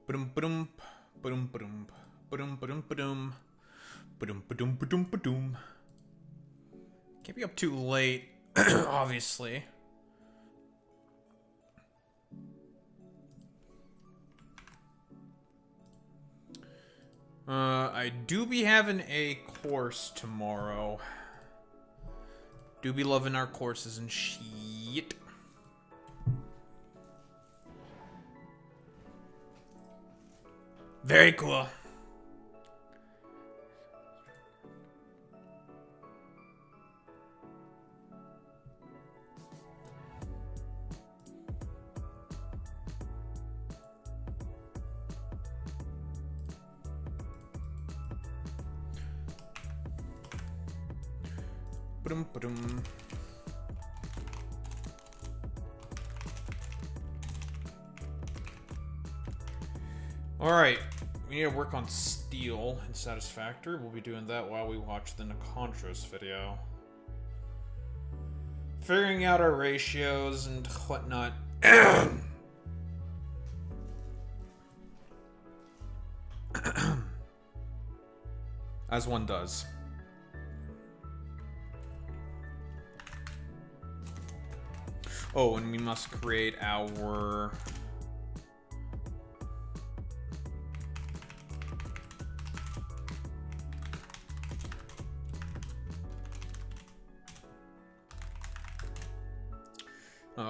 Ba-dum, ba-dum, ba-dum, ba-dum, ba-dum, ba-dum, ba-dum, ba-dum, ba-dum, ba-dum, ba-dum. Can't be up too late, obviously. I do be having a course tomorrow. Do be loving our courses and shit. Very cool. Ba-dum, ba-dum. Alright, we need to work on steel in Satisfactory. We'll be doing that while we watch the Nikandros video. Figuring out our ratios and whatnot. As one does. Oh, and we must create our...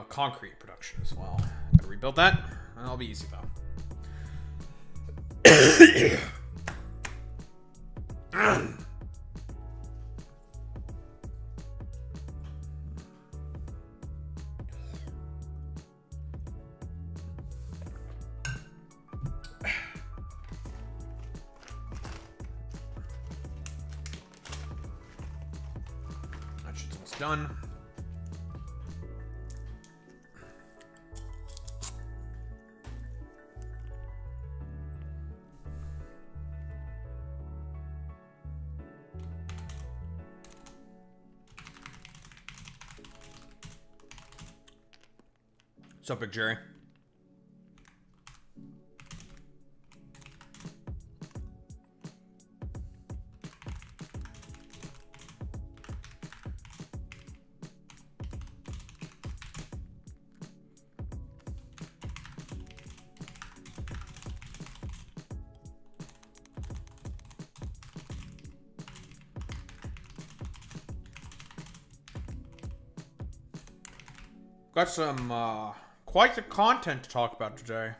concrete production as well. Gotta rebuild that. That'll be easy though. That shit's almost done. What's up, Big Jerry? Got some, quite the content to talk about today.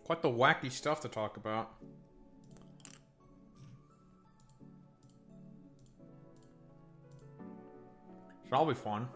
Quite the wacky stuff to talk about. So that'll be fun.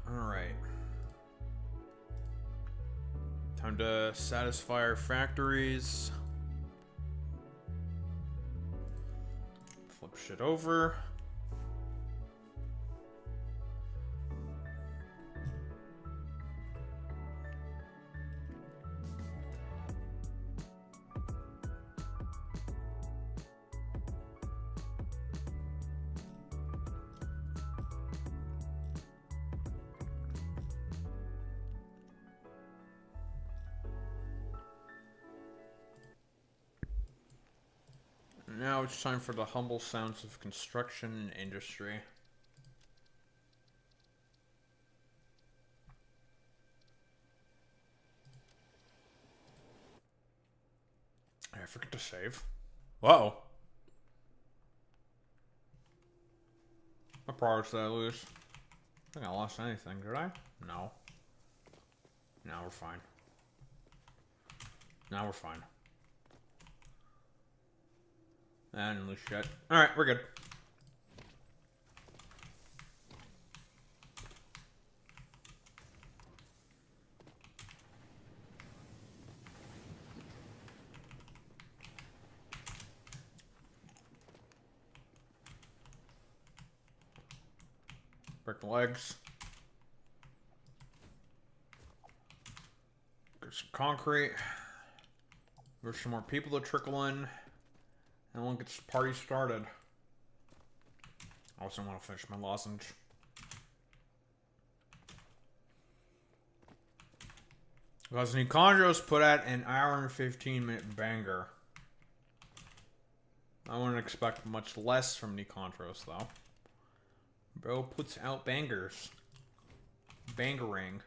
Alright. Time to satisfy our factories. Flip shit over. Now it's time for the humble sounds of construction and industry. I forget to save. Whoa. What products did I lose? I think I lost anything, did I? No. Now we're fine. Now we're fine. I didn't lose shit. Alright, we're good. Break the legs. Get some concrete. There's some more people to trickle in. And we'll get this party started. I also want to finish my lozenge. Because Nikandros put out an hour and 15-minute banger. I wouldn't expect much less from Nikandros, though. Bro puts out bangers. Bangering.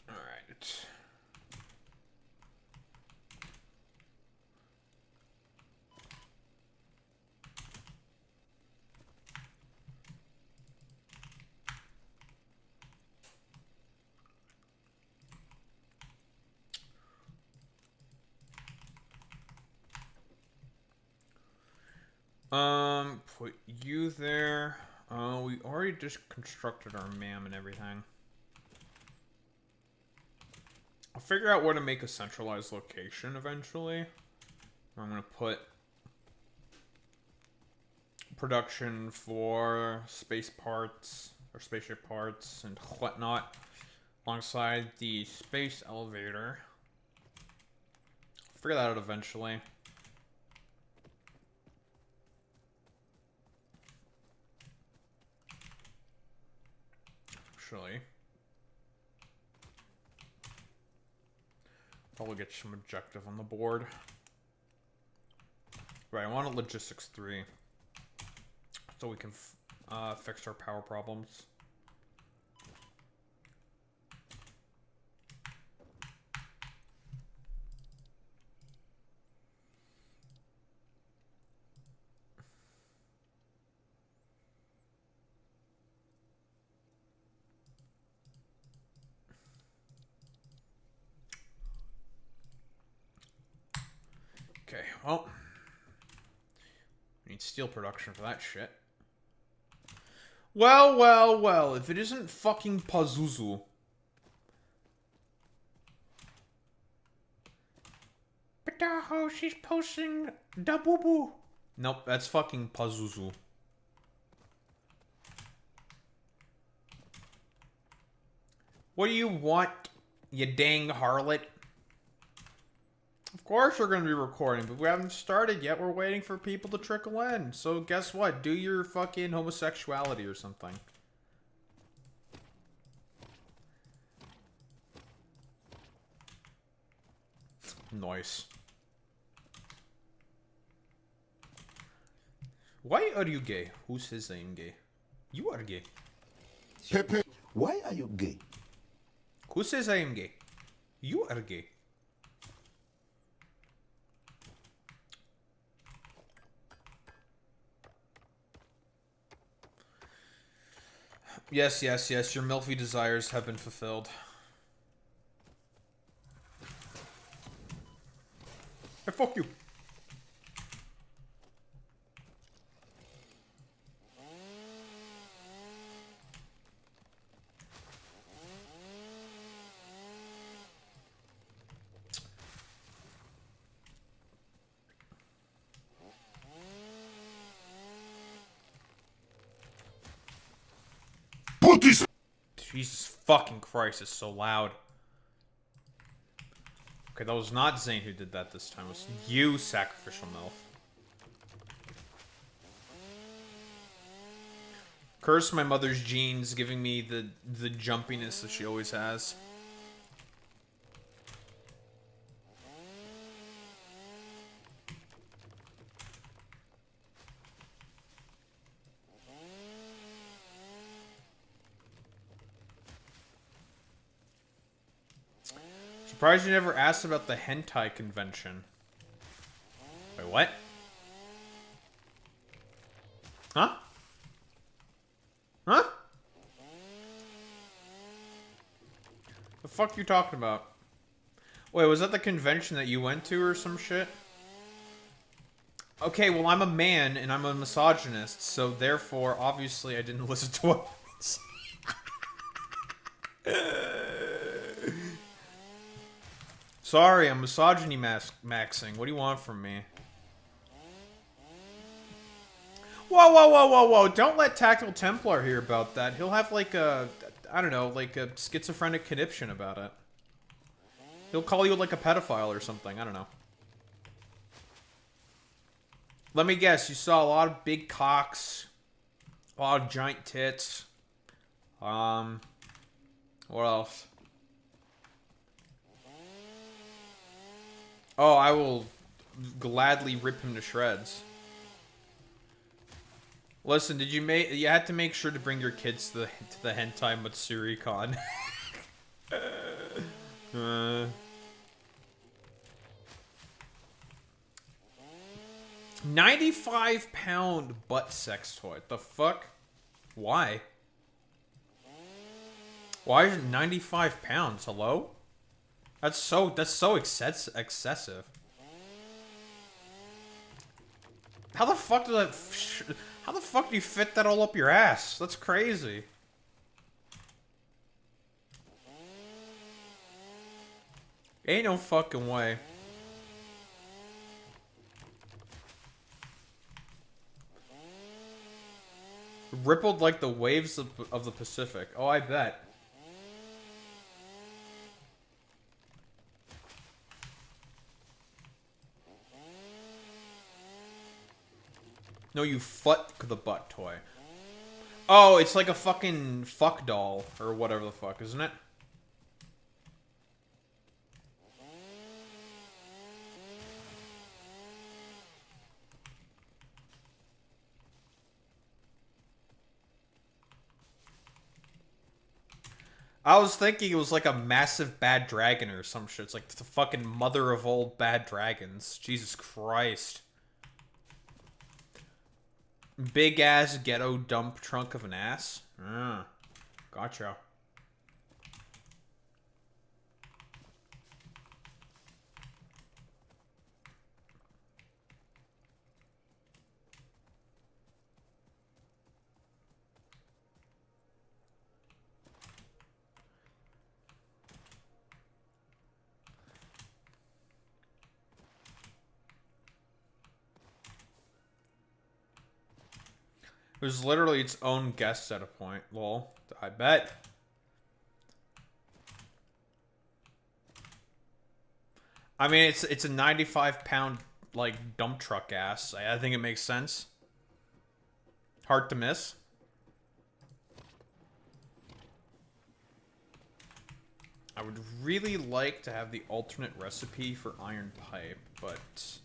Alright. Put you there. We already just constructed our MAM and everything. I'll figure out where to make a centralized location eventually. I'm gonna put production for space parts or spaceship parts and whatnot alongside the space elevator. Figure that out eventually. Actually, probably get some objective on the board. Right, I want a logistics 3 so we can fix our power problems. Okay, well, we need steel production for that shit. Well, if it isn't fucking Pazuzu. But she's posting da boo boo. Nope, that's fucking Pazuzu. What do you want, you dang harlot? Of course we're going to be recording, but we haven't started yet. We're waiting for people to trickle in. So guess what? Do your fucking homosexuality or something. Nice. Why are you gay? Who says I am gay? You are gay. Pepe, why are you gay? Who says I am gay? You are gay. Yes, your milfy desires have been fulfilled. Hey, fuck you. Put this. Jesus fucking Christ, it's so loud. Okay, that was not Zane who did that this time. It was you, sacrificial MILF. Curse my mother's genes, giving me the jumpiness that she always has. Surprised you never asked about the hentai convention. Wait, what? Huh? Huh? The fuck you talking about? Wait, was that the convention that you went to or some shit? Okay, well, I'm a man and I'm a misogynist, so therefore, obviously, I didn't listen to what Sorry, I'm misogyny maxing. What do you want from me? Whoa, whoa, whoa, whoa, whoa. Don't let Tactical Templar hear about that. He'll have like a, I don't know, like a schizophrenic conniption about it. He'll call you like a pedophile or something. I don't know. Let me guess. You saw a lot of big cocks. A lot of giant tits. What else? Oh, I will gladly rip him to shreds. Listen, did you make? You had to make sure to bring your kids to the hentai Matsuri con. 95-pound butt sex toy. The fuck? Why? Why is it 95 pounds? Hello? That's so excessive. How the fuck does that? How the fuck do you fit that all up your ass? That's crazy. Ain't no fucking way. Rippled like the waves of the Pacific. Oh, I bet. No, you fuck the butt toy. Oh, it's like a fucking fuck doll or whatever the fuck, isn't it? I was thinking it was like a massive bad dragon or some shit. It's like the fucking mother of all bad dragons. Jesus Christ. Big ass ghetto dump trunk of an ass. Gotcha. It was literally its own guest at a point. Lol. I bet. I mean, it's a 95-pound like dump truck ass. I think it makes sense. Hard to miss. I would really like to have the alternate recipe for iron pipe, but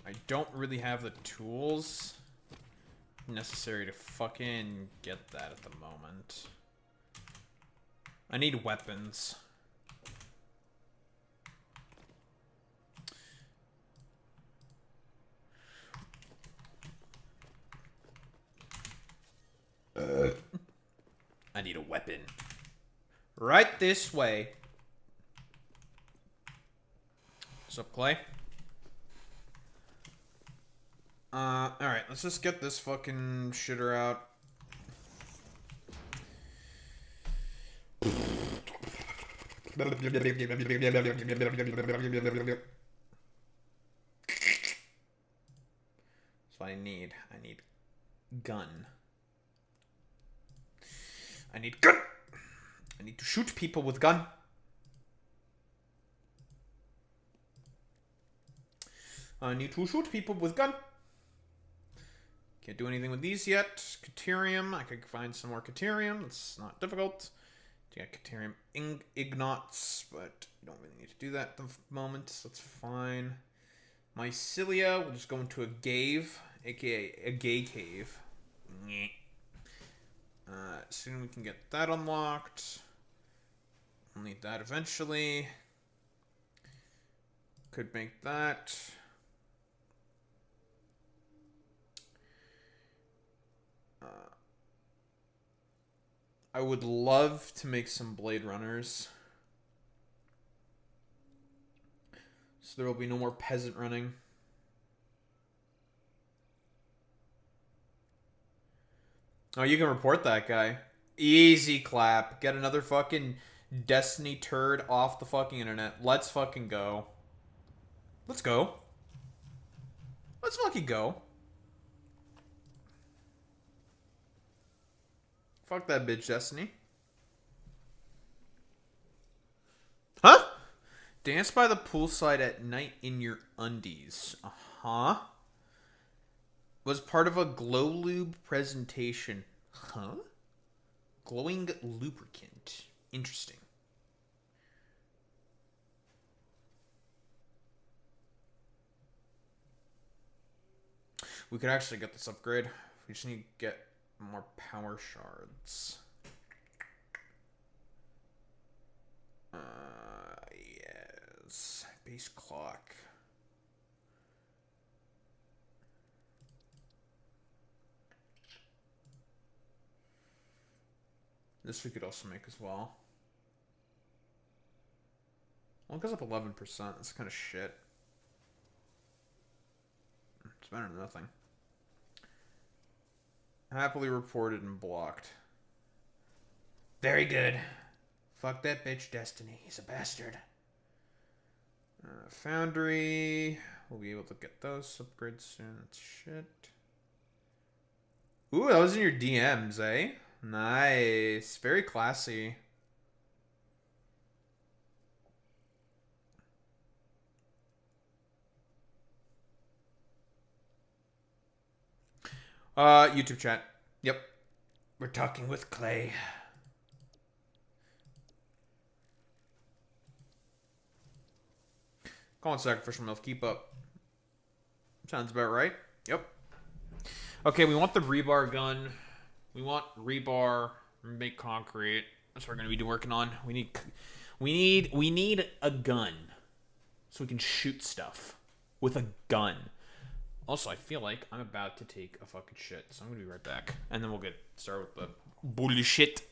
I don't really have the tools necessary to fucking get that at the moment. I need weapons. I need a weapon. Right this way. What's up, Clay? Alright, let's just get this fucking shitter out. That's what I need. I need gun. I need gun! I need to shoot people with gun. I need to shoot people with gun. Can't do anything with these yet. Caterium. I could find some more Caterium. It's not difficult. You got Caterium Ignots, but you don't really need to do that at the moment. So that's fine. Mycelia. We'll just go into a cave, aka a gay cave. Soon we can get that unlocked. We'll need that eventually. Could make that. I would love to make some Blade Runners. So there will be no more peasant running. Oh, you can report that guy. Easy clap. Get another fucking Destiny turd off the fucking internet. Let's fucking go. Let's go. Let's fucking go. Fuck that bitch, Destiny. Huh? Dance by the poolside at night in your undies. Uh-huh. Was part of a Glow Lube presentation. Huh? Glowing lubricant. Interesting. We could actually get this upgrade. We just need to get more power shards. Yes. Base clock. This we could also make as well. Well, it goes up 11%. That's kind of shit. It's better than nothing. Happily reported and blocked. Very good. Fuck that bitch, Destiny. He's a bastard. Foundry. We'll be able to get those upgrades soon. That's shit. Ooh, that was in your DMs, eh? Nice. Very classy. YouTube chat. Yep. We're talking with Clay. Call on sacrificial milk. Keep up. Sounds about right. Yep. Okay, we want the rebar gun. We want rebar. Make concrete. That's what we're gonna be working on. We need a gun, so we can shoot stuff with a gun. Also, I feel like I'm about to take a fucking shit, so I'm gonna be right back, and then we'll get started with the bullshit.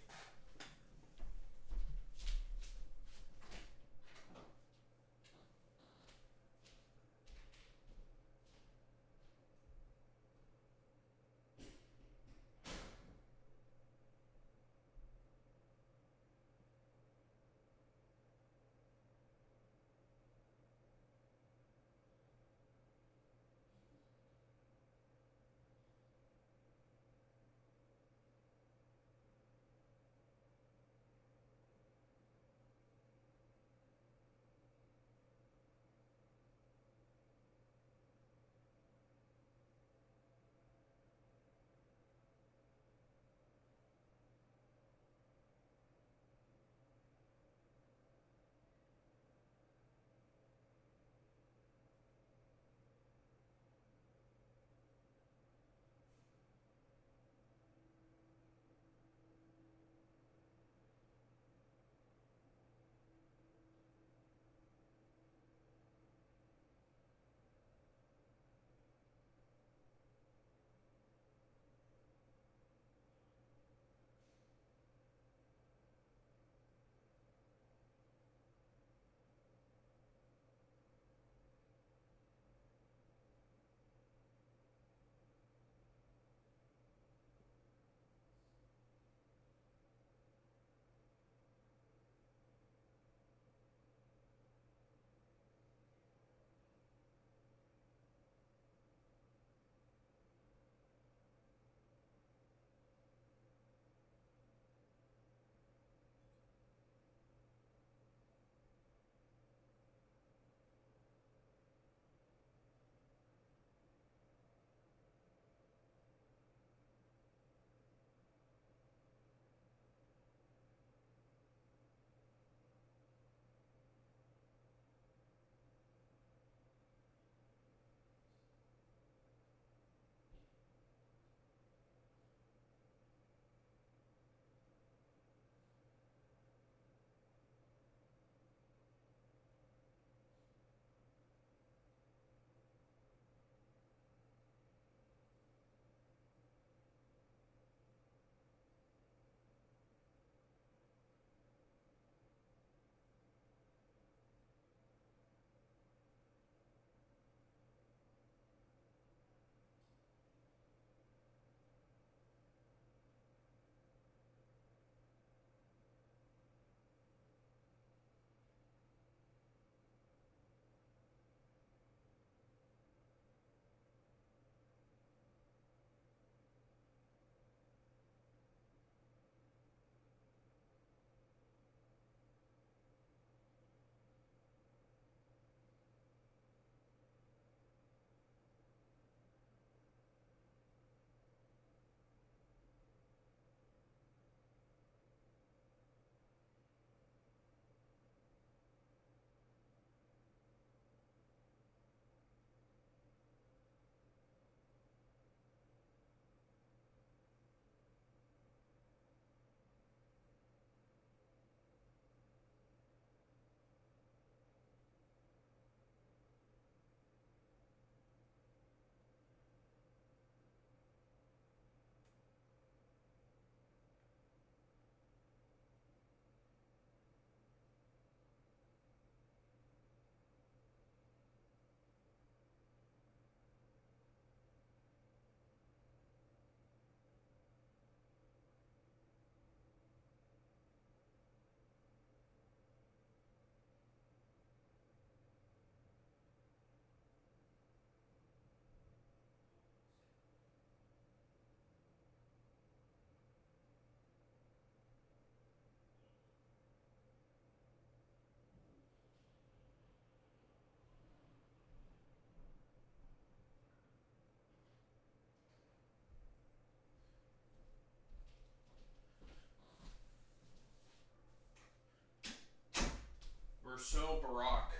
Barack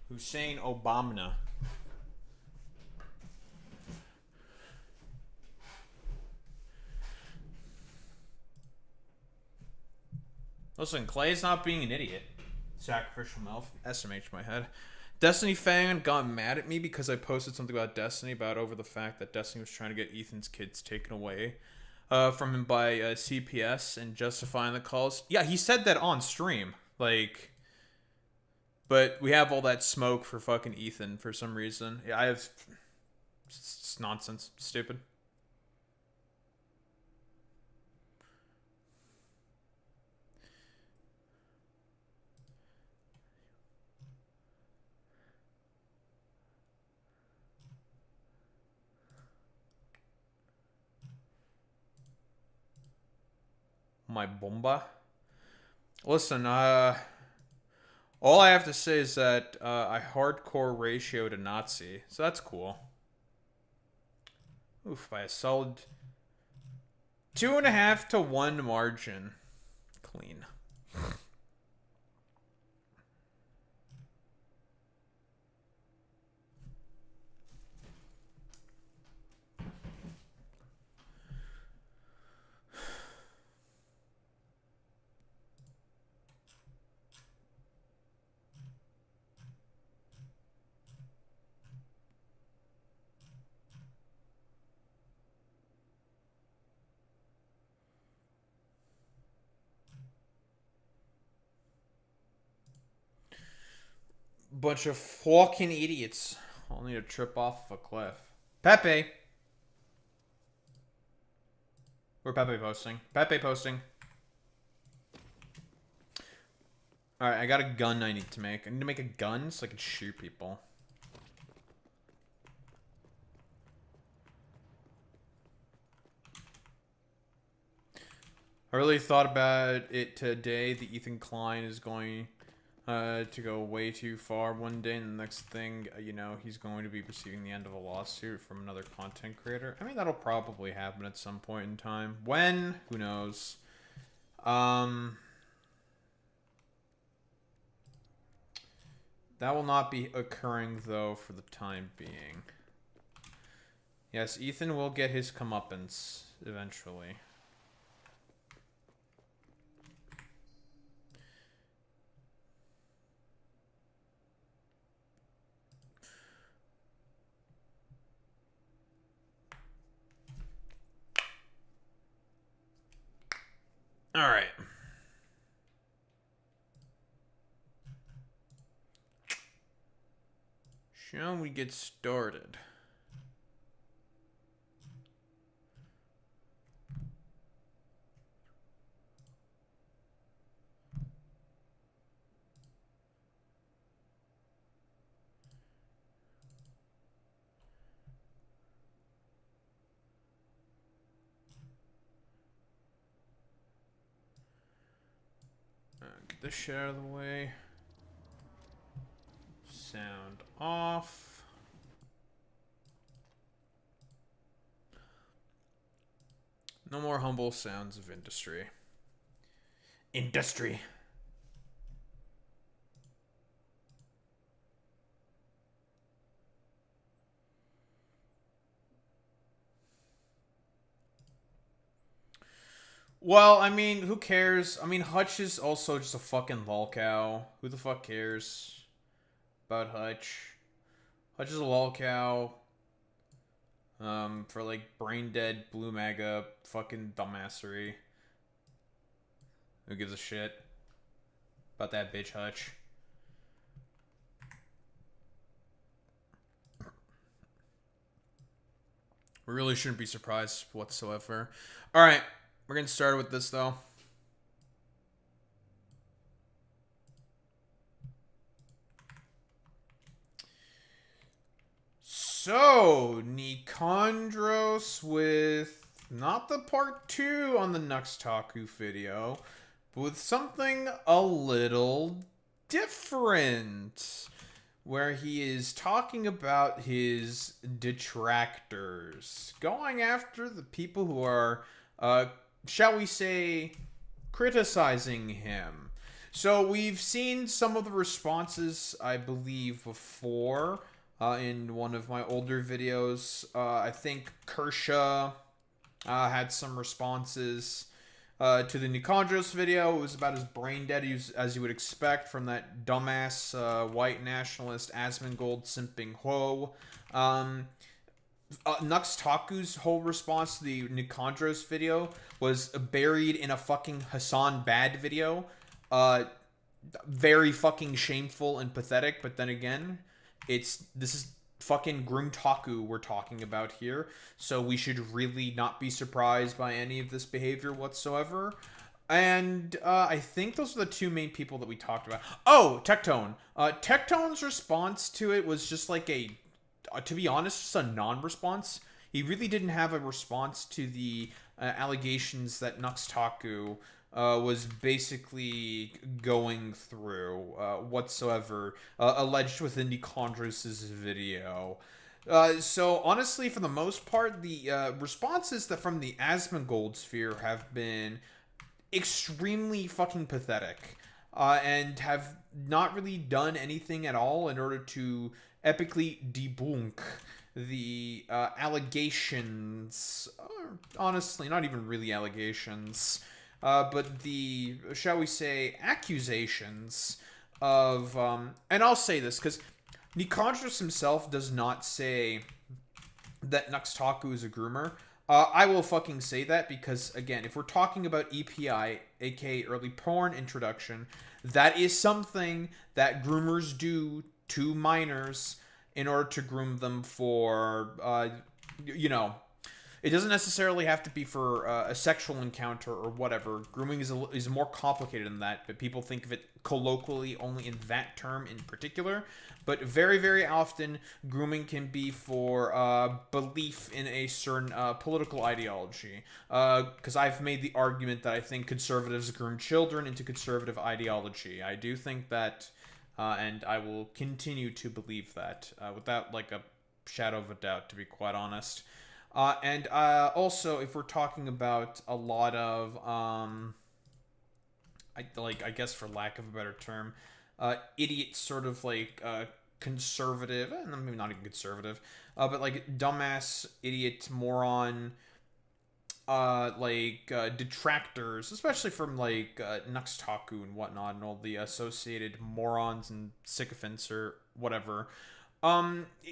Hussein Obama. Listen, Clay's not being an idiot. Sacrificial MILF. SMH my head. Destiny fan got mad at me because I posted something about Destiny over the fact that Destiny was trying to get Ethan's kids taken away from him by CPS and justifying the calls. Yeah, he said that on stream. Like, but we have all that smoke for fucking Ethan for some reason. Yeah, I have... It's nonsense. Stupid. My bomba. Listen, all I have to say is that I hardcore ratioed a Nazi, so that's cool. Oof, by a solid 2.5 to 1 margin. Clean. Bunch of fucking idiots. I'll need to trip off a cliff. Pepe! Where's Pepe posting? Pepe posting. Alright, I got a gun I need to make. I need to make a gun so I can shoot people. I really thought about it today. The Ethan Klein is going to go way too far one day, and the next thing, you know, he's going to be receiving the end of a lawsuit from another content creator. I mean, that'll probably happen at some point in time. When? Who knows? That will not be occurring, though, for the time being. Yes, Ethan will get his comeuppance eventually. All right. Shall we get started? Get this shit out of the way. Sound off. No more humble sounds of industry. Industry. Well, I mean, who cares? I mean, Hutch is also just a fucking lolcow. Who the fuck cares about Hutch? Hutch is a lolcow. For like brain dead blue mega fucking dumbassery. Who gives a shit about that bitch Hutch? We really shouldn't be surprised whatsoever. Alright, we're getting started with this though. So, Nikandros with not the part 2 on the NuxTaku video, but with something a little different, where he is talking about his detractors, going after the people who are, shall we say, criticizing him. So we've seen some of the responses, I believe, before in one of my older videos. I think Kershaw had some responses to the Nikandros video. It was about as brain dead as you would expect from that dumbass white nationalist Asmongold simping ho. NuxTaku's whole response to the Nikandros video was buried in a fucking Hassan Bad video. Very fucking shameful and pathetic, but then again, this is fucking Gruntaku we're talking about here, so we should really not be surprised by any of this behavior whatsoever. And I think those are the two main people that we talked about. Oh, Tectone. Tectone's response to it was just like to be honest, just a non-response. He really didn't have a response to the allegations that NuxTaku was basically going through whatsoever, alleged within Nikandros' video. So honestly, for the most part, the responses that from the Asmongold sphere have been extremely fucking pathetic, and have not really done anything at all in order to epically debunk the allegations. Honestly, not even really allegations, but the, shall we say, accusations of, and I'll say this because Nikandros himself does not say that NuxTaku is a groomer. I will fucking say that because, again, if we're talking about EPI, aka early porn introduction, that is something that groomers do to minors in order to groom them for, it doesn't necessarily have to be for a sexual encounter or whatever. Grooming is more complicated than that, but people think of it colloquially only in that term in particular. But very, very often, grooming can be for belief in a certain political ideology. Because I've made the argument that I think conservatives groom children into conservative ideology. I do think that, and I will continue to believe that, without like a shadow of a doubt, to be quite honest. And also, if we're talking about a lot of, I guess for lack of a better term, idiot sort of like conservative, maybe not even conservative, but like dumbass, idiot, moron, detractors, especially from like NuxTaku and whatnot, and all the associated morons and sycophants or whatever.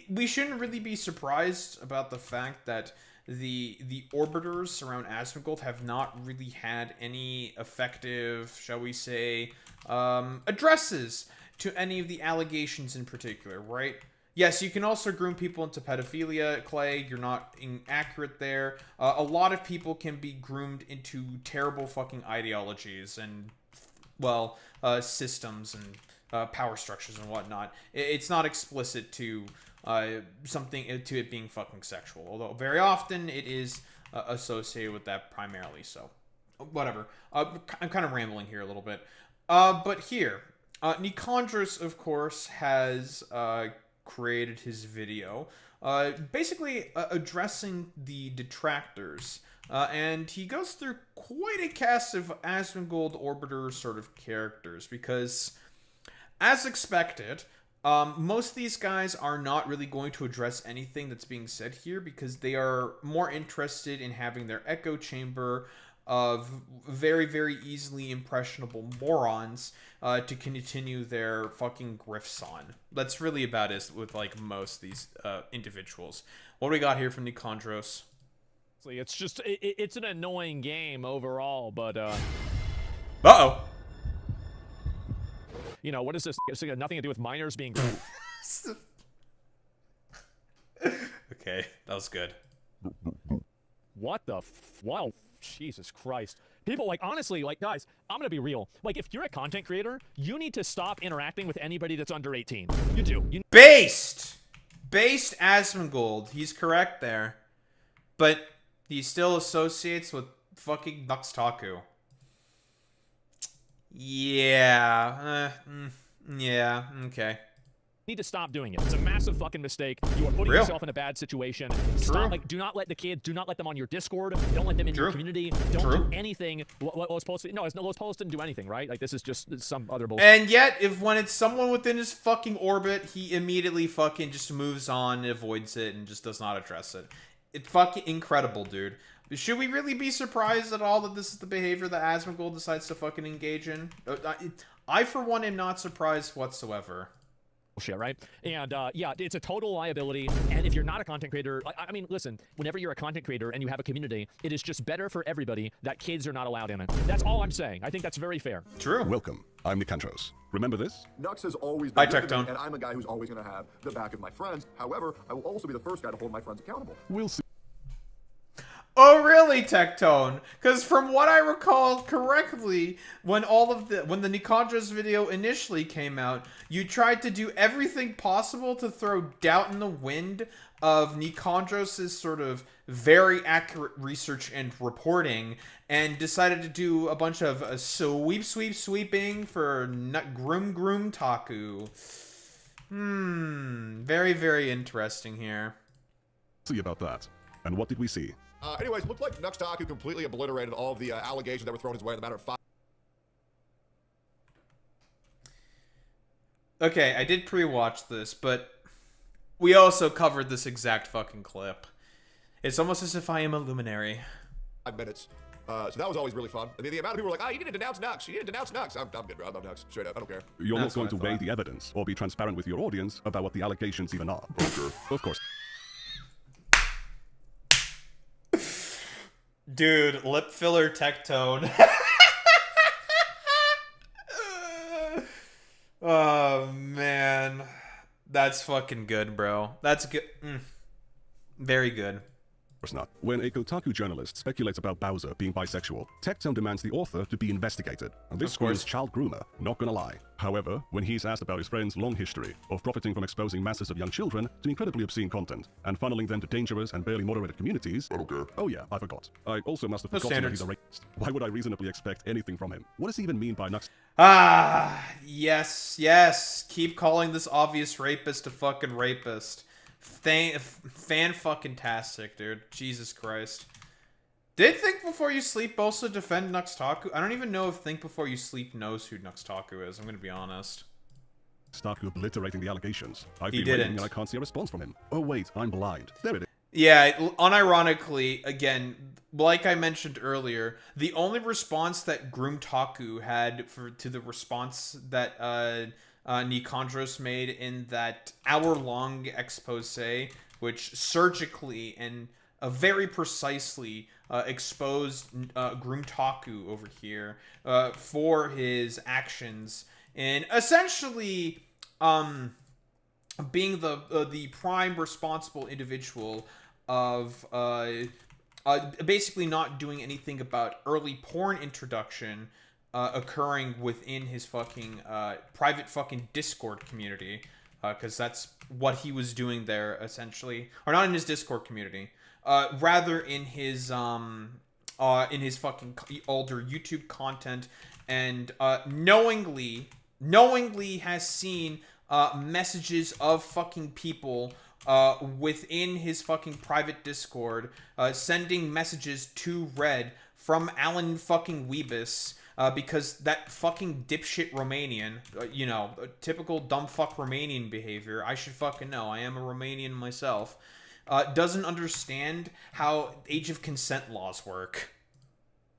We shouldn't really be surprised about the fact that the orbiters around Asmongold have not really had any effective, shall we say, addresses to any of the allegations in particular, right? Yes, you can also groom people into pedophilia, Clay. You're not inaccurate there. A lot of people can be groomed into terrible fucking ideologies and, well, systems and power structures and whatnot. It's not explicit to something to it being fucking sexual, although very often it is associated with that primarily. So, whatever. I'm kind of rambling here a little bit, but here, Nikandros, of course, has created his video, basically addressing the detractors. And he goes through quite a cast of Asmongold Orbiter sort of characters, because, as expected, most of these guys are not really going to address anything that's being said here, because they are more interested in having their echo chamber of very, very easily impressionable morons to continue their fucking grifts on. That's really about it with like most of these individuals. What do we got here from Nikandros? It's just it's an annoying game overall, but Uh-oh. You know, what is this? It's got nothing to do with minors being Okay, that was good. What the wow, Jesus Christ. People, like, honestly, like, guys, I'm gonna be real. Like, if you're a content creator, you need to stop interacting with anybody that's under 18. You do. Based Asmongold. He's correct there. But he still associates with fucking NuxTaku. Yeah. Yeah, okay. need to stop doing it. It's a massive fucking mistake. You are putting Real. yourself in a bad situation. True. Stop. Like, do not let the kids. Do not let them on your Discord. Don't let them in your community. Don't do anything. What was supposed to? No, Los Post didn't do anything, right? Like, this is just some other bullshit. And yet, when it's someone within his fucking orbit, he immediately fucking just moves on, avoids it, and just does not address it. It's fucking incredible, dude. Should we really be surprised at all that this is the behavior that Asmongold decides to fucking engage in? I, for one, am not surprised whatsoever. Shit, right? And yeah, it's a total liability. And if you're not a content creator, I mean, listen, whenever you're a content creator and you have a community, it is just better for everybody that kids are not allowed in it. That's all I'm saying. I think that's very fair. True. Welcome. I'm Nikandros. Remember this? Nux has always been Hi, with me, Tectone. and I'm a guy who's always going to have the back of my friends. However, I will also be the first guy to hold my friends accountable. We'll see. Oh, really, Tectone? Because from what I recall correctly, when the Nikandros video initially came out, you tried to do everything possible to throw doubt in the wind of Nikandros' sort of very accurate research and reporting, and decided to do a bunch of sweeping for NuxTaku. Very, very interesting here. See about that. And what did we see? Anyways, looked like NuxTaku completely obliterated all of the allegations that were thrown his way in the matter of 5. Okay, I did pre-watch this, but we also covered this exact fucking clip. It's almost as if I am a luminary. 5 minutes. So that was always really fun. I mean, the amount of people were like, you need to denounce Nux. You need to denounce Nux. I'm good, bro. I'm Nux. Straight up. I don't care. You're That's not what going I to weigh thought. the evidence or be transparent with your audience about what the allegations even are. Okay. Of course. Dude, lip filler Tectone. Oh, man. That's fucking good, bro. That's good. Very good. Of course not. When a Kotaku journalist speculates about Bowser being bisexual, Tectone demands the author to be investigated. And this Of course. screws child groomer, not gonna lie. However, when he's asked about his friend's long history of profiting from exposing masses of young children to incredibly obscene content and funneling them to dangerous and barely moderated communities, I don't care. Oh yeah, I forgot. I also must have No forgotten that he's a standards. rapist. Why would I reasonably expect anything from him? What does he even mean by Nux? Yes. Keep calling this obvious rapist a fucking rapist. Fan fucking tastic, dude. Jesus Christ. Did Think Before You Sleep also defend NuxTaku? I don't even know if Think Before You Sleep knows who NuxTaku is. I'm gonna be honest. Taku obliterating the allegations. I've He been waiting didn't. and I can't see a response from him. Oh wait, I'm blind. There it is. Yeah, unironically, again, like I mentioned earlier, the only response that GroomTaku had to the response that Nikandros made in that hour-long expose, which surgically and very precisely exposed GroomTaku over here for his actions and essentially being the prime responsible individual of basically not doing anything about early porn introduction occurring within his fucking private fucking Discord community, because that's what he was doing there essentially, or not in his Discord community, rather in his fucking older YouTube content, and knowingly has seen messages of fucking people within his fucking private Discord sending messages to Red from Alan fucking Weebus, because that fucking dipshit Romanian, typical dumb fuck Romanian behavior, I should fucking know, I am a Romanian myself, doesn't understand how age of consent laws work.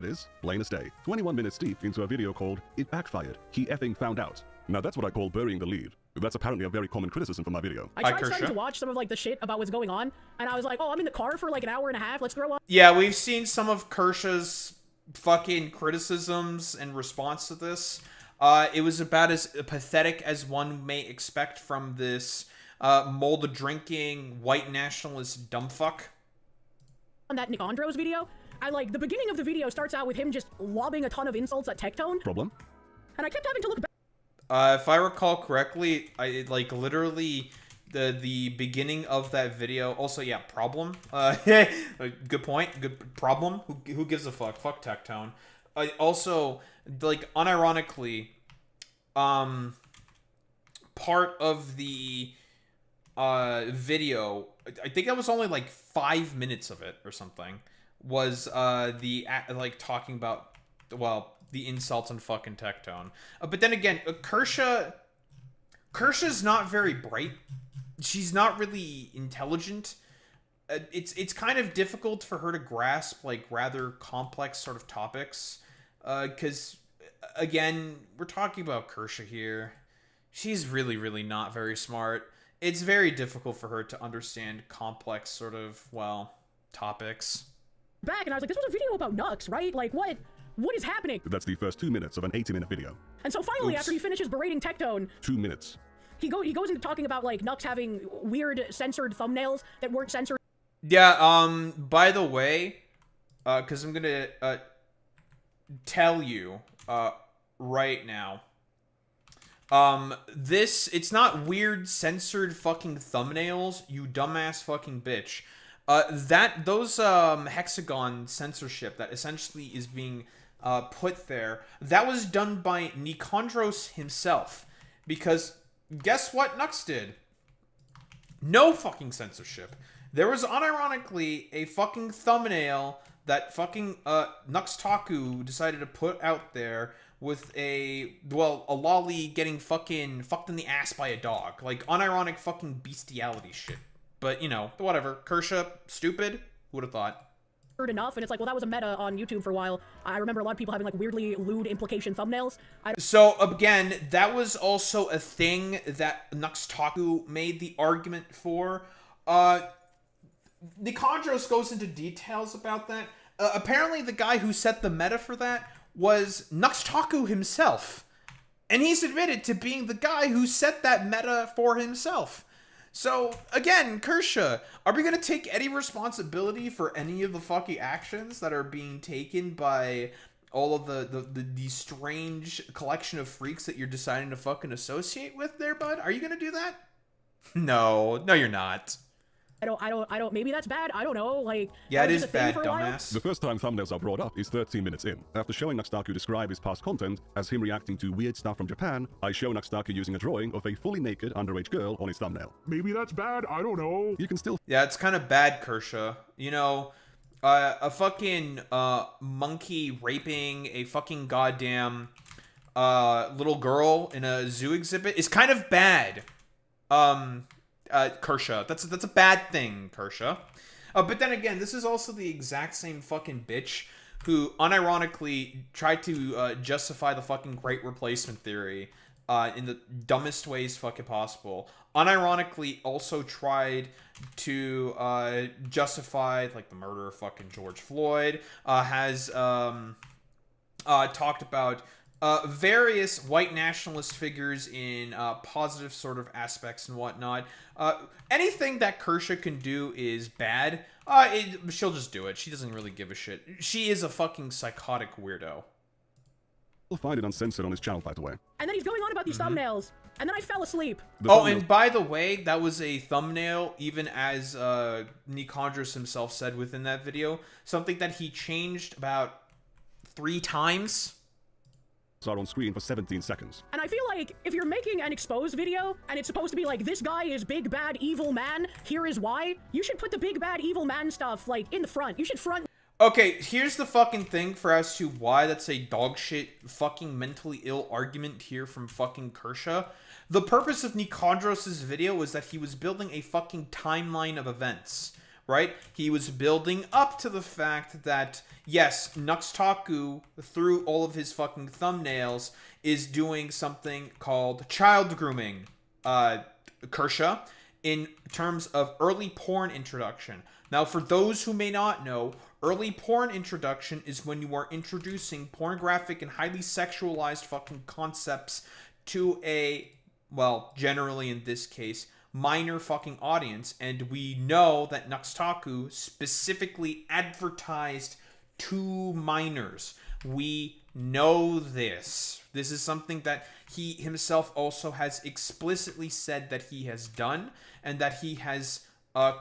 It is, plain as day. 21 minutes deep into a video called It Backfired. He effing found out. Now that's what I call burying the lead. That's apparently a very common criticism for my video. I Hi, tried starting Kershaw. to watch some of like the shit about what's going on, and I was like, oh, I'm in the car for like an hour and a half. Let's throw on. Yeah, we've seen some of Kershaw's fucking criticisms in response to this. It was about as pathetic as one may expect from this mold-drinking white nationalist dumbfuck. On that Nikandros video. I like the beginning of the video starts out with him just lobbing a ton of insults at Tectone, Problem? and I kept having to look back. If I recall correctly, I like literally the beginning of that video. Also, yeah, problem. Good point. Good problem. Who gives a fuck? Fuck Tectone. Also, like unironically, part of the video, I think that was only like 5 minutes of it or something, was like talking about, well, the insults on fucking Tectone. But then again, Kershaw's not very bright. She's not really intelligent. It's kind of difficult for her to grasp like rather complex sort of topics, because again, we're talking about Kershaw here. She's really not very smart. It's very difficult for her to understand complex sort of, well, topics. Back, and I was like, this was a video about Nux, right? Like, what is happening? That's the first 2 minutes of an 80-minute video. And so finally, Oops. after he finishes berating Tectone, 2 minutes. he goes into talking about like Nux having weird censored thumbnails that weren't censored. Yeah, by the way, because I'm gonna tell you right now, it's not weird censored fucking thumbnails, you dumbass fucking bitch. Those hexagon censorship that essentially is being put there, that was done by Nikandros himself, because guess what Nux did? No fucking censorship. There was unironically a fucking thumbnail that fucking NuxTaku decided to put out there with a lolly getting fucking fucked in the ass by a dog. Like, unironic fucking bestiality shit. But, you know, whatever. Kershaw, stupid? Who would have thought? Enough, and it's like, well, that was a meta on YouTube for a while. I remember a lot of people having like weirdly lewd implication thumbnails. So again, that was also a thing that NuxTaku made the argument for. Nikandros goes into details about that. Apparently the guy who set the meta for that was NuxTaku himself. And he's admitted to being the guy who set that meta for himself. So, again, Kershaw, are we going to take any responsibility for any of the fucking actions that are being taken by all of the strange collection of freaks that you're deciding to fucking associate with there, bud? Are you going to do that? No, you're not. I don't, maybe that's bad, I don't know, like... Yeah, that it was is just a thing bad, for a while. dumbass. The first time thumbnails are brought up is 13 minutes in. After showing NuxTaku describe his past content as him reacting to weird stuff from Japan, I show NuxTaku using a drawing of a fully naked underage girl on his thumbnail. Maybe that's bad, I don't know. You can still Yeah, it's kind of bad, Kershaw. You know, a fucking monkey raping a fucking goddamn little girl in a zoo exhibit is kind of bad. Kershaw. That's a bad thing, Kershaw. But then again, this is also the exact same fucking bitch who unironically tried to justify the fucking great replacement theory in the dumbest ways fucking possible. Unironically also tried to justify like the murder of fucking George Floyd, has talked about various white nationalist figures in positive sort of aspects and whatnot. Anything that Kershaw can do is bad. She'll just do it. She doesn't really give a shit. She is a fucking psychotic weirdo. find it uncensored on his channel, by the way. And then he's going on about these thumbnails, and then I fell asleep. And by the way, that was a thumbnail, even as Nikandros himself said within that video, something that he changed about 3 times. Are on screen for 17 seconds. And I feel like if you're making an expose video and it's supposed to be like, this guy is big bad evil man, here is why, you should put the big bad evil man stuff like in the front. You should front. Okay, here's the fucking thing for as to why that's a dogshit fucking mentally ill argument here from fucking Kershaw. The purpose of Nikandros' video was that he was building a fucking timeline of events, right? He was building up to the fact that, yes, NuxTaku, through all of his fucking thumbnails, is doing something called child grooming, Kershaw, in terms of early porn introduction. Now, for those who may not know, early porn introduction is when you are introducing pornographic and highly sexualized fucking concepts to a, well, generally in this case, minor fucking audience. And we know that NuxTaku specifically advertised to minors. We know this. This is something that he himself also has explicitly said that he has done, and that he has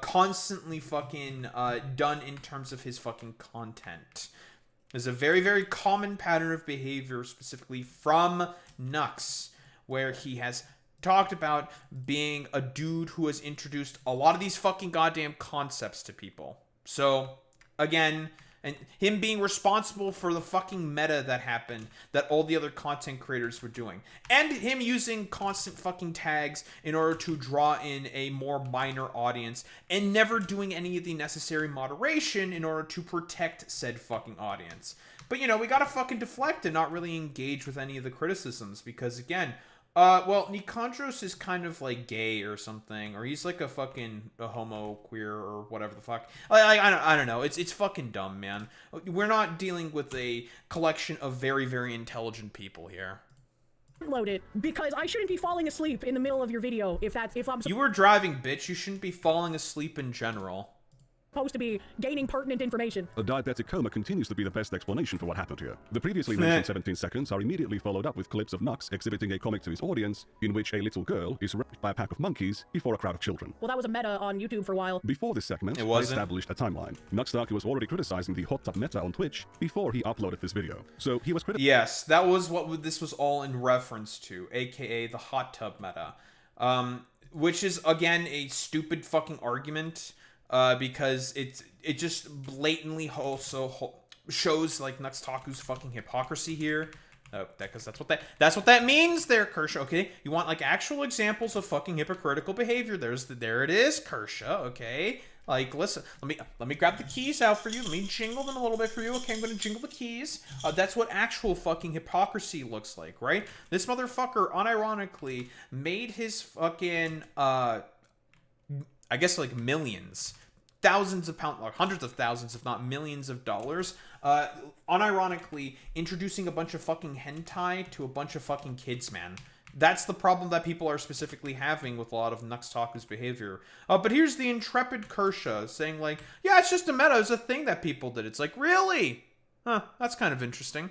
constantly fucking done in terms of his fucking content. There's a very, very common pattern of behavior, specifically from Nux, where he has talked about being a dude who has introduced a lot of these fucking goddamn concepts to people. So, again, and him being responsible for the fucking meta that happened that all the other content creators were doing. And him using constant fucking tags in order to draw in a more minor audience and never doing any of the necessary moderation in order to protect said fucking audience. But, you know, we gotta fucking deflect and not really engage with any of the criticisms because, again, well, Nikandros is kind of like gay or something, or he's like a homo queer or whatever the fuck. I don't know. It's fucking dumb, man. We're not dealing with a collection of very, very intelligent people here. Load it because I shouldn't be falling asleep in the middle of your video if I'm You were driving, bitch. You shouldn't be falling asleep in general. supposed to be gaining pertinent information. A diabetic coma continues to be the best explanation for what happened here. The previously mentioned 17 seconds are immediately followed up with clips of Nux exhibiting a comic to his audience in which a little girl is raped by a pack of monkeys before a crowd of children. Well, that was a meta on YouTube for a while. Before this segment, I established a timeline. NuxTaku was already criticizing the hot tub meta on Twitch before he uploaded this video. So he was Yes, that was what this was all in reference to, aka the hot tub meta. Which is, again, a stupid fucking argument. Because it just blatantly also shows like NuxTaku's fucking hypocrisy here. Because that's what that means there, Kershaw. Okay, you want like actual examples of fucking hypocritical behavior? There it is, Kershaw. Okay, like listen, let me grab the keys out for you. Let me jingle them a little bit for you. Okay, I'm gonna jingle the keys. That's what actual fucking hypocrisy looks like, right? This motherfucker unironically made his fucking I guess like millions, thousands of pounds, or hundreds of thousands, if not millions of dollars, unironically introducing a bunch of fucking hentai to a bunch of fucking kids, man. That's the problem that people are specifically having with a lot of NuxTaku's behavior. But here's the intrepid Kershaw saying like, yeah, it's just a meta, it's a thing that people did. It's like, really? Huh, that's kind of interesting.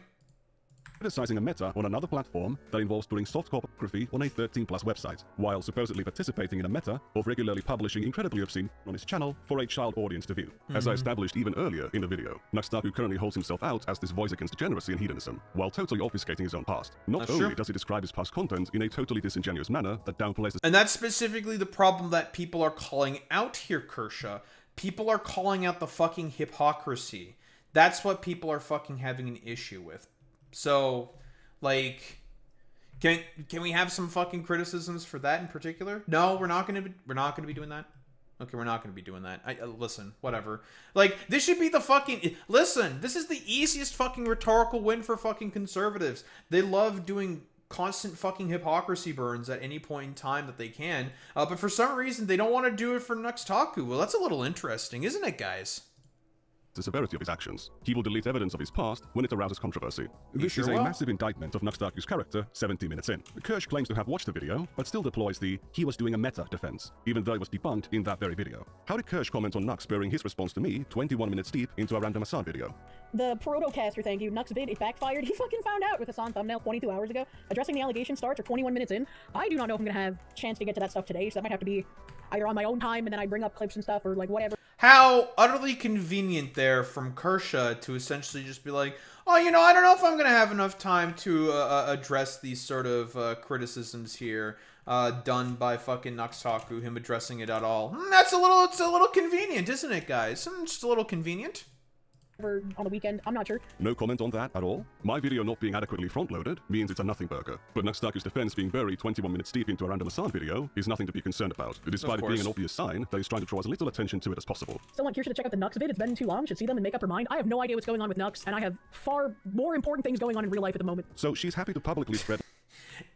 Criticizing a meta on another platform that involves putting softcore pornography on a 13+ website, while supposedly participating in a meta of regularly publishing incredibly obscene on his channel for a child audience to view. As I established even earlier in the video, NuxTaku currently holds himself out as this voice against degeneracy and hedonism, while totally obfuscating his own past. Not only does he describe his past content in a totally disingenuous manner that downplays the— And that's specifically the problem that people are calling out here, Kershaw. People are calling out the fucking hypocrisy. That's what people are fucking having an issue with. So, like, can we have some fucking criticisms for that in particular? No, we're not gonna be doing that. Okay, we're not gonna be doing that. Listen, whatever. Like, this should be the fucking listen. This is the easiest fucking rhetorical win for fucking conservatives. They love doing constant fucking hypocrisy burns at any point in time that they can. But for some reason, they don't want to do it for NuxTaku. Well, that's a little interesting, isn't it, guys? The severity of his actions. He will delete evidence of his past when it arouses controversy. This is a massive indictment of NuxTaku's character 17 minutes in. Kirsch claims to have watched the video, but still deploys the "he was doing a meta" defense, even though it was debunked in that very video. How did Kirsch comment on Nux spurring his response to me 21 minutes deep into a random Hassan video? The Protocaster, thank you. Nux vid, it backfired. He fucking found out with Hassan thumbnail 22 hours ago. Addressing the allegation starts or 21 minutes in. I do not know if I'm gonna have a chance to get to that stuff today, so that might have to be either on my own time and then I bring up clips and stuff or like whatever. How utterly convenient there from Kershaw to essentially just be like, oh, you know, I don't know if I'm going to have enough time to address these sort of criticisms here done by fucking NuxTaku, him addressing it at all. It's a little convenient, isn't it, guys? Just a little convenient. On the weekend, I'm not sure. No comment on that at all? My video not being adequately front-loaded means it's a nothing burger. But NuxTaku's defense being buried 21 minutes deep into a random Hassan video is nothing to be concerned about, despite it being an obvious sign that he's trying to draw as little attention to it as possible. Still want Kirsha to check out the Nux vid. It's been too long. Should see them and make up her mind. I have no idea what's going on with Nux, and I have far more important things going on in real life at the moment. So she's happy to publicly spread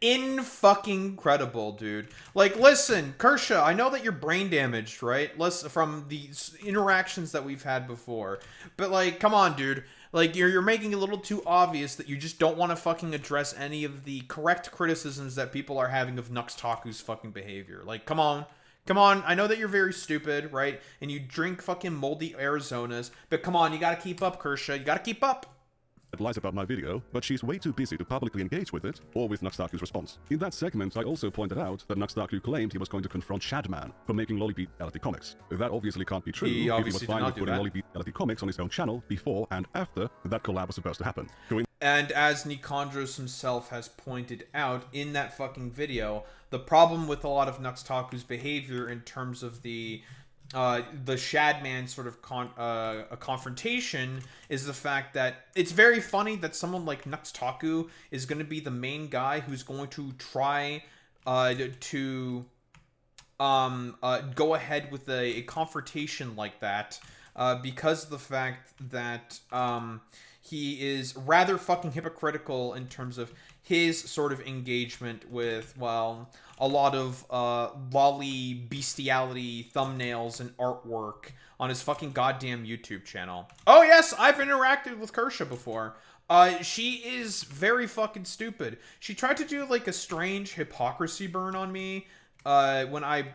In-fucking-credible, dude. Like, listen, Kershaw, I know that you're brain damaged, right? From the interactions that we've had before. But, like, come on, dude. Like, you're making it a little too obvious that you just don't want to fucking address any of the correct criticisms that people are having of NuxTaku's fucking behavior. Like, come on. Come on, I know that you're very stupid, right? And you drink fucking moldy Arizonas. But come on, you gotta keep up, Kershaw. You gotta keep up. lies about my video, but she's way too busy to publicly engage with it or with NuxTaku's response. In that segment, I also pointed out that NuxTaku claimed he was going to confront Shadman for making lolly reality comics. That obviously can't be true if he was obviously did fine not with do putting that. lolly reality comics on his own channel before and after that collab was supposed to happen. And as Nikandros himself has pointed out in that fucking video, the problem with a lot of NuxTaku's behavior in terms of the Shadman sort of a confrontation is the fact that it's very funny that someone like NuxTaku is going to be the main guy who's going to try to go ahead with a confrontation like that because of the fact that he is rather fucking hypocritical in terms of his sort of engagement with, well, a lot of lolly bestiality thumbnails and artwork on his fucking goddamn YouTube channel. Oh yes, I've interacted with Kersha before. She is very fucking stupid. She tried to do like a strange hypocrisy burn on me when I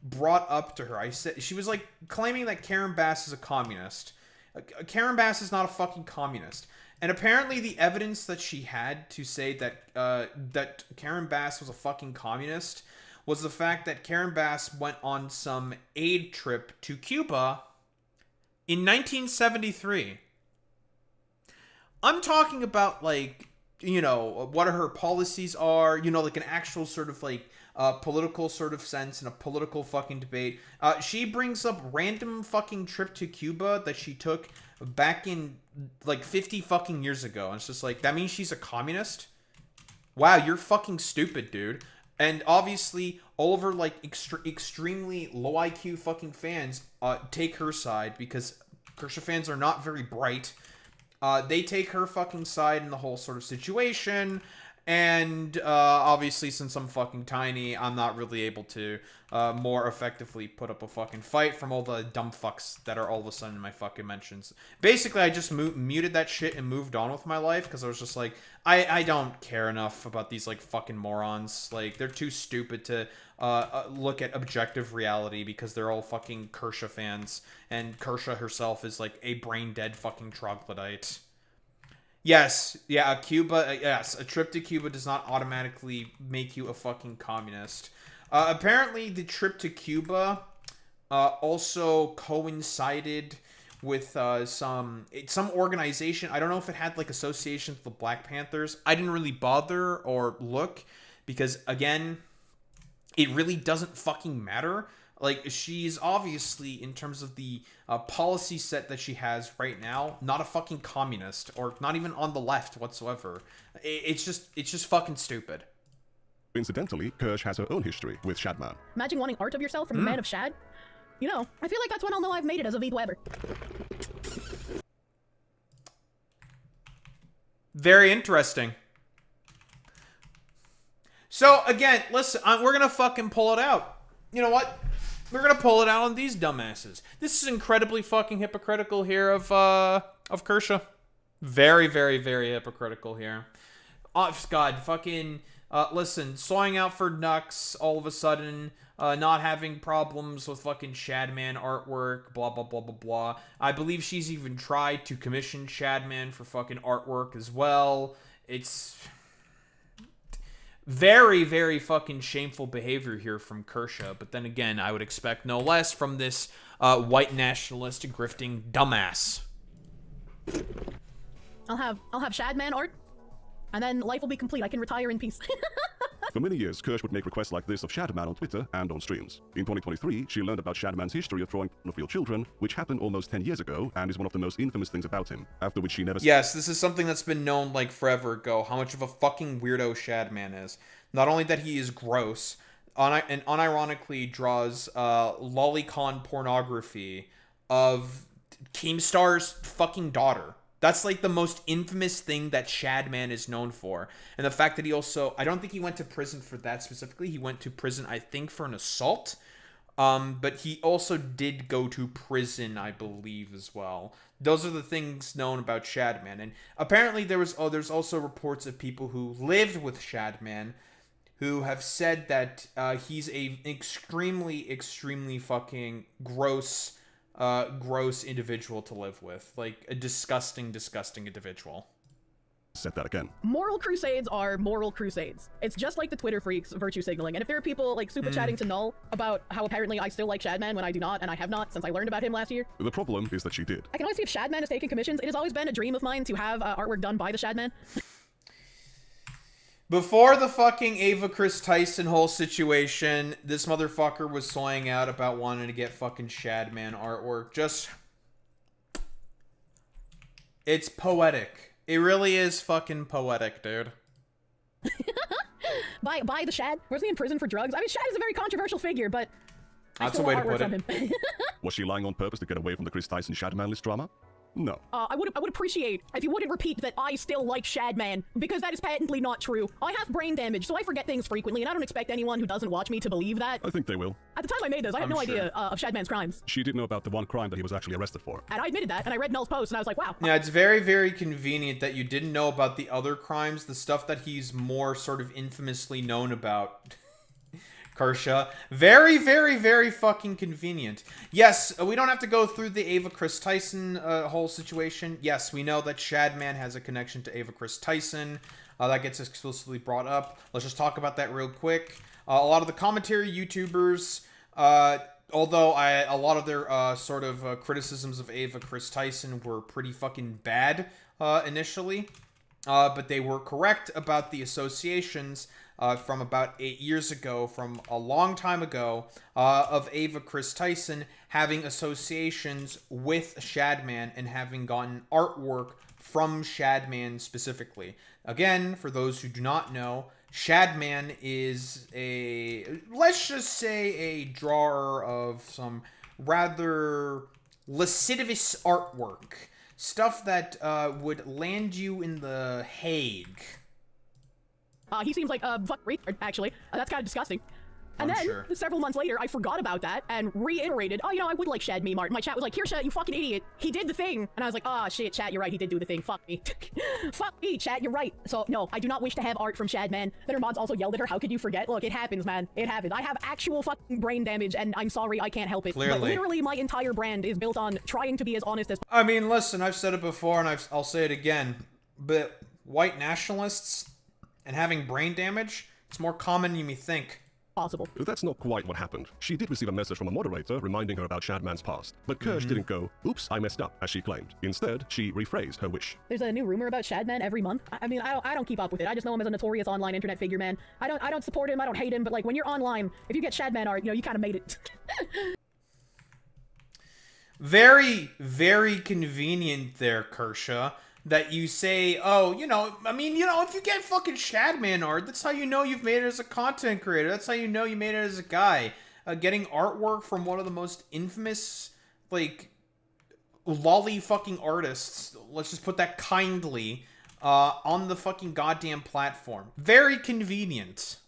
brought up to her. I said she was like claiming that Karen Bass is a communist. Karen Bass is not a fucking communist. And apparently the evidence that she had to say that that Karen Bass was a fucking communist was the fact that Karen Bass went on some aid trip to Cuba in 1973. I'm talking about, like, you know, what her policies are, you know, like an actual sort of like political sort of sense and a political fucking debate. She brings up random fucking trip to Cuba that she took back in like 50 fucking years ago. And it's just like, that means she's a communist? Wow, you're fucking stupid, dude. And obviously, all of her like extremely low IQ fucking fans take her side because Kersha fans are not very bright. They take her fucking side in the whole sort of situation. And obviously, since I'm fucking tiny, I'm not really able to more effectively put up a fucking fight from all the dumb fucks that are all of a sudden in my fucking mentions. Basically, I just muted that shit and moved on with my life because I was just like, I don't care enough about these like fucking morons. Like, they're too stupid to look at objective reality because they're all fucking Kersha fans. And Kersha herself is like a brain dead fucking troglodyte. Yes, yeah, Cuba, yes, a trip to Cuba does not automatically make you a fucking communist. Apparently, the trip to Cuba also coincided with some organization. I don't know if it had, like, associations with the Black Panthers. I didn't really bother or look because, again, it really doesn't fucking matter. Like, she's obviously, in terms of the policy set that she has right now, not a fucking communist, or not even on the left whatsoever. It's just fucking stupid. Incidentally, Kersh has her own history with Shadman. Imagine wanting art of yourself from the man of Shad. You know, I feel like that's when I'll know I've made it as a VTuber. Very interesting. So, again, listen, we're gonna fucking pull it out. You know what? We're gonna pull it out on these dumbasses. This is incredibly fucking hypocritical here of Kersha. Very, very, very hypocritical here. Oh, God, fucking, listen, sawing out for Nux, all of a sudden, not having problems with fucking Shadman artwork, blah, blah, blah, blah, blah. I believe she's even tried to commission Shadman for fucking artwork as well. It's very, very fucking shameful behavior here from Kersha. But then again, I would expect no less from this white nationalist grifting dumbass. I'll have Shadman art, and then life will be complete. I can retire in peace. For many years, Kersh would make requests like this of Shadman on Twitter and on streams. In 2023, she learned about Shadman's history of drawing of real children, which happened almost 10 years ago and is one of the most infamous things about him, after which she never... Yes, this is something that's been known like forever ago, how much of a fucking weirdo Shadman is. Not only that he is gross, and unironically draws lolicon pornography of Keemstar's fucking daughter. That's like the most infamous thing that Shadman is known for. And the fact that he also, I don't think he went to prison for that specifically. He went to prison, I think, for an assault. But he also did go to prison, I believe, as well. Those are the things known about Shadman. And apparently there's also reports of people who lived with Shadman who have said that he's a extremely, extremely fucking gross individual to live with. Like, a disgusting, disgusting individual. said that again. Moral crusades are moral crusades. It's just like the Twitter freaks virtue signaling. And if there are people like super chatting to Null about how apparently I still like Shadman when I do not, and I have not since I learned about him last year. The problem is that she did. I can always see if Shadman has taken commissions. It has always been a dream of mine to have artwork done by the Shadman. Before the fucking Ava Chris Tyson whole situation, this motherfucker was soying out about wanting to get fucking Shadman artwork. Just... It's poetic. It really is fucking poetic, dude. by the Shad? Was he in prison for drugs? I mean, Shad is a very controversial figure, but That's a way to put it. Him. Was she lying on purpose to get away from the Chris Tyson Shadman list drama? No. I would appreciate if you wouldn't repeat that I still like Shadman, because that is patently not true. I have brain damage, so I forget things frequently, and I don't expect anyone who doesn't watch me to believe that. I think they will. At the time I made this, I had no idea of Shadman's crimes. She did know about the one crime that he was actually arrested for. And I admitted that, and I read Null's post, and I was like, wow. Yeah, it's very, very convenient that you didn't know about the other crimes, the stuff that he's more sort of infamously known about. Kershaw. Very, very, very fucking convenient. Yes, we don't have to go through the Ava Chris Tyson whole situation. Yes, we know that Shadman has a connection to Ava Chris Tyson. That gets explicitly brought up. Let's just talk about that real quick. A lot of the commentary YouTubers, although a lot of their sort of criticisms of Ava Chris Tyson were pretty fucking bad initially, but they were correct about the associations from about 8 years ago, from a long time ago, of Ava Chris Tyson having associations with Shadman and having gotten artwork from Shadman specifically. Again, for those who do not know, Shadman is let's just say a drawer of some rather lascivious artwork. Stuff that would land you in the Hague. He seems like a fuck retard, actually. That's kind of disgusting. And then, several months later, I forgot about that and reiterated, oh, you know, I would like Shad meme art. My chat was like, here, Chat, you fucking idiot. He did the thing. And I was like, ah, oh, shit, Chat, you're right. He did do the thing. Fuck me. Fuck me, Chat, you're right. So, no, I do not wish to have art from Shad, man. Then her mods also yelled at her. How could you forget? Look, it happens, man. It happens. I have actual fucking brain damage, and I'm sorry, I can't help it. Clearly. But literally, my entire brand is built on trying to be as honest as... I mean, listen, I've said it before, and I'll say it again. But white nationalists and having brain damage, it's more common than you may think. Possible. That's not quite what happened. She did receive a message from a moderator reminding her about Shadman's past, but Kirsch didn't go, oops, I messed up, as she claimed. Instead, she rephrased her wish. There's a new rumor about Shadman every month. I mean, I don't keep up with it. I just know him as a notorious online internet figure, man. I don't support him, I don't hate him, but like when you're online, if you get Shadman art, you know, you kind of made it. Very, very convenient there, Kershaw, that you say, oh, you know, I mean, you know, if you get fucking Shadman art, that's how you know you've made it as a content creator. That's how you know you made it as a guy. Getting artwork from one of the most infamous, like, lolly fucking artists, let's just put that kindly, on the fucking goddamn platform. Very convenient.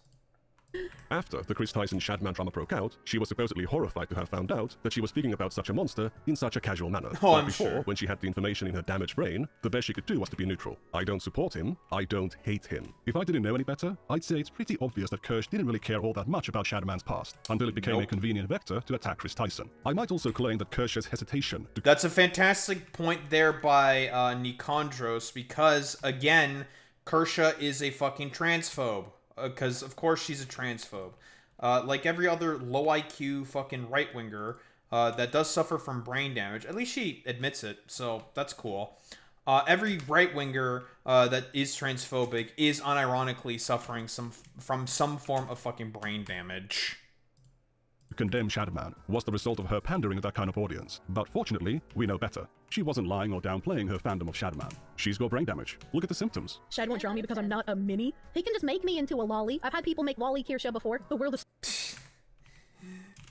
After the Chris Tyson Shadman drama broke out, she was supposedly horrified to have found out that she was speaking about such a monster in such a casual manner. Oh, But I'm before, sure. when she had the information in her damaged brain, the best she could do was to be neutral. I don't support him, I don't hate him. If I didn't know any better, I'd say it's pretty obvious that Kirsch didn't really care all that much about Shadman's past, until it became a convenient vector to attack Chris Tyson. I might also claim that Kirsch's hesitation to... That's a fantastic point there by Nikandros, because, again, Kershaw is a fucking transphobe. Because, of course, she's a transphobe. Like every other low IQ fucking right-winger that does suffer from brain damage. At least she admits it, so that's cool. Every right-winger that is transphobic is unironically suffering from some form of fucking brain damage. condemn Shadman was the result of her pandering to that kind of audience. But fortunately, we know better. She wasn't lying or downplaying her fandom of Shadman. She's got brain damage. Look at the symptoms. Shad won't draw me because I'm not a mini. He can just make me into a lolly. I've had people make lolly Kirsha before. The world is...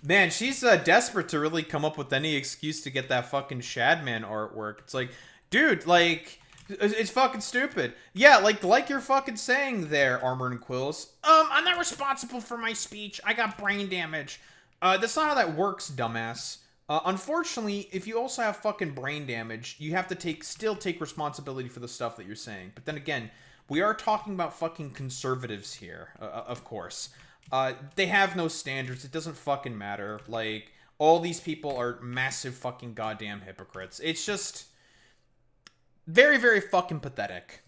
Man, she's desperate to really come up with any excuse to get that fucking Shadman artwork. It's like, dude, like, it's fucking stupid. Yeah, like you're fucking saying there, Armor and Quills. I'm not responsible for my speech. I got brain damage. That's not how that works, dumbass. Unfortunately, if you also have fucking brain damage, you have to still take responsibility for the stuff that you're saying. But then again, we are talking about fucking conservatives here, of course. They have no standards. It doesn't fucking matter. Like, all these people are massive fucking goddamn hypocrites. It's just very, very fucking pathetic.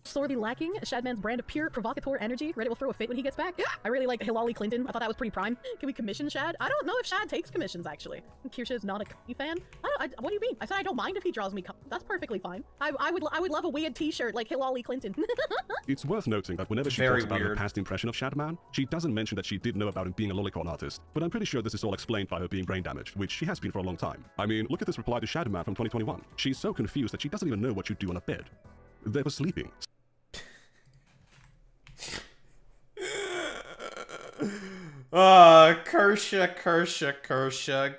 sorely lacking Shadman's brand of pure provocateur energy. Reddit will throw a fit when he gets back. I really like Hillary Clinton. I thought that was pretty prime. Can we commission Shad? I don't know if Shad takes commissions, actually. Kirsha is not a Cookie fan. What do you mean? I said I don't mind if he draws me. That's perfectly fine. I would love a weird T-shirt like Hillary Clinton. It's worth noting that whenever she Very talks about her weird. past impression of Shadman, she doesn't mention that she did know about him being a lolicon artist. But I'm pretty sure this is all explained by her being brain damaged, which she has been for a long time. I mean, look at this reply to Shadman from 2021. She's so confused that she doesn't even know what you do on a bed. They were sleeping. Kersha.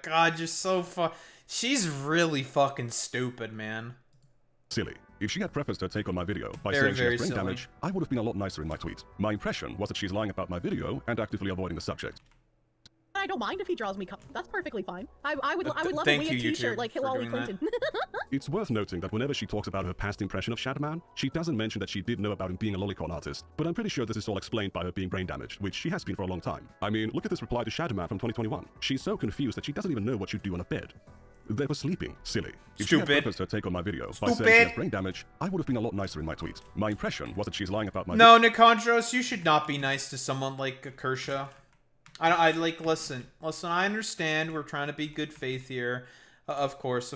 God, you're so she's really fucking stupid, man. Silly. If she had prefaced her take on my video by Very, saying she very has brain silly. damage, I would have been a lot nicer in my tweet. My impression was that she's lying about my video and actively avoiding the subject. I don't mind if he draws me. That's perfectly fine. I would love a Thank weird you, T-shirt YouTube, like for Hillary doing that. Clinton. It's worth noting that whenever she talks about her past impression of Shadman, she doesn't mention that she did know about him being a lolicon artist. But I'm pretty sure this is all explained by her being brain damaged, which she has been for a long time. I mean, look at this reply to Shadman from 2021. She's so confused that she doesn't even know what you do on a bed. They were sleeping. Silly. If she had Stupid. prefaced her take on my video by saying she Stupid. has brain damage, I would have been a lot nicer in my tweet. My impression was that she's lying about my No, Nikandros, you should not be nice to someone like Kersha. Listen, I understand we're trying to be good faith here. Of course.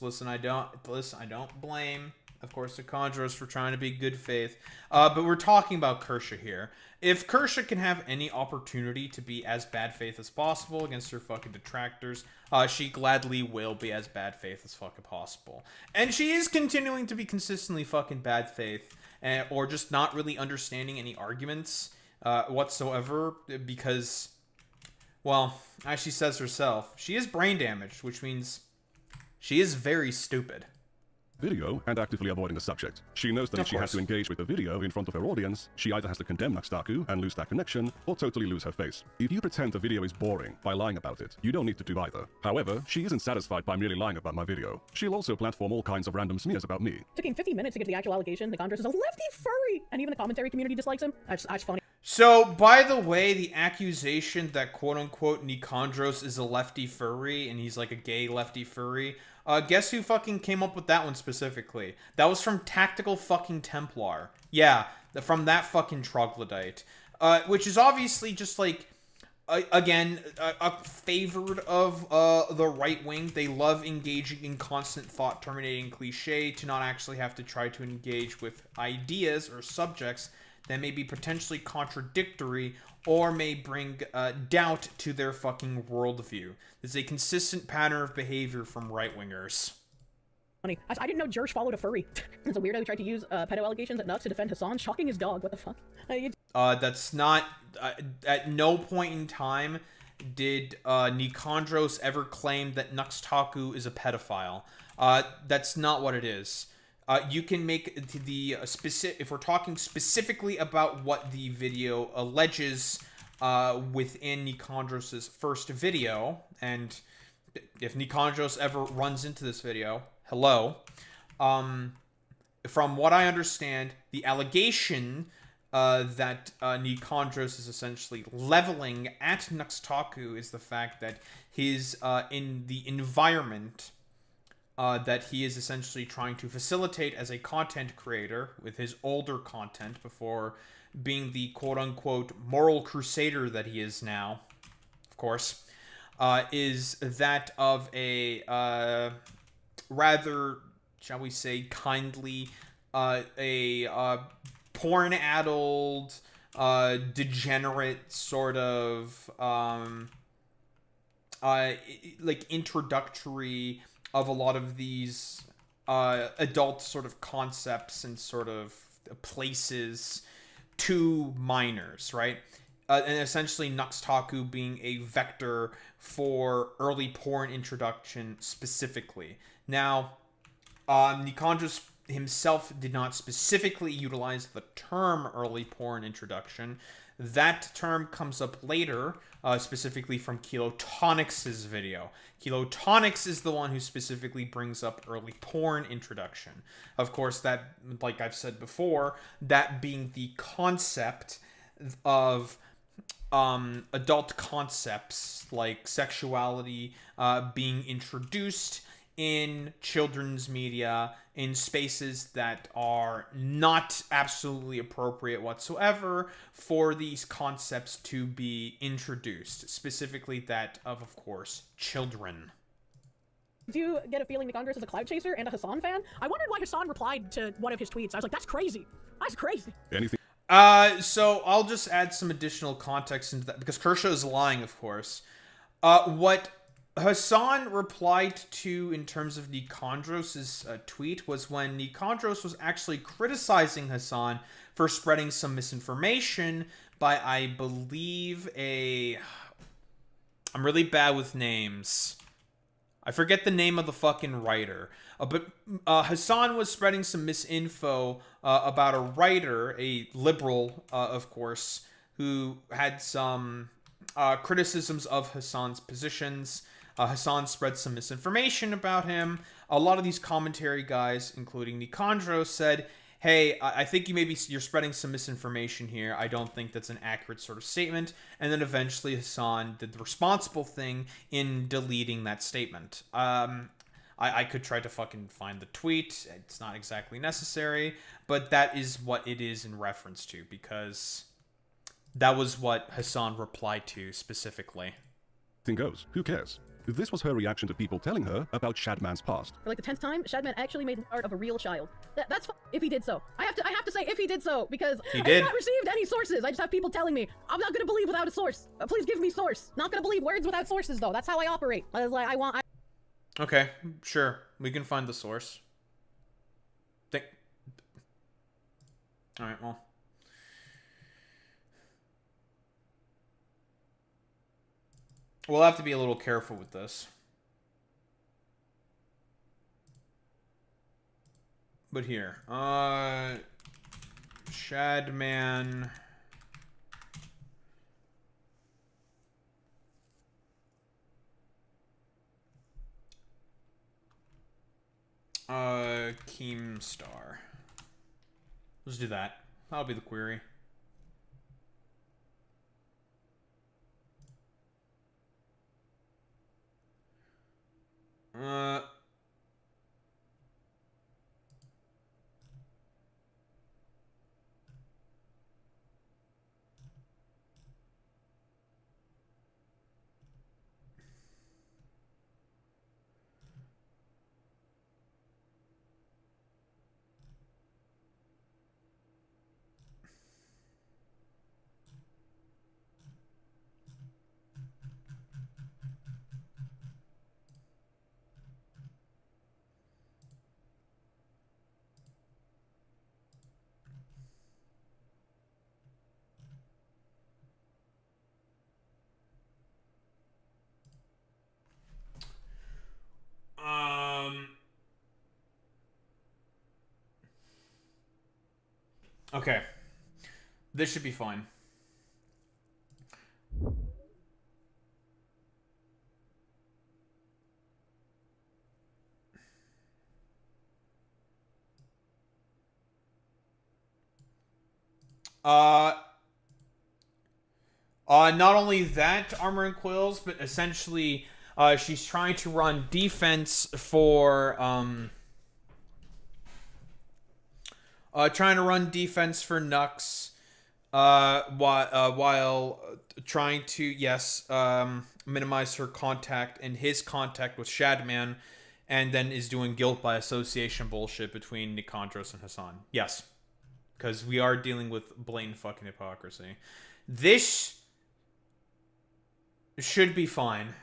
Listen, I don't blame, of course, Nikandros for trying to be good faith. But we're talking about Kersha here. If Kersha can have any opportunity to be as bad faith as possible against her fucking detractors, she gladly will be as bad faith as fucking possible. And she is continuing to be consistently fucking bad faith, or just not really understanding any arguments whatsoever, because, well, as she says herself, she is brain damaged, which means she is very stupid. video and actively avoiding the subject. She knows that if she has to engage with the video in front of her audience, she either has to condemn NuxTaku and lose that connection, or totally lose her face. If you pretend the video is boring by lying about it, you don't need to do either. However, she isn't satisfied by merely lying about my video. She'll also platform all kinds of random smears about me. Taking 50 minutes to get to the actual allegation, Nikandros is a lefty furry, and even the commentary community dislikes him. That's funny. So, by the way, the accusation that quote-unquote Nikandros is a lefty furry, and he's like a gay lefty furry, guess who fucking came up with that one specifically? That was from Tactical fucking Templar. Yeah, from that fucking troglodyte. Which is obviously just like, again, a favored of the right wing. They love engaging in constant thought-terminating cliche to not actually have to try to engage with ideas or subjects that may be potentially contradictory or may bring doubt to their fucking worldview. This is a consistent pattern of behavior from right-wingers. Funny. I didn't know Jersh followed a furry. It's a weirdo who tried to use pedo allegations at Nux to defend Hassan, shocking his dog. What the fuck? That's not... at no point in time did Nikandros ever claim that NuxTaku is a pedophile. That's not what it is. You can make the specific... If we're talking specifically about what the video alleges within Nikandros' first video, and if Nikandros ever runs into this video, hello. From what I understand, the allegation that Nikandros is essentially leveling at NuxTaku is the fact that his in the environment that he is essentially trying to facilitate as a content creator with his older content before being the quote-unquote moral crusader that he is now, of course, is that of a rather, shall we say, kindly, porn-addled, degenerate sort of, like, introductory of a lot of these adult sort of concepts and sort of places to minors, right? And essentially NuxTaku being a vector for early porn introduction specifically. Now, Nikandros himself did not specifically utilize the term early porn introduction. That term comes up later, specifically from Kilotonics' video. Kilotonics is the one who specifically brings up early porn introduction. Of course, that, like I've said before, that being the concept of adult concepts like sexuality being introduced in children's media, in spaces that are not absolutely appropriate whatsoever for these concepts to be introduced, specifically that of course, children. Do you get a feeling Nikandros is a cloud chaser and a Hassan fan? I wondered why Hassan replied to one of his tweets. I was like, that's crazy. That's crazy. Anything? So I'll just add some additional context into that, because Kershaw is lying, of course. What Hassan replied to in terms of Nikandros' tweet was when Nikandros was actually criticizing Hassan for spreading some misinformation by, I believe, I'm really bad with names. I forget the name of the fucking writer. But Hassan was spreading some misinfo about a writer, a liberal, of course, who had some criticisms of Hassan's positions. Hassan spread some misinformation about him. A lot of these commentary guys, including Nikandros, said, hey, I think you're spreading some misinformation here. I don't think that's an accurate sort of statement. And then eventually Hassan did the responsible thing in deleting that statement. I could try to fucking find the tweet. It's not exactly necessary, but that is what it is in reference to, because that was what Hassan replied to specifically. Thing goes. Who cares? This was her reaction to people telling her about Shadman's past. For like the 10th time, Shadman actually made art of a real child. That's if he did so. I have to say if he did so, because He I did. have not received any sources. I just have people telling me. I'm not gonna believe without a source. Please give me source. Not gonna believe words without sources though. That's how I operate. I was like, Okay, sure. We can find the source. Alright, well. We'll have to be a little careful with this. But here, Shadman. Keemstar. Let's do that. That'll be the query. Okay. This should be fine. Not only that, Armor and Quills, but essentially, she's trying to run defense for, Nux, while trying to, yes, minimize her contact and his contact with Shadman, and then is doing guilt by association bullshit between Nikandros and Hassan. Yes. Because we are dealing with blatant fucking hypocrisy. This should be fine.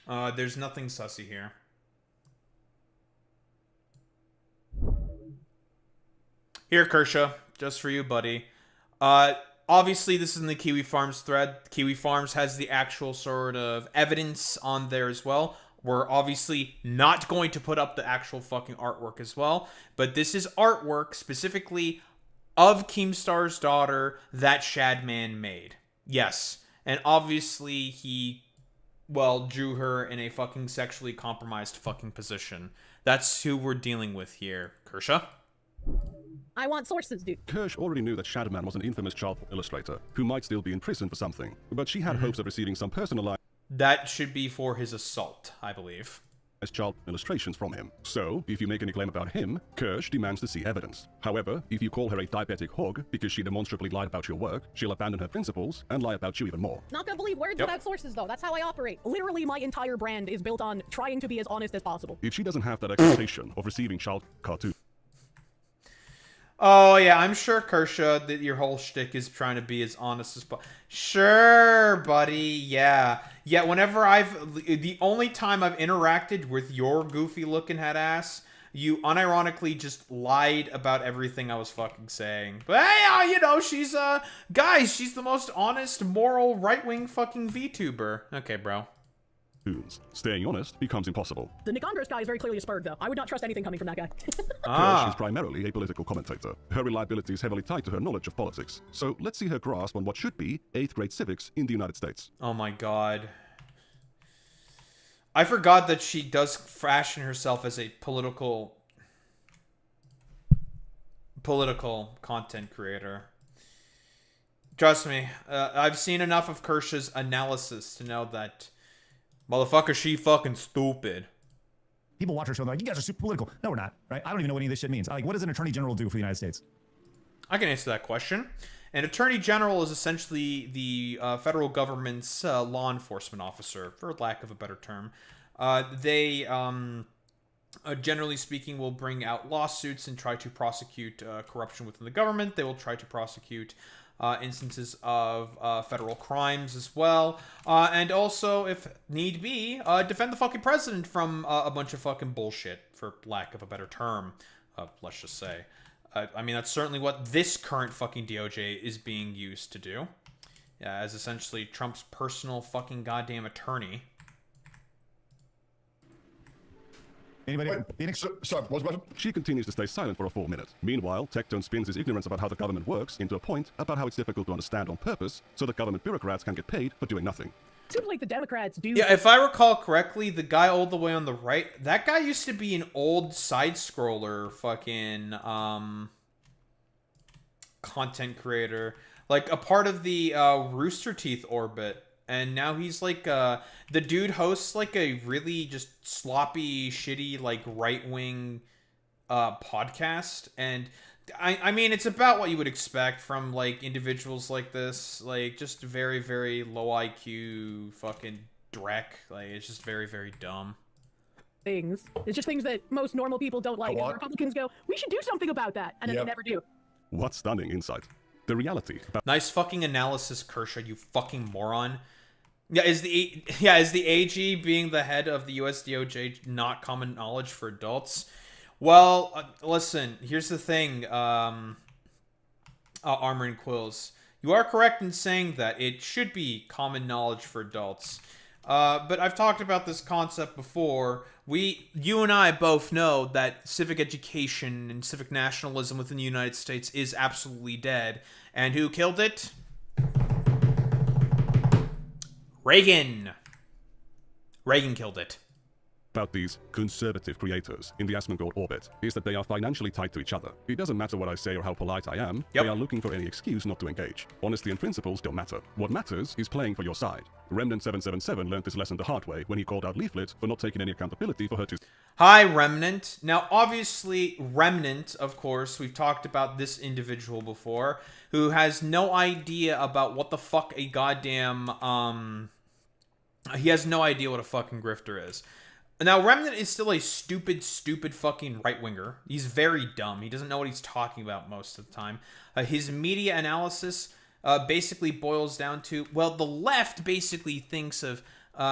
There's nothing sussy here. Here, Kershaw. Just for you, buddy. Obviously, this is in the Kiwi Farms thread. Kiwi Farms has the actual sort of evidence on there as well. We're obviously not going to put up the actual fucking artwork as well. But this is artwork specifically of Keemstar's daughter that Shadman made. Yes. And obviously he, well, drew her in a fucking sexually compromised fucking position. That's who we're dealing with here. Kershaw? I want sources, dude. Kirsch already knew that Shadowman was an infamous child illustrator, who might still be in prison for something, but she had hopes of receiving some personalized... That should be for his assault, I believe. as child illustrations from him. So, if you make any claim about him, Kirsch demands to see evidence. However, if you call her a diabetic hog because she demonstrably lied about your work, she'll abandon her principles and lie about you even more. Not gonna believe words without sources, though. That's how I operate. Literally, my entire brand is built on trying to be as honest as possible. If she doesn't have that expectation of receiving child cartoon. Oh, yeah, I'm sure, Kershaw, that your whole shtick is trying to be as honest as possible. Sure, buddy, yeah. Yeah, whenever the only time I've interacted with your goofy-looking head ass, you unironically just lied about everything I was fucking saying. But hey, you know, she's, guys, she's the most honest, moral, right-wing fucking VTuber. Okay, bro. Staying honest becomes impossible. The Nikandros guy is very clearly a spurg, though. I would not trust anything coming from that guy. Kirsch is primarily a political commentator. Her reliability is heavily tied to her knowledge of politics. So let's see her grasp on what should be 8th grade civics in the United States. Oh my god. I forgot that she does fashion herself as a political content creator. Trust me, I've seen enough of Kirsch's analysis to know that motherfucker, she fucking stupid. People watch our show and they're like, you guys are super political. No, we're not, right? I don't even know what any of this shit means. Like, what does an attorney general do for the United States? I can answer that question. An attorney general is essentially the federal government's law enforcement officer, for lack of a better term. They, generally speaking, will bring out lawsuits and try to prosecute corruption within the government. They will try to prosecute instances of federal crimes as well. And also, if need be, defend the fucking president from a bunch of fucking bullshit, for lack of a better term, let's just say. I mean, that's certainly what this current fucking DOJ is being used to do. As essentially Trump's personal fucking goddamn attorney. Anybody? Sorry, what was the question? She continues to stay silent for a full minute. Meanwhile, Tectone spins his ignorance about how the government works into a point about how it's difficult to understand on purpose, so that government bureaucrats can get paid for doing nothing. Seems like the Democrats do. Yeah, if I recall correctly, the guy all the way on the right, that guy used to be an old side-scroller fucking content creator. Like, a part of the Rooster Teeth orbit. And now he's like, the dude hosts like a really just sloppy, shitty, like right-wing podcast. And I mean, it's about what you would expect from like individuals like this. Like just very, very low IQ fucking dreck. Like it's just very, very dumb. Things. It's just things that most normal people don't like. And Republicans go, we should do something about that. And then they never do. What stunning insight. The reality about nice fucking analysis, Kershaw, you fucking moron. Yeah, is the AG being the head of the US DOJ not common knowledge for adults? Well, listen, here's the thing, Armor and Quills. You are correct in saying that it should be common knowledge for adults. But I've talked about this concept before. You and I both know that civic education and civic nationalism within the United States is absolutely dead. And who killed it? Reagan. Reagan killed it. About these conservative creators in the Asmongold orbit is that they are financially tied to each other. It doesn't matter what I say or how polite I am, They are looking for any excuse not to engage. Honesty and principles don't matter. What matters is playing for your side. Remnant 777 learned this lesson the hard way when he called out Leaflet for not taking any accountability for her to... Hi, Remnant. Now, obviously, Remnant, of course, we've talked about this individual before, who has no idea about what the fuck a goddamn, he has no idea what a fucking grifter is. Now, Remnant is still a stupid fucking right-winger. He's very dumb. He doesn't know what he's talking about most of the time. His media analysis basically boils down to, well, the left basically thinks of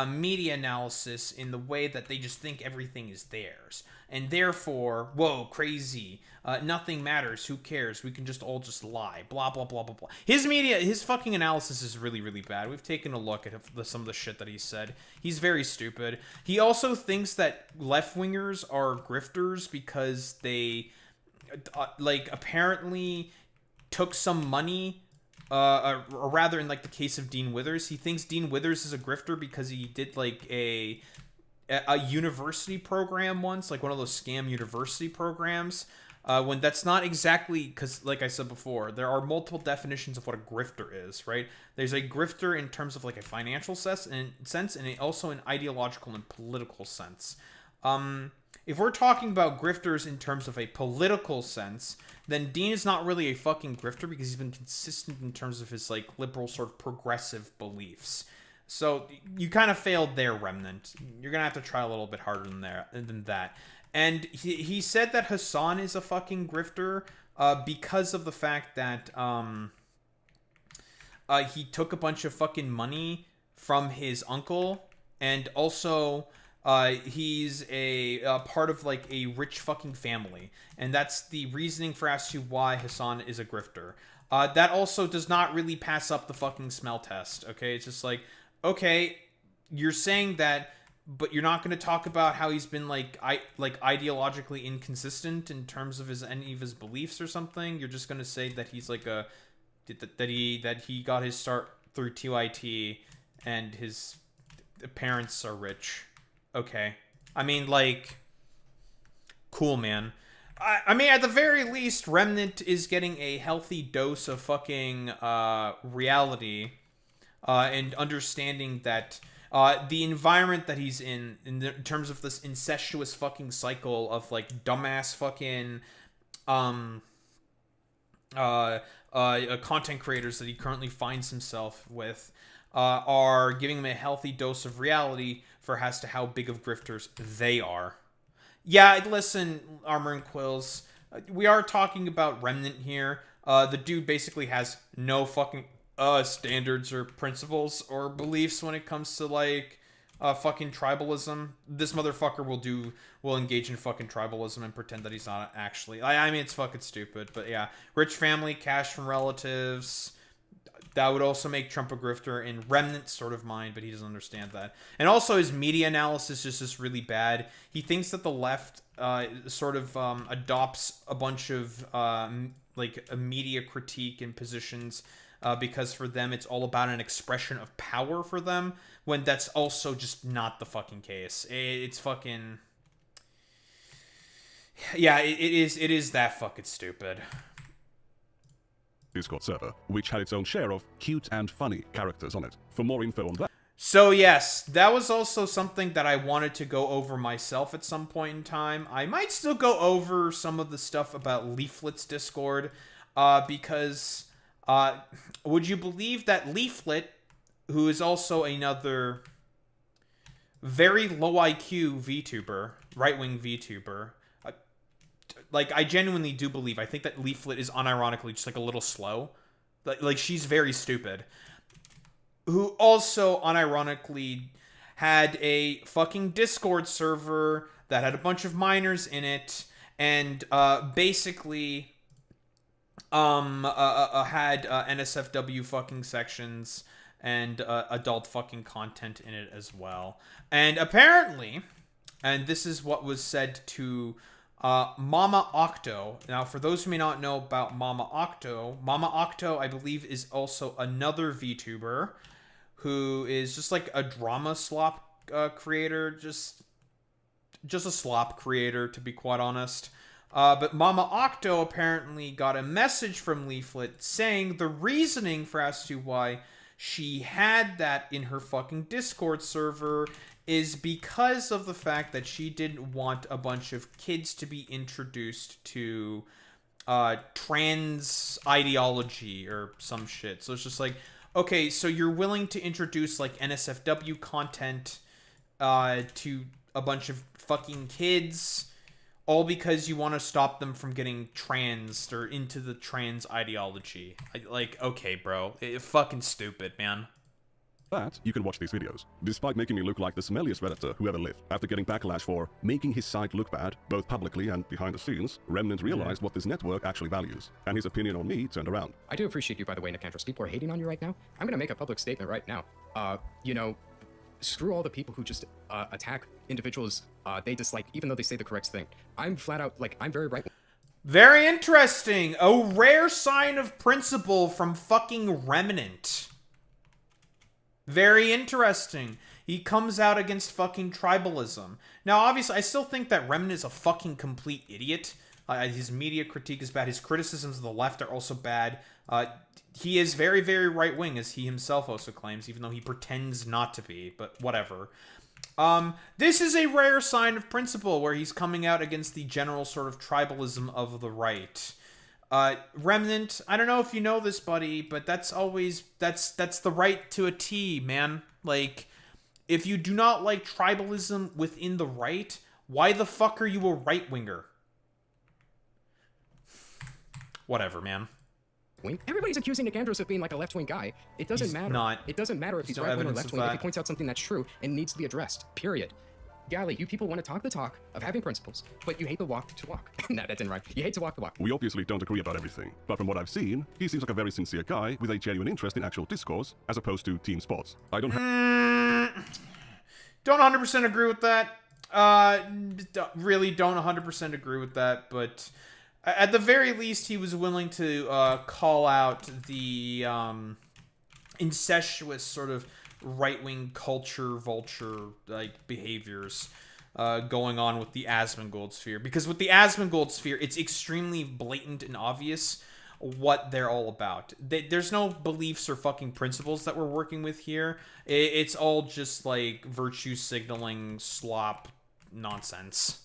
media analysis in the way that they just think everything is theirs. And therefore, whoa, crazy. Nothing matters. Who cares? We can just all just lie. Blah, blah, blah, blah, blah. His fucking analysis is really, really bad. We've taken a look at some of the shit that he said. He's very stupid. He also thinks that left-wingers are grifters because they, like, apparently took some money, or rather in, like, the case of Dean Withers. He thinks Dean Withers is a grifter because he did, like, a university program once, like one of those scam university programs, when that's not exactly, because like I said before, there are multiple definitions of what a grifter is, right? There's a grifter in terms of like a financial sense and also an ideological and political sense. If we're talking about grifters in terms of a political sense, then Dean is not really a fucking grifter because he's been consistent in terms of his, like, liberal sort of progressive beliefs. So you kind of failed there, Remnant. You're gonna have to try a little bit harder than that. And he said that Hassan is a fucking grifter because of the fact that he took a bunch of fucking money from his uncle, and also he's a part of, like, a rich fucking family, and that's the reasoning for as to why Hassan is a grifter. That also does not really pass up the fucking smell test, okay? It's just like, okay, you're saying that, but you're not going to talk about how he's been, like, ideologically inconsistent in terms of any of his beliefs or something. You're just going to say that he's like that he got his start through TYT and his parents are rich. Okay. I mean, like, cool, man. I mean, at the very least, Remnant is getting a healthy dose of fucking reality and understanding that the environment that he's in terms of this incestuous fucking cycle of, like, dumbass fucking content creators that he currently finds himself with are giving him a healthy dose of reality for as to how big of grifters they are. Yeah, listen, Armor and Quills, we are talking about Remnant here. The dude basically has no fucking standards or principles or beliefs when it comes to, like, fucking tribalism. This motherfucker will engage in fucking tribalism and pretend that he's not actually. I mean, it's fucking stupid, but yeah. Rich family, cash from relatives. That would also make Trump a grifter in Remnant's sort of mind, but he doesn't understand that. And also his media analysis is just really bad. He thinks that the left sort of adopts a bunch of like a media critique and positions because for them it's all about an expression of power for them, when that's also just not the fucking case. It's fucking... Yeah, it is that fucking stupid. Discord server, which had its own share of cute and funny characters on it. For more info on that... So yes, that was also something that I wanted to go over myself at some point in time. I might still go over some of the stuff about Leaflet's Discord, because would you believe that Leaflet, who is also another very low IQ VTuber, right-wing VTuber, like, I genuinely do believe, I think that Leaflet is unironically just, like, a little slow. Like, she's very stupid. Who also, unironically, had a fucking Discord server that had a bunch of minors in it, and, basically, had, NSFW fucking sections, and, adult fucking content in it as well. And apparently, and this is what was said to... Mama Octo. Now, for those who may not know about Mama Octo, I believe, is also another VTuber who is just like a drama slop creator, just a slop creator, to be quite honest. But Mama Octo apparently got a message from Leaflet saying the reasoning for as to why she had that in her fucking Discord server is because of the fact that she didn't want a bunch of kids to be introduced to trans ideology or some shit. So it's just like, okay, so you're willing to introduce, like, NSFW content to a bunch of fucking kids, all because you want to stop them from getting trans or into the trans ideology. Like, okay, bro. Fucking stupid, man. That, you can watch these videos. Despite making me look like the smelliest Redditor who ever lived, after getting backlash for making his site look bad, both publicly and behind the scenes, Remnant realized what this network actually values, and his opinion on me turned around. I do appreciate you, by the way, Nikandros. People are hating on you right now. I'm gonna make a public statement right now. You know, screw all the people who just attack individuals they dislike, even though they say the correct thing. I'm flat out, like, I'm very right. Very interesting. A rare sign of principle from fucking Remnant. Very interesting. He comes out against fucking tribalism. Now, obviously, I still think that Remnant is a fucking complete idiot. His media critique is bad. His criticisms of the left are also bad. He is very, very right-wing, as he himself also claims, even though he pretends not to be, but whatever. This is a rare sign of principle where he's coming out against the general sort of tribalism of the right. Remnant, I don't know if you know this, buddy, but that's the right to a T, man. Like, if you do not like tribalism within the right, why the fuck are you a right-winger? Whatever, man. Everybody's accusing Nikandros of being like a left-wing guy. It doesn't matter. Not. It doesn't matter if he's no right-wing or evidence of left-wing if he that. points out something that's true and needs to be addressed. Period. Golly, you people want to talk the talk of having principles, but you hate the walk to walk. Nah, that didn't rhyme. You hate to walk the walk. We obviously don't agree about everything, but from what I've seen, he seems like a very sincere guy with a genuine interest in actual discourse, as opposed to team sports. I don't Don't 100% agree with that. Really don't 100% agree with that, but at the very least, he was willing to call out the incestuous sort of right-wing culture vulture like behaviors going on with the Asmongold sphere. Because with the Asmongold sphere, it's extremely blatant and obvious what they're all about. There's no beliefs or fucking principles that we're working with here. It's all just like virtue signaling slop nonsense.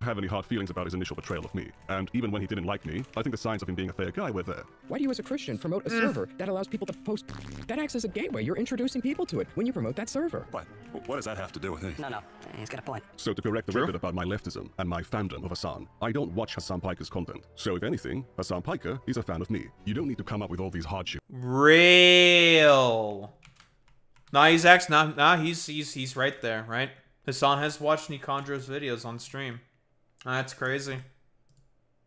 have any hard feelings about his initial betrayal of me, and even when he didn't like me, I think the signs of him being a fair guy were there. Why do you as a Christian promote a server that allows people to post? That acts as a gateway. You're introducing people to it when you promote that server. What does that have to do with anything? No, he's got a point. So to correct the record about my leftism and my fandom of Hassan, I don't watch Hassan Piker's content. So if anything, Hassan Piker is a fan of me. You don't need to come up with all these hardships. Real. Nah, he's he's right there, right? Hassan has watched Nikandros videos on stream. That's crazy.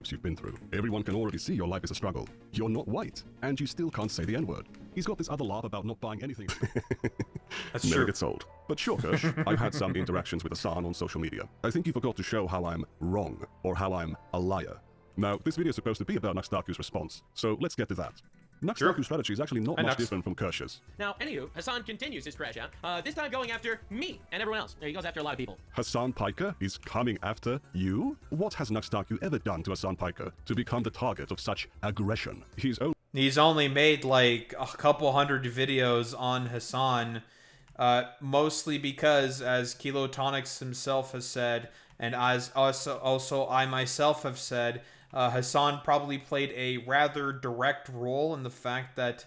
You've been through. Everyone can already see your life is a struggle. You're not white, and you still can't say the N-word. He's got this other laugh about not buying anything. That's Never true. gets old. But sure, Kirsch, I've had some interactions with Hassan on social media. I think you forgot to show how I'm wrong, or how I'm a liar. Now, this video is supposed to be about NuxTaku's response, so let's get to that. NuxTaku's strategy is actually not much different from Kirsch's. Now, anywho, Hassan continues his crash out, this time going after me and everyone else. He goes after a lot of people. Hassan Piker is coming after you? What has NuxTaku ever done to Hassan Piker to become the target of such aggression? He's only made like a couple hundred videos on Hassan, mostly because, as Kilotonics himself has said, and as also I myself have said, Hassan probably played a rather direct role in the fact that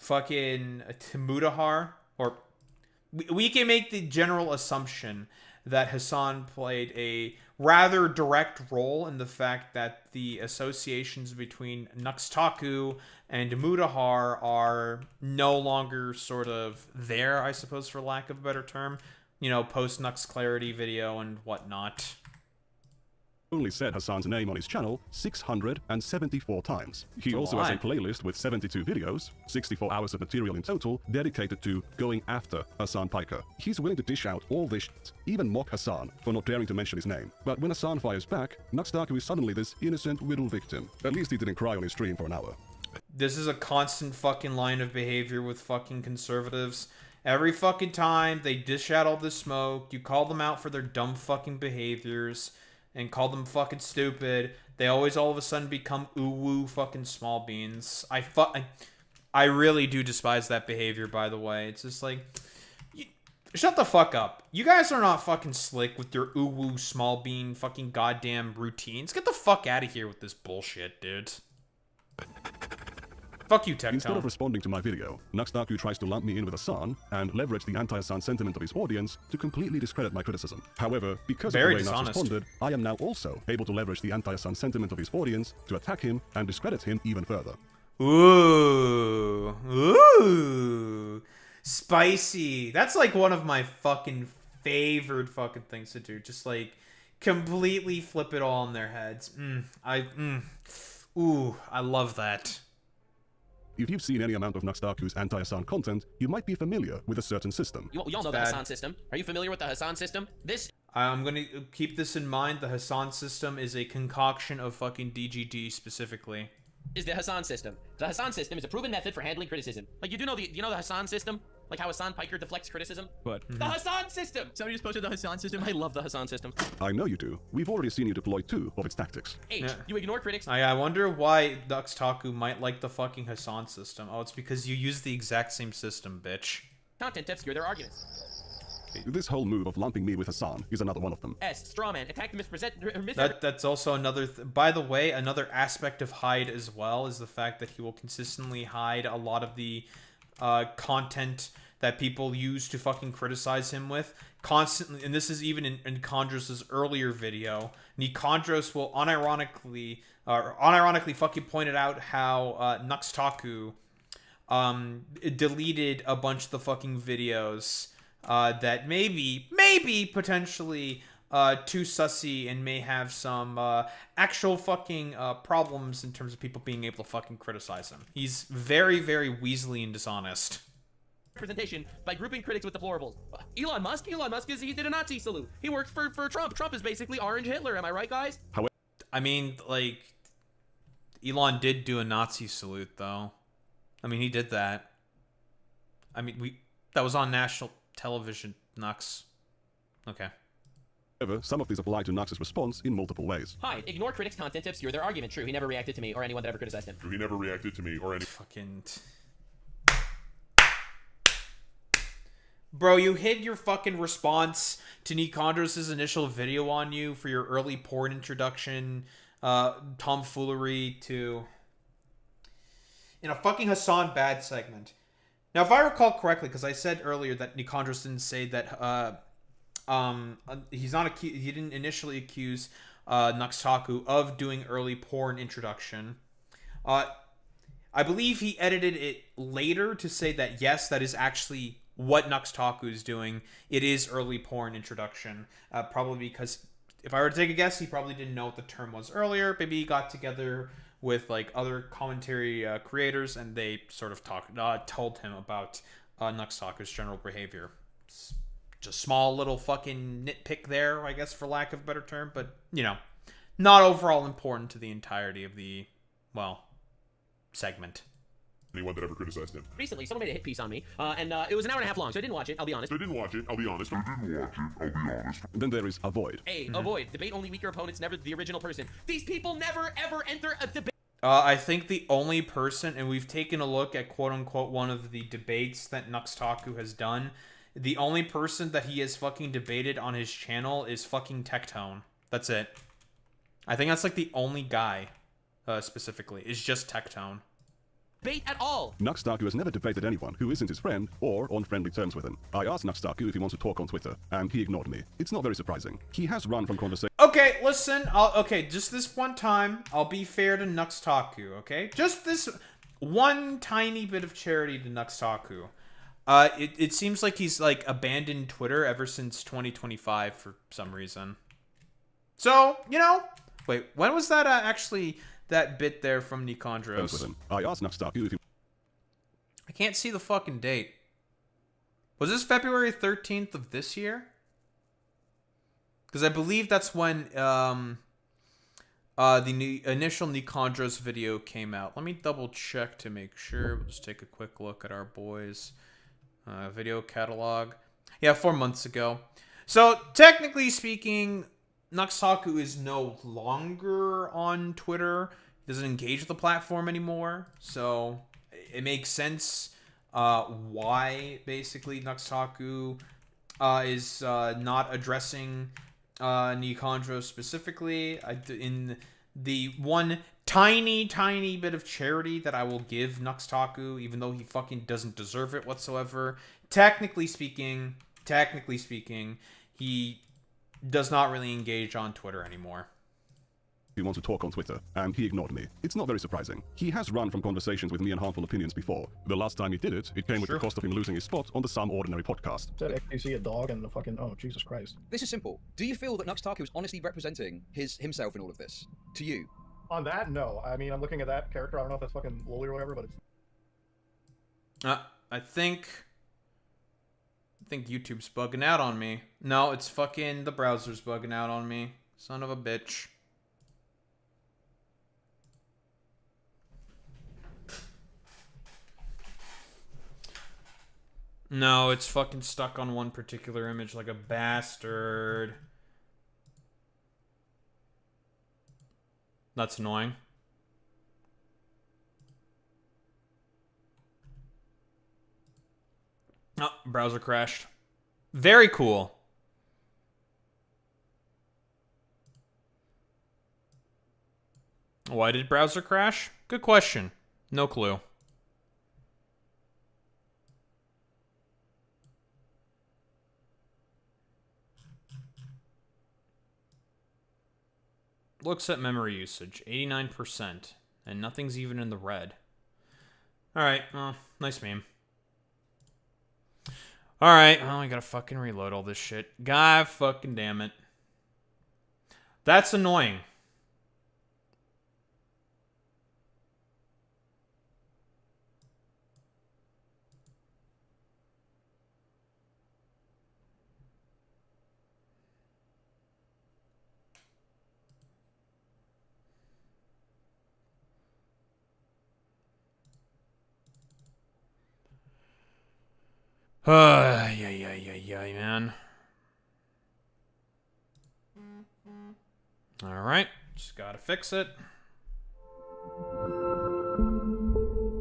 fucking Mudahar, or we can make the general assumption that Hassan played a rather direct role in the fact that the associations between NuxTaku and Mudahar are no longer sort of there, I suppose, for lack of a better term. You know, post-Nux Clarity video and whatnot. Only said Hassan's name on his channel 674 times. He also has a playlist with 72 videos, 64 hours of material in total, dedicated to going after Hassan Piker. He's willing to dish out all this shit, even mock Hassan for not daring to mention his name. But when Hassan fires back, NuxTaku is suddenly this innocent little victim. At least he didn't cry on his stream for an hour. This is a constant fucking line of behavior with fucking conservatives. Every fucking time they dish out all this smoke, you call them out for their dumb fucking behaviors and call them fucking stupid, they always all of a sudden become ooh-woo fucking small beans. I really do despise that behavior, by the way. It's just like, shut the fuck up. You guys are not fucking slick with your ooh-woo small bean fucking goddamn routines. Get the fuck out of here with this bullshit, dude. Fuck you, Tectone. Instead of responding to my video, NuxTaku tries to lump me in with Hassan and leverage the anti-Hassan sentiment of his audience to completely discredit my criticism. However, because of the way Nux responded, I am now also able to leverage the anti-Hassan sentiment of his audience to attack him and discredit him even further. Ooh. Spicy. That's like one of my fucking favorite fucking things to do. Just like completely flip it all on their heads. Ooh, I love that. If you've seen any amount of NuxTaku's anti-Hassan content, you might be familiar with a certain system. You all know the Hassan system. Are you familiar with the Hassan system? I'm going to keep this in mind. The Hassan system is a concoction of fucking DGD specifically. Is the Hassan system. The Hassan system is a proven method for handling criticism. Like, you know the Hassan system? Like how Hassan Piker deflects criticism? What? The Hassan system! Somebody just posted the Hassan system. I love the Hassan system. I know you do. We've already seen you deploy 2 of its tactics. You ignore critics. I wonder why NuxTaku might like the fucking Hassan system. Oh, it's because you use the exact same system, bitch. Content to obscure their arguments. This whole move of lumping me with Hassan is another one of them. S. Strawman. Attack the That's also another... By the way, another aspect of Hyde as well is the fact that he will consistently hide a lot of the content that people use to fucking criticize him with. Constantly, and this is even in Nikandros' earlier video. Nikandros will unironically fucking pointed out how NuxTaku deleted a bunch of the fucking videos that maybe potentially too sussy and may have some actual fucking problems in terms of people being able to fucking criticize him. He's very, very weaselly and dishonest. Representation by grouping critics with deplorables. Elon Musk he did a Nazi salute. He works for Trump. Trump is basically Orange Hitler. Am I right, guys? I mean, like, Elon did do a Nazi salute, though. I mean, he did that. I mean, that was on national television, Nux. Okay. However, some of these apply to Nux's response in multiple ways. Hi, ignore critics' content to obscure their argument. True, he never reacted to me or anyone that ever criticized him. True, he never reacted to me or any... Fucking... Bro, you hid your fucking response to Nikandros' initial video on you for your early porn introduction, tomfoolery to... in a fucking Hassan Bad segment. Now, if I recall correctly, because I said earlier that Nikandros didn't say that, he didn't initially accuse NuxTaku of doing early porn introduction. I believe he edited it later to say that, yes, that is actually what NuxTaku is doing. It is early porn introduction. Probably because, if I were to take a guess, he probably didn't know what the term was earlier. Maybe he got together with like other commentary creators and they sort of told him about NuxTaku's general behavior. It's just small little fucking nitpick there, I guess, for lack of a better term, but, you know, not overall important to the entirety of the, well, segment. Anyone that ever criticized him. Recently, someone made a hit piece on me, and it was an hour and a half long, so I didn't watch it, I'll be honest. And then there is avoid. A, avoid. Debate only weaker opponents, never the original person. These people never, ever enter a debate. I think the only person, and we've taken a look at quote-unquote one of the debates that NuxTaku has done, the only person that he has fucking debated on his channel is fucking Tectone. That's it. I think that's like the only guy, specifically, is just Tectone. Debate at all. NuxTaku has never debated anyone who isn't his friend or on friendly terms with him. I asked NuxTaku if he wants to talk on Twitter, and he ignored me. It's not very surprising. He has run from conversation. Okay, listen. Okay, just this one time, I'll be fair to NuxTaku, okay? Just this one tiny bit of charity to NuxTaku. It seems like he's, like, abandoned Twitter ever since 2025 for some reason. So, you know, wait, when was that actually... that bit there from Nikandros? I asked NuxTaku if he... I can't see the fucking date. Was this February 13th of this year? Because I believe that's when the initial Nikandros video came out. Let me double check to make sure. We'll just take a quick look at our boys' video catalog. Yeah, 4 months ago. So, technically speaking... NuxTaku is no longer on Twitter. He doesn't engage with the platform anymore. So it makes sense why basically NuxTaku is not addressing Nikandros specifically. In the one tiny bit of charity that I will give NuxTaku, even though he fucking doesn't deserve it whatsoever, technically speaking, he does not really engage on Twitter anymore. He wants to talk on Twitter, and he ignored me. It's not very surprising. He has run from conversations with me and harmful opinions before. The last time he did it, it came with the cost of him losing his spot on the Some Ordinary podcast. Said XQC a dog and the fucking, oh, Jesus Christ. This is simple. Do you feel that NuxTaku is honestly representing himself in all of this? To you? On that, no. I mean, I'm looking at that character. I don't know if that's fucking Loli or whatever, but it's... I think YouTube's bugging out on me. No, it's fucking the browser's bugging out on me. Son of a bitch. No, it's fucking stuck on one particular image like a bastard. That's annoying. Oh, browser crashed. Very cool. Why did browser crash? Good question. No clue. Looks at memory usage, 89%, and nothing's even in the red. Alright, well, nice meme. Alright, well, I gotta fucking reload all this shit. God fucking damn it. That's annoying. Yeah, man. Alright, just gotta fix it.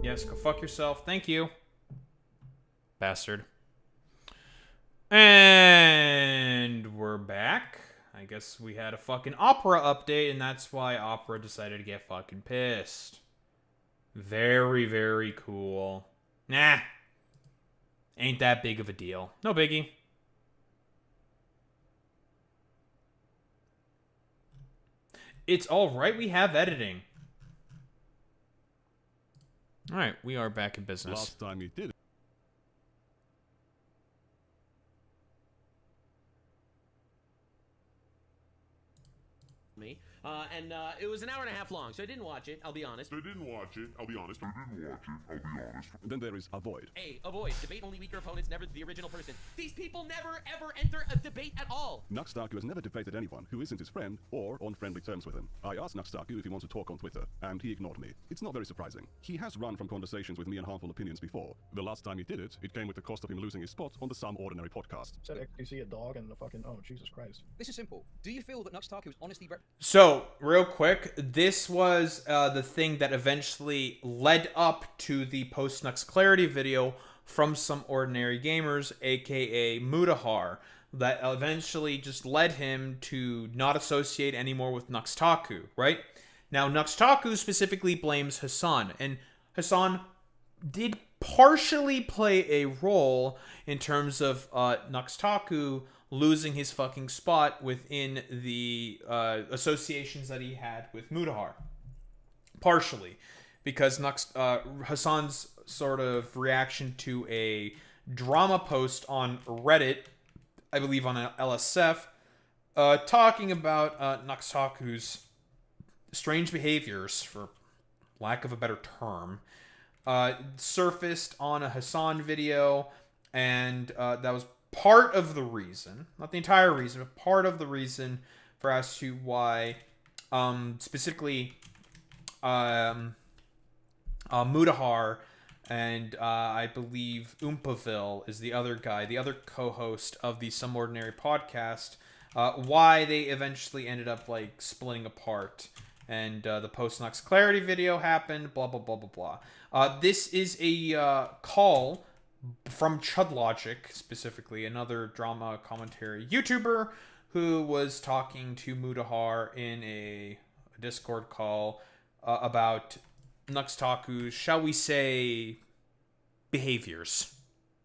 Yes, go fuck yourself. Thank you. Bastard. And we're back. I guess we had a fucking Opera update, and that's why Opera decided to get fucking pissed. Very, very cool. Nah. Ain't that big of a deal. No biggie. It's alright, we have editing. Alright, we are back in business. Last time you did it. Me. And it was an hour and a half long, so I didn't watch it, I'll be honest. I didn't watch it, I'll be honest. Then there is avoid. A, avoid. Debate only weaker opponents, never the original person. These people never, ever enter a debate at all. NuxTaku has never debated anyone who isn't his friend or on friendly terms with him. I asked NuxTaku if he wants to talk on Twitter, and he ignored me. It's not very surprising. He has run from conversations with me and harmful opinions before. The last time he did it, it came with the cost of him losing his spot on the Some Ordinary podcast. Said you see a dog and the fucking, oh, Jesus Christ. This is simple. Do you feel that NuxTaku is honestly... So, real quick, this was the thing that eventually led up to the post-Nux Clarity video from Some Ordinary Gamers, aka Mutahar, that eventually just led him to not associate anymore with NuxTaku, right? Now, NuxTaku specifically blames Hassan, and Hassan did partially play a role in terms of NuxTaku losing his fucking spot within the associations that he had with Mutahar. Partially. Because Hassan's sort of reaction to a drama post on Reddit, I believe on LSF, talking about NuxTaku's strange behaviors, for lack of a better term, surfaced on a Hassan video, and that was part of the reason, not the entire reason, but part of the reason for as to why, specifically, Mutahar and I believe Oompaville is the other guy, the other co-host of the Some Ordinary podcast, why they eventually ended up like splitting apart, and the post-Nux Clarity video happened, blah blah blah blah blah. This is a call from Chudlogic, specifically, another drama commentary YouTuber who was talking to Mutahar in a Discord call about NuxTaku's, shall we say, behaviors.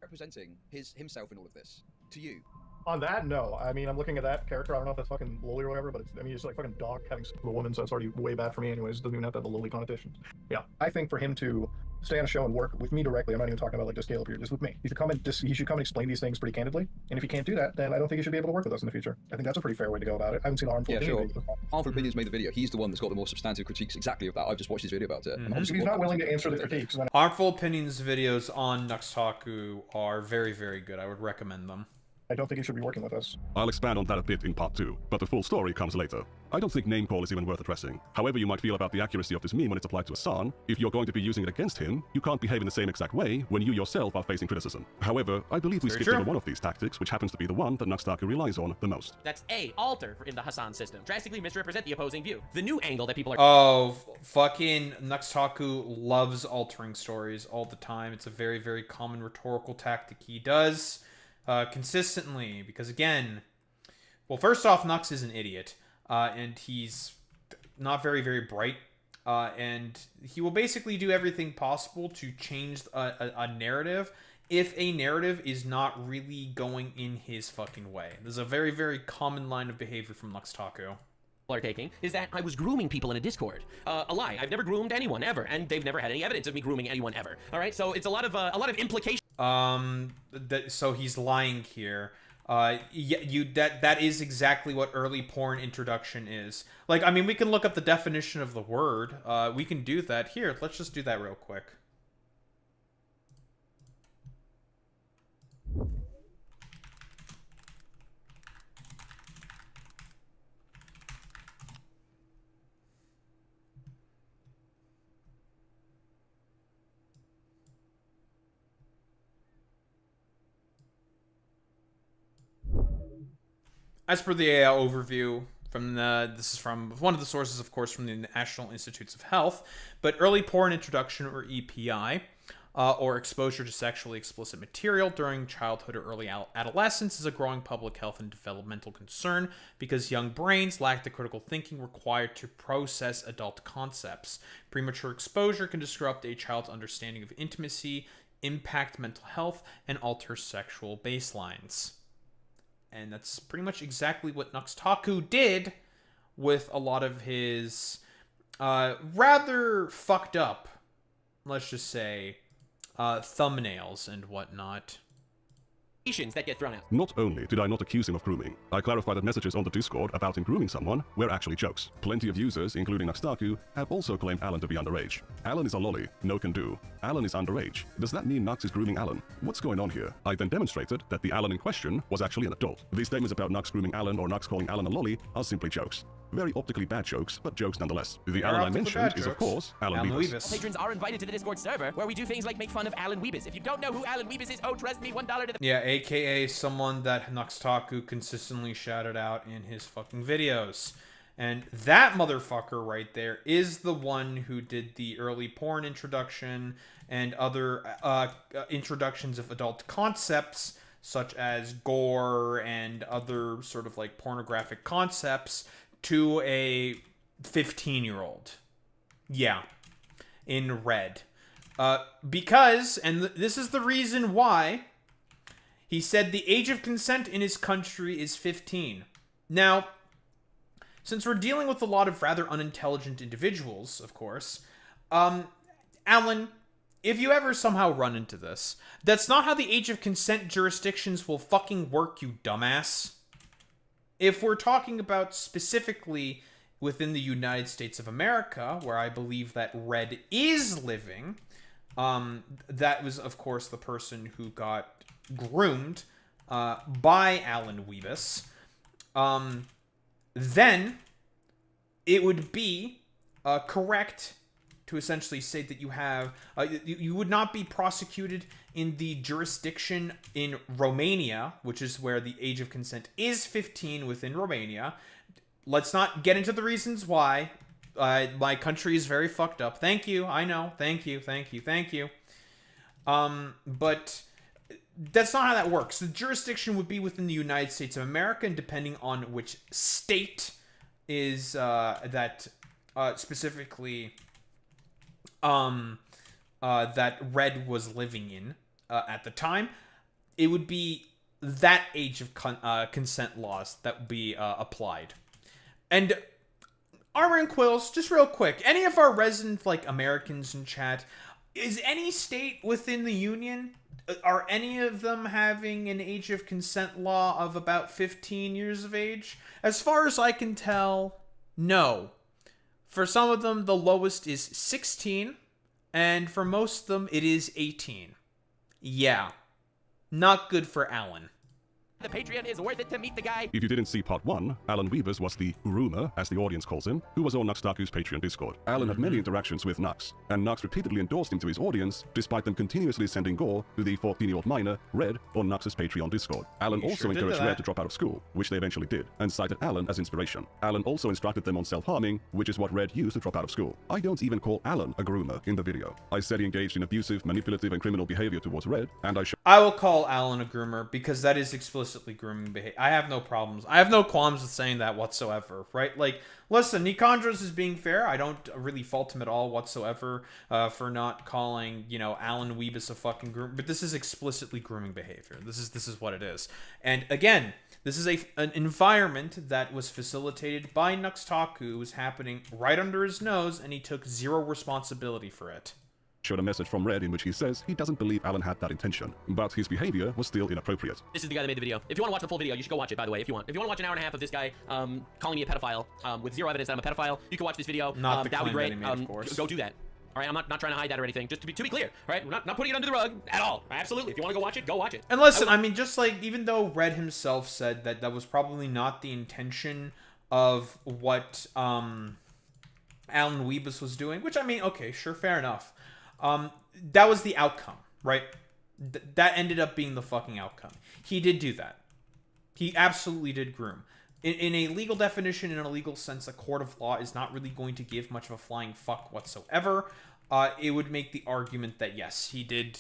Representing himself in all of this. To you. On that, no. I mean, I'm looking at that character. I don't know if that's fucking loli or whatever, but it's, I mean, it's like fucking dog having sex with a woman, so it's already way bad for me anyways. It doesn't even have to have the loli connotations. Yeah, I think for him to stay on a show and work with me directly, I'm not even talking about like just scale up here, just with me. He should come and explain these things pretty candidly. And if he can't do that, then I don't think he should be able to work with us in the future. I think that's a pretty fair way to go about it. I haven't seen Harmful Opinions. Sure. Harmful Opinions made the video. He's the one that's got the more substantive critiques exactly of that. I've just watched his video about it. Mm-hmm. He's not willing to answer the critiques. Harmful Opinions videos on NuxTaku are very, very good. I would recommend them. I don't think he should be working with us. I'll expand on that a bit in part 2, but the full story comes later. I don't think name call is even worth addressing. However you might feel about the accuracy of this meme when it's applied to Hassan, if you're going to be using it against him, you can't behave in the same exact way when you yourself are facing criticism. However, I believe we skipped over one of these tactics, which happens to be the one that NuxTaku relies on the most. That's A, alter in the Hassan system. Drastically misrepresent the opposing view. The new angle that people are... Oh, fucking NuxTaku loves altering stories all the time. It's a very, very common rhetorical tactic he does. consistently, because again, well, first off, Nux is an idiot, and he's not very, very bright, and he will basically do everything possible to change a narrative if a narrative is not really going in his fucking way. There's a very, very common line of behavior from NuxTaku. Are taking is that I was grooming people in a Discord. A lie. I've never groomed anyone ever, and they've never had any evidence of me grooming anyone ever. All right, so it's a lot of implication. So he's lying here. That is exactly what early porn introduction is. Like, I mean, we can look up the definition of the word. We can do that here. Let's just do that real quick. As per the AI overview, this is from one of the sources, of course, from the National Institutes of Health, but early porn introduction, or EPI, or exposure to sexually explicit material during childhood or early adolescence is a growing public health and developmental concern because young brains lack the critical thinking required to process adult concepts. Premature exposure can disrupt a child's understanding of intimacy, impact mental health, and alter sexual baselines. And that's pretty much exactly what NuxTaku did with a lot of his rather fucked up, let's just say, thumbnails and whatnot. That get thrown out. Not only did I not accuse him of grooming, I clarified that messages on the Discord about him grooming someone were actually jokes. Plenty of users, including NuxTaku, have also claimed Alan to be underage. Alan is a lolly, no can do. Alan is underage. Does that mean Nux is grooming Alan? What's going on here? I then demonstrated that the Alan in question was actually an adult. These statements about Nux grooming Alan or Nux calling Alan a lolly are simply jokes. Very optically bad jokes, but jokes nonetheless. The Alan I mentioned is, of course, Alan Weebus. Patrons are invited to the Discord server, where we do things like make fun of Alan Weebus. If you don't know who Alan Weebus is, oh, trust me, $1 to the... Yeah, aka someone that NuxTaku consistently shouted out in his fucking videos. And that motherfucker right there is the one who did the early porn introduction and other introductions of adult concepts, such as gore and other sort of like pornographic concepts, to a 15-year-old. Yeah. In red. Because, and this is the reason why, he said the age of consent in his country is 15. Now, since we're dealing with a lot of rather unintelligent individuals, of course, Alan, if you ever somehow run into this, that's not how the age of consent jurisdictions will fucking work, you dumbass. If we're talking about specifically within the United States of America, where I believe that Red is living, that was, of course, the person who got groomed by Alan Weebus, then it would be correct to essentially say that you have you would not be prosecuted in the jurisdiction in Romania, which is where the age of consent is 15 within Romania. Let's not get into the reasons why. My country is very fucked up. Thank you. I know. Thank you. Thank you. Thank you. But that's not how that works. The jurisdiction would be within the United States of America, and depending on which state is that specifically that Red was living in at the time, it would be that age of consent laws that would be applied. And Armor and Quills, just real quick, any of our resident like Americans in chat, is any state within the Union, are any of them having an age of consent law of about 15 years of age? As far as I can tell, no. For some of them, the lowest is 16, and for most of them, it is 18. Yeah. Not good for Alan. The Patreon is worth it to meet the guy. If you didn't see part 1, Alan Weavers was the groomer, as the audience calls him, who was on NuxTaku's Patreon Discord. Alan had many interactions with Nux, and Nux repeatedly endorsed him to his audience, despite them continuously sending gore to the 14-year-old minor, Red, on Nux's Patreon Discord. Alan also encouraged Red to drop out of school, which they eventually did, and cited Alan as inspiration. Alan also instructed them on self-harming, which is what Red used to drop out of school. I don't even call Alan a groomer in the video. I said he engaged in abusive, manipulative, and criminal behavior towards Red, and I will call Alan a groomer because that is explicitly grooming behavior. I have no problems. I have no qualms with saying that whatsoever, right? Like, listen, Nikandros is being fair. I don't really fault him at all whatsoever for not calling, you know, Alan Weebus a fucking groomer. But this is explicitly grooming behavior. This is what it is. And again, this is an environment that was facilitated by NuxTaku. It was happening right under his nose, and he took zero responsibility for it. Showed a message from Red in which he says he doesn't believe Alan had that intention, but his behavior was still inappropriate. This is the guy that made the video. If you want to watch the full video, you should go watch it, by the way, if you want. If you want to watch an hour and a half of this guy calling me a pedophile with zero evidence that I'm a pedophile, you can watch this video. Not the that would be great. claim that he made, of course. Go do that. All right, I'm not trying to hide that or anything. Just to be clear, all right? We're not putting it under the rug at all. Absolutely. If you want to go watch it, go watch it. And listen, I mean, just like, even though Red himself said that that was probably not the intention of what Alan Weebus was doing, which, I mean, okay, sure, fair enough. That was the outcome, right? That ended up being the fucking outcome. He did do that. He absolutely did groom. In a legal definition, in a legal sense, a court of law is not really going to give much of a flying fuck whatsoever. It would make the argument that, yes, he did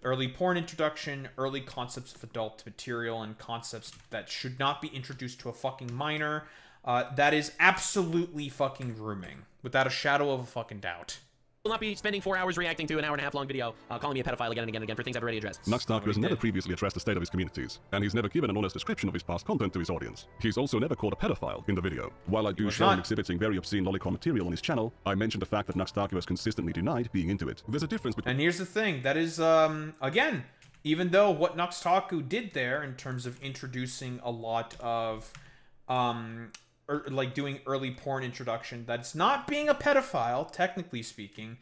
early porn introduction, early concepts of adult material, and concepts that should not be introduced to a fucking minor. That is absolutely fucking grooming, without a shadow of a fucking doubt. Will not be spending 4 hours reacting to an hour and a half long video calling me a pedophile again and again and again for things I've already addressed. NuxTaku has never previously addressed the state of his communities, and he's never given an honest description of his past content to his audience. He's also never called a pedophile in the video. While I do show him exhibiting very obscene lolicon material on his channel, I mentioned the fact that NuxTaku has consistently denied being into it. There's a difference between— And here's the thing, that is, again, even though what NuxTaku did there in terms of introducing a lot of, like doing early porn introduction, that's not being a pedophile, technically speaking.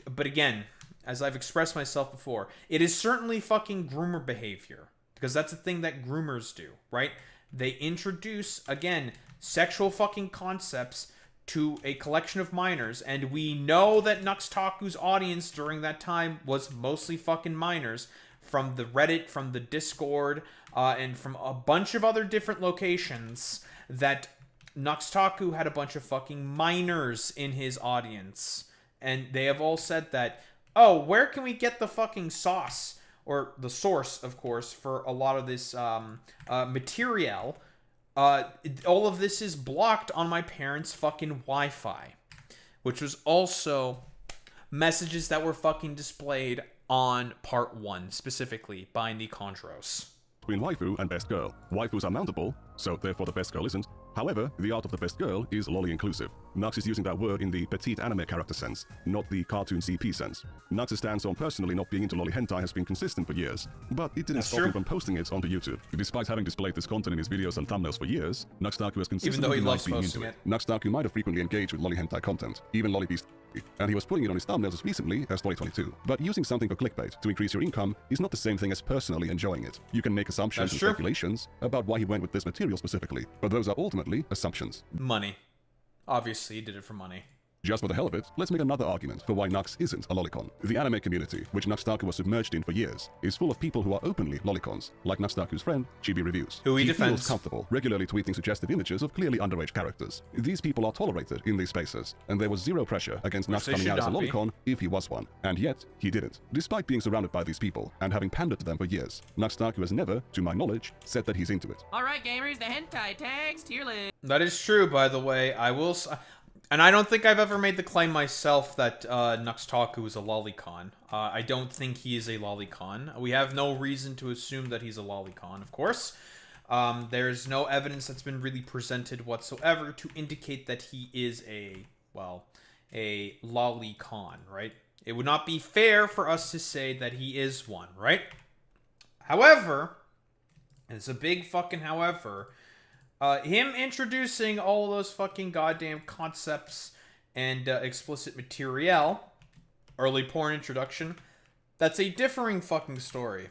But again, as I've expressed myself before, it is certainly fucking groomer behavior. Because that's a thing that groomers do, right? They introduce, again, sexual fucking concepts to a collection of minors. And we know that NuxTaku's audience during that time was mostly fucking minors. From the Reddit, from the Discord, and from a bunch of other different locations, that NuxTaku had a bunch of fucking minors in his audience. And they have all said that, oh, where can we get the fucking sauce? Or the source, of course, for a lot of this material. All of this is blocked on my parents' fucking Wi-Fi. Which was also messages that were fucking displayed on part 1, specifically by Nikandros. Between waifu and best girl. Waifus are mountable, so therefore the best girl isn't. However, the art of the best girl is lolly inclusive. Nux is using that word in the petite anime character sense, not the cartoon CP sense. Nux's stance on personally not being into lolly hentai has been consistent for years, but it didn't stop him from posting it onto YouTube. Despite having displayed this content in his videos and thumbnails for years, NuxTaku has consistently denied being into it. NuxTaku might have frequently engaged with lolly hentai content, even lolly beast, and he was putting it on his thumbnails as recently as 2022. But using something for clickbait to increase your income is not the same thing as personally enjoying it. You can make assumptions and speculations about why he went with this material specifically, but those are ultimately assumptions. Money. Obviously, he did it for money. Just for the hell of it, let's make another argument for why Nux isn't a lolicon. The anime community, which NuxTaku was submerged in for years, is full of people who are openly lolicons, like NuxTaku's friend, Chibi Reviews. Who he defends. Feels comfortable, regularly tweeting suggestive images of clearly underage characters. These people are tolerated in these spaces, and there was zero pressure against Nux coming out as a lolicon if he was one. And yet, he didn't. Despite being surrounded by these people, and having pandered to them for years, NuxTaku has never, to my knowledge, said that he's into it. Alright gamers, the hentai tags tier list. That is true, by the way. I will... And I don't think I've ever made the claim myself that NuxTaku is a lolicon. I don't think he is a lolicon. We have no reason to assume that he's a lolicon, of course. There's no evidence that's been really presented whatsoever to indicate that he is a lolicon, right? It would not be fair for us to say that he is one, right? However, and it's a big fucking however... him introducing all of those fucking goddamn concepts and explicit material, early porn introduction, that's a differing fucking story.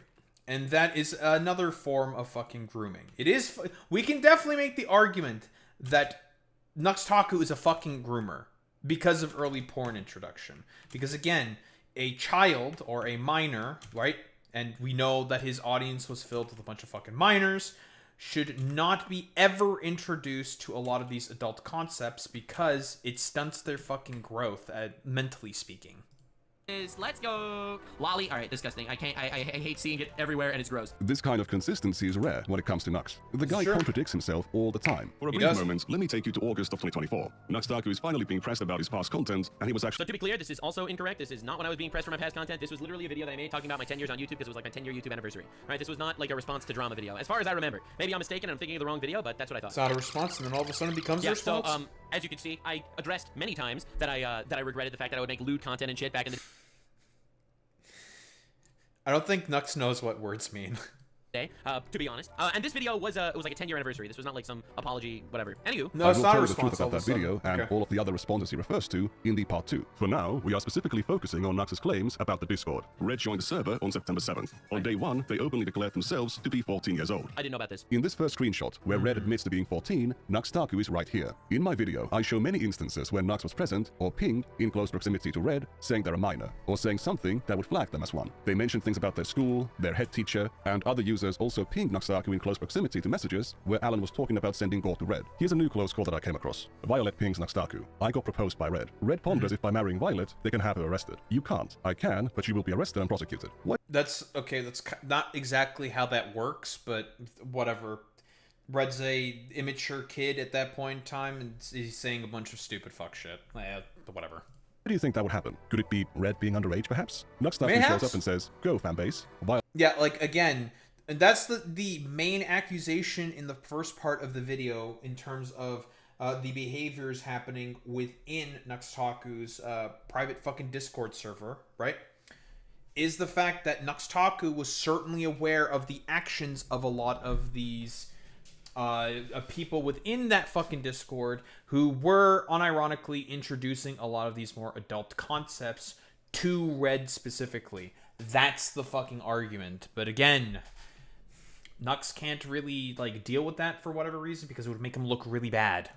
And that is another form of fucking grooming. It is. We can definitely make the argument that NuxTaku is a fucking groomer because of early porn introduction. Because again, a child or a minor, right? And we know that his audience was filled with a bunch of fucking minors, should not be ever introduced to a lot of these adult concepts because it stunts their fucking growth, mentally speaking. Let's go. Lolly. All right, disgusting. I can't. I hate seeing it everywhere, and it's gross. This kind of consistency is rare when it comes to Nux. The guy contradicts himself all the time. For a brief moment, let me take you to August of 2024. NuxTaku is finally being pressed about his past content, and he was actually... So to be clear, this is also incorrect. This is not when I was being pressed for my past content. This was literally a video that I made talking about my 10 years on YouTube because it was like my 10-year YouTube anniversary. All right, this was not like a response to drama video, as far as I remember. Maybe I'm mistaken and I'm thinking of the wrong video, but that's what I thought. It's not a response, and then all of a sudden it becomes a response. So, as you can see, I addressed many times that I regretted the fact that I would make lewd content and shit back in the... I don't think Nux knows what words mean. Day, to be honest. And this video was it was like a 10-year anniversary. This was not like some apology, whatever. Anywho. No, it's not a the response. truth about that video and all of the other responses he refers to in the part 2. For now, we are specifically focusing on Nux's claims about the Discord. Red joined the server on September 7th. On day 1, they openly declared themselves to be 14 years old. I didn't know about this. In this first screenshot, where Red admits to being 14, NuxTaku is right here. In my video, I show many instances where Nux was present or pinged in close proximity to Red, saying they're a minor, or saying something that would flag them as one. They mention things about their school, their head teacher, and other users also pinged NuxTaku in close proximity to messages where Alan was talking about sending gold to Red. Here's a new close call that I came across. Violet pings NuxTaku. I got proposed by Red. Red ponders if by marrying Violet, they can have her arrested. You can't. I can, but she will be arrested and prosecuted. What? That's okay. That's not exactly how that works, but whatever. Red's a immature kid at that point in time, and he's saying a bunch of stupid fuck shit. Whatever. How do you think that would happen? Could it be Red being underage, perhaps? NuxTaku shows up and says, "Go, fanbase." Yeah, like, again, and that's the main accusation in the first part of the video in terms of the behaviors happening within NuxTaku's private fucking Discord server, right? Is the fact that NuxTaku was certainly aware of the actions of a lot of these people within that fucking Discord who were unironically introducing a lot of these more adult concepts to Red specifically. That's the fucking argument. But again, Nux can't really like deal with that for whatever reason because it would make him look really bad.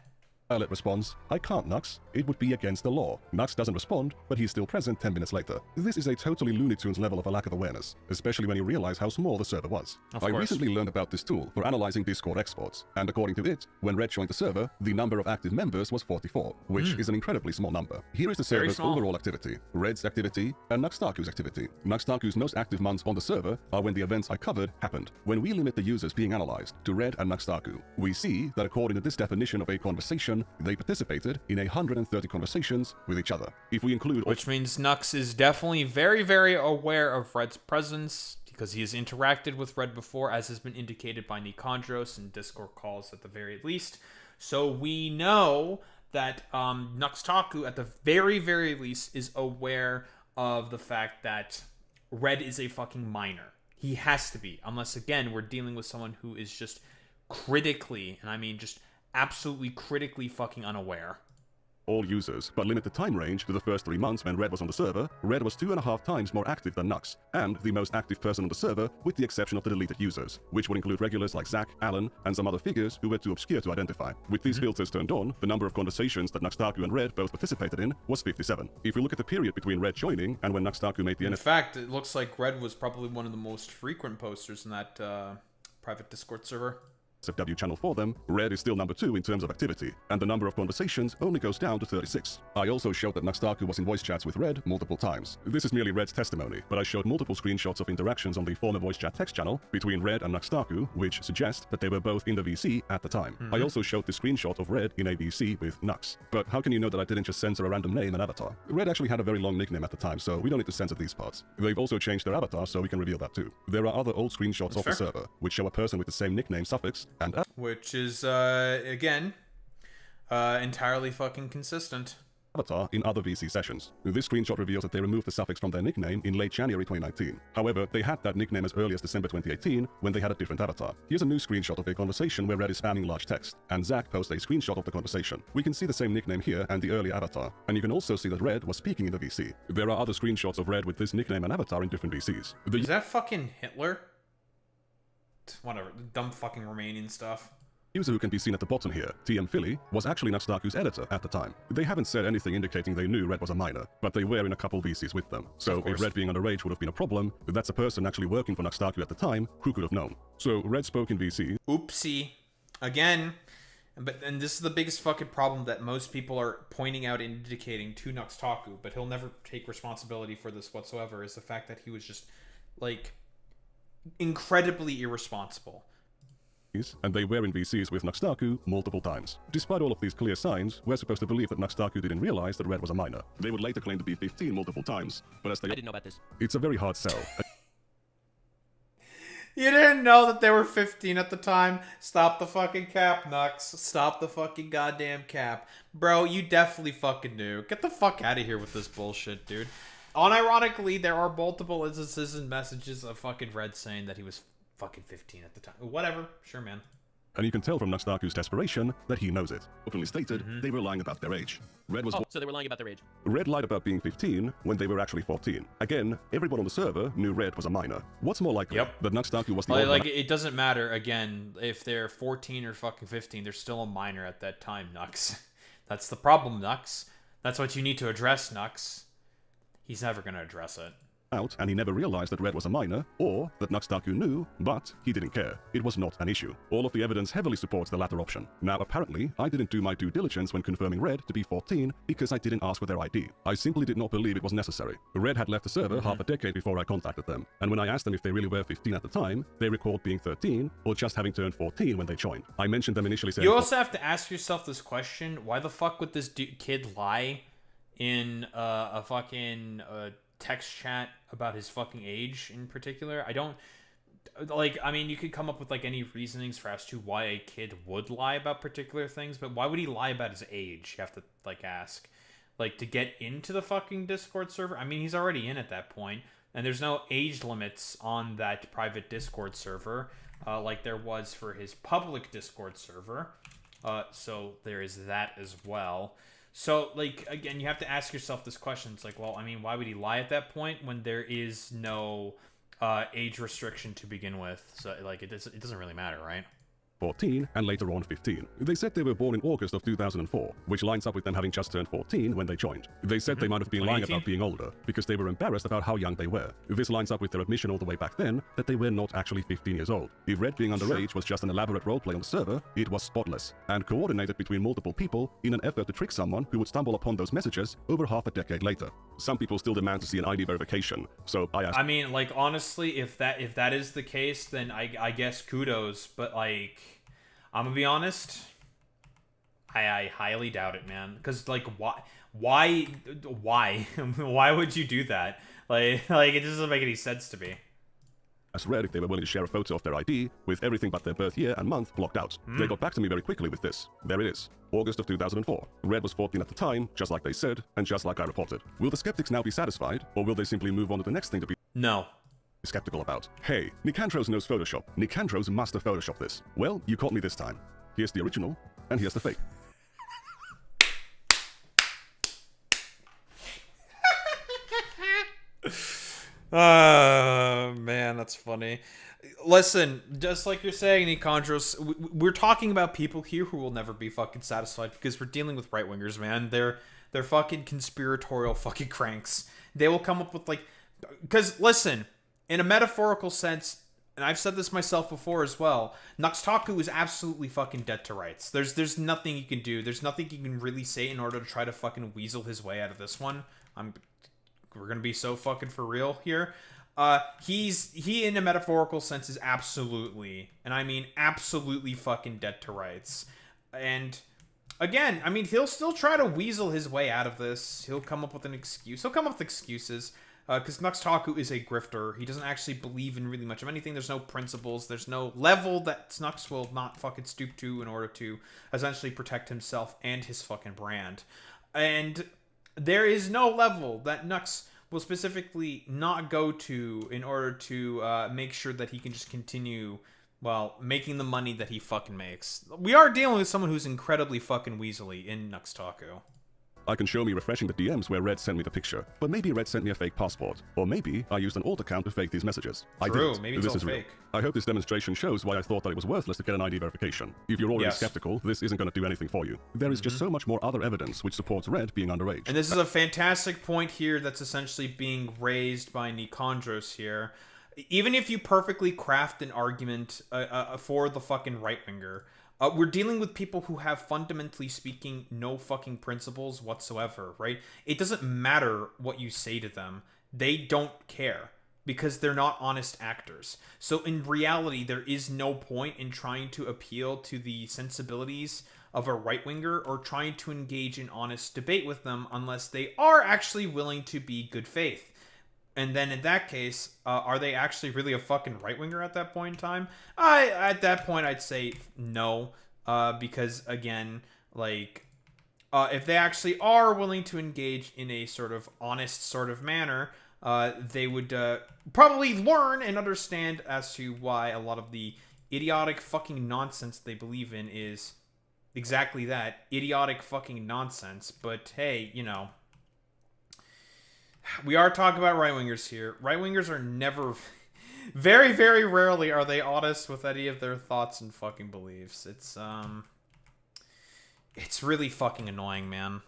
Violet responds, "I can't, Nux. It would be against the law." Nux doesn't respond, but he's still present 10 minutes later. This is a totally Looney Tunes level of a lack of awareness, especially when you realize how small the server was. I recently learned about this tool for analyzing Discord exports, and according to it, when Red joined the server, the number of active members was 44, which is an incredibly small number. Here is the server's overall activity, Red's activity, and NuxTaku's activity. NuxTaku's most active months on the server are when the events I covered happened. When we limit the users being analyzed to Red and NuxTaku, we see that according to this definition of a conversation, they participated in 130 conversations with each other. If we include... Which means Nux is definitely very, very aware of Red's presence because he has interacted with Red before, as has been indicated by Nikandros in Discord calls at the very least. So we know that NuxTaku, at the very, very least, is aware of the fact that Red is a fucking minor. He has to be, unless, again, we're dealing with someone who is just critically, and I mean just absolutely critically fucking unaware. All users, but limit the time range to the first 3 months when Red was on the server. Red was 2.5 times more active than Nux, and the most active person on the server with the exception of the deleted users, which would include regulars like Zach, Alan, and some other figures who were too obscure to identify. With these filters turned on, the number of conversations that NuxTaku and Red both participated in was 57. If we look at the period between Red joining and when NuxTaku made the In fact, it looks like Red was probably one of the most frequent posters in that private Discord server. SFW channel for them, Red is still number 2 in terms of activity, and the number of conversations only goes down to 36. I also showed that NuxTaku was in voice chats with Red multiple times. This is merely Red's testimony, but I showed multiple screenshots of interactions on the former voice chat text channel between Red and NuxTaku, which suggest that they were both in the VC at the time. I also showed the screenshot of Red in a VC with Nux. But how can you know that I didn't just censor a random name and avatar? Red actually had a very long nickname at the time, so we don't need to censor these parts. They've also changed their avatar, so we can reveal that too. There are other old screenshots of the server, which show a person with the same nickname suffix and which is, again, entirely fucking consistent. Avatar in other VC sessions. This screenshot reveals that they removed the suffix from their nickname in late January 2019. However, they had that nickname as early as December 2018 when they had a different avatar. Here's a new screenshot of a conversation where Red is spamming large text, and Zach posts a screenshot of the conversation. We can see the same nickname here and the early avatar, and you can also see that Red was speaking in the VC. There are other screenshots of Red with this nickname and avatar in different VCs. Is that fucking Hitler? whatever, dumb fucking Romanian stuff. User who can be seen at the bottom here, TM Philly, was actually NuxTaku's editor at the time. They haven't said anything indicating they knew Red was a minor, but they were in a couple VCs with them. So if Red being underage would have been a problem, that's a person actually working for NuxTaku at the time who could have known. So Red spoke in VC. Oopsie. Again. And this is the biggest fucking problem that most people are pointing out and indicating to NuxTaku, but he'll never take responsibility for this whatsoever, is the fact that he was just, like, incredibly irresponsible. And they were in VCs with NuxTaku multiple times. Despite all of these clear signs, we're supposed to believe that NuxTaku didn't realize that Red was a minor. They would later claim to be 15 multiple times, but as they... I didn't know about this. It's a very hard sell. You didn't know that they were 15 at the time? Stop the fucking cap, Nux. Stop the fucking goddamn cap. Bro, you definitely fucking knew. Get the fuck out of here with this bullshit, dude. Unironically, there are multiple instances and messages of fucking Red saying that he was fucking 15 at the time. Whatever. Sure, man. And you can tell from NuxTaku's desperation that he knows it. Openly stated, they were lying about their age. Red was... Oh, so they were lying about their age. Red lied about being 15 when they were actually 14. Again, everyone on the server knew Red was a minor. What's more likely? That NuxTaku was the like it doesn't matter, again, if they're 14 or fucking 15, they're still a minor at that time, Nux. That's the problem, Nux. That's what you need to address, Nux. He's never gonna address it. Out, and he never realized that Red was a minor, or that NuxTaku knew, but he didn't care. It was not an issue. All of the evidence heavily supports the latter option. Now, apparently, I didn't do my due diligence when confirming Red to be 14 because I didn't ask for their ID. I simply did not believe it was necessary. Red had left the server half a decade before I contacted them, and when I asked them if they really were 15 at the time, they recalled being 13 or just having turned 14 when they joined. I mentioned them initially saying... You also have to ask yourself this question: why the fuck would this kid lie in a fucking text chat about his fucking age in particular? I don't like, I mean, you could come up with like any reasonings for as to why a kid would lie about particular things, but why would he lie about his age? You have to like ask, like, to get into the fucking Discord server. I mean, he's already in at that point, and there's no age limits on that private Discord server like there was for his public Discord server, so there is that as well. So, like, again, you have to ask yourself this question. It's like, well, I mean, why would he lie at that point when there is no age restriction to begin with? So, like, it doesn't really matter, right? 14, and later on 15. They said they were born in August of 2004, which lines up with them having just turned 14 when they joined. They said they might have been lying about being older, because they were embarrassed about how young they were. This lines up with their admission all the way back then that they were not actually 15 years old. If Red being underage was just an elaborate roleplay on the server, it was spotless, and coordinated between multiple people in an effort to trick someone who would stumble upon those messages over half a decade later. Some people still demand to see an ID verification, so I asked... I mean, like, honestly, if that is the case, then I guess kudos, but, like, I'm gonna be honest, I highly doubt it, man. Because, like, why would you do that? Like it doesn't make any sense to me. Asked Red if they were willing to share a photo of their ID with everything but their birth year and month blocked out. They got back to me very quickly with this. There it is. August of 2004. Red was 14 at the time, just like they said, and just like I reported. Will the skeptics now be satisfied, or will they simply move on to the next thing to be skeptical about? Hey, Nikandros knows Photoshop. Nikandros must have Photoshopped this. Well, you caught me this time. Here's the original, and here's the fake. Man, that's funny. Listen, just like you're saying, Nikandros, we're talking about people here who will never be fucking satisfied because we're dealing with right-wingers, man. They're fucking conspiratorial fucking cranks. They will come up with, like... Because, listen, in a metaphorical sense, and I've said this myself before as well, NuxTaku is absolutely fucking dead to rights. There's nothing you can do. There's nothing you can really say in order to try to fucking weasel his way out of this one. We're gonna be so fucking for real here. He in a metaphorical sense is absolutely, and I mean absolutely fucking dead to rights. And again, I mean, he'll still try to weasel his way out of this. He'll come up with an excuse. He'll come up with excuses. Because NuxTaku is a grifter. He doesn't actually believe in really much of anything. There's no principles. There's no level that Snux will not fucking stoop to in order to essentially protect himself and his fucking brand. And there is no level that Nux will specifically not go to in order to make sure that he can just continue, well, making the money that he fucking makes. We are dealing with someone who's incredibly fucking weaselly in NuxTaku. I can show me refreshing the DMs where Red sent me the picture, but maybe Red sent me a fake passport, or maybe I used an alt account to fake these messages. I True, didn't. maybe it's This all is real. fake. I hope this demonstration shows why I thought that it was worthless to get an ID verification. If you're already Yes. skeptical, this isn't going to do anything for you. There is just so much more other evidence which supports Red being underage. And this is a fantastic point here that's essentially being raised by Nikandros here. Even if you perfectly craft an argument for the fucking right-winger, we're dealing with people who have, fundamentally speaking, no fucking principles whatsoever, right? It doesn't matter what you say to them. They don't care, because they're not honest actors. So in reality, there is no point in trying to appeal to the sensibilities of a right-winger or trying to engage in honest debate with them unless they are actually willing to be good faith. And then in that case, are they actually really a fucking right-winger at that point in time? At that point, I'd say no, because again, like, if they actually are willing to engage in a sort of honest sort of manner, they would probably learn and understand as to why a lot of the idiotic fucking nonsense they believe in is exactly that, idiotic fucking nonsense. But hey, you know, we are talking about right-wingers here. Right-wingers are never, very, very rarely are they honest with any of their thoughts and fucking beliefs. It's really fucking annoying, man.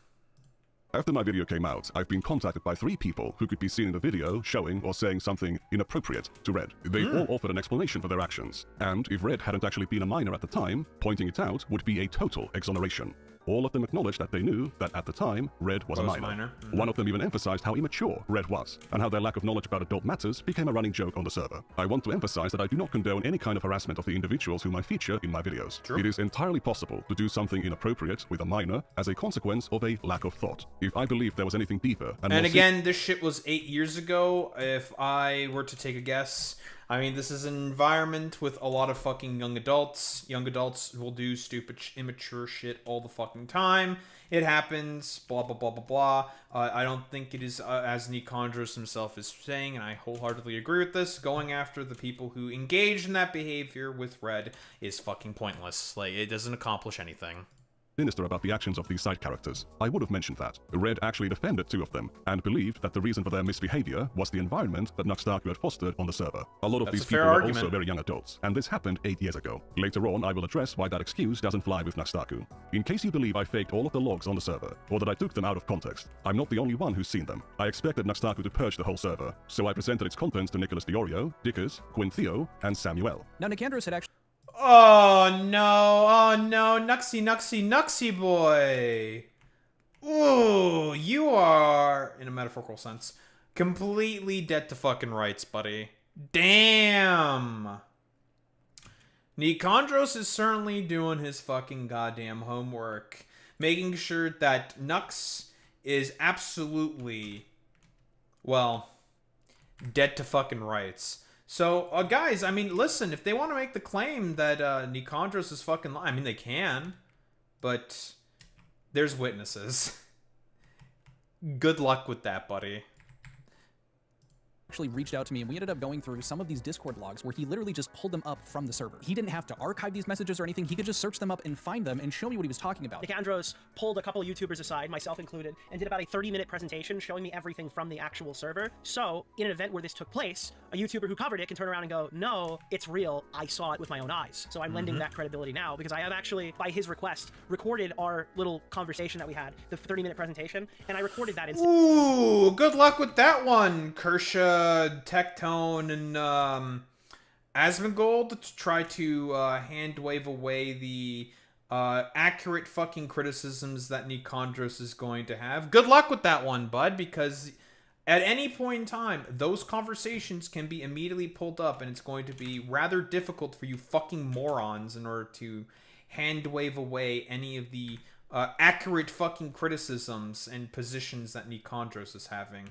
After my video came out, I've been contacted by 3 people who could be seen in the video showing or saying something inappropriate to Red. They've all offered an explanation for their actions, and if Red hadn't actually been a minor at the time, pointing it out would be a total exoneration. All of them acknowledged that they knew that at the time, Red was a minor. One of them even emphasized how immature Red was, and how their lack of knowledge about adult matters became a running joke on the server. I want to emphasize that I do not condone any kind of harassment of the individuals whom I feature in my videos. It is entirely possible to do something inappropriate with a minor as a consequence of a lack of thought. If I believe there was anything deeper and again, this shit was 8 years ago. If I were to take a guess, I mean, this is an environment with a lot of fucking young adults. Young adults will do stupid, immature shit all the fucking time. It happens, blah, blah, blah, blah, blah. I don't think it is, as Nikandros himself is saying, and I wholeheartedly agree with this, going after the people who engage in that behavior with Red is fucking pointless. Like, it doesn't accomplish anything. Sinister about the actions of these side characters. I would have mentioned that. Red actually defended 2 of them, and believed that the reason for their misbehavior was the environment that NuxTaku had fostered on the server. A lot of these people were also very young adults, and this happened 8 years ago. Later on, I will address why that excuse doesn't fly with NuxTaku. In case you believe I faked all of the logs on the server, or that I took them out of context, I'm not the only one who's seen them. I expected NuxTaku to purge the whole server, so I presented its contents to Nicholas Diorio, Dickers, Quinn Theo, and Samuel. Now, Nikandros had actually... Oh no, Nuxy boy. Ooh, you are, in a metaphorical sense, completely dead to fucking rights, buddy. Damn. Nikandros is certainly doing his fucking goddamn homework, making sure that Nux is absolutely, well, dead to fucking rights. So, guys, I mean, listen, if they want to make the claim that Nikandros is fucking lying, I mean, they can, but there's witnesses. Good luck with that, buddy. Actually reached out to me, and we ended up going through some of these Discord logs where he literally just pulled them up from the server. He didn't have to archive these messages or anything. He could just search them up and find them and show me what he was talking about. Nikandros pulled a couple of YouTubers aside, myself included, and did about a 30-minute presentation showing me everything from the actual server. So, in an event where this took place, a YouTuber who covered it can turn around and go, no, it's real, I saw it with my own eyes. So I'm lending that credibility now, because I have actually, by his request, recorded our little conversation that we had, the 30-minute presentation, and I recorded that in... Ooh, good luck with that one, Kersha, Tectone, and Asmongold, to try to hand wave away the accurate fucking criticisms that Nikandros is going to have. Good luck with that one, bud, because at any point in time, those conversations can be immediately pulled up, and it's going to be rather difficult for you fucking morons in order to hand wave away any of the accurate fucking criticisms and positions that Nikandros is having.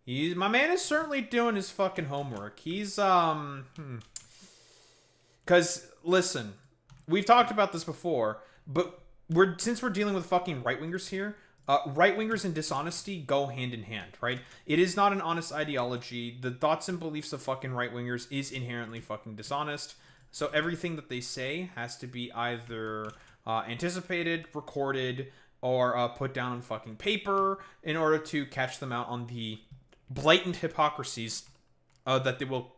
My man is certainly doing his fucking homework. He's, Because, listen, we've talked about this before, but since we're dealing with fucking right-wingers here, right-wingers and dishonesty go hand in hand, right? It is not an honest ideology. The thoughts and beliefs of fucking right-wingers is inherently fucking dishonest. So everything that they say has to be either anticipated, recorded, or put down on fucking paper in order to catch them out on the blatant hypocrisies that they will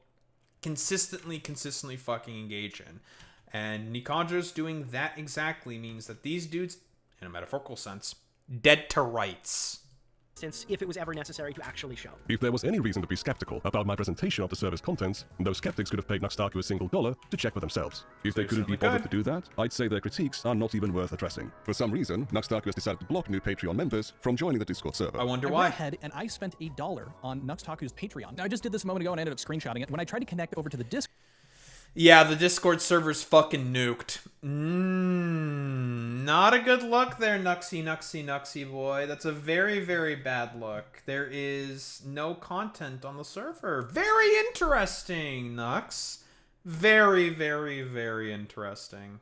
consistently fucking engage in. And Nikandros doing that exactly means that these dudes, in a metaphorical sense, dead to rights. If it was ever necessary to actually show. If there was any reason to be skeptical about my presentation of the server's contents, those skeptics could have paid NuxTaku $1 to check for themselves. If they couldn't be bothered to do that, I'd say their critiques are not even worth addressing. For some reason, NuxTaku has decided to block new Patreon members from joining the Discord server. I wonder I why. went ahead and I spent $1 on NuxTaku's Patreon. Now, I just did this a moment ago and I ended up screenshotting it. When I tried to connect over to the Discord, Yeah, the Discord server's fucking nuked. Not a good look there, Nuxy boy. That's a very, very bad look. There is no content on the server. Very interesting, Nux. Very, very, very interesting.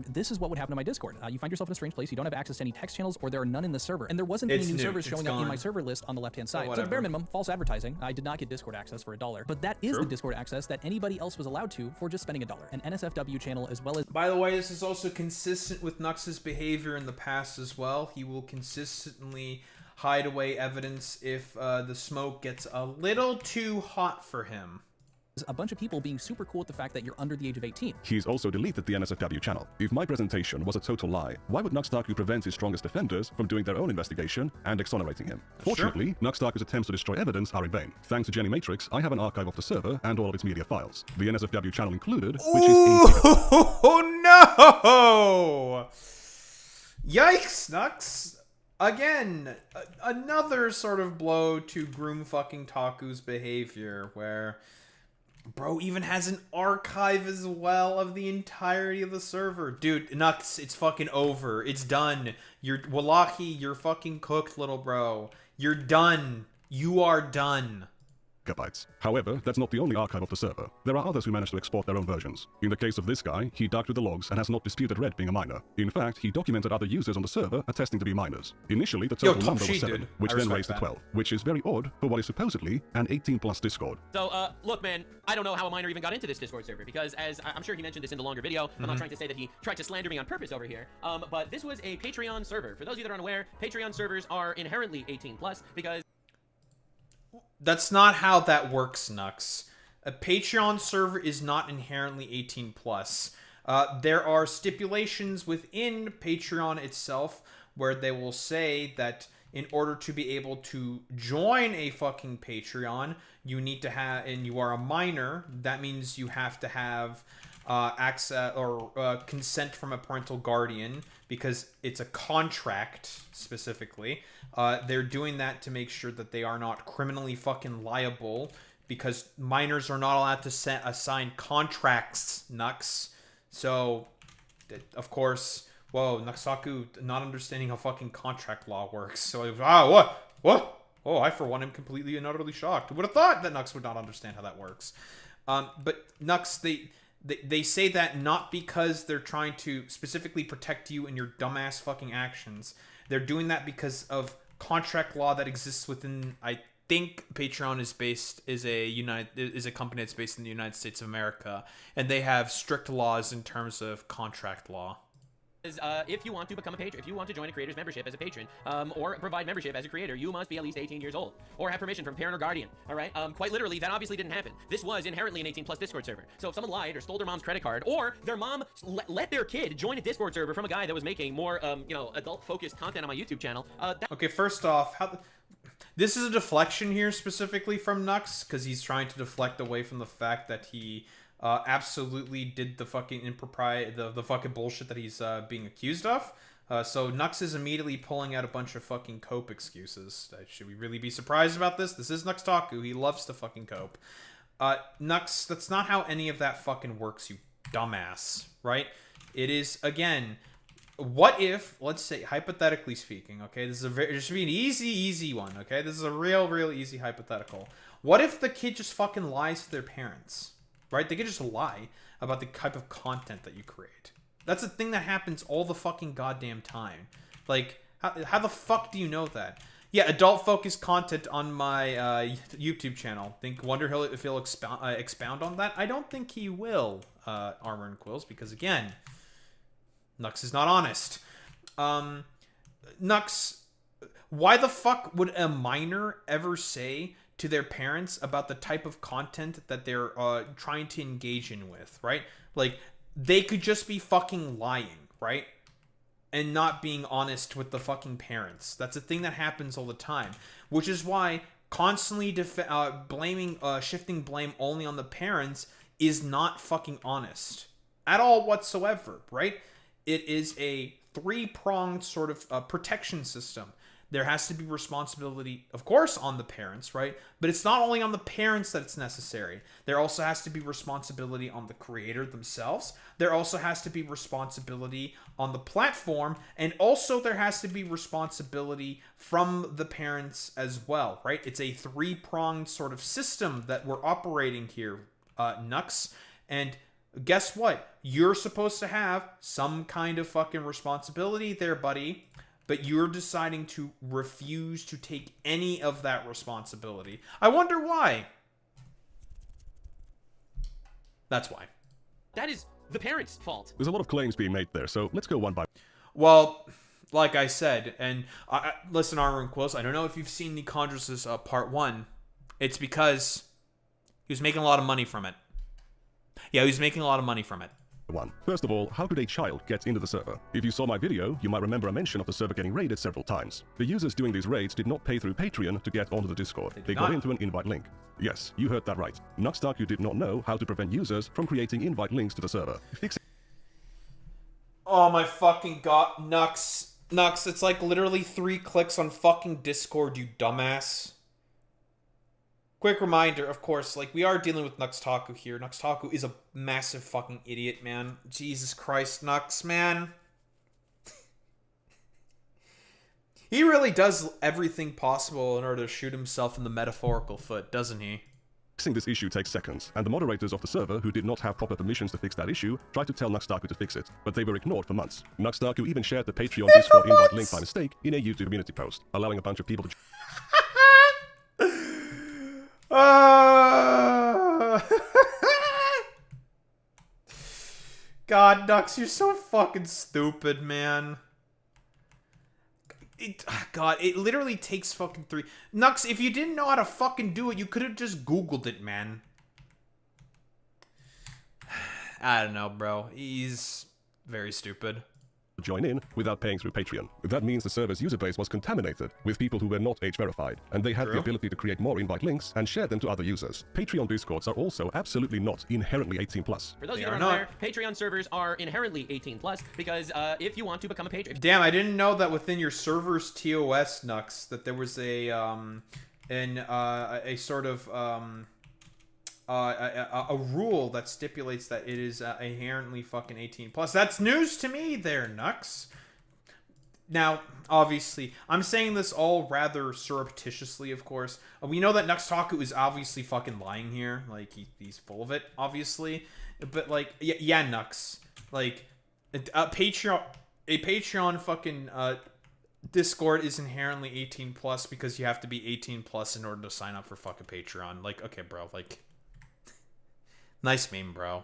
this is what would happen to my Discord. You find yourself in a strange place, you don't have access to any text channels, or there are none in the server. And there wasn't any new servers showing up in my server list on the left-hand side. So at the bare minimum, false advertising. I did not get Discord access for $1. But that is the Discord access that anybody else was allowed to for just spending $1. An NSFW channel as well as... By the way, this is also consistent with Nux's behavior in the past as well. He will consistently hide away evidence if the smoke gets a little too hot for him. A bunch of people being super cool with the fact that you're under the age of 18. He's also deleted the NSFW channel. If my presentation was a total lie, why would NuxTaku prevent his strongest defenders from doing their own investigation and exonerating him? Fortunately, NuxTaku's attempts to destroy evidence are in vain. Thanks to Jenny Matrix, I have an archive of the server and all of its media files. The NSFW channel included, which is Oh no! Yikes, Nux! Again, another sort of blow to Groom fucking Taku's behavior, where bro even has an archive as well of the entirety of the server. Dude, Nux, it's fucking over. It's done. Wallahi, you're fucking cooked, little bro. You're done. You are done. gigabytes. However, that's not the only archive of the server. There are others who managed to export their own versions. In the case of this guy, he dug through the logs and has not disputed Red being a minor. In fact, he documented other users on the server attesting to be minors. Initially, the total number was 7, which then raised to 12, which is very odd for what is supposedly an 18-plus Discord. So, look, man, I don't know how a minor even got into this Discord server, because as I'm sure he mentioned this in the longer video, I'm not trying to say that he tried to slander me on purpose over here, but this was a Patreon server. For those of you that are unaware, Patreon servers are inherently 18+, because... That's not how that works, Nux. A Patreon server is not inherently 18+. There are stipulations within Patreon itself where they will say that in order to be able to join a fucking Patreon, you need to have, and you are a minor, that means you have to have access or consent from a parental guardian, because it's a contract specifically. They're doing that to make sure that they are not criminally fucking liable, because minors are not allowed to assign contracts, Nux. So, of course, whoa, NuxTaku not understanding how fucking contract law works. So, what? Oh, I for one am completely and utterly shocked. Who would have thought that Nux would not understand how that works? But Nux, they say that not because they're trying to specifically protect you and your dumbass fucking actions. They're doing that because of contract law that exists within, I think Patreon is a company that's based in the United States of America, and they have strict laws in terms of contract law. If you want to become a patron, if you want to join a creator's membership as a patron, or provide membership as a creator, you must be at least 18 years old, or have permission from parent or guardian, all right? Quite literally, that obviously didn't happen. This was inherently an 18+ Discord server. So if someone lied or stole their mom's credit card, or their mom let their kid join a Discord server from a guy that was making more, adult-focused content on my YouTube channel, Okay, first off, this is a deflection here specifically from Nux, because he's trying to deflect away from the fact that he absolutely did the fucking impropriety, the fucking bullshit that he's being accused of. So Nux is immediately pulling out a bunch of fucking cope excuses. Should we really be surprised about this? This is NuxTaku. He loves to fucking cope. Nux, that's not how any of that fucking works, you dumbass, right? It is, again, what if, let's say, hypothetically speaking, okay, this should be an easy one, okay? This is a real easy hypothetical. What if the kid just fucking lies to their parents? Right? They could just lie about the type of content that you create. That's a thing that happens all the fucking goddamn time. Like, how the fuck do you know that? Yeah, adult-focused content on my YouTube channel. Wonder if he'll expound on that? I don't think he will, Armor and Quills, because again, Nux is not honest. Nux, why the fuck would a minor ever say to their parents about the type of content that they're trying to engage in with, right? Like, they could just be fucking lying, right? And not being honest with the fucking parents. That's a thing that happens all the time, which is why constantly shifting blame only on the parents is not fucking honest at all whatsoever, right? It is a three-pronged sort of protection system. There has to be responsibility, of course, on the parents, right? But it's not only on the parents that it's necessary. There also has to be responsibility on the creator themselves. There also has to be responsibility on the platform. And also there has to be responsibility from the parents as well, right? It's a three-pronged sort of system that we're operating here, Nux. And guess what? You're supposed to have some kind of fucking responsibility there, buddy. But you're deciding to refuse to take any of that responsibility. I wonder why. That's why. That is the parents' fault. There's a lot of claims being made there, so let's go one by... Well, like I said, and listen, Armor and Quills, I don't know if you've seen Nikandros' part 1. It's because he was making a lot of money from it. Yeah, he was making a lot of money from it. One. First of all, how could a child get into the server? If you saw my video, you might remember a mention of the server getting raided several times. The users doing these raids did not pay through Patreon to get onto the Discord. They got into an invite link. Yes, you heard that right. NuxTaku did not know how to prevent users from creating invite links to the server. Oh my fucking god, Nux, it's like literally 3 clicks on fucking Discord, you dumbass. Quick reminder, of course, like, we are dealing with NuxTaku here. NuxTaku is a massive fucking idiot, man. Jesus Christ, Nux, man. He really does everything possible in order to shoot himself in the metaphorical foot, doesn't he? Fixing this issue takes seconds, and the moderators of the server, who did not have proper permissions to fix that issue, tried to tell NuxTaku to fix it, but they were ignored for months. NuxTaku even shared the Patreon Discord invite link by mistake in a YouTube community post, allowing a bunch of people to... God, Nux, you're so fucking stupid, man. God, it literally takes fucking 3... Nux, if you didn't know how to fucking do it, you could have just Googled it, man. I don't know, bro. He's very stupid. Join in without paying through Patreon. That means the server's user base was contaminated with people who were not age verified, and they had the ability to create more invite links and share them to other users. Patreon Discords are also absolutely not inherently 18+. For those of you who are unaware, Patreon servers are inherently 18+, because if you want to become a patron... Damn, I didn't know that within your server's TOS, Nux, that there was a sort of a rule that stipulates that it is inherently fucking 18+. That's news to me there, Nux. Now, obviously, I'm saying this all rather surreptitiously, of course. We know that NuxTaku is obviously fucking lying here. Like, he's full of it, obviously. But, like, yeah, Nux. Like, a Patreon fucking Discord is inherently 18+ because you have to be 18+ in order to sign up for fucking Patreon. Like, okay, bro, like... Nice meme, bro.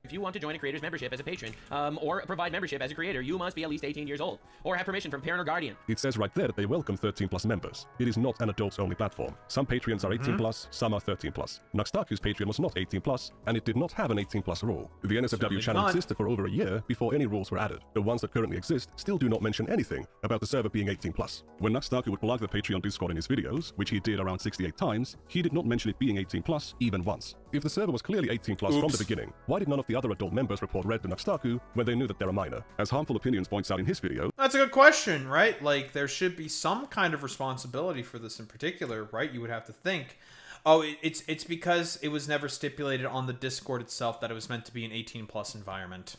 If you want to join a creator's membership as a patron, or provide membership as a creator, you must be at least 18 years old, or have permission from parent or guardian. It says right there that they welcome 13+ members. It is not an adults-only platform. Some Patreons are 18+, some are 13+. NuxTaku's Patreon was not 18+, and it did not have an 18+ rule. The NSFW channel existed for over a year before any rules were added. The ones that currently exist still do not mention anything about the server being 18+. When NuxTaku would plug the Patreon Discord in his videos, which he did around 68 times, he did not mention it being 18+ even once. If the server was clearly 18+ from the beginning, why did none of the other adult members report red to NuxTaku when they knew that they're a minor? As Harmful Opinions points out in his video... That's a good question, right? Like, there should be some kind of responsibility for this in particular, right? You would have to think. Oh, it's because it was never stipulated on the Discord itself that it was meant to be an 18+ environment.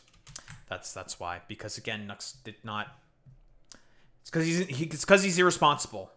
That's why. Because, again, Nux did not... It's because he's irresponsible.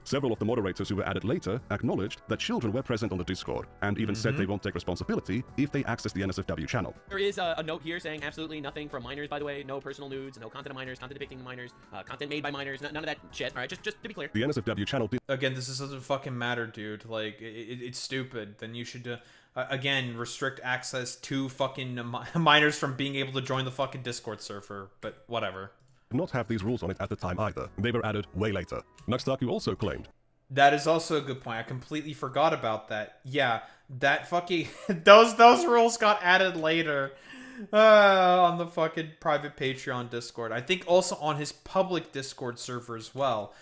Several of the moderators who were added later acknowledged that children were present on the Discord, and even said they won't take responsibility if they access the NSFW channel. There is a note here saying absolutely nothing from minors, by the way. No personal nudes, no content of minors, content depicting minors, content made by minors, none of that shit, alright? Just to be clear. The NSFW channel did... Again, this doesn't fucking matter, dude. Like, it's stupid. Then you should, again, restrict access to fucking minors from being able to join the fucking Discord server, but whatever. did not have these rules on it at the time either. They were added way later. NuxTaku also claimed, that is also a good point. I completely forgot about that. Yeah, that fucking those rules got added later on the fucking private Patreon Discord. I think also on his public Discord server as well.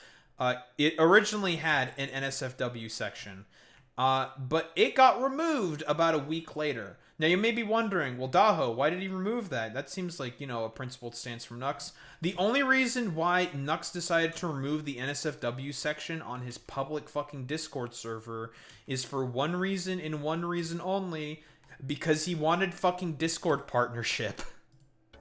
It originally had an NSFW section, but it got removed about a week later. Now you may be wondering, well, Daho, why did he remove that? That seems like, you know, a principled stance from Nux. The only reason why Nux decided to remove the NSFW section on his public fucking Discord server is for one reason and one reason only, because he wanted fucking Discord partnership.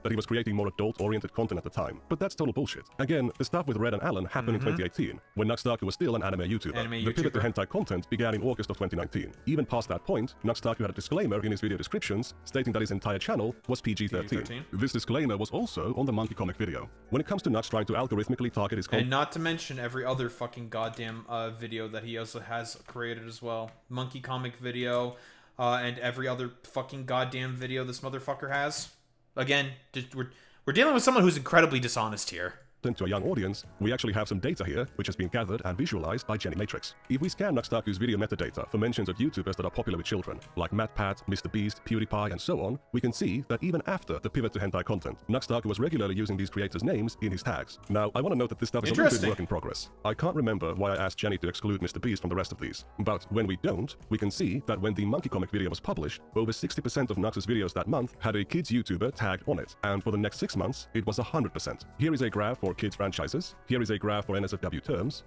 that he was creating more adult-oriented content at the time, but that's total bullshit. Again, the stuff with Red and Alan happened in 2018, when NuxTaku was still an anime YouTuber. The pivot to hentai content began in August of 2019. Even past that point, NuxTaku had a disclaimer in his video descriptions stating that his entire channel was PG-13. This disclaimer was also on the Monkey Comic video. When it comes to Nux trying to algorithmically target his content, and not to mention every other fucking goddamn video that he also has created as well. Monkey Comic video, and every other fucking goddamn video this motherfucker has. Again, just, we're dealing with someone who's incredibly dishonest here. To a young audience, we actually have some data here, which has been gathered and visualized by Jenny Matrix. If we scan NuxTaku's video metadata for mentions of YouTubers that are popular with children, like MatPat, MrBeast, PewDiePie, and so on, we can see that even after the pivot to hentai content, NuxTaku was regularly using these creators' names in his tags. Now, I want to note that this stuff is a little bit work in progress. I can't remember why I asked Jenny to exclude MrBeast from the rest of these, but when we don't, we can see that when the Monkey Comic video was published, over 60% of Nux's videos that month had a kids YouTuber tagged on it, and for the next 6 months, it was 100%. Here is a graph for kids franchises. Here is a graph for NSFW terms.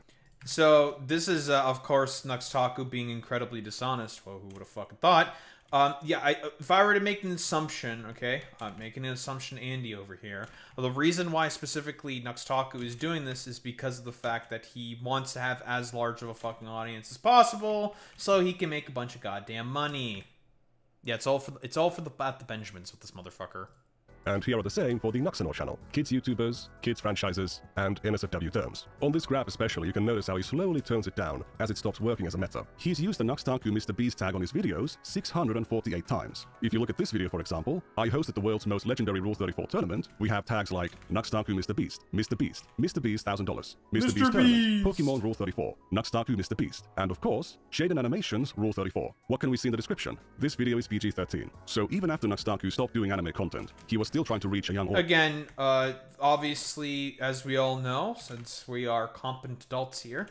So this is, of course, NuxTaku being incredibly dishonest. Well, who would have fucking thought? Yeah, if I were to make an assumption, okay, making an assumption, Andy over here. Well, the reason why specifically NuxTaku is doing this is because of the fact that he wants to have as large of a fucking audience as possible, so he can make a bunch of goddamn money. Yeah, it's all for the Benjamins with this motherfucker. And here are the same for the Nuxanor channel. Kids YouTubers, kids franchises, and NSFW terms. On this graph especially, you can notice how he slowly turns it down as it stops working as a meta. He's used the NuxTaku MrBeast tag on his videos 648 times. If you look at this video, for example, I hosted the world's most legendary Rule 34 tournament. We have tags like NuxTaku MrBeast, MrBeast, MrBeast $1000, MrBeast Tournament, Pokemon Rule 34, NuxTaku MrBeast, and of course, Shaden Animations Rule 34. What can we see in the description? This video is PG-13. So even after NuxTaku stopped doing anime content, he was still trying to reach a young audience. Again, obviously, as we all know, since we are competent adults here,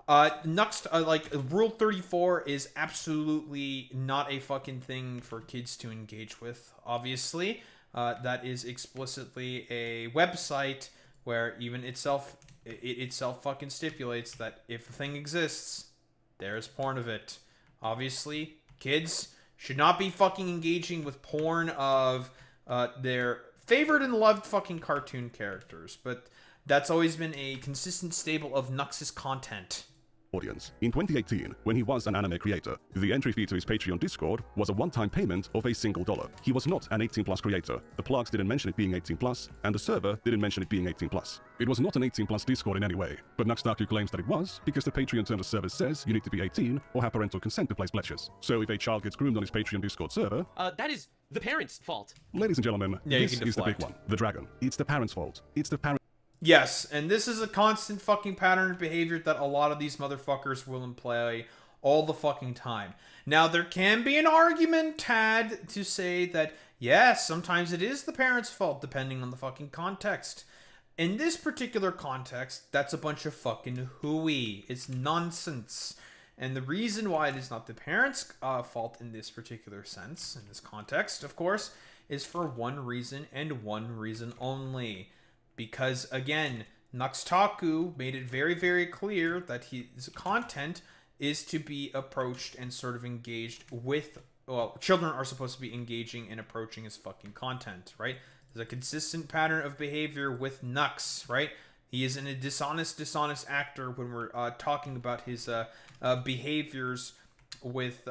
Rule 34 is absolutely not a fucking thing for kids to engage with. Obviously, that is explicitly a website where even it itself fucking stipulates that if a thing exists, there's porn of it. Obviously, kids should not be fucking engaging with porn of their favorite and loved fucking cartoon characters, but that's always been a consistent staple of Nux's content. Audience. In 2018, when he was an anime creator, the entry fee to his Patreon Discord was a one-time payment of $1. He was not an 18+ creator. The plugs didn't mention it being 18+, and the server didn't mention it being 18+. It was not an 18+ Discord in any way, but NuxTaku claims that it was because the Patreon terms of service says you need to be 18 or have parental consent to place pledges. So if a child gets groomed on his Patreon Discord server, that is the parents' fault. Ladies and gentlemen, this is the big one. The dragon. It's the parents' fault. It's the parents. Yes, and this is a constant fucking pattern of behavior that a lot of these motherfuckers will employ all the fucking time. Now, there can be an argument, Tad, to say that, yes, sometimes it is the parents' fault, depending on the fucking context. In this particular context, that's a bunch of fucking hooey. It's nonsense. And the reason why it is not the parents' fault in this particular sense, in this context, of course, is for one reason and one reason only. Because, again, NuxTaku made it very, very clear that his content is to be approached and sort of engaged with... Well, children are supposed to be engaging and approaching his fucking content, right? There's a consistent pattern of behavior with Nux, right? He is a dishonest actor when we're talking about his behaviors with...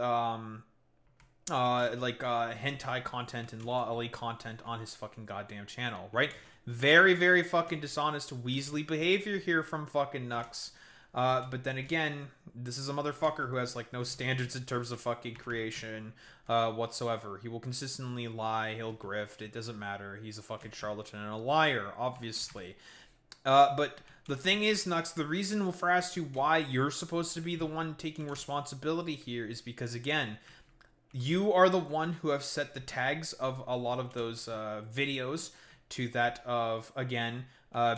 hentai content and law content on his fucking goddamn channel, right? Very, very fucking dishonest Weasley behavior here from fucking Nux. But then again, this is a motherfucker who has like no standards in terms of fucking creation whatsoever. He will consistently lie, he'll grift, it doesn't matter. He's a fucking charlatan and a liar, obviously. But the thing is, Nux, the reason for as to why you're supposed to be the one taking responsibility here is because, again, you are the one who have set the tags of a lot of those videos to that of, again,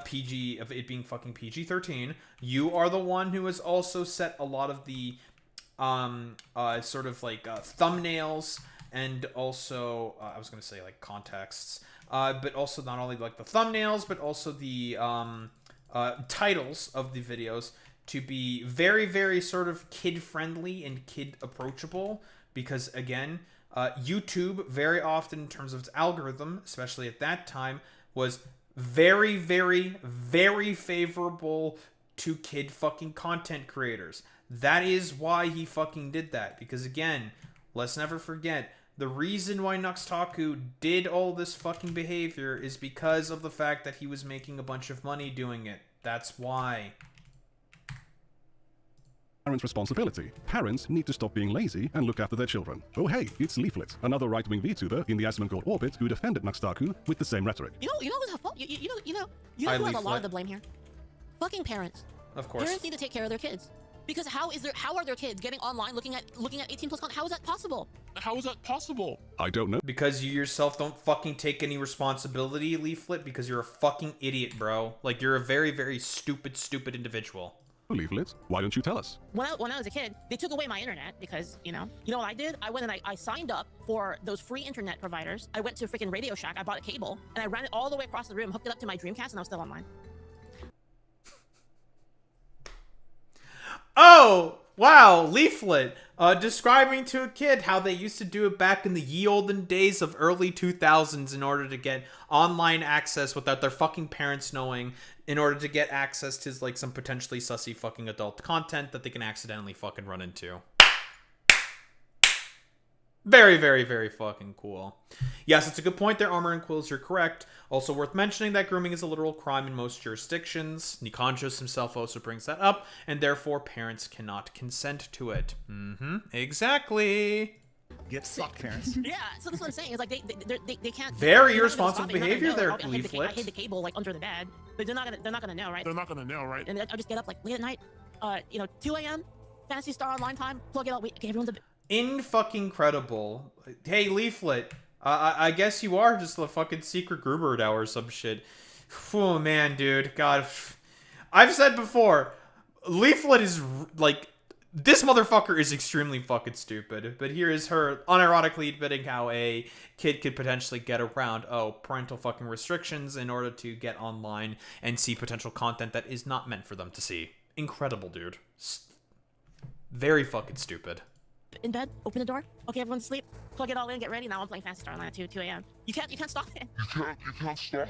PG, of it being fucking PG-13. You are the one who has also set a lot of the sort of like thumbnails and also, I was going to say like contexts, but also not only like the thumbnails, but also the titles of the videos to be very, very sort of kid-friendly and kid-approachable. Because, again, YouTube, very often in terms of its algorithm, especially at that time, was very, very, very favorable to kid fucking content creators. That is why he fucking did that. Because, again, let's never forget, the reason why NuxTaku did all this fucking behavior is because of the fact that he was making a bunch of money doing it. That's why. Parents' responsibility. Parents need to stop being lazy and look after their children. Oh hey, it's Leaflet, another right-wing VTuber in the Asmongold orbit who defended NuxTaku with the same rhetoric. You know who's at fault? You know who has a lot of the blame here? Fucking parents. Of course. Parents need to take care of their kids. Because how are their kids getting online looking at 18+ content? How is that possible? How is that possible? I don't know. Because you yourself don't fucking take any responsibility, Leaflet, because you're a fucking idiot, bro. Like, you're a very, very stupid individual. Leaflet, why don't you tell us? When I was a kid, they took away my internet because, you know what I did? I went and I signed up for those free internet providers. I went to freaking Radio Shack, I bought a cable, and I ran it all the way across the room, hooked it up to my Dreamcast, and I was still online. Oh, wow, Leaflet, describing to a kid how they used to do it back in the ye olden days of early 2000s in order to get online access without their fucking parents knowing, in order to get access to like some potentially sussy fucking adult content that they can accidentally fucking run into. Very, very, very fucking cool. Yes, it's a good point there, Armor and Quills, you're correct. Also worth mentioning that grooming is a literal crime in most jurisdictions. Nikandros himself also brings that up, and therefore parents cannot consent to it. Exactly. Get fucked, parents. Yeah, so that's what I'm saying. It's like they can't. Very irresponsible behavior there, Leaflet. I hid the cable like under the bed, but they're not gonna know, right? They're not gonna know, right? And I'll just get up like late at night, 2 a.m. Fantasy Star Online time. Plug it out. Okay, everyone's a bit. In-fucking-credible. Hey, Leaflet, I guess you are just a fucking secret groomer now or some shit. Oh, man, dude. God. I've said before, Leaflet is, like, this motherfucker is extremely fucking stupid. But here is her unironically admitting how a kid could potentially get around, parental fucking restrictions in order to get online and see potential content that is not meant for them to see. Incredible, dude. Very fucking stupid. In bed, open the door. Okay, everyone's asleep. Plug it all in, get ready. Now I'm playing Fantasy Star Online at 2 a.m. You can't stop it. You can't stop it.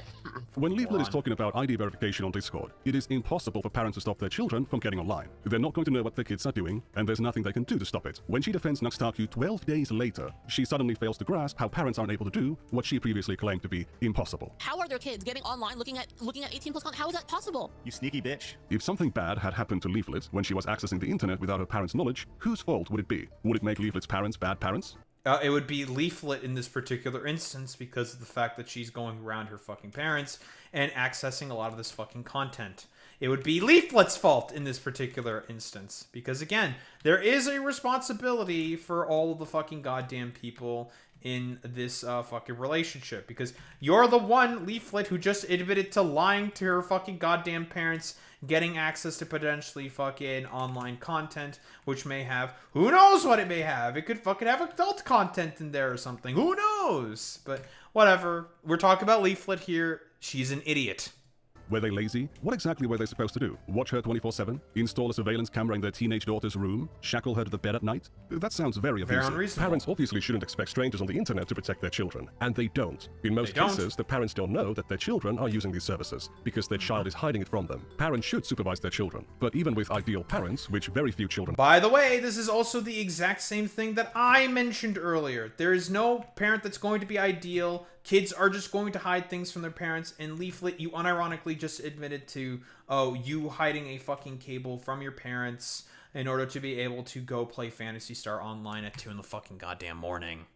When Leaflet is talking about ID verification on Discord, it is impossible for parents to stop their children from getting online. They're not going to know what their kids are doing, and there's nothing they can do to stop it. When she defends NuxTaku 12 days later, she suddenly fails to grasp how parents aren't able to do what she previously claimed to be impossible. How are their kids getting online looking at 18+ content? How is that possible? You sneaky bitch. If something bad had happened to Leaflet when she was accessing the internet without her parents' knowledge, whose fault would it be? Would it make Leaflet's parents bad parents? It would be Leaflet in this particular instance because of the fact that she's going around her fucking parents and accessing a lot of this fucking content. It would be Leaflet's fault in this particular instance because, again, there is a responsibility for all of the fucking goddamn people in this fucking relationship because you're the one, Leaflet, who just admitted to lying to her fucking goddamn parents, getting access to potentially fucking online content, which may have, who knows what it may have. It could fucking have adult content in there or something. Who knows? But whatever. We're talking about Leaflet here. She's an idiot. Were they lazy? What exactly were they supposed to do? Watch her 24/7? Install a surveillance camera in their teenage daughter's room? Shackle her to the bed at night? That sounds very abusive. Unreasonable. Parents obviously shouldn't expect strangers on the internet to protect their children. And they don't. In most cases, the parents don't know that their children are using these services because their child is hiding it from them. Parents should supervise their children. But even with ideal parents, which very few children... By the way, this is also the exact same thing that I mentioned earlier. There is no parent that's going to be ideal kids are just going to hide things from their parents. And Leaflet, you unironically just admitted to, oh, you hiding a fucking cable from your parents in order to be able to go play Phantasy Star Online at 2 in the fucking goddamn morning.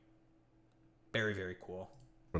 Very, very cool.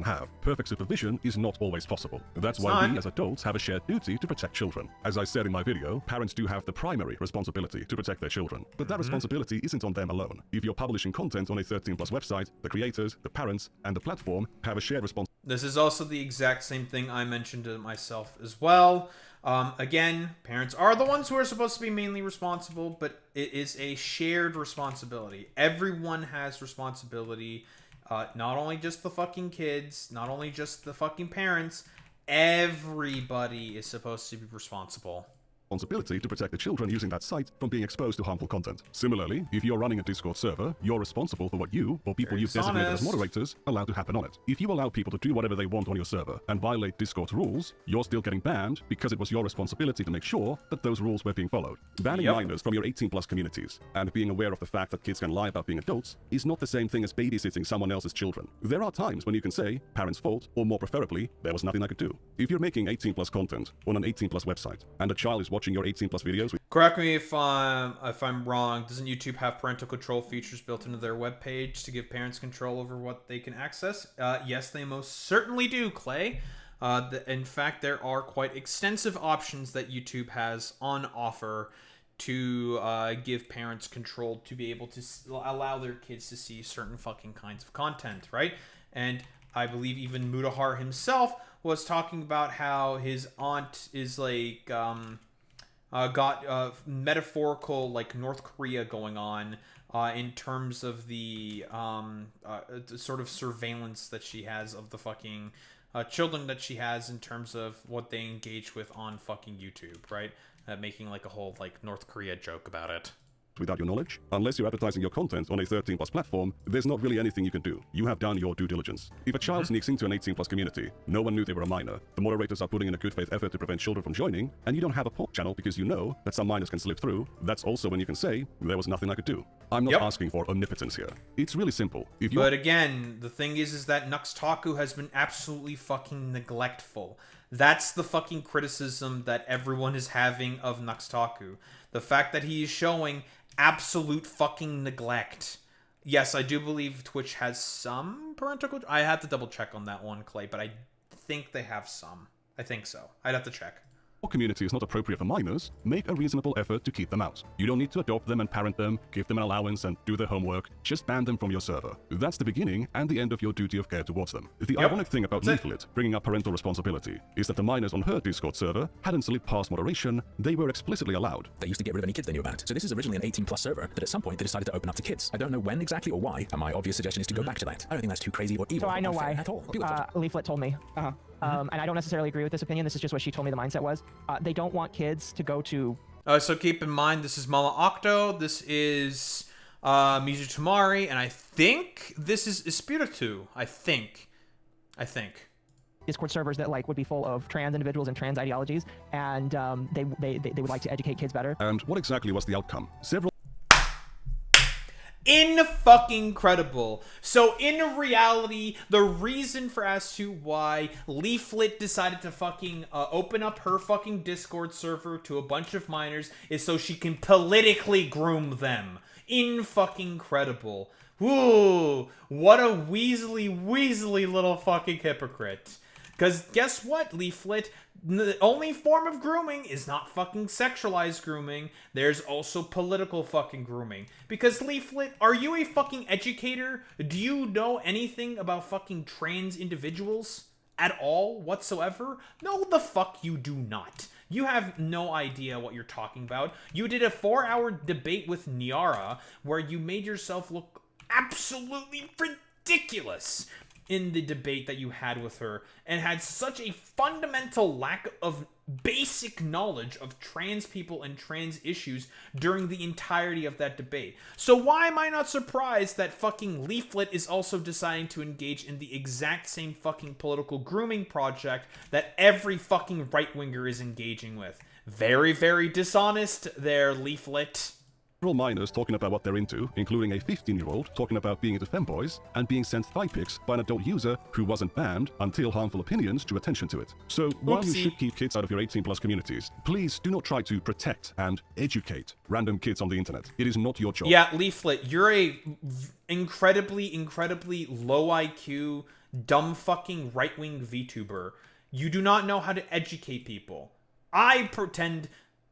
Have. Perfect supervision is not always possible. That's why we as adults have a shared duty to protect children. As I said in my video, parents do have the primary responsibility to protect their children. But that responsibility isn't on them alone. If you're publishing content on a 13+ website, the creators, the parents, and the platform have a shared responsibility. This is also the exact same thing I mentioned to myself as well. Again, parents are the ones who are supposed to be mainly responsible, but it is a shared responsibility. Everyone has responsibility. Not only just the fucking kids, not only just the fucking parents, everybody is supposed to be responsible. Responsibility to protect the children using that site from being exposed to harmful content. Similarly, if you're running a Discord server, you're responsible for what you, or people you've designated as moderators, allow to happen on it. If you allow people to do whatever they want on your server and violate Discord's rules, you're still getting banned because it was your responsibility to make sure that those rules were being followed. Banning minors from your 18+ communities and being aware of the fact that kids can lie about being adults is not the same thing as babysitting someone else's children. There are times when you can say, parents' fault, or more preferably, there was nothing I could do. If you're making 18+ content on an 18+ website and a child is watching your 18+ videos. Correct me if I'm wrong. Doesn't YouTube have parental control features built into their webpage to give parents control over what they can access? Yes, they most certainly do, Clay. In fact, there are quite extensive options that YouTube has on offer to give parents control to be able to allow their kids to see certain fucking kinds of content, right? And I believe even Mudahar himself was talking about how his aunt is like got metaphorical like North Korea going on in terms of the sort of surveillance that she has of the fucking children that she has in terms of what they engage with on fucking YouTube, right? Making like a whole like North Korea joke about it. Without your knowledge, unless you're advertising your content on a 13+ platform, there's not really anything you can do. You have done your due diligence. If a child sneaks into an 18+ community, no one knew they were a minor, the moderators are putting in a good faith effort to prevent children from joining, and you don't have a porn channel because you know that some minors can slip through, that's also when you can say, there was nothing I could do. I'm not asking for omnipotence here. It's really simple. If you But again, the thing is that NuxTaku has been absolutely fucking neglectful. That's the fucking criticism that everyone is having of NuxTaku. The fact that he is showing absolute fucking neglect. Yes, I do believe Twitch has some parental control. I have to double check on that one, Clay, but I think they have some. I think so. I'd have to check. Community is not appropriate for minors, make a reasonable effort to keep them out. You don't need to adopt them and parent them, give them an allowance and do their homework, just ban them from your server. That's the beginning and the end of your duty of care towards them. The ironic thing about Leaflet bringing up parental responsibility is that the minors on her Discord server hadn't slipped past moderation, they were explicitly allowed. They used to get rid of any kids they knew about. So this is originally an 18+ server that at some point they decided to open up to kids. I don't know when exactly or why, and my obvious suggestion is to go back to that. I don't think that's too crazy or evil. So I know why. At all. Leaflet told me. And I don't necessarily agree with this opinion. This is just what she told me the mindset was. They don't want kids to go to... So keep in mind, this is Mama Octo, this is Mizu Tamari, and I think this is Espiritu. I think. Discord servers that like would be full of trans individuals and trans ideologies, and they would like to educate kids better. And what exactly was the outcome? Several... In-fucking-credible. So in reality, the reason for as to why Leaflet decided to fucking open up her fucking Discord server to a bunch of minors is so she can politically groom them. In-fucking-credible. Woo! What a weaselly little fucking hypocrite. Because guess what, Leaflet? The only form of grooming is not fucking sexualized grooming. There's also political fucking grooming. Because Leaflet, are you a fucking educator? Do you know anything about fucking trans individuals? At all? Whatsoever? No, the fuck you do not. You have no idea what you're talking about. You did a 4-hour debate with Niara where you made yourself look absolutely ridiculous in the debate that you had with her, and had such a fundamental lack of basic knowledge of trans people and trans issues during the entirety of that debate. So why am I not surprised that fucking Leaflet is also deciding to engage in the exact same fucking political grooming project that every fucking right-winger is engaging with? Very, very dishonest there, Leaflet. Several minors talking about what they're into, including a 15-year-old talking about being into femboys and being sent thigh pics by an adult user who wasn't banned until harmful opinions drew attention to it. So while you should keep kids out of your 18+ communities, please do not try to protect and educate random kids on the internet. It is not your job. Yeah, Leaflet, you're a incredibly low IQ, dumb fucking right-wing VTuber. You do not know how to educate people. I pretend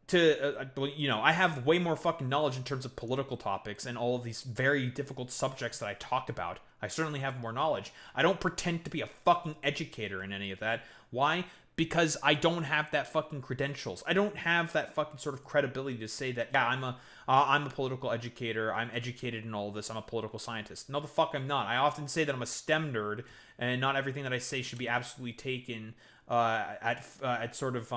to, I have way more fucking knowledge in terms of political topics and all of these very difficult subjects that I talk about. I certainly have more knowledge. I don't pretend to be a fucking educator in any of that. Why? Because I don't have that fucking credentials. I don't have that fucking sort of credibility to say that, yeah, I'm a political educator. I'm educated in all of this. I'm a political scientist. No, the fuck I'm not. I often say that I'm a STEM nerd, and not everything that I say should be absolutely taken at sort of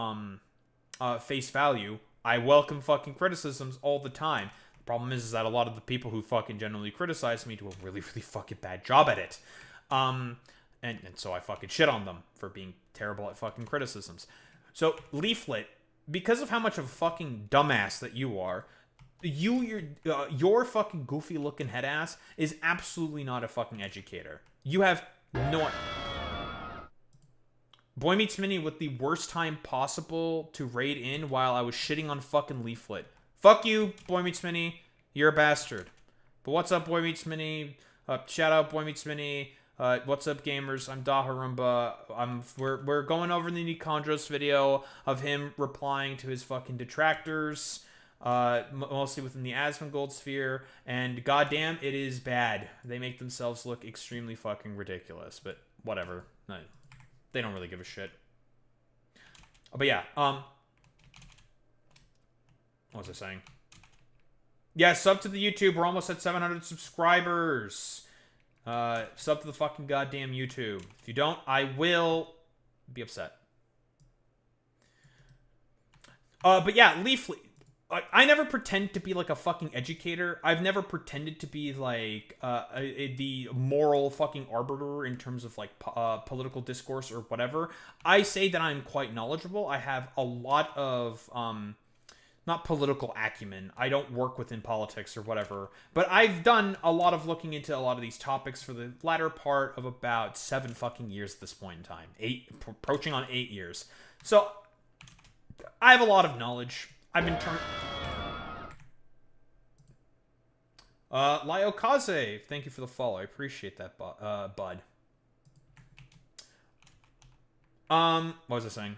face value. I welcome fucking criticisms all the time. The problem is that a lot of the people who fucking generally criticize me do a really fucking bad job at it. And so I fucking shit on them for being terrible at fucking criticisms. So, Leaflet, because of how much of a fucking dumbass that you are, your fucking goofy looking head ass is absolutely not a fucking educator. You have no... Boy Meets Mini with the worst time possible to raid in while I was shitting on fucking Leaflet. Fuck you, Boy Meets Mini. You're a bastard. But what's up, Boy Meets Mini? Shout out, Boy Meets Mini. What's up, gamers? I'm Daharumba. We're going over the Nikandros video of him replying to his fucking detractors, mostly within the Asmongold sphere, and goddamn, it is bad. They make themselves look extremely fucking ridiculous, but whatever. They don't really give a shit. But yeah, what was I saying? Yeah, sub to the YouTube. We're almost at 700 subscribers. Sub to the fucking goddamn YouTube. If you don't, I will be upset. But yeah, Leaflet. I never pretend to be like a fucking educator. I've never pretended to be like the moral fucking arbiter in terms of like political discourse or whatever. I say that I'm quite knowledgeable. I have a lot of not political acumen. I don't work within politics or whatever, but I've done a lot of looking into a lot of these topics for the latter part of about 7 fucking years at this point in time. 8, approaching on 8 years. So I have a lot of knowledge. I've been turned... Lyokaze, thank you for the follow. I appreciate that, bud. What was I saying?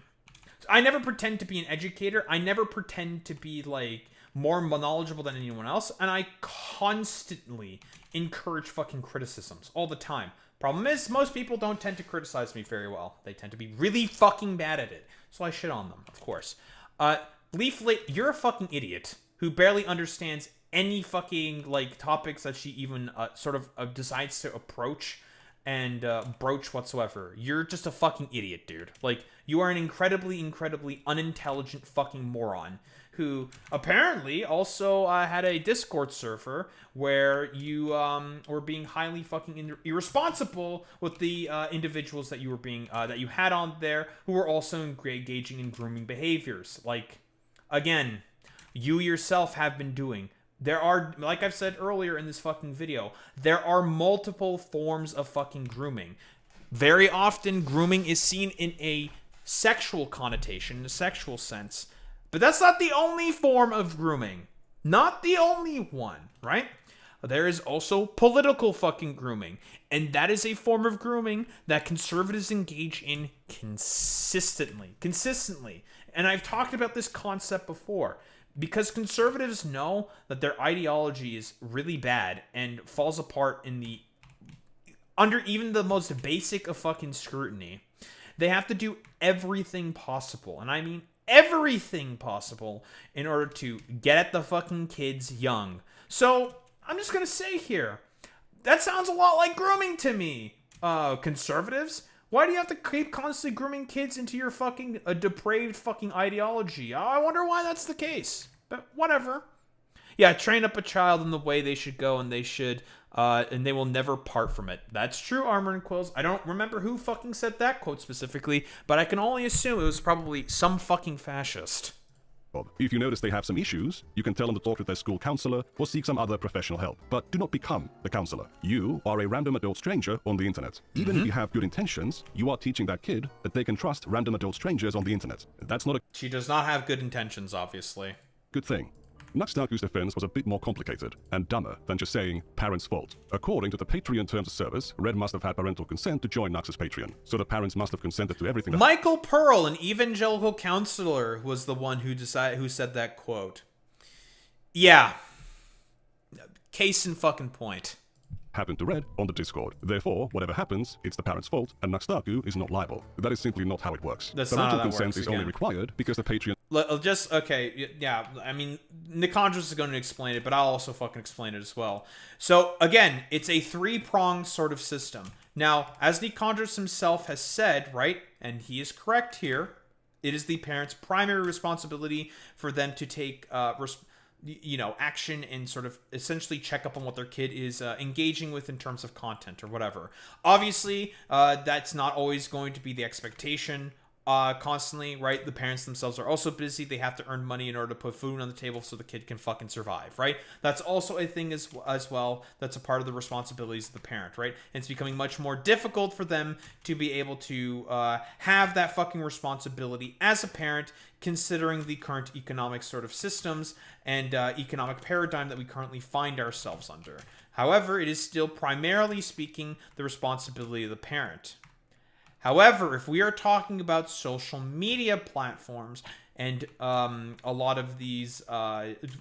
I never pretend to be an educator. I never pretend to be, like, more knowledgeable than anyone else. And I constantly encourage fucking criticisms all the time. Problem is, most people don't tend to criticize me very well. They tend to be really fucking bad at it. So I shit on them, of course. Leaflet, you're a fucking idiot who barely understands any fucking, like, topics that she even sort of decides to approach and broach whatsoever. You're just a fucking idiot, dude. Like, you are an incredibly unintelligent fucking moron who apparently also had a Discord server where you were being highly fucking irresponsible with the individuals that you were being that you had on there who were also engaging in grooming behaviors. Like, again, you yourself have been doing. There are, like I've said earlier in this fucking video, there are multiple forms of fucking grooming. Very often, grooming is seen in a sexual connotation, in a sexual sense. But that's not the only form of grooming. Not the only one, right? There is also political fucking grooming. And that is a form of grooming that conservatives engage in consistently. Consistently. And I've talked about this concept before. Because conservatives know that their ideology is really bad and falls apart in the under even the most basic of fucking scrutiny. They have to do everything possible, and I mean everything possible, in order to get at the fucking kids young. So, I'm just gonna say here, that sounds a lot like grooming to me. Conservatives? Why do you have to keep constantly grooming kids into your fucking depraved fucking ideology? I wonder why that's the case. But whatever. Yeah, train up a child in the way they should go, and they should, and they will never part from it. That's true, Armor and Quills. I don't remember who fucking said that quote specifically, but I can only assume it was probably some fucking fascist. If you notice they have some issues, you can tell them to talk with their school counselor or seek some other professional help. But do not become the counselor. You are a random adult stranger on the internet. Even if you have good intentions, you are teaching that kid that they can trust random adult strangers on the internet. That's not a... She does not have good intentions, obviously. good thing. NuxTaku's defense was a bit more complicated and dumber than just saying parents' fault. According to the Patreon terms of service, Red must have had parental consent to join Nux's Patreon, so the parents must have consented to everything. Michael Pearl, an evangelical counselor, was the one who said that quote. Yeah. Case in fucking point. Happened to Red on the Discord. Therefore, whatever happens, it's the parents' fault, and NuxTaku is not liable. That is simply not how it works. That's not how that consent works, is again. only required because the Patreon... Okay, yeah, I mean, Nikandros is going to explain it, but I'll also fucking explain it as well. So, again, it's a three-pronged sort of system. Now, as Nikandros himself has said, right, and he is correct here, it is the parents' primary responsibility for them to take action and sort of essentially check up on what their kid is engaging with in terms of content or whatever. Obviously, that's not always going to be the expectation constantly, right? The parents themselves are also busy. They have to earn money in order to put food on the table so the kid can fucking survive, right? That's also a thing as well. That's a part of the responsibilities of the parent, right? And it's becoming much more difficult for them to be able to have that fucking responsibility as a parent, considering the current economic sort of systems and economic paradigm that we currently find ourselves under. However, it is still primarily speaking the responsibility of the parent. However, if we are talking about social media platforms and a lot of these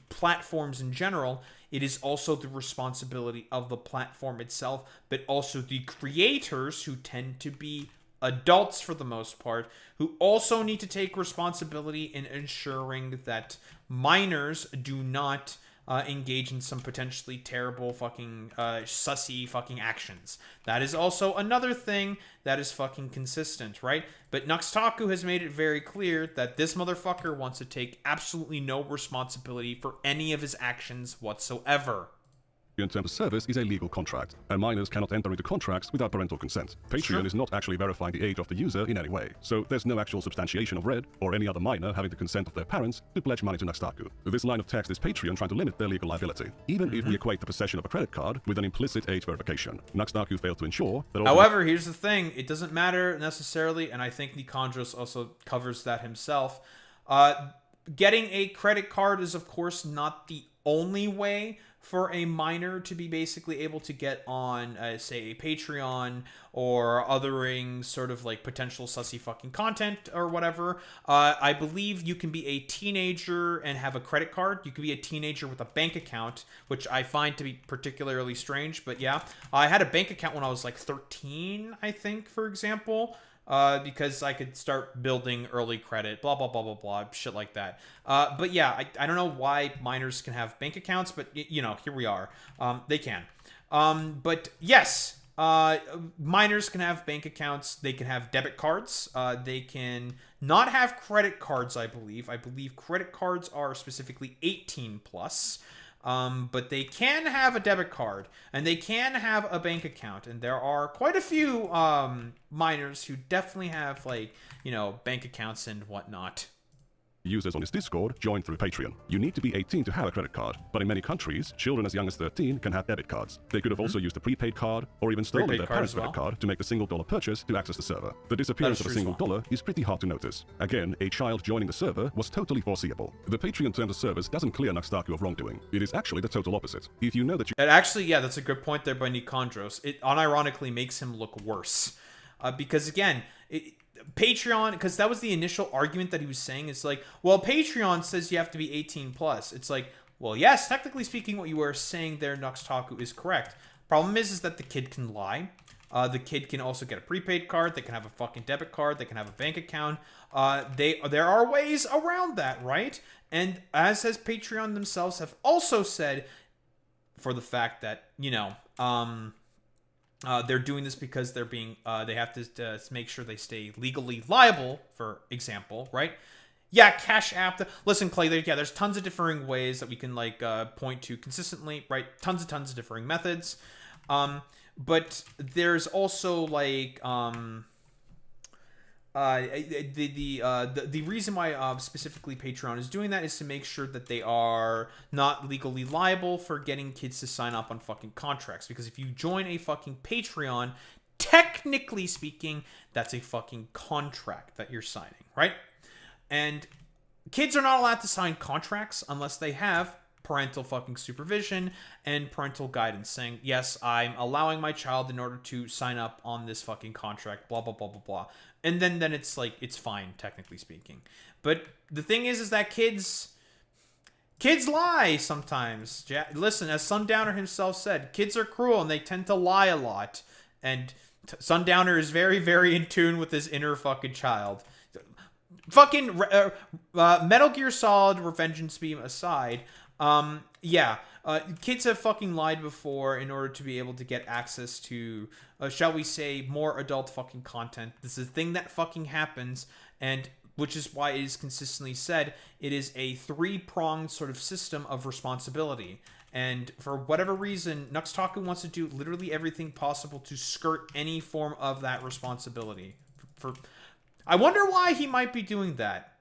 platforms in general, it is also the responsibility of the platform itself, but also the creators, who tend to be adults for the most part, who also need to take responsibility in ensuring that minors do not engage in some potentially terrible fucking sussy fucking actions. That is also another thing that is fucking consistent, right? But NuxTaku has made it very clear that this motherfucker wants to take absolutely no responsibility for any of his actions whatsoever. In terms of service is a legal contract, and minors cannot enter into contracts without parental consent. Patreon is not actually verifying the age of the user in any way, so there's no actual substantiation of Red or any other minor having the consent of their parents to pledge money to NuxTaku. This line of text is Patreon trying to limit their legal liability, even if we equate the possession of a credit card with an implicit age verification. NuxTaku failed to ensure that... However, here's the thing, it doesn't matter necessarily, and I think Nikandros also covers that himself. Getting a credit card is, of course, not the only way for a minor to be basically able to get on, say, a Patreon or othering sort of like potential sussy fucking content or whatever. I believe you can be a teenager and have a credit card. You can be a teenager with a bank account, which I find to be particularly strange. But yeah, I had a bank account when I was like 13, I think, for example. Because I could start building early credit, blah, blah, blah, blah, blah, shit like that. But yeah, I don't know why minors can have bank accounts, but, you know, here we are. They can. But yes, minors can have bank accounts. They can have debit cards. They can not have credit cards, I believe. I believe credit cards are specifically 18 plus. But they can have a debit card, and they can have a bank account, and there are quite a few minors who definitely have, like, you know, bank accounts and whatnot. Users on his Discord join through Patreon. You need to be 18 to have a credit card, but in many countries, children as young as 13 can have debit cards. They could have also used a prepaid card or even stolen their parents' credit card to make the $1 purchase to access the server. The disappearance of a $1 is pretty hard to notice. Again, a child joining the server was totally foreseeable. The Patreon terms of service doesn't clear NuxTaku of wrongdoing. It is actually the total opposite. If you know that you... Actually, yeah, that's a good point there by Nikandros. It unironically makes him look worse. Because again, Patreon, because that was the initial argument that he was saying. It's like, well, Patreon says you have to be 18 plus. It's like, well, yes, technically speaking, what you were saying there, NuxTaku, is correct. Problem is that the kid can lie. The kid can also get a prepaid card. They can have a fucking debit card. They can have a bank account. There are ways around that, right? And as Patreon themselves have also said, for the fact that, you know, they're doing this because they're being, they have to make sure they stay legally liable, for example, right? Yeah, Cash App. Listen, Clay, there's tons of differing ways that we can, like, point to consistently, right? Tons of differing methods. But there's also, like, the reason why specifically Patreon is doing that is to make sure that they are not legally liable for getting kids to sign up on fucking contracts. Because if you join a fucking Patreon, technically speaking, that's a fucking contract that you're signing, right? And kids are not allowed to sign contracts unless they have parental fucking supervision and parental guidance saying, yes, I'm allowing my child in order to sign up on this fucking contract, blah, blah, blah, blah, blah. And then it's like, it's fine, technically speaking. But the thing is that kids lie sometimes. Listen, as Sundowner himself said, kids are cruel and they tend to lie a lot. And Sundowner is very, very in tune with his inner fucking child. Fucking Metal Gear Solid Revengeance Beam aside, kids have fucking lied before in order to be able to get access to, shall we say, more adult fucking content. This is a thing that fucking happens, and which is why it is consistently said it is a three-pronged sort of system of responsibility. And for whatever reason, NuxTaku wants to do literally everything possible to skirt any form of that responsibility. I wonder why he might be doing that.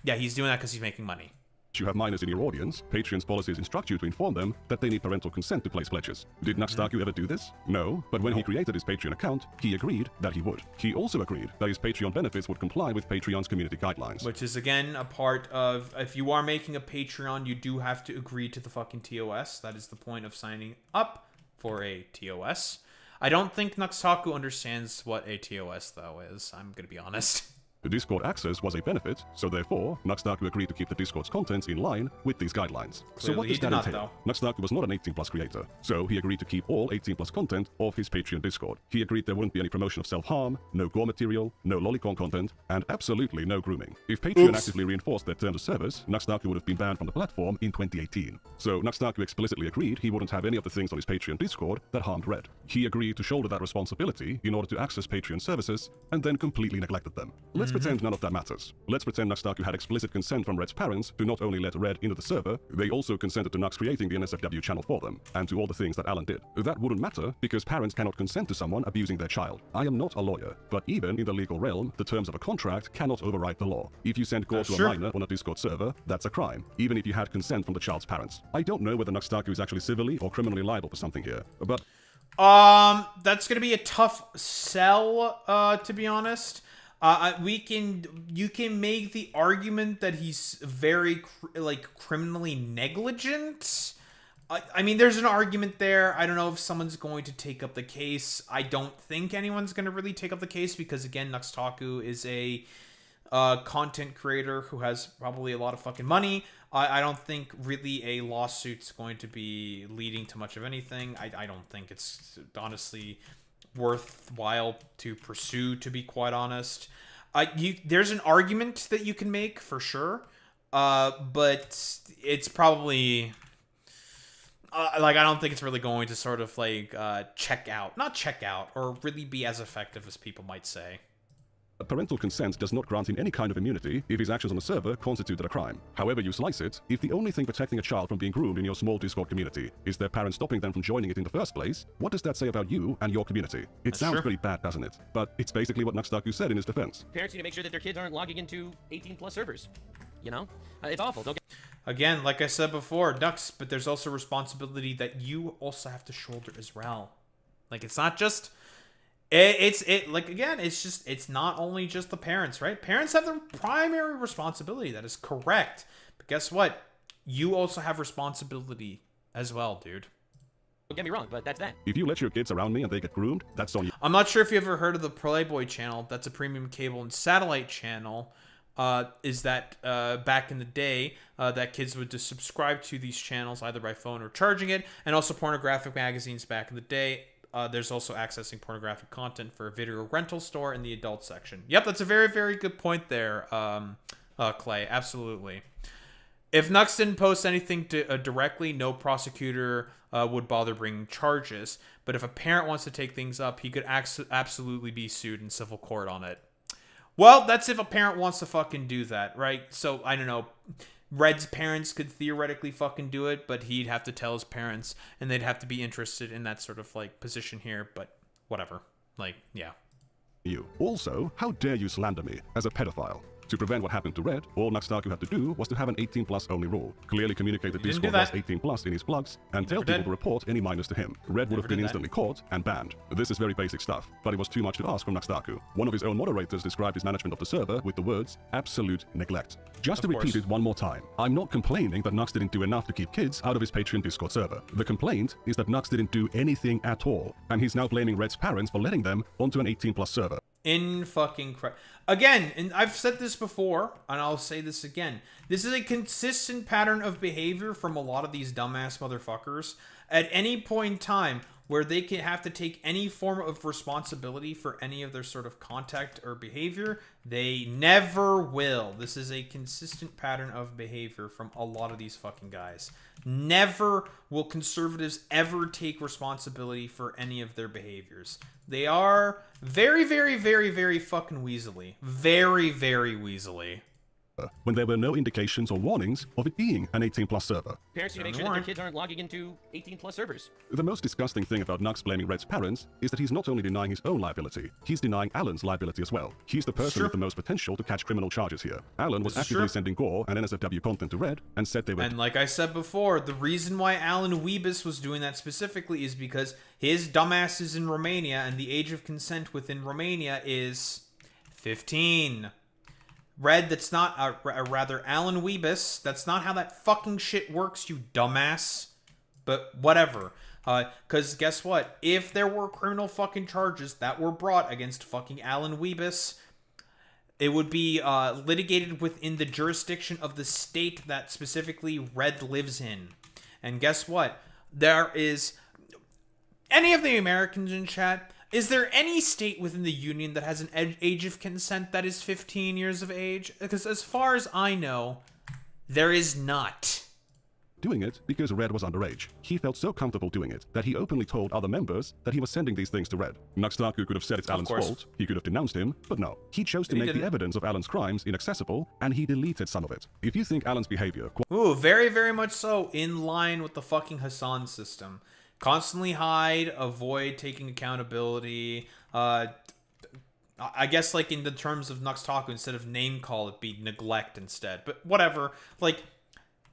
Yeah, he's doing that because he's making money. You have minors in your audience, Patreon's policies instruct you to inform them that they need parental consent to place pledges. Did NuxTaku ever do this? No, but when he created his Patreon account, he agreed that he would. He also agreed that his Patreon benefits would comply with Patreon's community guidelines. Which is, again, a part of, if you are making a Patreon, you do have to agree to the fucking TOS. That is the point of signing up for a TOS. I don't think NuxTaku understands what a TOS, though, is. I'm gonna be honest. The Discord access was a benefit, so therefore, NuxTaku agreed to keep the Discord's contents in line with these guidelines. So what does that entail? NuxTaku was not an 18+ creator, so he agreed to keep all 18+ content off his Patreon Discord. He agreed there wouldn't be any promotion of self-harm, no gore material, no lolicon content, and absolutely no grooming. If Patreon actively reinforced their terms of service, NuxTaku would have been banned from the platform in 2018. So NuxTaku explicitly agreed he wouldn't have any of the things on his Patreon Discord that harmed Red. He agreed to shoulder that responsibility in order to access Patreon services, and then completely neglected them. Let's pretend none of that matters. Let's pretend NuxTaku had explicit consent from Red's parents to not only let Red into the server, they also consented to Nux creating the NSFW channel for them, and to all the things that Alan did. That wouldn't matter, because parents cannot consent to someone abusing their child. I am not a lawyer, but even in the legal realm, the terms of a contract cannot override the law. If you send gore to a minor on a Discord server, that's a crime, even if you had consent from the child's parents. I don't know whether NuxTaku is actually civilly or criminally liable for something here, but... that's gonna be a tough sell, to be honest. You can make the argument that he's very, criminally negligent. I mean, there's an argument there. I don't know if someone's going to take up the case. I don't think anyone's going to really take up the case because, again, NuxTaku is a content creator who has probably a lot of fucking money. I don't think really a lawsuit's going to be leading to much of anything. I don't think it's honestly worthwhile to pursue, to be quite honest. There's an argument that you can make for sure, but it's probably I don't think it's really going to sort of not check out or really be as effective as people might say. Parental consent does not grant him any kind of immunity if his actions on the server constituted a crime. However you slice it, if the only thing protecting a child from being groomed in your small Discord community is their parents stopping them from joining it in the first place, what does that say about you and your community? It sounds pretty bad, doesn't it? But it's basically what NuxTaku said in his defense. Parents need to make sure that their kids aren't logging into 18+ servers. You know? It's awful. Don't get... Again, like I said before, Nux, but there's also responsibility that you also have to shoulder as well. It's not just... It's not only just the parents, right? Parents have the primary responsibility. That is correct. But guess what? You also have responsibility as well, dude. Don't get me wrong, but that's that. If you let your kids around me and they get groomed, that's on you. I'm not sure if you ever heard of the Playboy channel. That's a premium cable and satellite channel. Is that back in the day that kids would just subscribe to these channels either by phone or charging it, and also pornographic magazines back in the day. There's also accessing pornographic content for a video rental store in the adult section. Yep, that's a very, very good point there, Clay. Absolutely. If Nux didn't post anything directly, no prosecutor would bother bringing charges. But if a parent wants to take things up, he could absolutely be sued in civil court on it. Well, that's if a parent wants to fucking do that, right? So, I don't know. Red's parents could theoretically fucking do it, but he'd have to tell his parents, and they'd have to be interested in that sort of, position here, but whatever. Yeah. you. Also, how dare you slander me as a pedophile? To prevent what happened to Red, all NuxTaku had to do was to have an 18+ only rule. Clearly communicate that Discord was 18+ in his plugs, and tell people to report any minors to him. Red would have been instantly caught and banned. This is very basic stuff, but it was too much to ask from NuxTaku. One of his own moderators described his management of the server with the words, absolute neglect. Just to repeat it one more time, I'm not complaining that Nux didn't do enough to keep kids out of his Patreon Discord server. The complaint is that Nux didn't do anything at all, and he's now blaming Red's parents for letting them onto an 18+ server. In fucking again, and I've said this before, and I'll say this again. This is a consistent pattern of behavior from a lot of these dumbass motherfuckers. At any point in time where they can have to take any form of responsibility for any of their sort of contact or behavior, they never will. This is a consistent pattern of behavior from a lot of these fucking guys. Never will conservatives ever take responsibility for any of their behaviors. They are very, very, very, very fucking weaselly. Very, very weaselly. When there were no indications or warnings of it being an 18+ server. Parents need to make sure that their kids aren't logging into 18+ servers. The most disgusting thing about Nux blaming Red's parents is that he's not only denying his own liability, he's denying Alan's liability as well. He's the person with the most potential to catch criminal charges here. Alan was actively sending gore and NSFW content to Red and said they were... And like I said before, the reason why Alan Wiebes was doing that specifically is because his dumbass is in Romania and the age of consent within Romania is 15. Red, that's not, rather, Alan Wiebes, that's not how that fucking shit works, you dumbass. But whatever. Because guess what? If there were criminal fucking charges that were brought against fucking Alan Wiebes, it would be litigated within the jurisdiction of the state that specifically Red lives in. And guess what? There is... Any of the Americans in chat... Is there any state within the Union that has an age of consent that is 15 years of age? Because as far as I know, there is not. Doing it because Red was underage. He felt so comfortable doing it that he openly told other members that he was sending these things to Red. NuxTaku could have said it's Alan's fault, he could have denounced him, but no. He chose to make the evidence of Alan's crimes inaccessible, and he deleted some of it. If you think Alan's behavior... Ooh, very, very much so in line with the fucking Hassan system. Constantly hide, avoid taking accountability. I guess, like, in the terms of NuxTaku, instead of name call, it'd be neglect instead. But whatever. Like,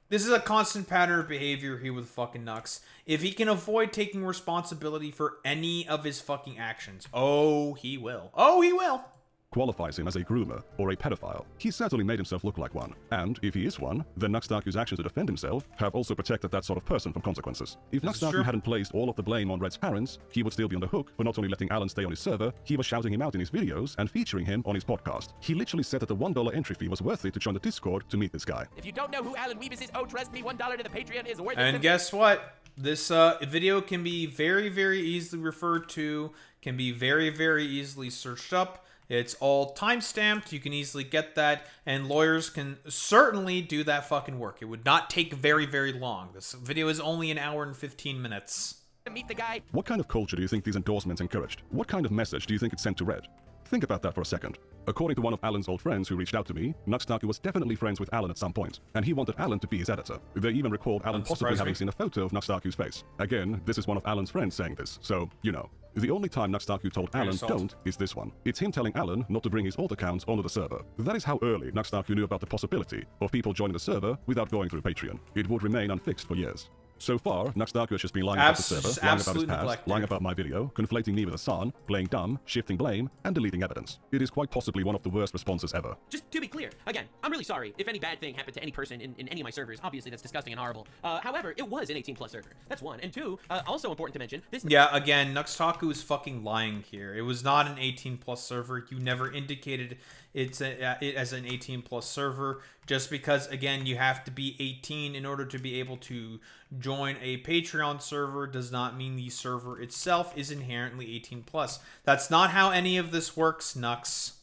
this is a constant pattern of behavior here with fucking Nux. If he can avoid taking responsibility for any of his fucking actions, oh, he will. Oh, he will. Qualifies him as a groomer or a pedophile. He certainly made himself look like one. And if he is one, then NuxTaku's actions to defend himself have also protected that sort of person from consequences. If NuxTaku hadn't placed all of the blame on Red's parents, he would still be on the hook for not only letting Alan stay on his server, he was shouting him out in his videos and featuring him on his podcast. He literally said that the $1 entry fee was worth it to join the Discord to meet this guy. If you don't know who Alan Wiebes is, oh, trust me, $1 to the Patreon is worth it. And guess what? This video can be very, very easily referred to, can be very, very easily searched up. It's all time-stamped, you can easily get that, and lawyers can certainly do that fucking work. It would not take very, very long. This video is only 1 hour and 15 minutes. Meet the guy. What kind of culture do you think these endorsements encouraged? What kind of message do you think it sent to Red? Think about that for a second. According to one of Alan's old friends who reached out to me, NuxTaku was definitely friends with Alan at some point, and he wanted Alan to be his editor. They even recalled Alan possibly having seen a photo of NuxTaku's face. Again, this is one of Alan's friends saying this, so, you know. The only time NuxTaku told Alan don't is this one. It's him telling Alan not to bring his alt accounts onto the server. That is how early NuxTaku knew about the possibility of people joining the server without going through Patreon. It would remain unfixed for years. So far, NuxTaku has just been lying about the server, lying about his past, lying about my video, conflating me with Hassan, playing dumb, shifting blame, and deleting evidence. It is quite possibly one of the worst responses ever. Just to be clear, again, I'm really sorry if any bad thing happened to any person in any of my servers. Obviously, that's disgusting and horrible. However, it was an 18+ server. That's one. And two, also important to mention, this... Yeah, again, NuxTaku is fucking lying here. It was not an 18+ server. You never indicated it as an 18+ server. Just because, again, you have to be 18 in order to be able to join a Patreon server does not mean the server itself is inherently 18+. That's not how any of this works, Nux.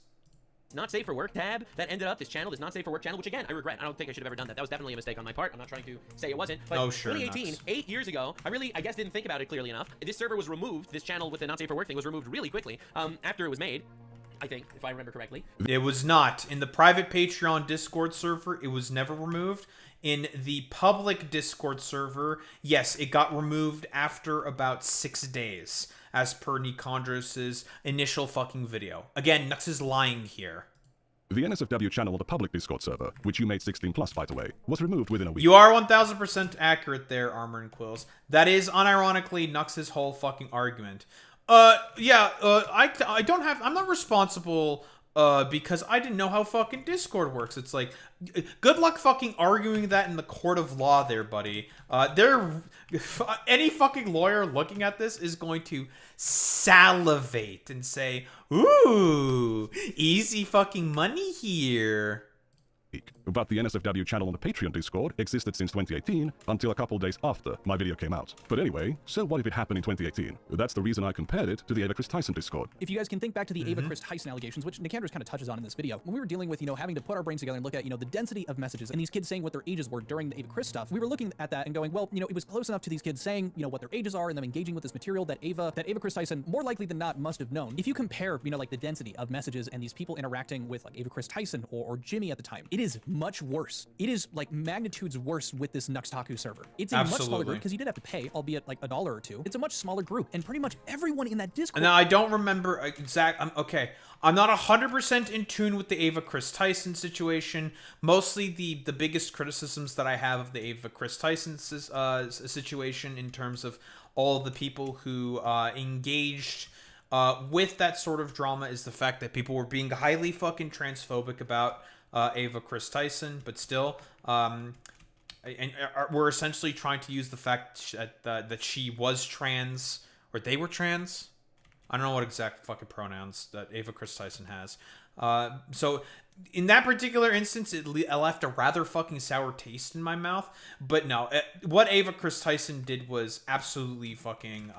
Not safe for work tab that ended up this channel, this not safe for work channel, which again, I regret. I don't think I should have ever done that. That was definitely a mistake on my part. I'm not trying to say it wasn't. But 2018, Nux. 8 years ago, I guess didn't think about it clearly enough. This server was removed. This channel with the not safe for work thing was removed really quickly after it was made. I think, if I remember correctly. It was not. In the private Patreon Discord server, it was never removed. In the public Discord server, yes, it got removed after about 6 days, as per Nikandros' initial fucking video. Again, Nux is lying here. The NSFW channel on the public Discord server, which you made 16+, by the way, was removed within a week. You are 1000% accurate there, Armor and Quills. That is, unironically, Nux's whole fucking argument. I don't have... I'm not responsible, because I didn't know how fucking Discord works. It's like, good luck fucking arguing that in the court of law there, buddy. Any fucking lawyer looking at this is going to salivate and say, ooh, easy fucking money here. But the NSFW channel on the Patreon Discord existed since 2018 until a couple days after my video came out. But anyway, so what if it happened in 2018? That's the reason I compared it to the Ava Chris Tyson Discord. If you guys can think back to the Ava Chris Tyson allegations, which Nikandros kind of touches on in this video, when we were dealing with, having to put our brains together and look at, the density of messages and these kids saying what their ages were during the Ava Chris stuff, we were looking at that and going, well, it was close enough to these kids saying, what their ages are and them engaging with this material that Ava Chris Tyson more likely than not must have known. If you compare, like the density of messages and these people interacting with like Ava Chris Tyson or Jimmy at the time, it is much worse. It is like magnitudes worse with this NuxTaku server. It's a much smaller group because you did have to pay, albeit like $1 or $2. It's a much smaller group, and pretty much everyone in that Discord. Now I don't remember exact. I'm not 100% in tune with the Ava Chris Tyson situation. Mostly the biggest criticisms that I have of the Ava Chris Tyson situation in terms of all the people who engaged with that sort of drama is the fact that people were being highly fucking transphobic about Ava Chris Tyson, but still, we're essentially trying to use the fact that she was trans, or they were trans. I don't know what exact fucking pronouns that Ava Chris Tyson has. So in that particular instance, it left a rather fucking sour taste in my mouth. But no, what Ava Chris Tyson did was absolutely fucking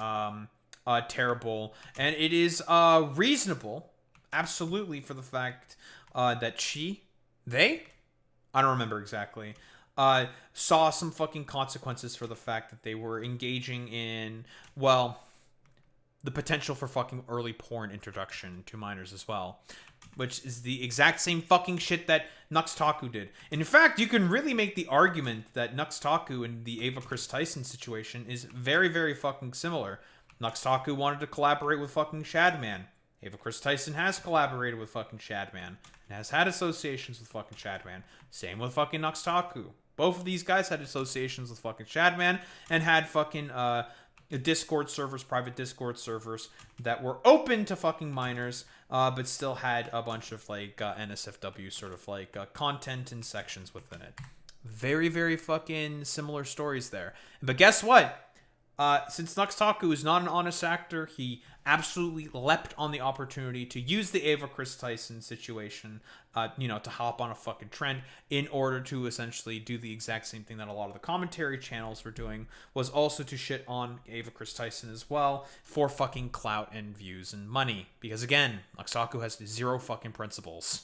terrible, and it is reasonable, absolutely, for the fact that they? I don't remember exactly. Saw some fucking consequences for the fact that they were engaging in, well, the potential for fucking early porn introduction to minors as well. Which is the exact same fucking shit that NuxTaku did. And in fact, you can really make the argument that NuxTaku and the Ava Chris Tyson situation is very, very fucking similar. NuxTaku wanted to collaborate with fucking Shadman. Ava Chris Tyson has collaborated with fucking Shadman and has had associations with fucking Shadman. Same with fucking NuxTaku. Both of these guys had associations with fucking Shadman and had fucking Discord servers, private Discord servers that were open to fucking minors, but still had a bunch of like NSFW sort of like content and sections within it. Very, very fucking similar stories there. But guess what? Since NuxTaku is not an honest actor, he absolutely leapt on the opportunity to use the Ava Chris Tyson situation, to hop on a fucking trend in order to essentially do the exact same thing that a lot of the commentary channels were doing, was also to shit on Ava Chris Tyson as well for fucking clout and views and money. Because again, NuxTaku has zero fucking principles.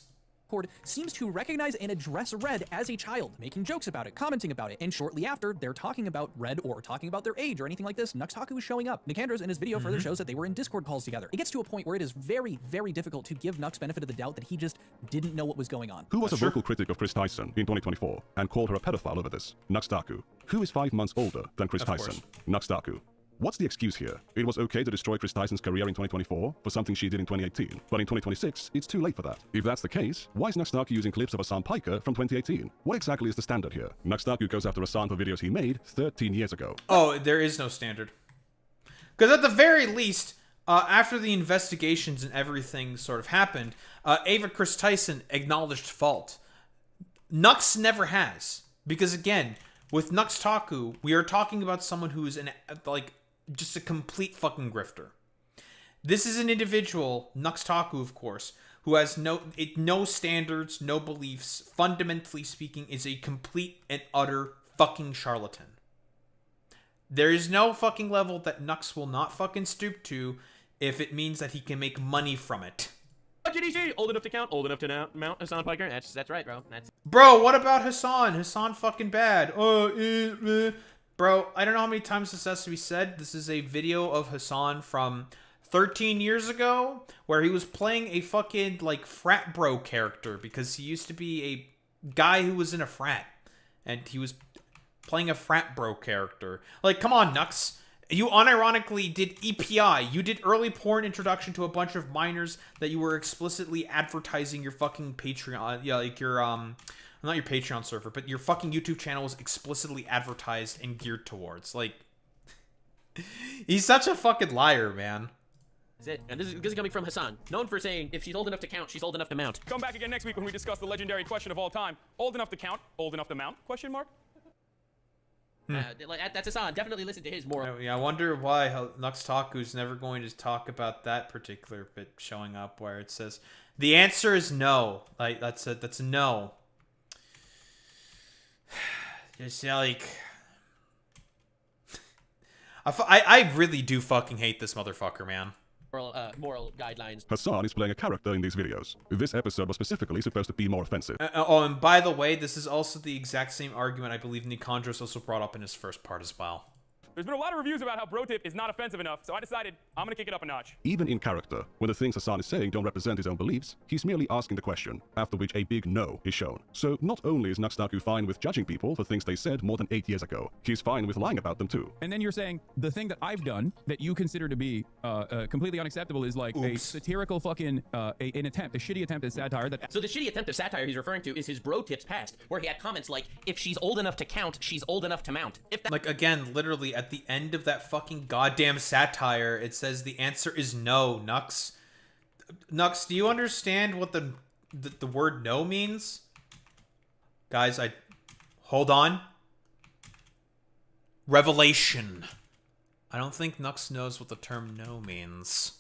Seems to recognize and address Red as a child, making jokes about it, commenting about it, and shortly after, they're talking about Red or talking about their age or anything like this, NuxTaku is showing up. Nikandros in his video further shows that they were in Discord calls together. It gets to a point where it is very, very difficult to give Nux benefit of the doubt that he just didn't know what was going on. Who was a vocal critic of Chris Tyson in 2024 and called her a pedophile over this? NuxTaku. Who is 5 months older than Chris Tyson? NuxTaku. What's the excuse here? It was okay to destroy Chris Tyson's career in 2024 for something she did in 2018, but in 2026, it's too late for that. If that's the case, why is NuxTaku using clips of Hassan Piker from 2018? What exactly is the standard here? NuxTaku goes after Hassan for videos he made 13 years ago. Oh, there is no standard. Because at the very least, after the investigations and everything sort of happened, Ava Chris Tyson acknowledged fault. Nux never has. Because again, with NuxTaku, we are talking about someone who is just a complete fucking grifter. This is an individual, NuxTaku of course, who has no standards, no beliefs, fundamentally speaking, is a complete and utter fucking charlatan. There is no fucking level that Nux will not fucking stoop to if it means that he can make money from it. GDC, old enough to count, old enough to mount Hassan Piker. That's right, bro. Bro, what about Hassan? Hassan fucking bad. Bro, I don't know how many times this has to be said. This is a video of Hassan from 13 years ago where he was playing a fucking, like, frat bro character because he used to be a guy who was in a frat. And he was playing a frat bro character. Like, come on, Nux. You unironically did EPI. You did early porn introduction to a bunch of minors that you were explicitly advertising your fucking Patreon. Yeah, like your, not your Patreon server, but your fucking YouTube channel was explicitly advertised and geared towards. Like, he's such a fucking liar, man. That's it. And this is coming from Hassan, known for saying, if she's old enough to count, she's old enough to mount. Come back again next week when we discuss the legendary question of all time. Old enough to count, old enough to mount? Question mark? That's Hassan. Definitely listen to his moral. Yeah, I wonder why NuxTaku's never going to talk about that particular bit showing up where it says, the answer is no. Like, that's a no. Just like... I really do fucking hate this motherfucker, man. Moral guidelines. Hassan is playing a character in these videos. This episode was specifically supposed to be more offensive. Oh, and by the way, this is also the exact same argument I believe Nikandros also brought up in his first part as well. There's been a lot of reviews about how bro tip is not offensive enough, so I decided I'm gonna kick it up a notch. Even in character, when the things Hassan is saying don't represent his own beliefs, he's merely asking the question, after which a big no is shown. So not only is NuxTaku fine with judging people for things they said more than 8 years ago, he's fine with lying about them too. And then you're saying the thing that I've done that you consider to be completely unacceptable is like a satirical fucking, an attempt, a shitty attempt at satire that... So the shitty attempt of satire he's referring to is his bro tips past, where he had comments like, if she's old enough to count, she's old enough to mount. If that like, again, literally at the end of that fucking goddamn satire, it says the answer is no, Nux. Nux, do you understand what the word no means? Guys, hold on. Revelation. I don't think Nux knows what the term no means.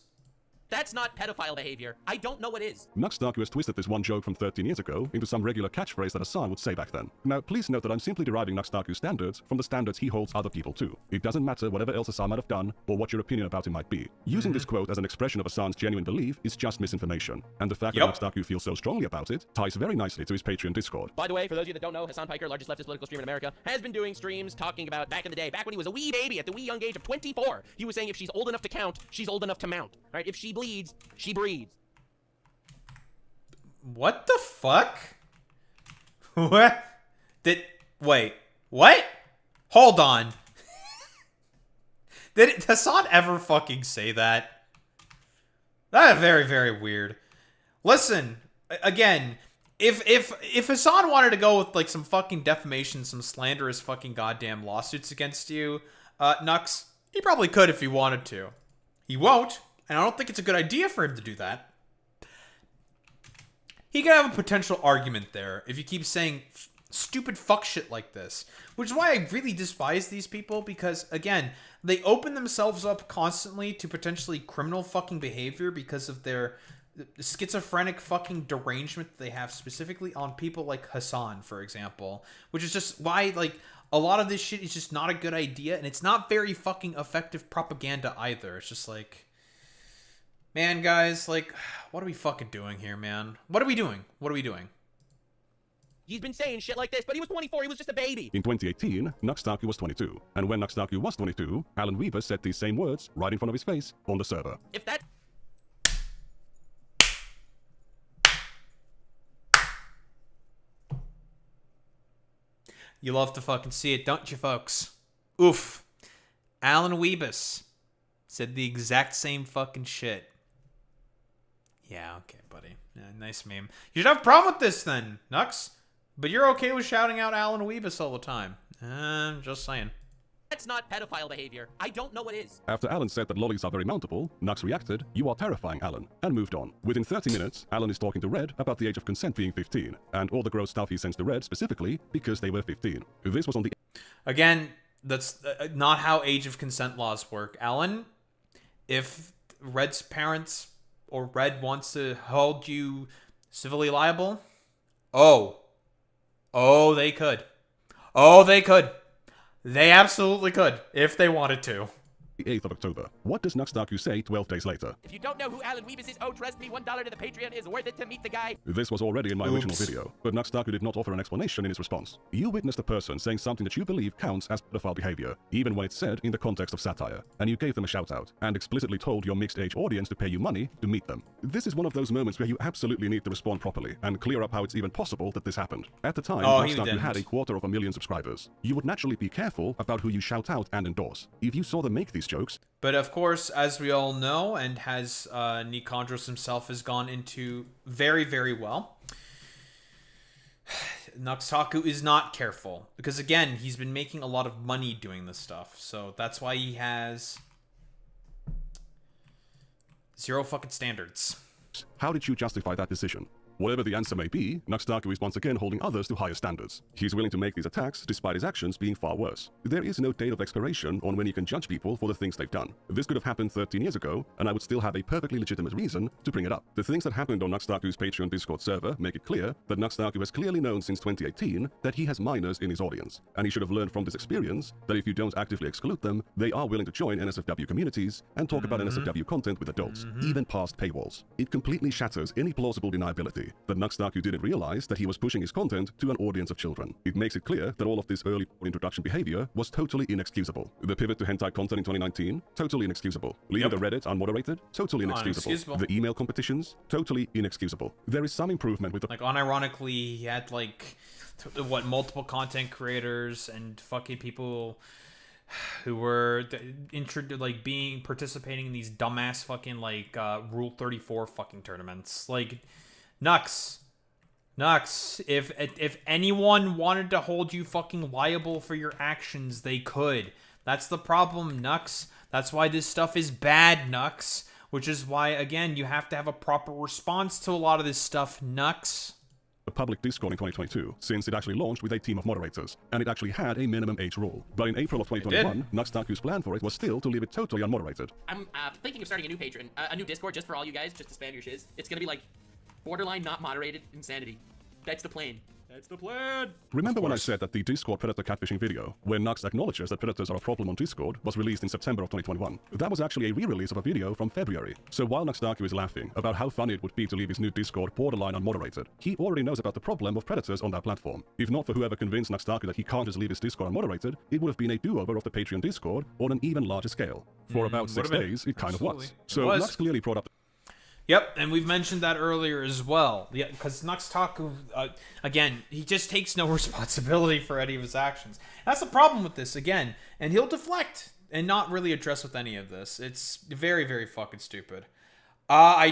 That's not pedophile behavior. I don't know what is. NuxTaku has twisted this one joke from 13 years ago into some regular catchphrase that Hassan would say back then. Now, please note that I'm simply deriving NuxTaku's standards from the standards he holds other people to. It doesn't matter whatever else Hassan might have done or what your opinion about him might be. Using this quote as an expression of Hassan's genuine belief is just misinformation. And the fact that NuxTaku feels so strongly about it ties very nicely to his Patreon Discord. By the way, for those of you that don't know, Hassan Piker, largest leftist political streamer in America, has been doing streams talking about back in the day, back when he was a wee baby at the wee young age of 24. He was saying if she's old enough to count, she's old enough to mount. Right? If she bleeds, she breathes. What the fuck? What? Wait, what? Hold on. Did Hassan ever fucking say that? That is very, very weird. Listen, again, if Hassan wanted to go with like some fucking defamation, some slanderous fucking goddamn lawsuits against you, Nux, he probably could if he wanted to. He won't, and I don't think it's a good idea for him to do that. He could have a potential argument there if you keep saying stupid fuck shit like this. Which is why I really despise these people, because, again, they open themselves up constantly to potentially criminal fucking behavior because of their schizophrenic fucking derangement that they have specifically on people like Hassan, for example. Which is just why, like, a lot of this shit is just not a good idea, and it's not very fucking effective propaganda either. It's just like... Man, guys, like, what are we fucking doing here, man? What are we doing? What are we doing? He's been saying shit like this, but he was 24, he was just a baby. In 2018, NuxTaku was 22. And when NuxTaku was 22, Alan Weaver said these same words right in front of his face on the server. If that... You love to fucking see it, don't you, folks? Oof. Alan Weebus said the exact same fucking shit. Yeah, okay, buddy. Yeah, nice meme. You should have a problem with this then, Nux. But you're okay with shouting out Alan Weebus all the time. Just saying. That's not pedophile behavior. I don't know what is. After Alan said that lollies are very mountable, Nux reacted, "You are terrifying, Alan," and moved on. Within 30 minutes, Alan is talking to Red about the age of consent being 15, and all the gross stuff he sends to Red specifically because they were 15. This was on the... Again, that's not how age of consent laws work. Alan, if Red's parents or Red wants to hold you civilly liable, they could. They absolutely could if they wanted to. the 8th of October. What does NuxTaku say 12 days later? If you don't know who Alan Weebus is, oh, trust me, $1 to the Patreon is worth it to meet the guy. This was already in my original video, but NuxTaku did not offer an explanation in his response. You witnessed a person saying something that you believe counts as pedophile behavior, even when it's said in the context of satire, and you gave them a shout-out, and explicitly told your mixed-age audience to pay you money to meet them. This is one of those moments where you absolutely need to respond properly, and clear up how it's even possible that this happened. At the time, NuxTaku had 250,000 subscribers. You would naturally be careful about who you shout out and endorse. If you saw them make these jokes... But of course, as we all know, and has Nikandros himself has gone into very, very well, NuxTaku is not careful. Because again, he's been making a lot of money doing this stuff. So that's why he has 0 fucking standards. How did you justify that decision? Whatever the answer may be, NuxTaku is once again holding others to higher standards. He's willing to make these attacks despite his actions being far worse. There is no date of expiration on when you can judge people for the things they've done. This could have happened 13 years ago, and I would still have a perfectly legitimate reason to bring it up. The things that happened on NuxTaku's Patreon Discord server make it clear that NuxTaku has clearly known since 2018 that he has minors in his audience, and he should have learned from this experience that if you don't actively exclude them, they are willing to join NSFW communities and talk about NSFW content with adults, even past paywalls. It completely shatters any plausible deniability that NuxTaku didn't realize that he was pushing his content to an audience of children. It makes it clear that all of this early introduction behavior was totally inexcusable. The pivot to hentai content in 2019, totally inexcusable. Leaving the Reddit unmoderated, totally inexcusable. The email competitions, totally inexcusable. There is some improvement with the... Like, unironically, he had, like, what, multiple content creators and fucking people who were participating in these dumbass fucking, like, Rule 34 fucking tournaments. Like, Nux, if anyone wanted to hold you fucking liable for your actions, they could. That's the problem, Nux. That's why this stuff is bad, Nux. Which is why, again, you have to have a proper response to a lot of this stuff, Nux. A public Discord in 2022, since it actually launched with a team of moderators, and it actually had a minimum age rule. But in April of 2021, NuxTaku's plan for it was still to leave it totally unmoderated. I'm thinking of starting a new Patreon, a new Discord just for all you guys, just to spam your shiz. It's gonna be like borderline not moderated insanity. That's the plan. That's the plan. Remember when I said that the Discord predator catfishing video, where Nux acknowledges that predators are a problem on Discord, was released in September of 2021? That was actually a re-release of a video from February. So while NuxTaku is laughing about how funny it would be to leave his new Discord borderline unmoderated, he already knows about the problem of predators on that platform. If not for whoever convinced NuxTaku that he can't just leave his Discord unmoderated, it would have been a do-over of the Patreon Discord on an even larger scale. For about 6 days, it kind of was. So Nux clearly brought up... Yep, and we've mentioned that earlier as well. Yeah, because NuxTaku, again, he just takes no responsibility for any of his actions. That's the problem with this, again. And he'll deflect and not really address with any of this. It's very, very fucking stupid. I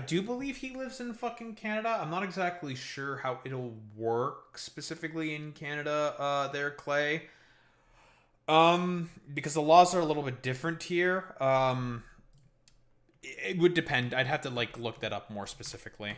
do believe he lives in fucking Canada. I'm not exactly sure how it'll work specifically in Canada, there, Clay. Because the laws are a little bit different here. It would depend. I'd have to, like, look that up more specifically.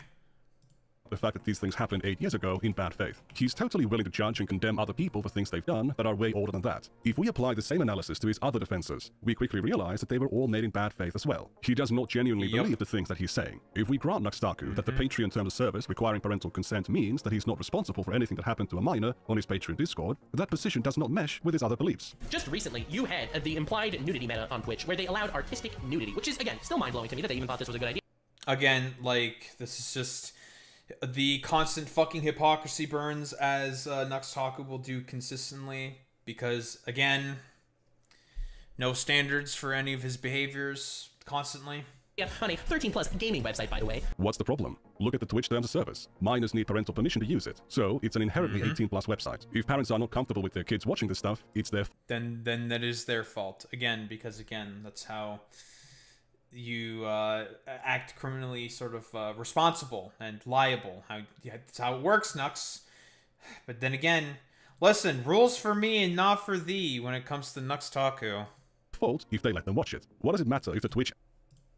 The fact that these things happened 8 years ago in bad faith. He's totally willing to judge and condemn other people for things they've done that are way older than that. If we apply the same analysis to his other defenses, we quickly realize that they were all made in bad faith as well. He does not genuinely believe the things that he's saying. If we grant NuxTaku that the Patreon terms of service requiring parental consent means that he's not responsible for anything that happened to a minor on his Patreon Discord, that position does not mesh with his other beliefs. Just recently, you had the implied nudity meta on Twitch, where they allowed artistic nudity, which is, again, still mind-blowing to me that they even thought this was a good idea. Again, like, this is just... the constant fucking hypocrisy burns, as NuxTaku will do consistently, because, again, no standards for any of his behaviors constantly. Yeah, honey, 13+ gaming website, by the way. What's the problem? Look at the Twitch terms of service. Minors need parental permission to use it, so it's an inherently 18+ website. If parents are not comfortable with their kids watching this stuff, it's their then that is their fault. Again, because, again, that's how you act criminally sort of responsible and liable. That's how it works, Nux. But then again, listen, rules for me and not for thee when it comes to NuxTaku. Fault if they let them watch it. What does it matter if the Twitch...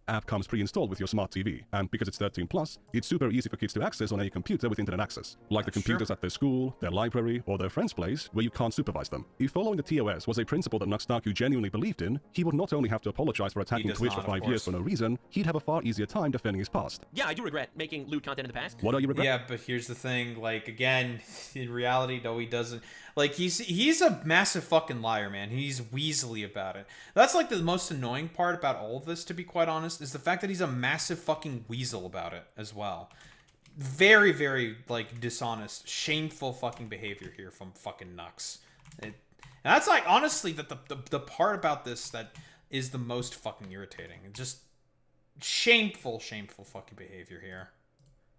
app comes pre-installed with your smart TV, and because it's 13 plus, it's super easy for kids to access on any computer with internet access, like the computers at their school, their library, or their friend's place, where you can't supervise them. If following the TOS was a principle that NuxTaku genuinely believed in, he would not only have to apologize for attacking Twitch for 5 years for no reason, he'd have a far easier time defending his past. Yeah, I do regret making lewd content in the past. What are you regretting? Yeah, but here's the thing, like, again, in reality, no, he doesn't. Like, he's a massive fucking liar, man. He's weaselly about it. That's, like, the most annoying part about all of this, to be quite honest, is the fact that he's a massive fucking weasel about it as well. Very, very, like, dishonest, shameful fucking behavior here from fucking Nux. And that's, like, honestly, the part about this that is the most fucking irritating. Just shameful fucking behavior here.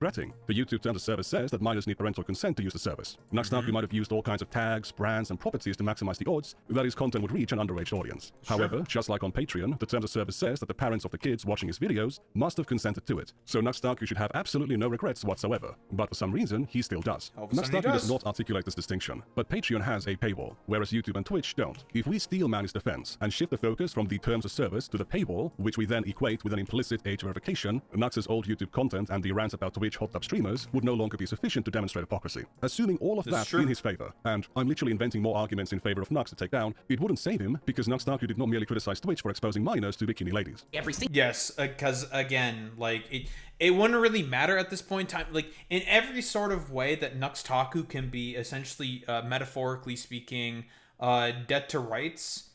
The YouTube terms of service says that minors need parental consent to use the service. NuxTaku might have used all kinds of tags, brands, and properties to maximize the odds that his content would reach an underage audience. However, just like on Patreon, the terms of service says that the parents of the kids watching his videos must have consented to it. So NuxTaku should have absolutely no regrets whatsoever. But for some reason, he still does. NuxTaku does not articulate this distinction, but Patreon has a paywall, whereas YouTube and Twitch don't. If we steal Manny's defense and shift the focus from the terms of service to the paywall, which we then equate with an implicit age verification, Nux's old YouTube content and the rants about Twitch hot tub streamers would no longer be sufficient to demonstrate hypocrisy. Assuming all of that in his favor, and I'm literally inventing more arguments in favor of Nux to take down, it wouldn't save him because NuxTaku did not merely criticize Twitch for exposing minors to bikini ladies. Yes, because again, like, it wouldn't really matter at this point in time. Like, in every sort of way that NuxTaku can be essentially, metaphorically speaking, dead to rights,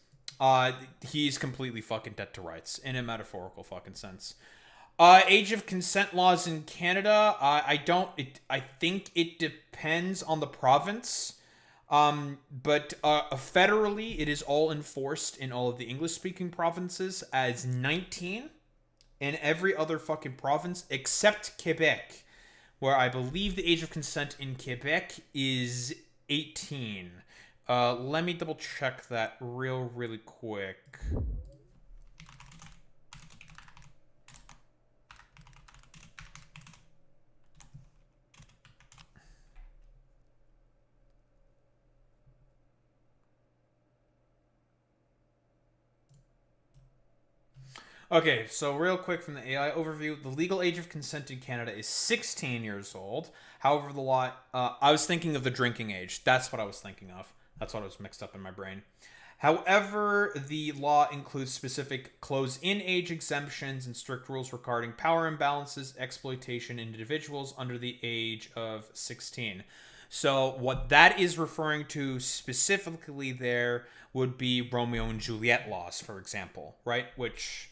he's completely fucking dead to rights in a metaphorical fucking sense. Age of consent laws in Canada, I think it depends on the province. But federally, it is all enforced in all of the English-speaking provinces as 19 in every other fucking province except Quebec, where I believe the age of consent in Quebec is 18. Let me double check that really quick. Okay, so real quick from the AI overview, the legal age of consent in Canada is 16 years old. However, the law, I was thinking of the drinking age. That's what I was thinking of. That's what was mixed up in my brain. However, the law includes specific close-in age exemptions and strict rules regarding power imbalances, exploitation in individuals under the age of 16. So what that is referring to specifically there would be Romeo and Juliet laws, for example, right? Which,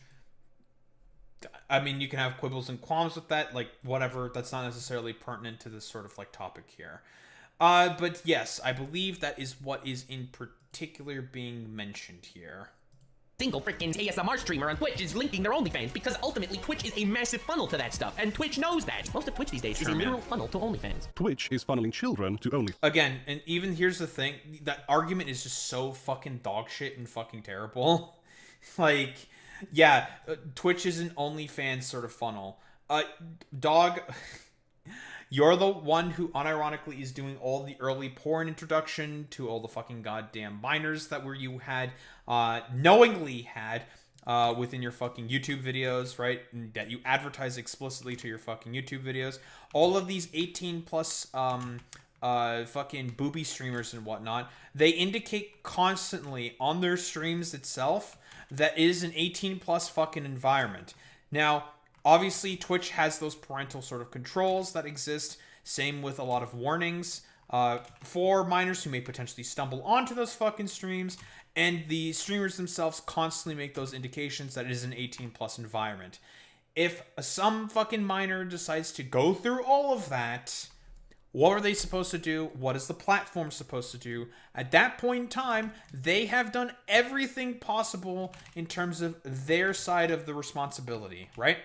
I mean, you can have quibbles and qualms with that, like, whatever. That's not necessarily pertinent to this sort of, like, topic here. But yes, I believe that is what is in particular being mentioned here. Single freaking ASMR streamer on Twitch is linking their OnlyFans because ultimately Twitch is a massive funnel to that stuff, and Twitch knows that. Most of Twitch these days is a literal funnel to OnlyFans. Twitch is funneling children to OnlyFans. Again, and even here's the thing, that argument is just so fucking dog shit and fucking terrible. Like, yeah, Twitch is an OnlyFans sort of funnel. Dog, you're the one who unironically is doing all the early porn introduction to all the fucking goddamn minors that you had, knowingly had, within your fucking YouTube videos, right? And that you advertise explicitly to your fucking YouTube videos. All of these 18 plus, fucking booby streamers and whatnot, they indicate constantly on their streams itself that it is an 18 plus fucking environment. Now, obviously, Twitch has those parental sort of controls that exist. Same with a lot of warnings for minors who may potentially stumble onto those fucking streams. And the streamers themselves constantly make those indications that it is an 18 plus environment. If some fucking minor decides to go through all of that, what are they supposed to do? What is the platform supposed to do? At that point in time, they have done everything possible in terms of their side of the responsibility, right?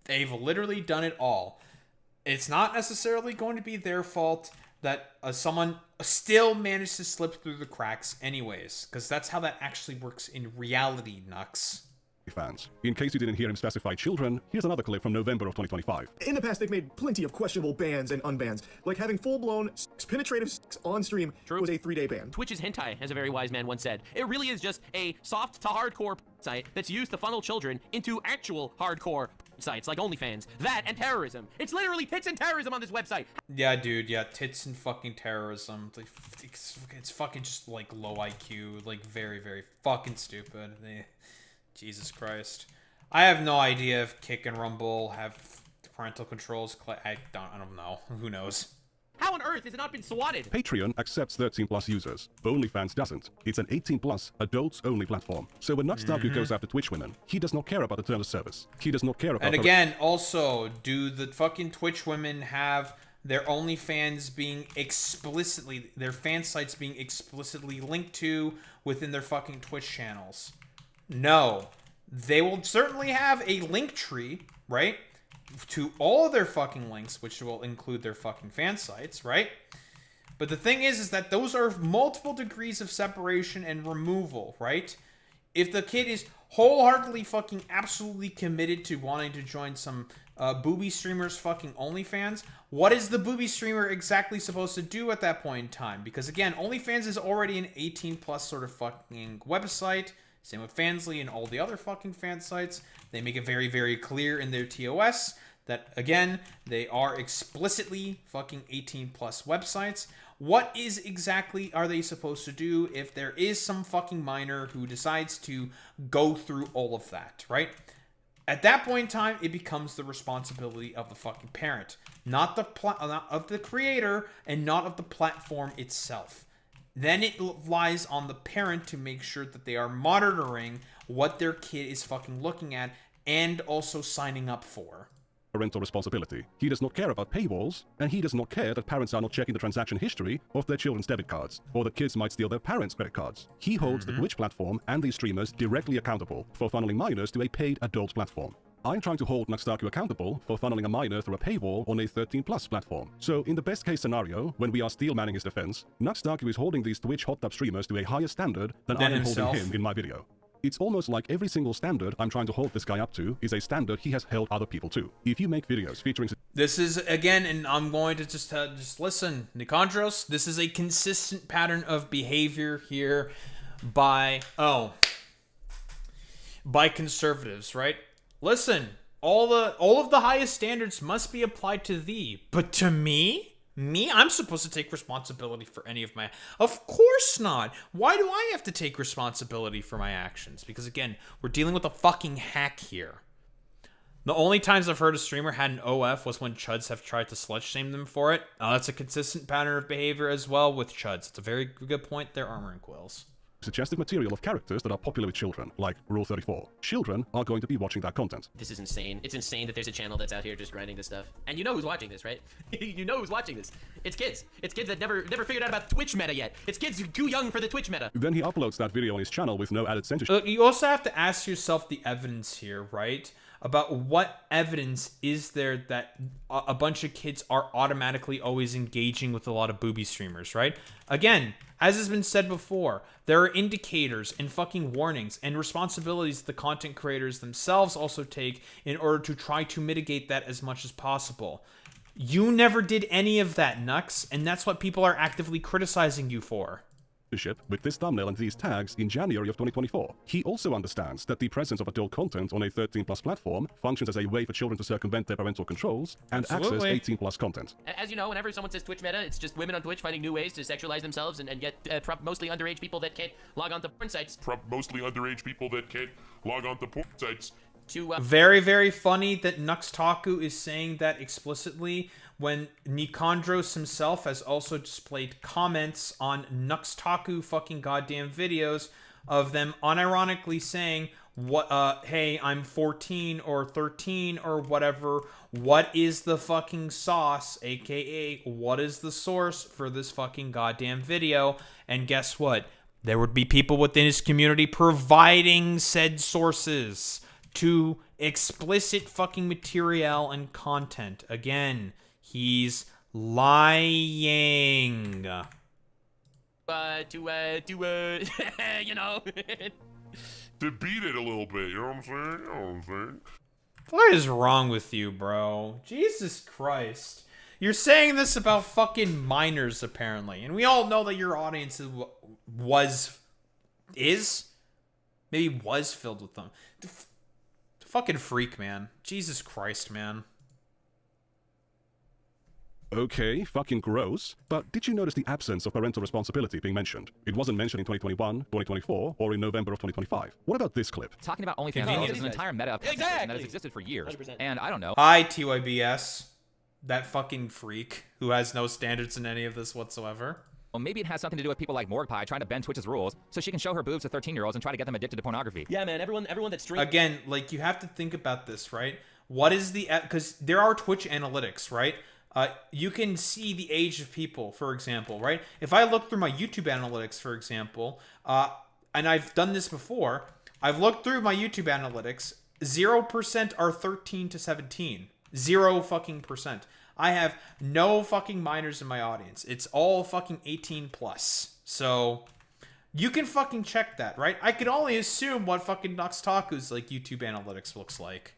They've literally done it all. It's not necessarily going to be their fault that someone still managed to slip through the cracks anyways, because that's how that actually works in reality, Nux. fans. In case you didn't hear him specify children, here's another clip from November of 2025. In the past, they've made plenty of questionable bans and unbans. Like having full-blown penetrative sex on stream was a 3-day ban. Twitch is hentai, as a very wise man once said. It really is just a soft to hardcore site that's used to funnel children into actual hardcore sites like OnlyFans. That and terrorism. It's literally tits and terrorism on this website. Yeah, dude. Yeah, tits and fucking terrorism. Like, it's fucking just like low IQ. Like very, very fucking stupid. Jesus Christ. I have no idea if Kick and Rumble have parental controls. I don't know. Who knows? How on earth has it not been swatted? Patreon accepts 13+ users. OnlyFans doesn't. It's an 18+, adults-only platform. So when NuxTaku goes after Twitch women, he does not care about the terms of service. He does not care about... And again, also, do the fucking Twitch women have their OnlyFans being explicitly... their fan sites being explicitly linked to within their fucking Twitch channels? No. They will certainly have a link tree, right? To all their fucking links, which will include their fucking fan sites, right? But the thing is that those are multiple degrees of separation and removal, right? If the kid is wholeheartedly fucking absolutely committed to wanting to join some booby streamer's fucking OnlyFans, what is the booby streamer exactly supposed to do at that point in time? Because again, OnlyFans is already an 18+ sort of fucking website. Same with Fansly and all the other fucking fan sites. They make it very, very clear in their TOS that, again, they are explicitly fucking 18+ websites. What is exactly are they supposed to do if there is some fucking minor who decides to go through all of that, right? At that point in time, it becomes the responsibility of the fucking parent, not of the creator and not of the platform itself. Then it lies on the parent to make sure that they are monitoring what their kid is fucking looking at and also signing up for. Parental responsibility. He does not care about paywalls, and he does not care that parents are not checking the transaction history of their children's debit cards, or that kids might steal their parents' credit cards. He holds the Twitch platform and these streamers directly accountable for funneling minors to a paid adult platform. I'm trying to hold NuxTaku accountable for funneling a minor through a paywall on a 13+ platform. So in the best case scenario, when we are steel manning his defense, NuxTaku is holding these Twitch hot tub streamers to a higher standard than I am holding him in my video. It's almost like every single standard I'm trying to hold this guy up to is a standard he has held other people to. If you make videos featuring... This is, again, and I'm going to just listen, Nikandros, this is a consistent pattern of behavior here by conservatives, right? Listen, all of the highest standards must be applied to thee, but to me, I'm supposed to take responsibility for any of my... Of course not. Why do I have to take responsibility for my actions? Because again, we're dealing with a fucking hack here. The only times I've heard a streamer had an OF was when chuds have tried to slut shame them for it. That's a consistent pattern of behavior as well with chuds. It's a very good point there, Armor and Quills. Suggestive material of characters that are popular with children, like Rule 34. Children are going to be watching that content. This is insane. It's insane that there's a channel that's out here just grinding this stuff. And you know who's watching this, right? You know who's watching this. It's kids. It's kids that never figured out about Twitch meta yet. It's kids too young for the Twitch meta. Then he uploads that video on his channel with no added censorship. You also have to ask yourself the evidence here, right? About what evidence is there that a bunch of kids are automatically always engaging with a lot of booby streamers, right? Again, as has been said before, there are indicators and fucking warnings and responsibilities the content creators themselves also take in order to try to mitigate that as much as possible. You never did any of that, Nux, and that's what people are actively criticizing you for. With this thumbnail and these tags in January of 2024. He also understands that the presence of adult content on a 13+ platform functions as a way for children to circumvent their parental controls and access 18+ content. As you know, whenever someone says Twitch meta, it's just women on Twitch finding new ways to sexualize themselves and get mostly underage people that can't log on to porn sites. Mostly underage people that can't log on to porn sites. Very, very funny that NuxTaku is saying that explicitly when Nikandros himself has also displayed comments on NuxTaku fucking goddamn videos of them unironically saying, hey, I'm 14 or 13 or whatever. What is the fucking sauce? AKA, what is the source for this fucking goddamn video? And guess what? There would be people within his community providing said sources to explicit fucking material and content. Again, he's lying. You know, to beat it a little bit. You know what I'm saying? You know what I'm saying? What is wrong with you, bro? Jesus Christ. You're saying this about fucking minors, apparently. And we all know that your audience maybe was filled with them. Fucking freak, man. Jesus Christ, man. Okay, fucking gross. But did you notice the absence of parental responsibility being mentioned? It wasn't mentioned in 2021, 2024, or in November of 2025. What about this clip? Talking about OnlyFans is an entire meta of that has existed for years. 100%. And I don't know. Hi, TYBS. That fucking freak who has no standards in any of this whatsoever. Well, maybe it has something to do with people like Morgpie trying to bend Twitch's rules so she can show her boobs to 13-year-olds and try to get them addicted to pornography. Yeah, man. Everyone that streams. Again, like, you have to think about this, right? What is the... Because there are Twitch analytics, right? You can see the age of people, for example, right? If I look through my YouTube analytics, for example, and I've done this before, I've looked through my YouTube analytics, 0% are 13 to 17. 0 fucking percent. I have no fucking minors in my audience. It's all fucking 18 plus. So you can fucking check that, right? I can only assume what fucking NuxTaku's like YouTube analytics looks like.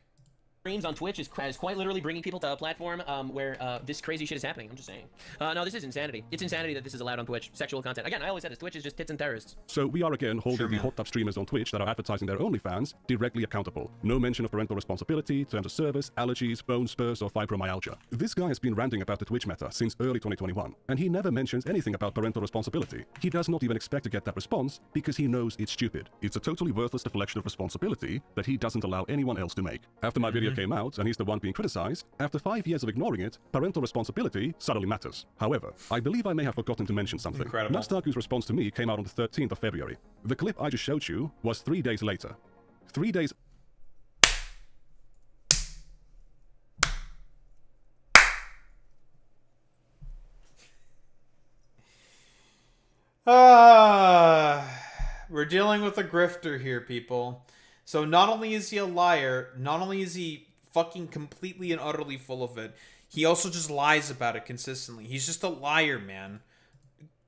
Streams on Twitch is quite literally bringing people to a platform where this crazy shit is happening. I'm just saying. No, this is insanity. It's insanity that this is allowed on Twitch. Sexual content. Again, I always said this. Twitch is just tits and terrorists. So we are again holding the hot tub streamers on Twitch that are advertising their OnlyFans directly accountable. No mention of parental responsibility, terms of service, allergies, bone spurs, or fibromyalgia. This guy has been ranting about the Twitch meta since early 2021, and he never mentions anything about parental responsibility. He does not even expect to get that response because he knows it's stupid. It's a totally worthless deflection of responsibility that he doesn't allow anyone else to make. After my video came out, and he's the one being criticized, after 5 years of ignoring it, parental responsibility suddenly matters. However, I believe I may have forgotten to mention something. Incredible. NuxTaku's response to me came out on the 13th of February. The clip I just showed you was 3 days later. 3 days... We're dealing with a grifter here, people. So not only is he a liar, not only is he fucking completely and utterly full of it, he also just lies about it consistently. He's just a liar, man.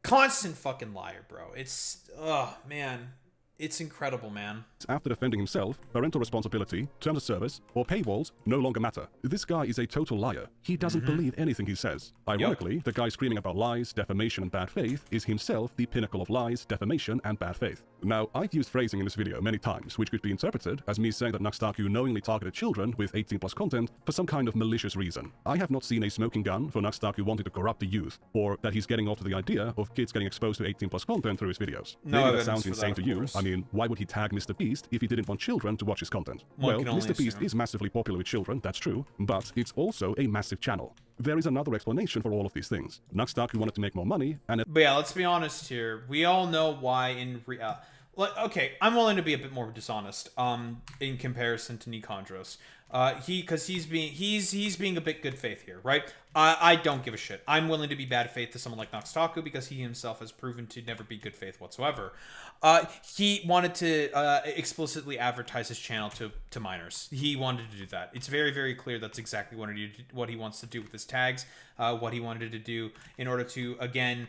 Constant fucking liar, bro. It's... oh, man. It's incredible, man. After defending himself, parental responsibility, terms of service, or paywalls no longer matter. This guy is a total liar. He doesn't believe anything he says. Ironically, the guy screaming about lies, defamation, and bad faith is himself the pinnacle of lies, defamation, and bad faith. Now, I've used phrasing in this video many times, which could be interpreted as me saying that NuxTaku knowingly targeted children with 18+ content for some kind of malicious reason. I have not seen a smoking gun for NuxTaku wanting to corrupt the youth, or that he's getting off to the idea of kids getting exposed to 18+ content through his videos. No Maybe that sounds insane to you. I mean, why would he tag Mr. Beast if he didn't want children to watch his content? Well, Mr. Beast is massively popular with children, that's true, but it's also a massive channel. There is another explanation for all of these things. NuxTaku wanted to make more money, and... But yeah, let's be honest here. We all know why in... okay, I'm willing to be a bit more dishonest in comparison to Nikandros. Because he's being a bit good faith here, right? I don't give a shit. I'm willing to be bad faith to someone like NuxTaku because he himself has proven to never be good faith whatsoever. He wanted to explicitly advertise his channel to minors. He wanted to do that. It's very, very clear that's exactly what he wants to do with his tags, what he wanted to do in order to, again,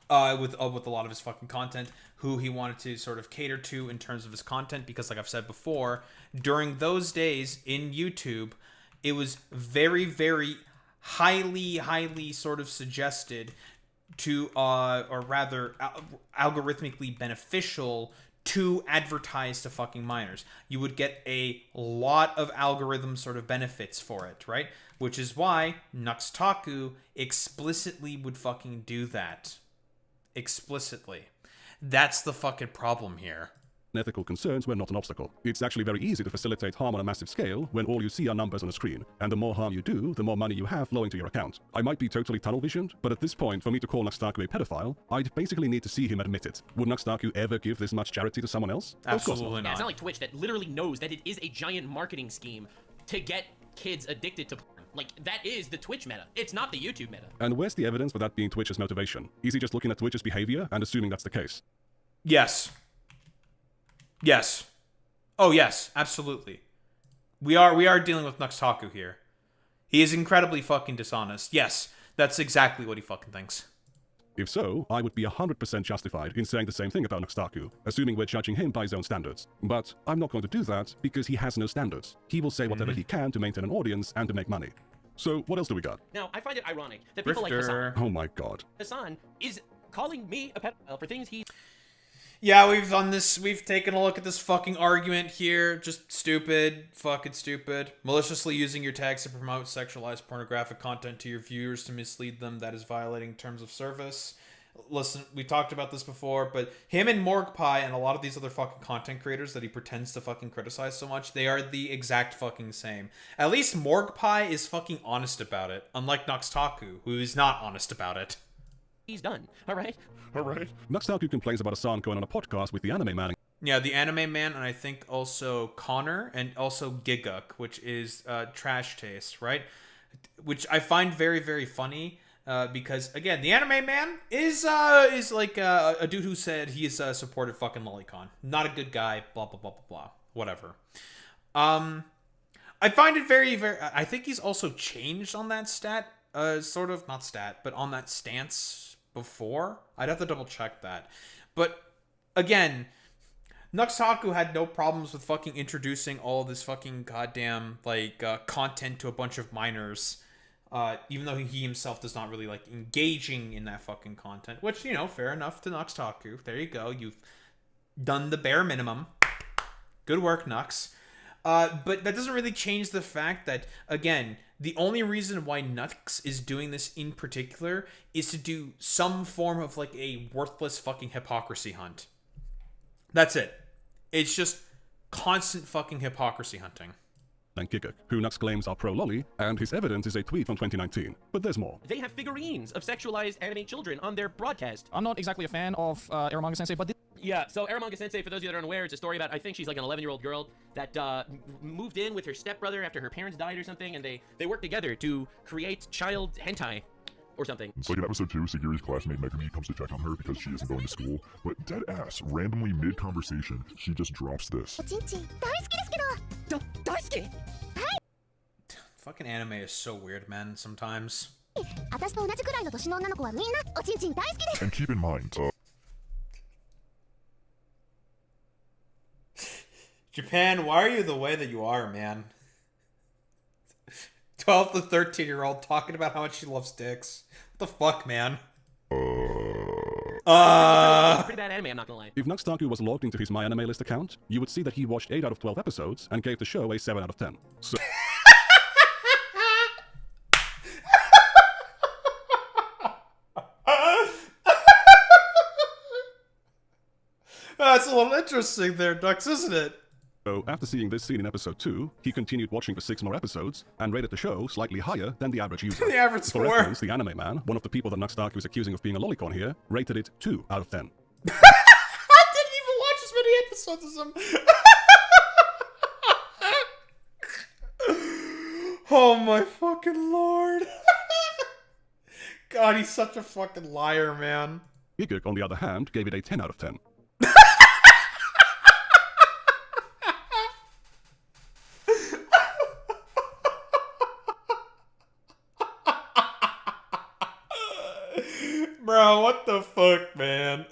with a lot of his fucking content, who he wanted to sort of cater to in terms of his content, because like I've said before, during those days in YouTube, it was very, very highly sort of suggested to, or rather algorithmically beneficial to advertise to fucking minors. You would get a lot of algorithm sort of benefits for it, right? Which is why NuxTaku explicitly would fucking do that. Explicitly. That's the fucking problem here. Ethical concerns were not an obstacle. It's actually very easy to facilitate harm on a massive scale when all you see are numbers on a screen. And the more harm you do, the more money you have flowing to your account. I might be totally tunnel-visioned, but at this point, for me to call NuxTaku a pedophile, I'd basically need to see him admit it. Would NuxTaku ever give this much charity to someone else? Absolutely not. Yeah, it's not like Twitch that literally knows that it is a giant marketing scheme to get kids addicted to porn. Like, that is the Twitch meta. It's not the YouTube meta. And where's the evidence for that being Twitch's motivation? Is he just looking at Twitch's behavior and assuming that's the case? Yes. Yes. Oh, yes. Absolutely. We are dealing with NuxTaku here. He is incredibly fucking dishonest. Yes. That's exactly what he fucking thinks. If so, I would be 100% justified in saying the same thing about NuxTaku, assuming we're judging him by his own standards. But I'm not going to do that because he has no standards. He will say whatever he can to maintain an audience and to make money. So what else do we got? Now, I find it ironic that people like Hassan, Oh my god. Is calling me a pedophile for things he... Yeah, we've done this. We've taken a look at this fucking argument here. Just stupid. Fucking stupid. Maliciously using your tags to promote sexualized pornographic content to your viewers to mislead them. That is violating terms of service. Listen, we talked about this before, but him and Morgpie and a lot of these other fucking content creators that he pretends to fucking criticize so much, they are the exact fucking same. At least Morgpie is fucking honest about it, unlike NuxTaku, who is not honest about it. He's done, alright? Alright. NuxTaku complains about Hassan going on a podcast with the Anime Man. Yeah, the Anime Man, and I think also Connor, and also Giguk, which is Trash Taste, right? Which I find very, very funny, because, again, the Anime Man is like a dude who said he's supported fucking Lolicon. Not a good guy, blah, blah, blah, blah, blah. Whatever. I find it very, very... I think he's also changed on that stat, sort of, not stat, but on that stance before. I'd have to double check that. But, again... NuxTaku had no problems with fucking introducing all this fucking goddamn, like, content to a bunch of minors. Even though he himself does not really, like, engaging in that fucking content. Which, you know, fair enough to NuxTaku. There you go. You've done the bare minimum. Good work, Nux. But that doesn't really change the fact that, again, the only reason why Nux is doing this in particular is to do some form of, like, a worthless fucking hypocrisy hunt. That's it. It's just constant fucking hypocrisy hunting. And Giguk, who Nux claims are pro-lolly, and his evidence is a tweet from 2019. But there's more. They have figurines of sexualized anime children on their broadcast. I'm not exactly a fan of Aramanga Sensei, but... Yeah, so Aramanga Sensei, for those of you that are unaware, it's a story about, I think she's like an 11-year-old girl that moved in with her stepbrother after her parents died or something, and they worked together to create child hentai. Or something. It's like in episode 2, Sagiri's classmate Megumi comes to check on her because she isn't going to school, but dead ass, randomly mid-conversation, she just drops this. Fucking anime is so weird, man, sometimes. And keep in mind, Japan, why are you the way that you are, man? 12 to 13-year-old talking about how much she loves dicks. What the fuck, man? Pretty bad anime, I'm not gonna lie. If NuxTaku was logged into his MyAnimeList account, you would see that he watched 8 out of 12 episodes and gave the show a 7 out of 10. So... That's a little interesting there, Dux, isn't it? So, after seeing this scene in episode 2, he continued watching for 6 more episodes and rated the show slightly higher than the average user. The average For score. reference, the Anime Man, one of the people that NuxTaku is accusing of being a lolicon here, rated it 2 out of 10. I didn't even watch as many episodes as him. Oh my fucking lord. God, he's such a fucking liar, man. Giguk, on the other hand, gave it a 10 out of 10. Bro, what the fuck, man?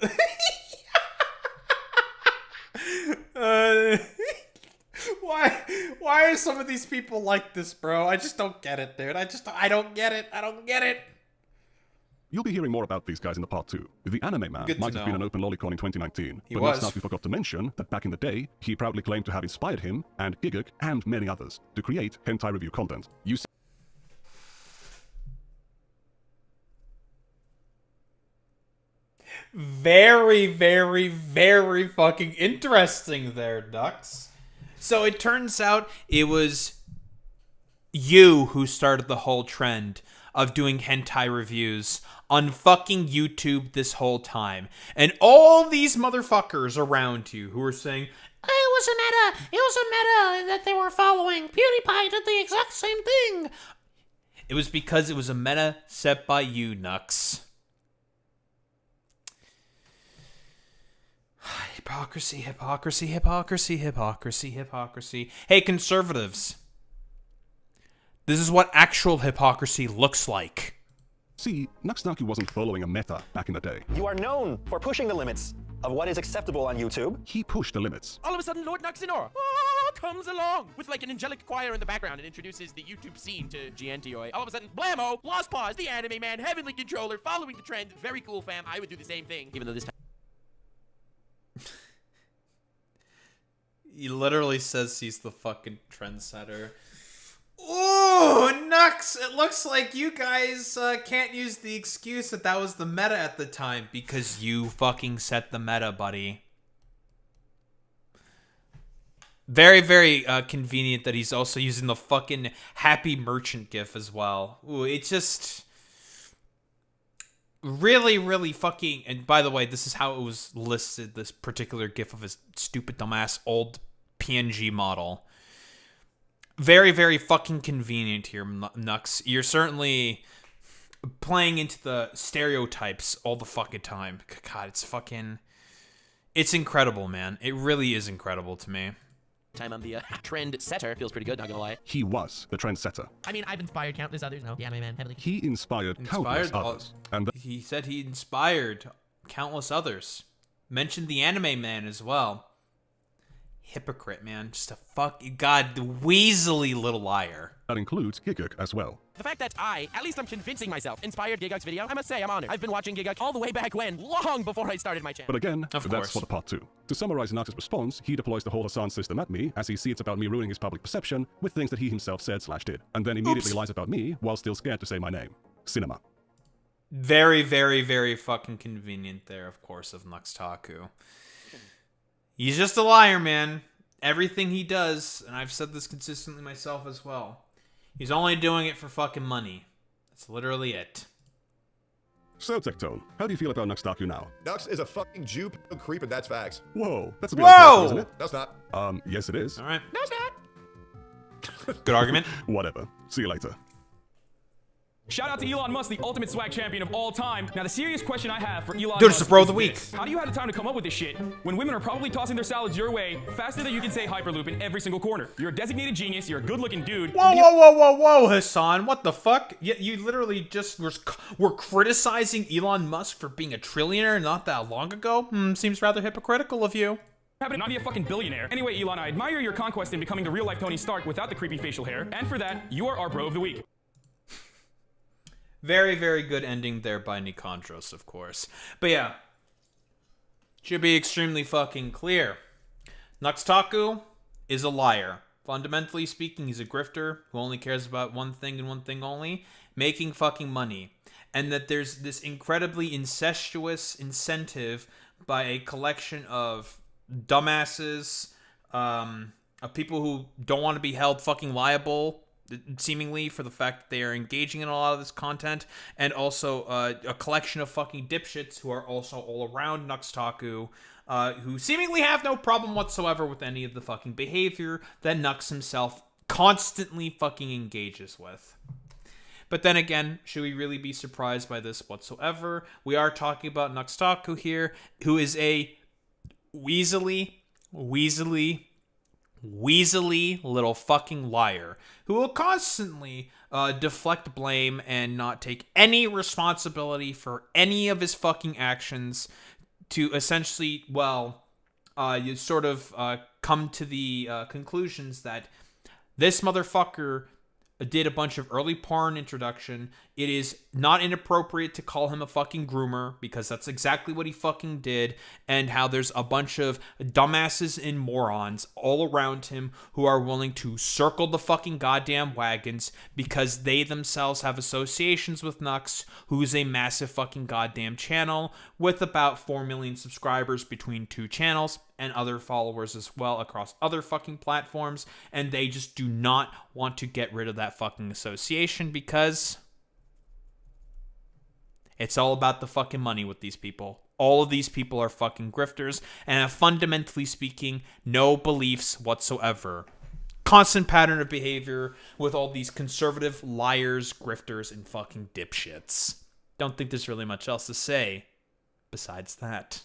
Why are some of these people like this, bro? I just don't get it, dude. I don't get it. I don't get it. You'll be hearing more about these guys in the part 2. The Anime Man might have been an open lolicon in 2019, but NuxTaku forgot to mention that back in the day, he proudly claimed to have inspired him, and Giguk, and many others, to create hentai review content. You see Very, very, very fucking interesting there, Dux. So it turns out it was you who started the whole trend of doing hentai reviews on fucking YouTube this whole time. And all these motherfuckers around you who were saying, it was a meta that they were following. PewDiePie did the exact same thing. It was because it was a meta set by you, Nux. Hypocrisy, hypocrisy, hypocrisy, hypocrisy, hypocrisy. Hey, conservatives. This is what actual hypocrisy looks like. See, NuxTaku wasn't following a meta back in the day. You are known for pushing the limits of what is acceptable on YouTube. He pushed the limits. All of a sudden, Lord Nuxinor comes along with like an angelic choir in the background and introduces the YouTube scene to Giantioi. All of a sudden, blammo, Lost Pause, the anime man, heavenly controller, following the trend. Very cool, fam. I would do the same thing, even though this time. He literally says he's the fucking trendsetter. Ooh, Nux! It looks like you guys can't use the excuse that that was the meta at the time because you fucking set the meta, buddy. Very, very convenient that he's also using the fucking happy merchant gif as well. Ooh, it's just really, really fucking... And by the way, this is how it was listed, this particular gif of his stupid, dumbass, old PNG model. Very, very fucking convenient here, Nux. You're certainly playing into the stereotypes all the fucking time. God, it's fucking... It's incredible, man. It really is incredible to me. Time I'm the trend setter. Feels pretty good, not gonna lie. He was the trendsetter. I mean, I've inspired countless others. No, the anime man, heavily. He inspired countless others. And he said he inspired countless others. Mentioned the anime man as well. Hypocrite, man. Just a God, the weaselly little liar. That includes Giguk as well. The fact that at least I'm convincing myself, inspired Giguk's video, I must say I'm honored. I've been watching Giguk all the way back when, long before I started my channel. But again, that's for the part 2. To summarize Nux's response, he deploys the whole Hassan system at me, as he sees it's about me ruining his public perception with things that he himself said/did, and then immediately lies about me while still scared to say my name. Cinema. Very, very, very fucking convenient there, of course, of NuxTaku. He's just a liar, man. Everything he does, and I've said this consistently myself as well, he's only doing it for fucking money. That's literally it. So, Tectone, how do you feel about NuxTaku now? Nux is a fucking Jew creep, and that's facts. Whoa, that's a bit unfair, isn't it? No, it's not. Yes it is. Alright. No, it's not. Good argument. Whatever. See you later. Shout out to Elon Musk, the ultimate swag champion of all time. Now, the serious question I have for Elon Dude, Musk it's the bro of is the week. this. How do you have the time to come up with this shit when women are probably tossing their salads your way faster than you can say Hyperloop in every single corner? You're a designated genius. You're a good-looking dude. Whoa, whoa, whoa, whoa, whoa, Hassan. What the fuck? You literally just were criticizing Elon Musk for being a trillionaire not that long ago? Seems rather hypocritical of you. Happen to not be a fucking billionaire. Anyway, Elon, I admire your conquest in becoming the real-life Tony Stark without the creepy facial hair. And for that, you are our bro of the week. Very, very good ending there by Nikandros, of course. But yeah, should be extremely fucking clear. NuxTaku is a liar. Fundamentally speaking, he's a grifter who only cares about one thing and one thing only, making fucking money. And that there's this incredibly incestuous incentive by a collection of dumbasses, of people who don't want to be held fucking liable, seemingly, for the fact that they are engaging in a lot of this content, and also a collection of fucking dipshits who are also all around NuxTaku, who seemingly have no problem whatsoever with any of the fucking behavior that Nux himself constantly fucking engages with. But then again, should we really be surprised by this whatsoever? We are talking about NuxTaku here, who is a weaselly little fucking liar who will constantly deflect blame and not take any responsibility for any of his fucking actions to essentially, you sort of come to the conclusions that this motherfucker did a bunch of early porn introduction. It is not inappropriate to call him a fucking groomer, because that's exactly what he fucking did, and how there's a bunch of dumbasses and morons all around him who are willing to circle the fucking goddamn wagons because they themselves have associations with Nux, who's a massive fucking goddamn channel with about 4 million subscribers between 2 channels and other followers as well across other fucking platforms, and they just do not want to get rid of that fucking association because it's all about the fucking money with these people. All of these people are fucking grifters and have, fundamentally speaking, no beliefs whatsoever. Constant pattern of behavior with all these conservative liars, grifters, and fucking dipshits. Don't think there's really much else to say besides that.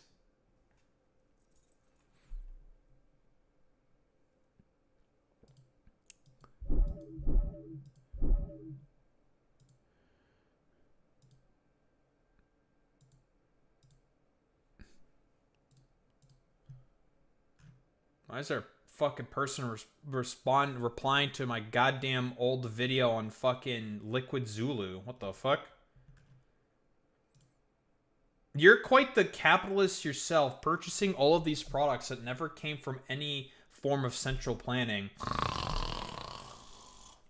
Why is there a fucking person replying to my goddamn old video on fucking Liquid Zulu? What the fuck? You're quite the capitalist yourself, purchasing all of these products that never came from any form of central planning.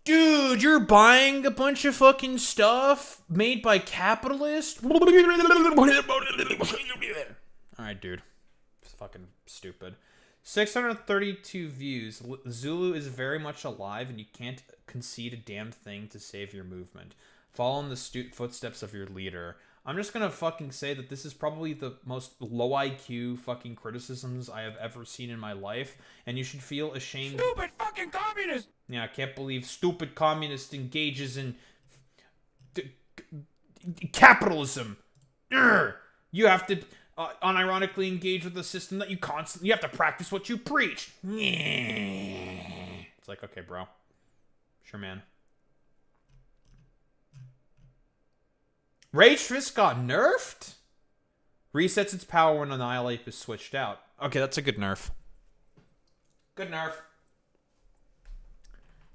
Dude, you're buying a bunch of fucking stuff made by capitalists? Alright, dude. It's fucking stupid. 632 views. Zulu is very much alive, and you can't concede a damn thing to save your movement. Follow in the footsteps of your leader. I'm just gonna fucking say that this is probably the most low IQ fucking criticisms I have ever seen in my life, and you should feel ashamed. Stupid fucking communist! Yeah, I can't believe stupid communist engages in capitalism. Urgh. You have to unironically engage with a system that you have to practice what you preach. It's like, okay, bro. Sure, man. Rage Fist got nerfed? Resets its power when Annihilate is switched out. Okay, that's a good nerf. Good nerf.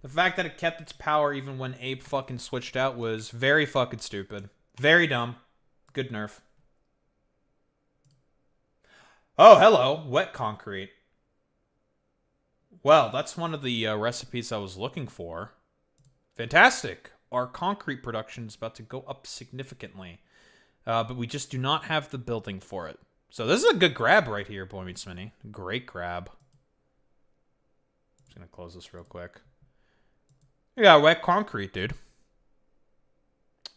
The fact that it kept its power even when Ape fucking switched out was very fucking stupid. Very dumb. Good nerf. Oh, hello. Wet concrete. Well, that's one of the recipes I was looking for. Fantastic. Our concrete production is about to go up significantly. But we just do not have the building for it. So this is a good grab right here, Boy Meets Smitty. Great grab. Just gonna close this real quick. We got wet concrete, dude.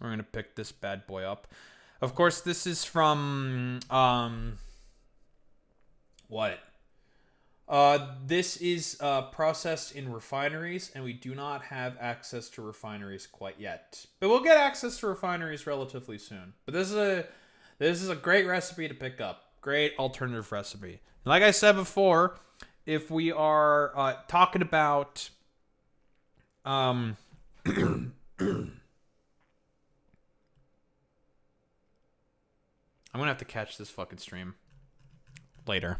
We're gonna pick this bad boy up. Of course, this is from what? This is processed in refineries, and we do not have access to refineries quite yet. But we'll get access to refineries relatively soon. But this is a great recipe to pick up. Great alternative recipe. And like I said before, if we are talking about I'm gonna have to catch this fucking stream later.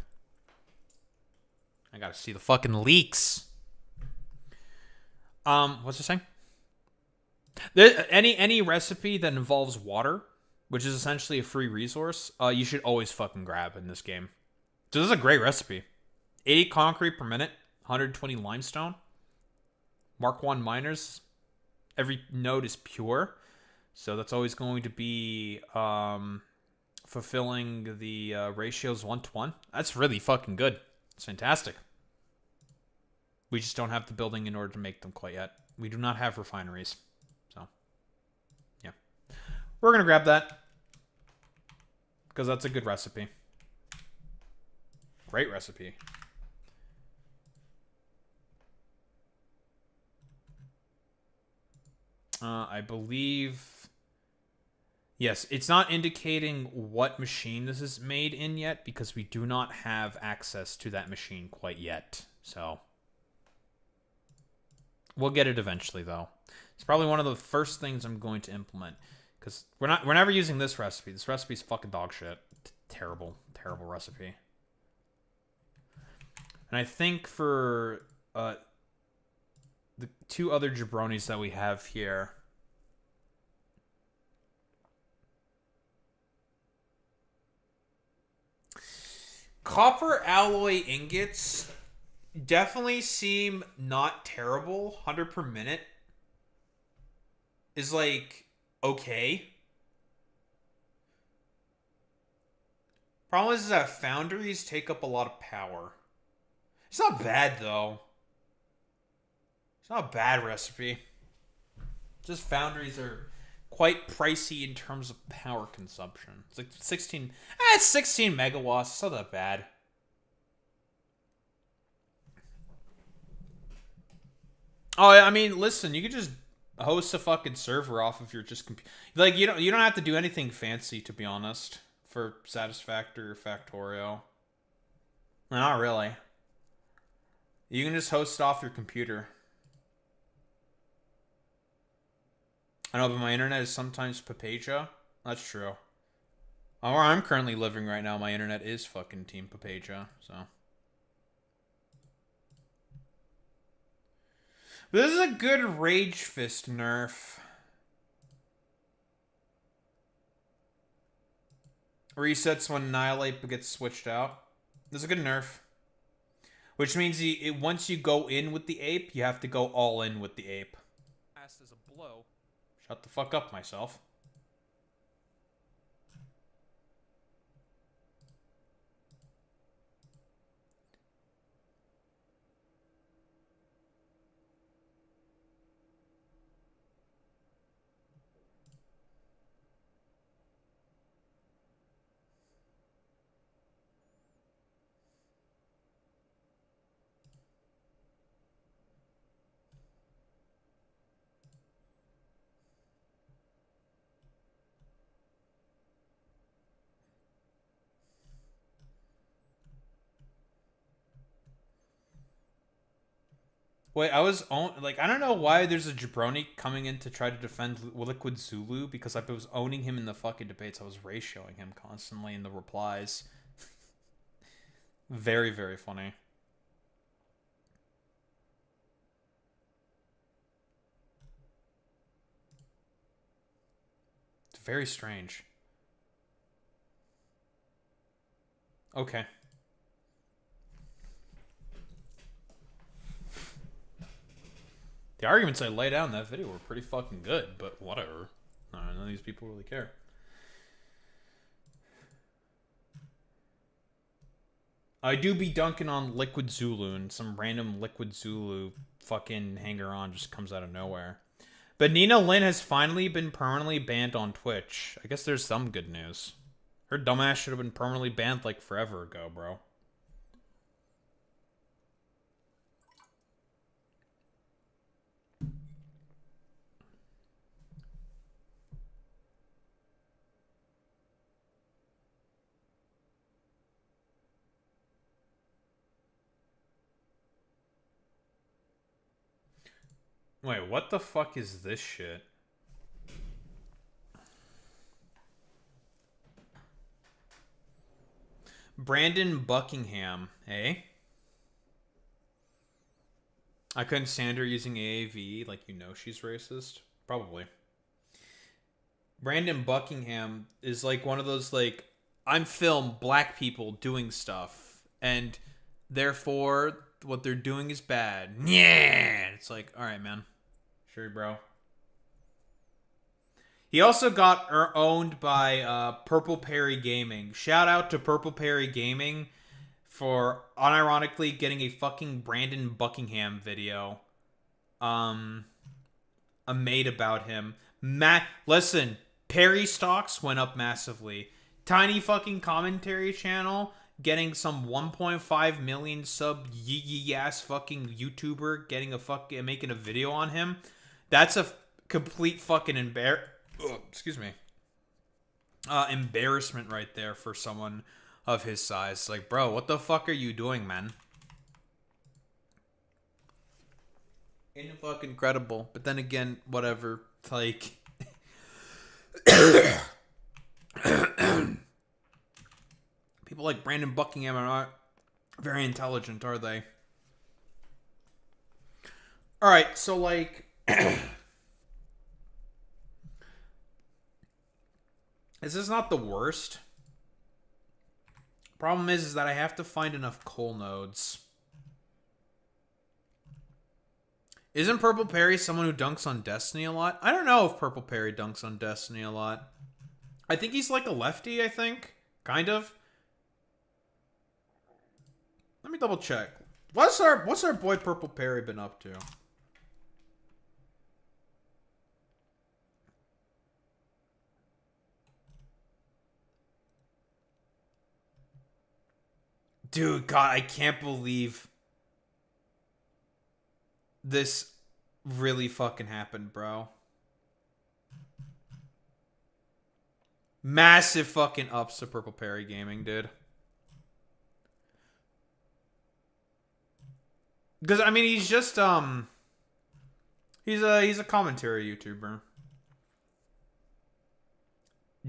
I gotta see the fucking leaks. What's it saying? Any recipe that involves water, which is essentially a free resource, you should always fucking grab in this game. So this is a great recipe. 80 concrete per minute, 120 limestone. Mark 1 miners. Every node is pure, so that's always going to be fulfilling the ratios 1-to-1. That's really fucking good. It's fantastic. We just don't have the building in order to make them quite yet. We do not have refineries. So, yeah. We're going to grab that. Because that's a good recipe. Great recipe. I believe... Yes, it's not indicating what machine this is made in yet, because we do not have access to that machine quite yet. So... We'll get it eventually, though. It's probably one of the first things I'm going to implement, because we're never using this recipe. This recipe's fucking dog shit. Terrible, terrible recipe. And I think for the two other jabronis that we have here, copper alloy ingots definitely seem not terrible. 100 per minute is like okay. Problem is that foundries take up a lot of power. It's not bad though. It's not a bad recipe. Just foundries are quite pricey in terms of power consumption. It's like 16. It's 16 megawatts. It's not that bad. Oh, I mean, listen, you could just host a fucking server off of your just like you don't have to do anything fancy, to be honest, for Satisfactory or Factorio. Not really. You can just host it off your computer. I know, but my internet is sometimes Papagia. That's true. Where I'm currently living right now, my internet is fucking Team Papagia, so. This is a good Rage Fist nerf. Resets when Annihilate gets switched out. This is a good nerf. Which means once you go in with the ape, you have to go all in with the ape. Fast as a blow. Shut the fuck up, myself. Wait, I don't know why there's a jabroni coming in to try to defend Liquid Zulu, because I was owning him in the fucking debates. I was ratioing him constantly in the replies. Very, very funny. It's very strange. Okay. The arguments I laid out in that video were pretty fucking good, but whatever. None of these people really care. I do be dunking on Liquid Zulu, and some random Liquid Zulu fucking hanger-on just comes out of nowhere. But Nina Lynn has finally been permanently banned on Twitch. I guess there's some good news. Her dumbass should have been permanently banned like forever ago, bro. Wait, what the fuck is this shit? Brandon Buckingham, eh? I couldn't stand her using AAV, like, you know she's racist. Probably. Brandon Buckingham is like one of those, like, I'm film black people doing stuff, and therefore what they're doing is bad. Yeah! It's like, alright, man. Sure, bro. He also got owned by Purple Perry Gaming. Shout out to Purple Perry Gaming for unironically getting a fucking Brandon Buckingham video made about him. Listen, Perry stocks went up massively. Tiny fucking commentary channel getting some 1.5 million sub yee ass fucking YouTuber making a video on him. That's a complete fucking embarrassment right there for someone of his size. Like, bro, what the fuck are you doing, man? Ain't fucking credible. But then again, whatever. Like, people like Brandon Buckingham are not very intelligent, are they? Alright, so like this is not the worst. Problem is that I have to find enough coal nodes. Isn't Purple Perry someone who dunks on Destiny a lot? I don't know if Purple Perry dunks on Destiny a lot. I think he's like a lefty, I think. Kind of. Let me double check. What's our boy Purple Perry been up to? Dude, God, I can't believe this really fucking happened, bro. Massive fucking ups to Purple Perry Gaming, dude. Because, I mean, he's just, he's a commentary YouTuber.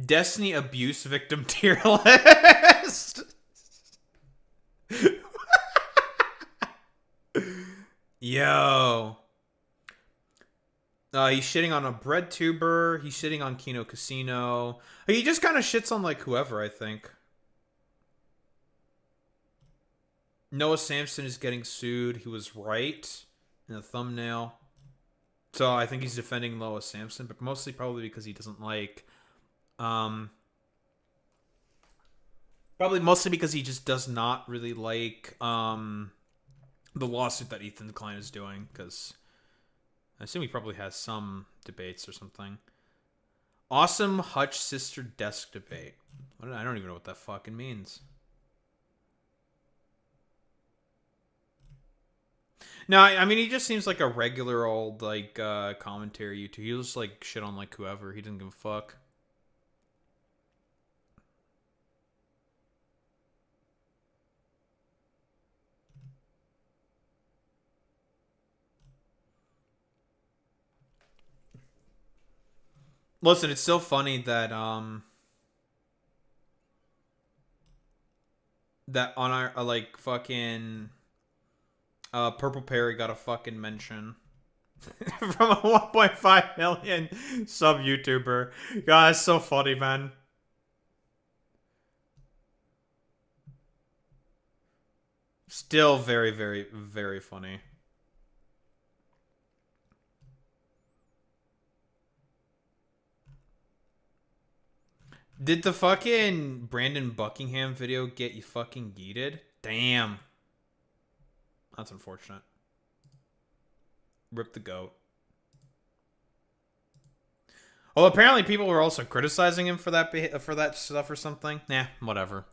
Destiny abuse victim tier list. Yo. He's shitting on a bread tuber. He's shitting on Kino Casino. He just kind of shits on like whoever, I think. Noah Samson is getting sued. He was right in the thumbnail. So I think he's defending Noah Samson, but mostly probably because he doesn't like... probably mostly because he just does not really like the lawsuit that Ethan Klein is doing, because I assume he probably has some debates or something. Awesome Hutch sister desk debate. I don't even know what that fucking means. No, I mean, he just seems like a regular old, like, commentary YouTuber. He'll just, like, shit on, like, whoever. He doesn't give a fuck. Listen, it's so funny that, that on our, like, fucking... Purple Perry got a fucking mention from a 1.5 million sub YouTuber. God, that's so funny, man. Still very, very, very funny. Did the fucking Brandon Buckingham video get you fucking yeeted? Damn. That's unfortunate. Rip the goat. Well, apparently people were also criticizing him for that stuff or something. Nah, whatever.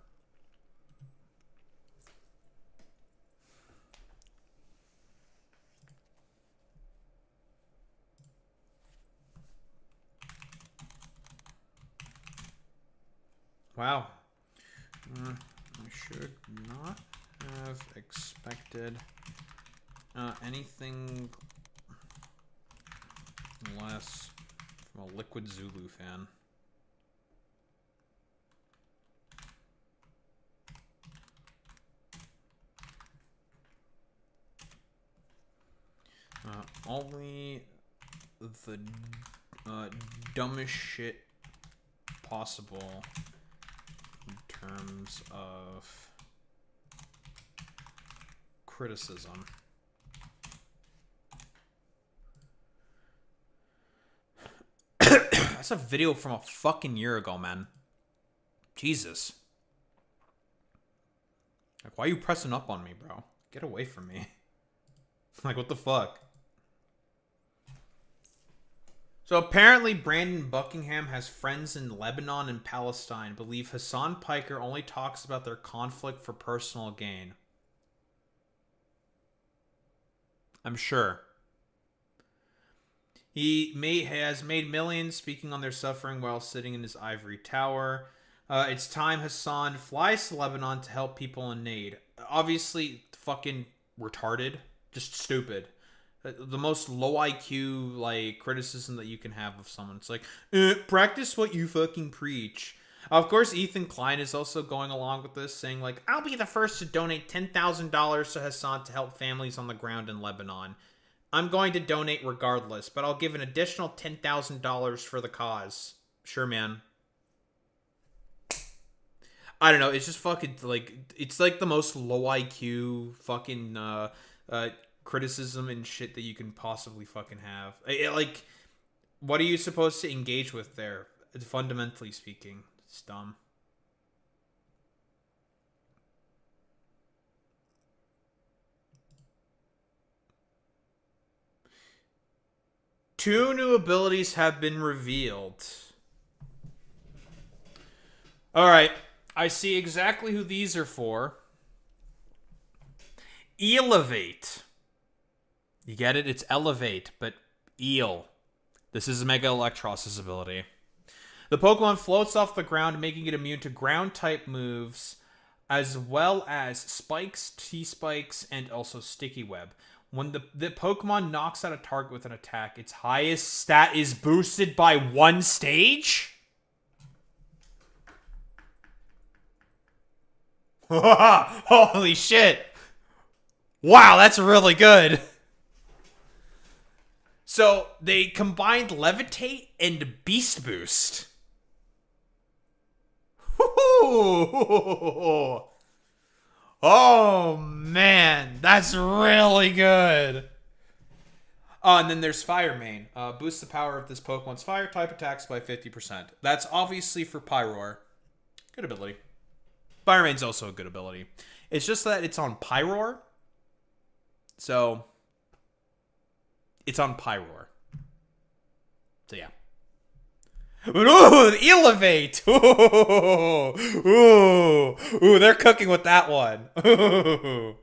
Wow. I should not have expected anything less from a Liquid Zulu fan. Only the dumbest shit possible in terms of criticism. That's a video from a fucking year ago, man. Jesus. Like, why are you pressing up on me, bro? Get away from me. Like, what the fuck? So apparently Brandon Buckingham has friends in Lebanon and Palestine. Believe Hassan Piker only talks about their conflict for personal gain. I'm sure. He has made millions speaking on their suffering while sitting in his ivory tower. It's time Hassan flies to Lebanon to help people in need. Obviously, fucking retarded. Just stupid. The most low IQ, like, criticism that you can have of someone. It's like, practice what you fucking preach. Of course, Ethan Klein is also going along with this, saying, like, I'll be the first to donate $10,000 to Hassan to help families on the ground in Lebanon. I'm going to donate regardless, but I'll give an additional $10,000 for the cause. Sure, man. I don't know. It's just fucking, like, it's like the most low IQ fucking criticism and shit that you can possibly fucking have. Like, what are you supposed to engage with there? Fundamentally speaking, it's dumb. Two new abilities have been revealed. Alright, I see exactly who these are for. Elevate. You get it? It's elevate, but eel. This is Mega Electros' ability. The Pokemon floats off the ground, making it immune to ground-type moves, as well as spikes, T-spikes, and also sticky web. When the Pokemon knocks out a target with an attack, its highest stat is boosted by 1 stage? Holy shit! Wow, that's really good! So they combined Levitate and Beast Boost. Oh man, that's really good. Oh, and then there's Fire Main. Boosts the power of this Pokemon's fire type attacks by 50%. That's obviously for Pyroar. Good ability. Fire Main's also a good ability. It's just that it's on Pyroar. So, it's on Pyroar. So, yeah. Ooh, Elevate! Ooh, they're cooking with that one. Ooh.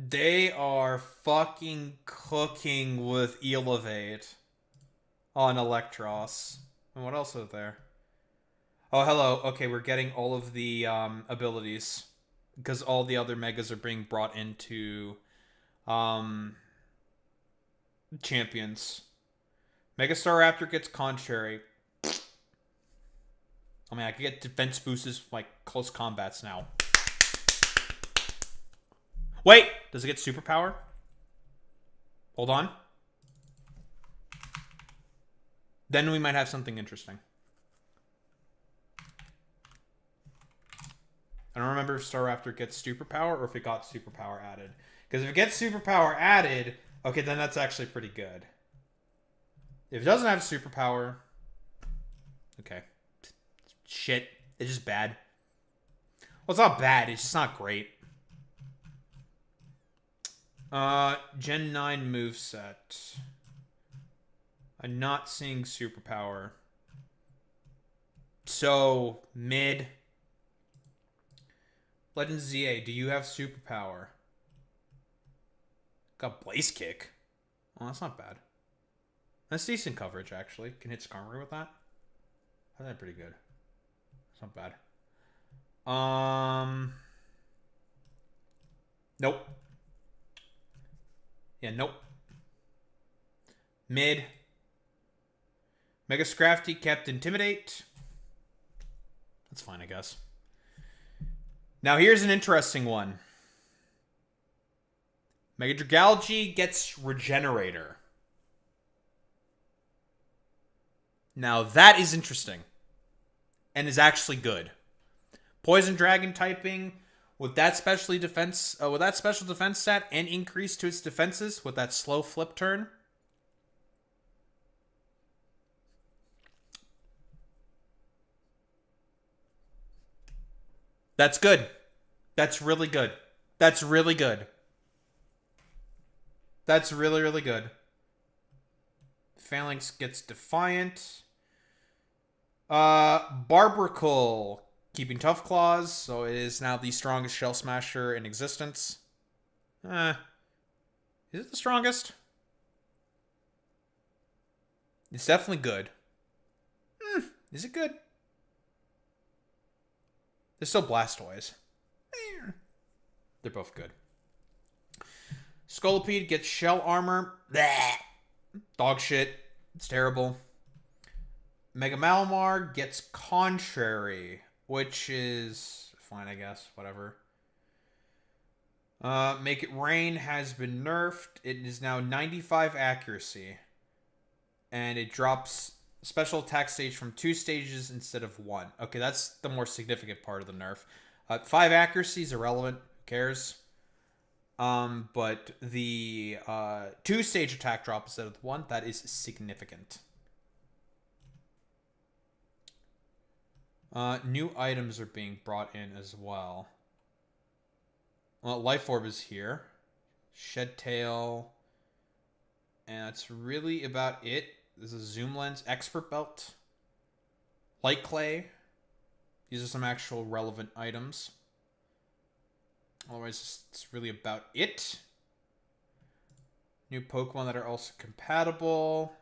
They are fucking cooking with Elevate on Electros. And what else is there? Oh, hello. Okay, we're getting all of the abilities. Because all the other Megas are being brought into champions. Megastar Raptor gets Contrary. I mean, I could get defense boosts like close combats now. Wait! Does it get superpower? Hold on. Then we might have something interesting. I don't remember if Staraptor gets superpower or if it got superpower added. Because if it gets superpower added, okay, then that's actually pretty good. If it doesn't have superpower, okay. Shit. It's just bad. Well, it's not bad. It's just not great. Gen 9 moveset. I'm not seeing superpower. So, mid. Legend ZA, do you have superpower? Got Blaze Kick. Oh, that's not bad. That's decent coverage, actually. Can hit Skarmory with that. I think that's pretty good. It's not bad. Nope. Yeah, nope. Mid. Mega Scrafty kept Intimidate. That's fine, I guess. Now here's an interesting one. Mega Dragalge gets Regenerator. Now that is interesting. And is actually good. Poison Dragon typing with that special defense stat and increase to its defenses with that slow flip turn. That's good. That's really good. That's really good. That's really, really good. Phalanx gets Defiant. Barbracle keeping Tough Claws, so it is now the strongest Shell Smasher in existence. Is it the strongest? It's definitely good. Is it good? They're still Blastoise. They're both good. Scolipede gets Shell Armor. Bleh. Dog shit. It's terrible. Mega Malamar gets Contrary, which is fine, I guess. Whatever. Make It Rain has been nerfed. It is now 95 accuracy. And it drops special attack stage from 2 stages instead of 1. Okay, that's the more significant part of the nerf. 5 accuracy is irrelevant. Who cares? But the 2-stage attack drop instead of 1, that is significant. New items are being brought in as well. Well, Life Orb is here. Shed Tail. And that's really about it. There's a Zoom Lens, Expert Belt, Light Clay. These are some actual relevant items. Otherwise, it's really about it. New Pokemon that are also compatible.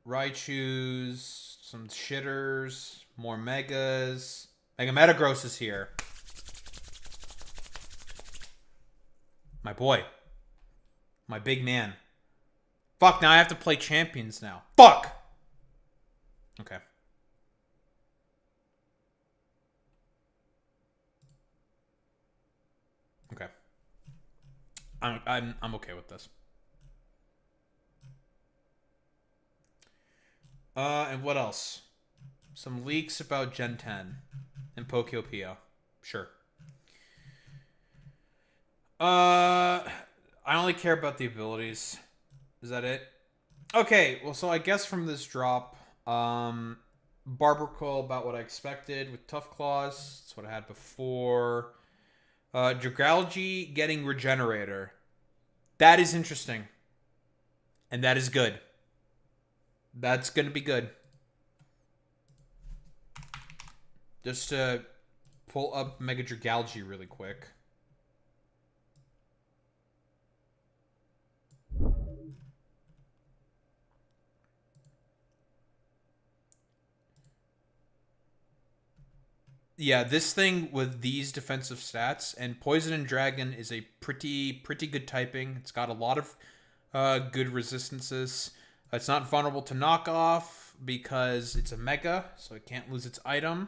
Raichus, some shitters, more Megas. Mega Metagross is here. My boy. My big man. Fuck, now I have to play champions now. Fuck! Okay. Okay. I'm okay with this. And what else? Some leaks about Gen 10 and Pokopio. Sure. I only care about the abilities. Is that it? Okay, well, so I guess from this drop, Barber Coil about what I expected with Tough Claws. That's what I had before. Dragalge getting Regenerator. That is interesting. And that is good. That's going to be good. Just to pull up Mega Dragalge really quick. Yeah, this thing with these defensive stats, and Poison and Dragon is a pretty good typing. It's got a lot of good resistances. It's not vulnerable to knockoff because it's a Mega, so it can't lose its item.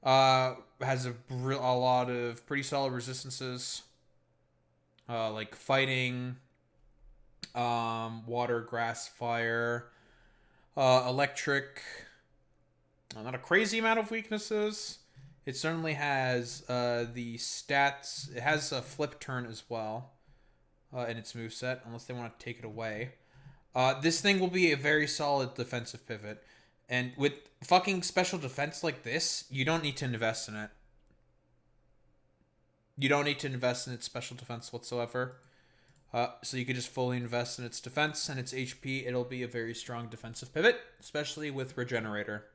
Has a lot of pretty solid resistances, like fighting, water, grass, fire, electric. Not a crazy amount of weaknesses. It certainly has the stats. It has a flip turn as well in its moveset, unless they want to take it away. This thing will be a very solid defensive pivot. And with fucking special defense like this, you don't need to invest in it. You don't need to invest in its special defense whatsoever. So you could just fully invest in its defense and its HP. It'll be a very strong defensive pivot, especially with Regenerator.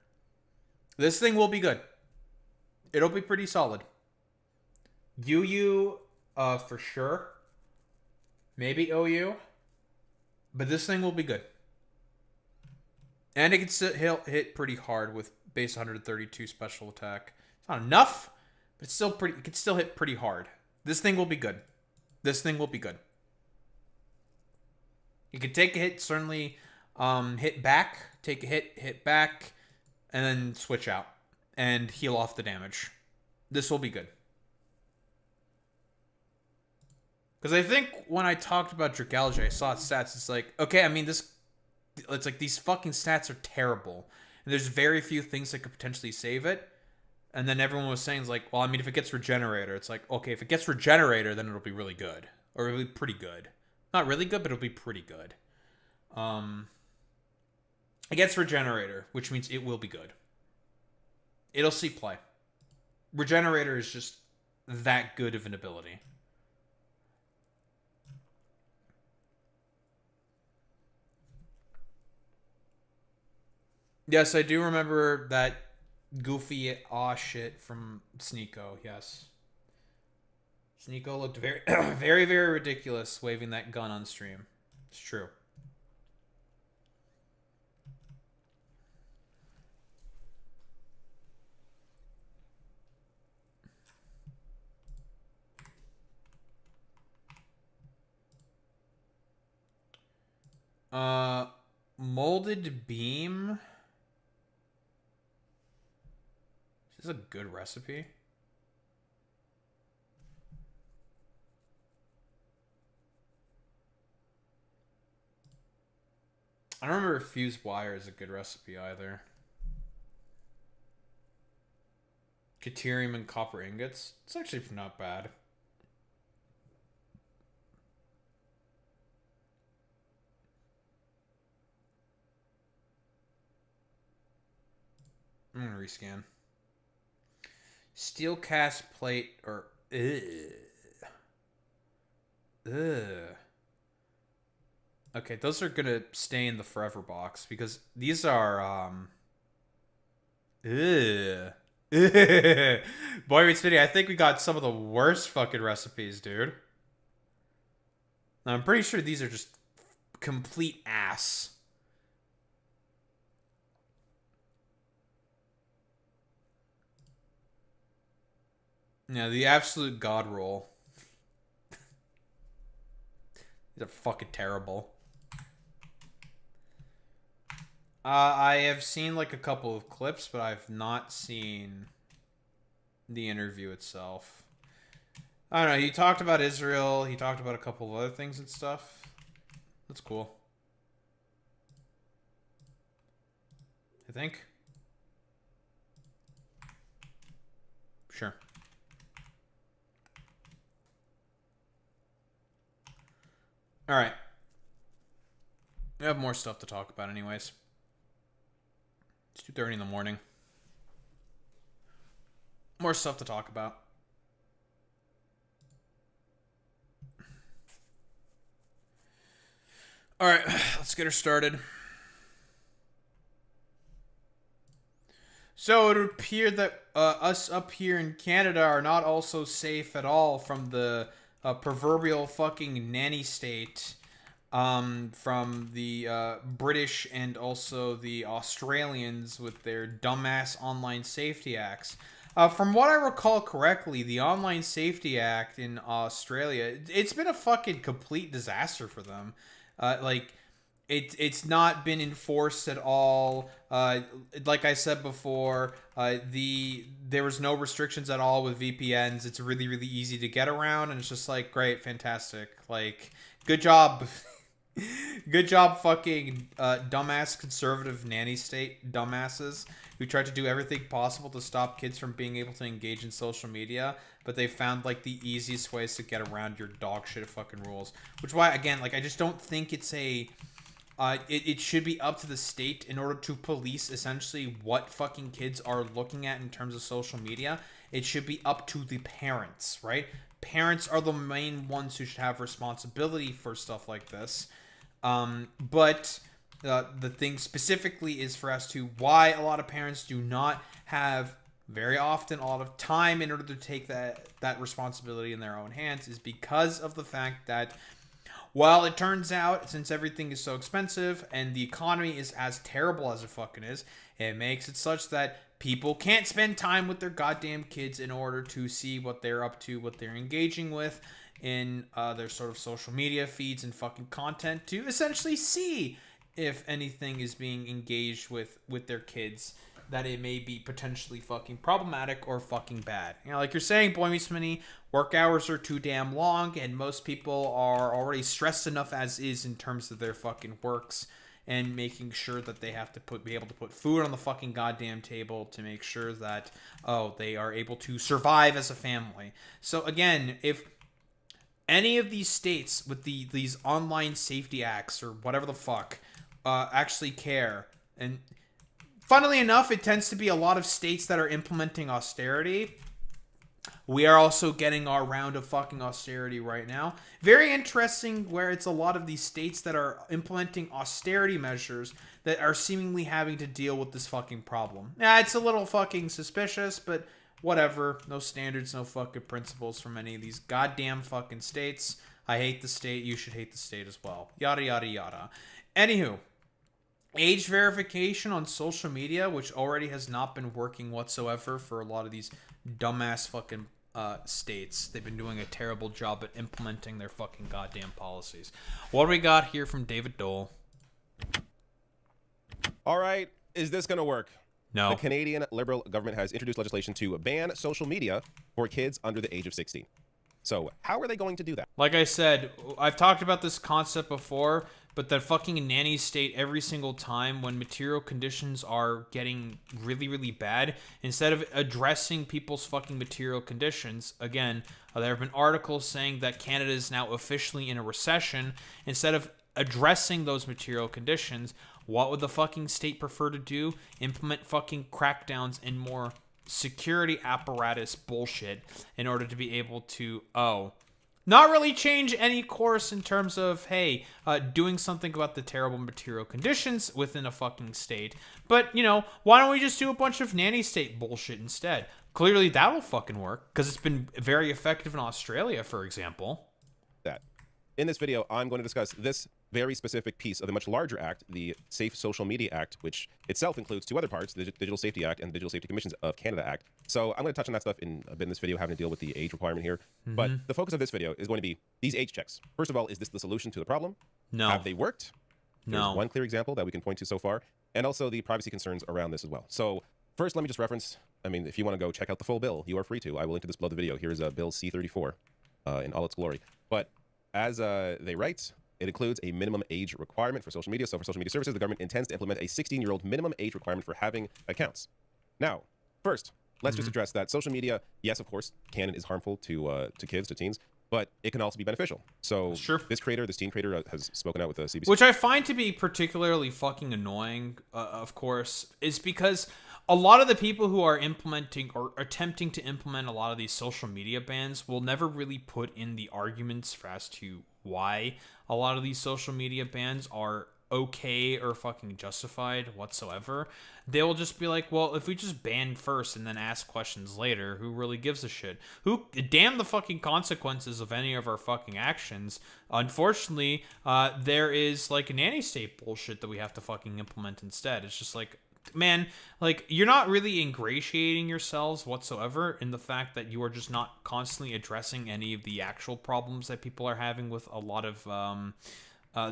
This thing will be good. It'll be pretty solid. UU, for sure. Maybe OU. But this thing will be good. And it can hit pretty hard with base 132 special attack. It's not enough, but it's still pretty. It can still hit pretty hard. This thing will be good. This thing will be good. You can take a hit, certainly hit back, take a hit back, and then switch out and heal off the damage. This will be good. Because I think when I talked about Dragalge, I saw its stats. It's like, okay, I mean, it's like these fucking stats are terrible. And there's very few things that could potentially save it. And then everyone was saying, like, well, I mean, if it gets Regenerator, it's like, okay, if it gets Regenerator, then it'll be really good. Or it'll be pretty good. Not really good, but it'll be pretty good. It gets Regenerator, which means it will be good. It'll see play. Regenerator is just that good of an ability. Yes, I do remember that goofy aw shit from Sneeko, yes. Sneeko looked very, very, very ridiculous waving that gun on stream. It's true. Molded beam. Is this a good recipe? I don't remember if fused wire is a good recipe either. Caterium and copper ingots. It's actually not bad. I'm gonna rescan. Steel cast plate or Okay, those are gonna stay in the forever box because these are Boy Meets Video, I think we got some of the worst fucking recipes, dude. I'm pretty sure these are just complete ass. Yeah, the absolute god roll. These are fucking terrible. I have seen like a couple of clips, but I've not seen the interview itself. I don't know. He talked about Israel. He talked about a couple of other things and stuff. That's cool. I think. Sure. All right. We have more stuff to talk about anyways. It's 2:30 in the morning. More stuff to talk about. All right, let's get her started. So it would appear that us up here in Canada are not also safe at all from the proverbial fucking nanny state from the British and also the Australians with their dumbass online safety acts. From what I recall correctly, the Online Safety Act in Australia, it's been a fucking complete disaster for them. It's not been enforced at all. Like I said before, there was no restrictions at all with VPNs. It's really, really easy to get around, and it's just like, great, fantastic. Like, good job. Good job, fucking dumbass conservative nanny state dumbasses who tried to do everything possible to stop kids from being able to engage in social media, but they found like the easiest ways to get around your dog shit fucking rules. Which is why, again, like I just don't think it's a it should be up to the state in order to police essentially what fucking kids are looking at in terms of social media. It should be up to the parents, right? Parents are the main ones who should have responsibility for stuff like this. But the thing specifically is for us to why a lot of parents do not have very often a lot of time in order to take that responsibility in their own hands is because of the fact that, well, it turns out since everything is so expensive and the economy is as terrible as it fucking is, it makes it such that people can't spend time with their goddamn kids in order to see what they're up to, what they're engaging with in their sort of social media feeds and fucking content to essentially see if anything is being engaged with their kids that it may be potentially fucking problematic or fucking bad. You know, like you're saying, Boy Meets Mini, work hours are too damn long, and most people are already stressed enough as is in terms of their fucking works and making sure that they have to be able to put food on the fucking goddamn table to make sure that, they are able to survive as a family. So again, if any of these states with these online safety acts or whatever the fuck actually care, and funnily enough, it tends to be a lot of states that are implementing austerity. We are also getting our round of fucking austerity right now. Very interesting where it's a lot of these states that are implementing austerity measures that are seemingly having to deal with this fucking problem. Yeah, it's a little fucking suspicious, but whatever. No standards, no fucking principles from any of these goddamn fucking states. I hate the state. You should hate the state as well. Yada, yada, yada. Anywho, age verification on social media, which already has not been working whatsoever for a lot of these dumbass fucking states. They've been doing a terrible job at implementing their fucking goddamn policies. What do we got here from David Dole? All right, is this going to work? No. The Canadian Liberal government has introduced legislation to ban social media for kids under the age of 16. So how are they going to do that? Like I said, I've talked about this concept before, but that fucking nanny state every single time when material conditions are getting really, really bad, instead of addressing people's fucking material conditions, again, there have been articles saying that Canada is now officially in a recession. Instead of addressing those material conditions, what would the fucking state prefer to do? Implement fucking crackdowns and more security apparatus bullshit in order to be able to, not really change any course in terms of, hey, doing something about the terrible material conditions within a fucking state. But, why don't we just do a bunch of nanny state bullshit instead? Clearly that'll fucking work, because it's been very effective in Australia, for example. That. In this video, I'm going to discuss this very specific piece of the much larger act, the Safe Social Media Act, which itself includes two other parts, the Digital Safety Act and the Digital Safety Commissions of Canada Act. So I'm going to touch on that stuff in a bit in this video, having to deal with the age requirement here. Mm-hmm. But the focus of this video is going to be these age checks. First of all, is this the solution to the problem? No. Have they worked? No. There's one clear example that we can point to so far. and also the privacy concerns around this as well. So first, let me just reference, I mean, if you want to go check out the full bill, you are free to. I will link to this below the video. Here's Bill C-34 in all its glory. But as they write, it includes a minimum age requirement for social media. So for social media services, the government intends to implement a 16-year-old minimum age requirement for having accounts. Now, first, let's just address that social media, yes, of course, is harmful to kids, to teens, but it can also be beneficial. So this teen creator has spoken out with the CBC. Which I find to be particularly fucking annoying, of course, is because a lot of the people who are implementing or attempting to implement a lot of these social media bans will never really put in the arguments as to why a lot of these social media bans are okay or fucking justified whatsoever. They'll just be like, well, if we just ban first and then ask questions later, who really gives a shit? Who damn the fucking consequences of any of our fucking actions. Unfortunately, there is like a nanny state bullshit that we have to fucking implement instead. It's just like, man, like, you're not really ingratiating yourselves whatsoever in the fact that you are just not constantly addressing any of the actual problems that people are having with a lot of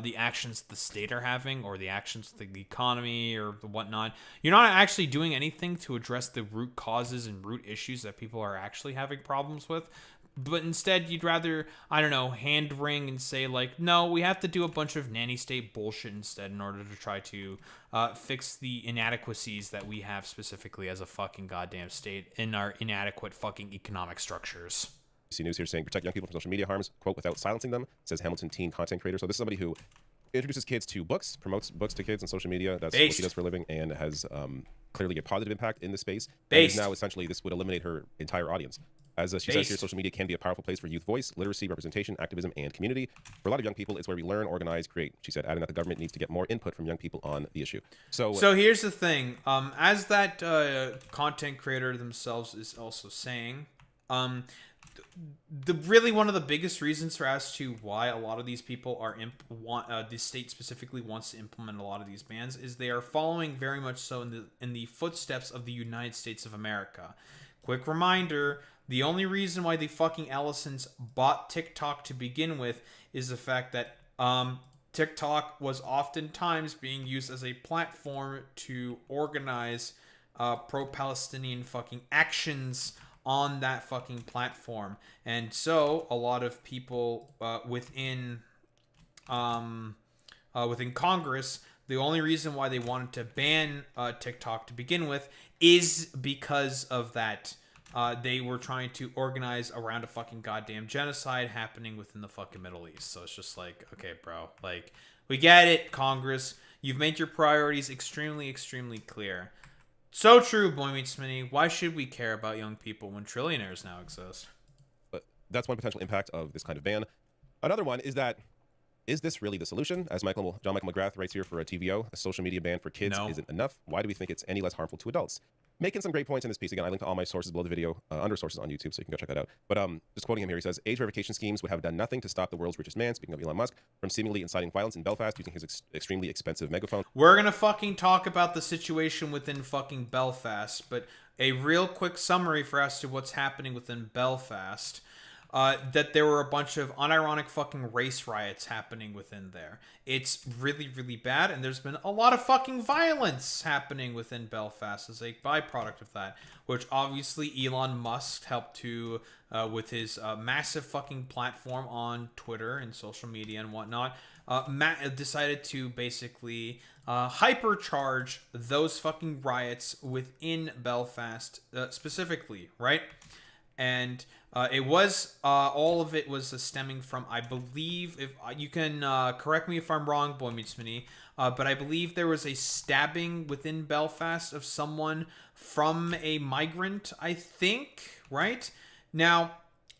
the actions the state are having, or the actions of the economy or the whatnot. You're not actually doing anything to address the root causes and root issues that people are actually having problems with. But instead, you'd rather, I don't know, hand wring and say, like, no, we have to do a bunch of nanny state bullshit instead in order to try to fix the inadequacies that we have specifically as a fucking goddamn state in our inadequate fucking economic structures. BBC News here saying, protect young people from social media harms, quote, without silencing them, says Hamilton teen content creator. So this is somebody who introduces kids to books, promotes books to kids on social media. That's what she does for a living, and has clearly a positive impact in this space. And now, essentially, this would eliminate her entire audience. As she says here, social media can be a powerful place for youth voice, literacy, representation, activism, and community. For a lot of young people, it's where we learn, organize, create. She said, adding that the government needs to get more input from young people on the issue. So here's the thing. As that content creator themselves is also saying, really one of the biggest reasons for as to why a lot of these people are the state specifically wants to implement a lot of these bans is they are following very much so in the footsteps of the United States of America. Quick reminder, the only reason why the fucking Ellisons bought TikTok to begin with is the fact that TikTok was oftentimes being used as a platform to organize pro-Palestinian fucking actions on that fucking platform. And so a lot of people within Congress, the only reason why they wanted to ban TikTok to begin with is because of that. They were trying to organize around a fucking goddamn genocide happening within the fucking Middle East. So it's just like, okay, bro, like, we get it, Congress. You've made your priorities extremely, extremely clear. So true, Boy Meets Smitty. Why should we care about young people when trillionaires now exist? But that's one potential impact of this kind of ban. Another one is that, is this really the solution? As John Michael McGrath writes here for a TVO, a social media ban for kids isn't enough. Why do we think it's any less harmful to adults? Making some great points in this piece. Again, I linked to all my sources below the video, under sources on YouTube, so you can go check that out. But just quoting him here, he says, age verification schemes would have done nothing to stop the world's richest man, speaking of Elon Musk, from seemingly inciting violence in Belfast using his extremely expensive megaphone. We're gonna fucking talk about the situation within fucking Belfast, but a real quick summary for as to what's happening within Belfast. That there were a bunch of unironic fucking race riots happening within there. It's really, really bad, and there's been a lot of fucking violence happening within Belfast as a byproduct of that, which obviously Elon Musk helped to, with his massive fucking platform on Twitter and social media and whatnot, decided to basically hypercharge those fucking riots within Belfast specifically, right? And it was all of it was stemming from, I believe, if you can correct me if I'm wrong, Boy Meets Smitty, but I believe there was a stabbing within Belfast of someone from a migrant, I think, right? Now,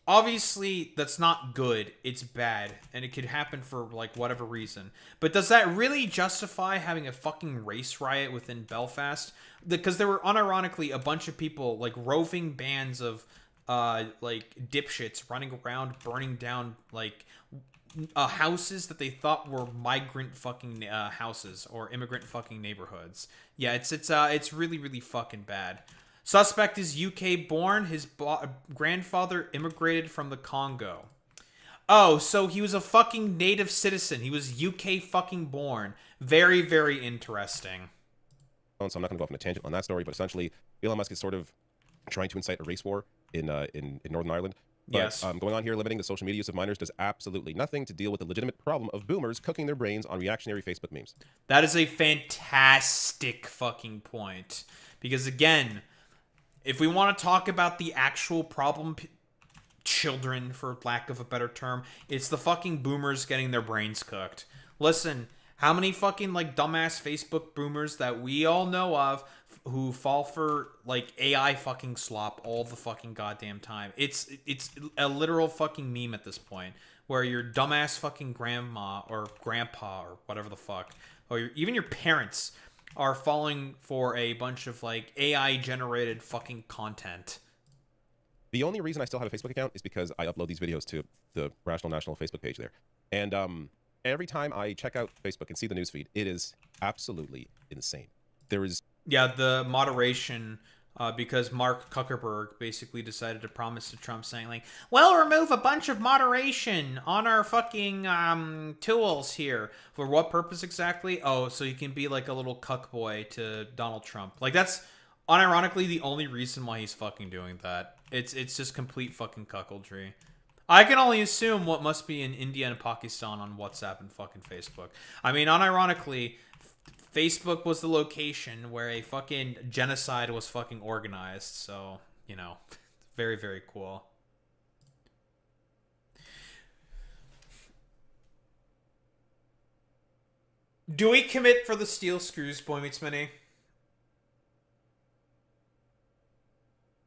obviously, that's not good. It's bad, and it could happen for, like, whatever reason. But does that really justify having a fucking race riot within Belfast? Because there were, unironically, a bunch of people, like, roving bands of like dipshits running around burning down like houses that they thought were migrant fucking houses or immigrant fucking neighborhoods. Yeah, it's really, really fucking bad. Suspect is UK born. His grandfather immigrated from the Congo. Oh, so he was a fucking native citizen. He was UK fucking born. Very, very interesting. so I'm not going to go off on a tangent on that story. But essentially, Elon Musk is sort of trying to incite a race war in Northern Ireland. But, Yes. Going on here, limiting the social media use of minors does absolutely nothing to deal with the legitimate problem of boomers cooking their brains on reactionary Facebook memes. That is a fantastic fucking point. Because again, if we want to talk about the actual problem children, for lack of a better term, it's the fucking boomers getting their brains cooked. Listen, how many fucking like dumbass Facebook boomers that we all know of who fall for like AI fucking slop all the fucking goddamn time? It's a literal fucking meme at this point, where your dumbass fucking grandma or grandpa or whatever the fuck, or even your parents are falling for a bunch of like AI generated fucking content. The only reason I still have a Facebook account is because I upload these videos to the Rational National Facebook page there. And every time I check out Facebook and see the newsfeed, it is absolutely insane. There is... Yeah, the moderation, because Mark Zuckerberg basically decided to promise to Trump saying like, we'll remove a bunch of moderation on our fucking tools here. For what purpose exactly? Oh, so you can be like a little cuck boy to Donald Trump. Like, that's unironically the only reason why he's fucking doing that. It's just complete fucking cuckoldry. I can only assume what must be in India and Pakistan on WhatsApp and fucking Facebook. I mean, unironically, Facebook was the location where a fucking genocide was fucking organized. So, you know, very, very cool. Do we commit for the steel screws, Boy Meets Mini?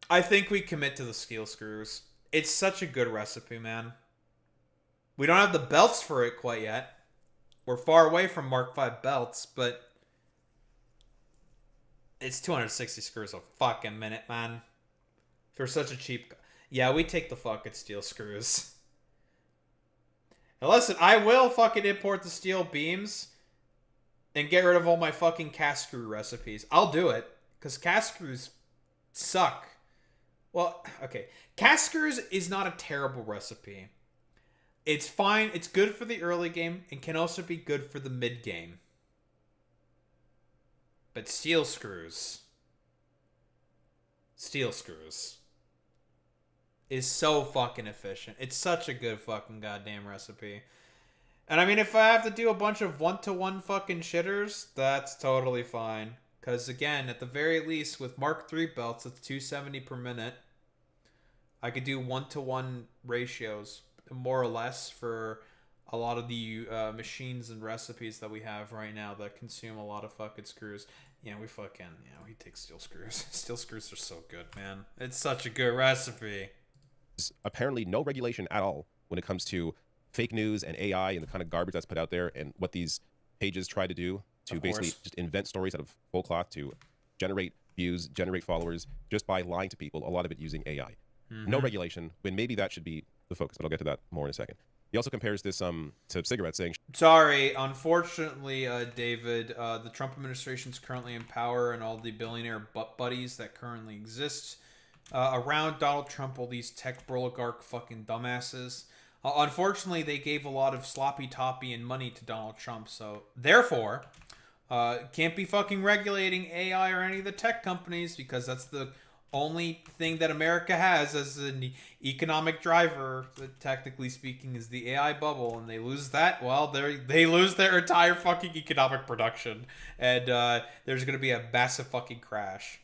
I think we commit to the steel screws. It's such a good recipe, man. We don't have the belts for it quite yet. We're far away from Mark V belts, but it's 260 screws a fucking minute, man. For such a cheap... Yeah, we take the fucking steel screws. Now listen, I will fucking import the steel beams and get rid of all my fucking cast screw recipes. I'll do it, because cast screws suck. Well, okay. Cast screws is not a terrible recipe. It's fine. It's good for the early game and can also be good for the mid game. But steel screws is so fucking efficient. It's such a good fucking goddamn recipe. And I mean, if I have to do a bunch of one-to-one fucking shitters, that's totally fine. Because again, at the very least, with Mark III belts, it's 270 per minute. I could do one-to-one ratios, more or less, for a lot of the machines and recipes that we have right now that consume a lot of fucking screws. Yeah, we take steel screws. Steel screws are so good, man. It's such a good recipe. There's apparently no regulation at all when it comes to fake news and AI and the kind of garbage that's put out there and what these pages try to do to basically just invent stories out of full cloth to generate views, generate followers, just by lying to people, a lot of it using AI. No regulation, when maybe that should be the focus, but I'll get to that more in a second. He also compares this to cigarettes, saying... Sorry, unfortunately, David, the Trump administration is currently in power, and all the billionaire butt buddies that currently exist around Donald Trump, all these tech oligarch fucking dumbasses. Unfortunately, they gave a lot of sloppy toppy and money to Donald Trump, so therefore, can't be fucking regulating AI or any of the tech companies, because that's the only thing that America has as an economic driver, technically speaking, is the AI bubble, and they lose that, well, they lose their entire fucking economic production, and there's going to be a massive fucking crash.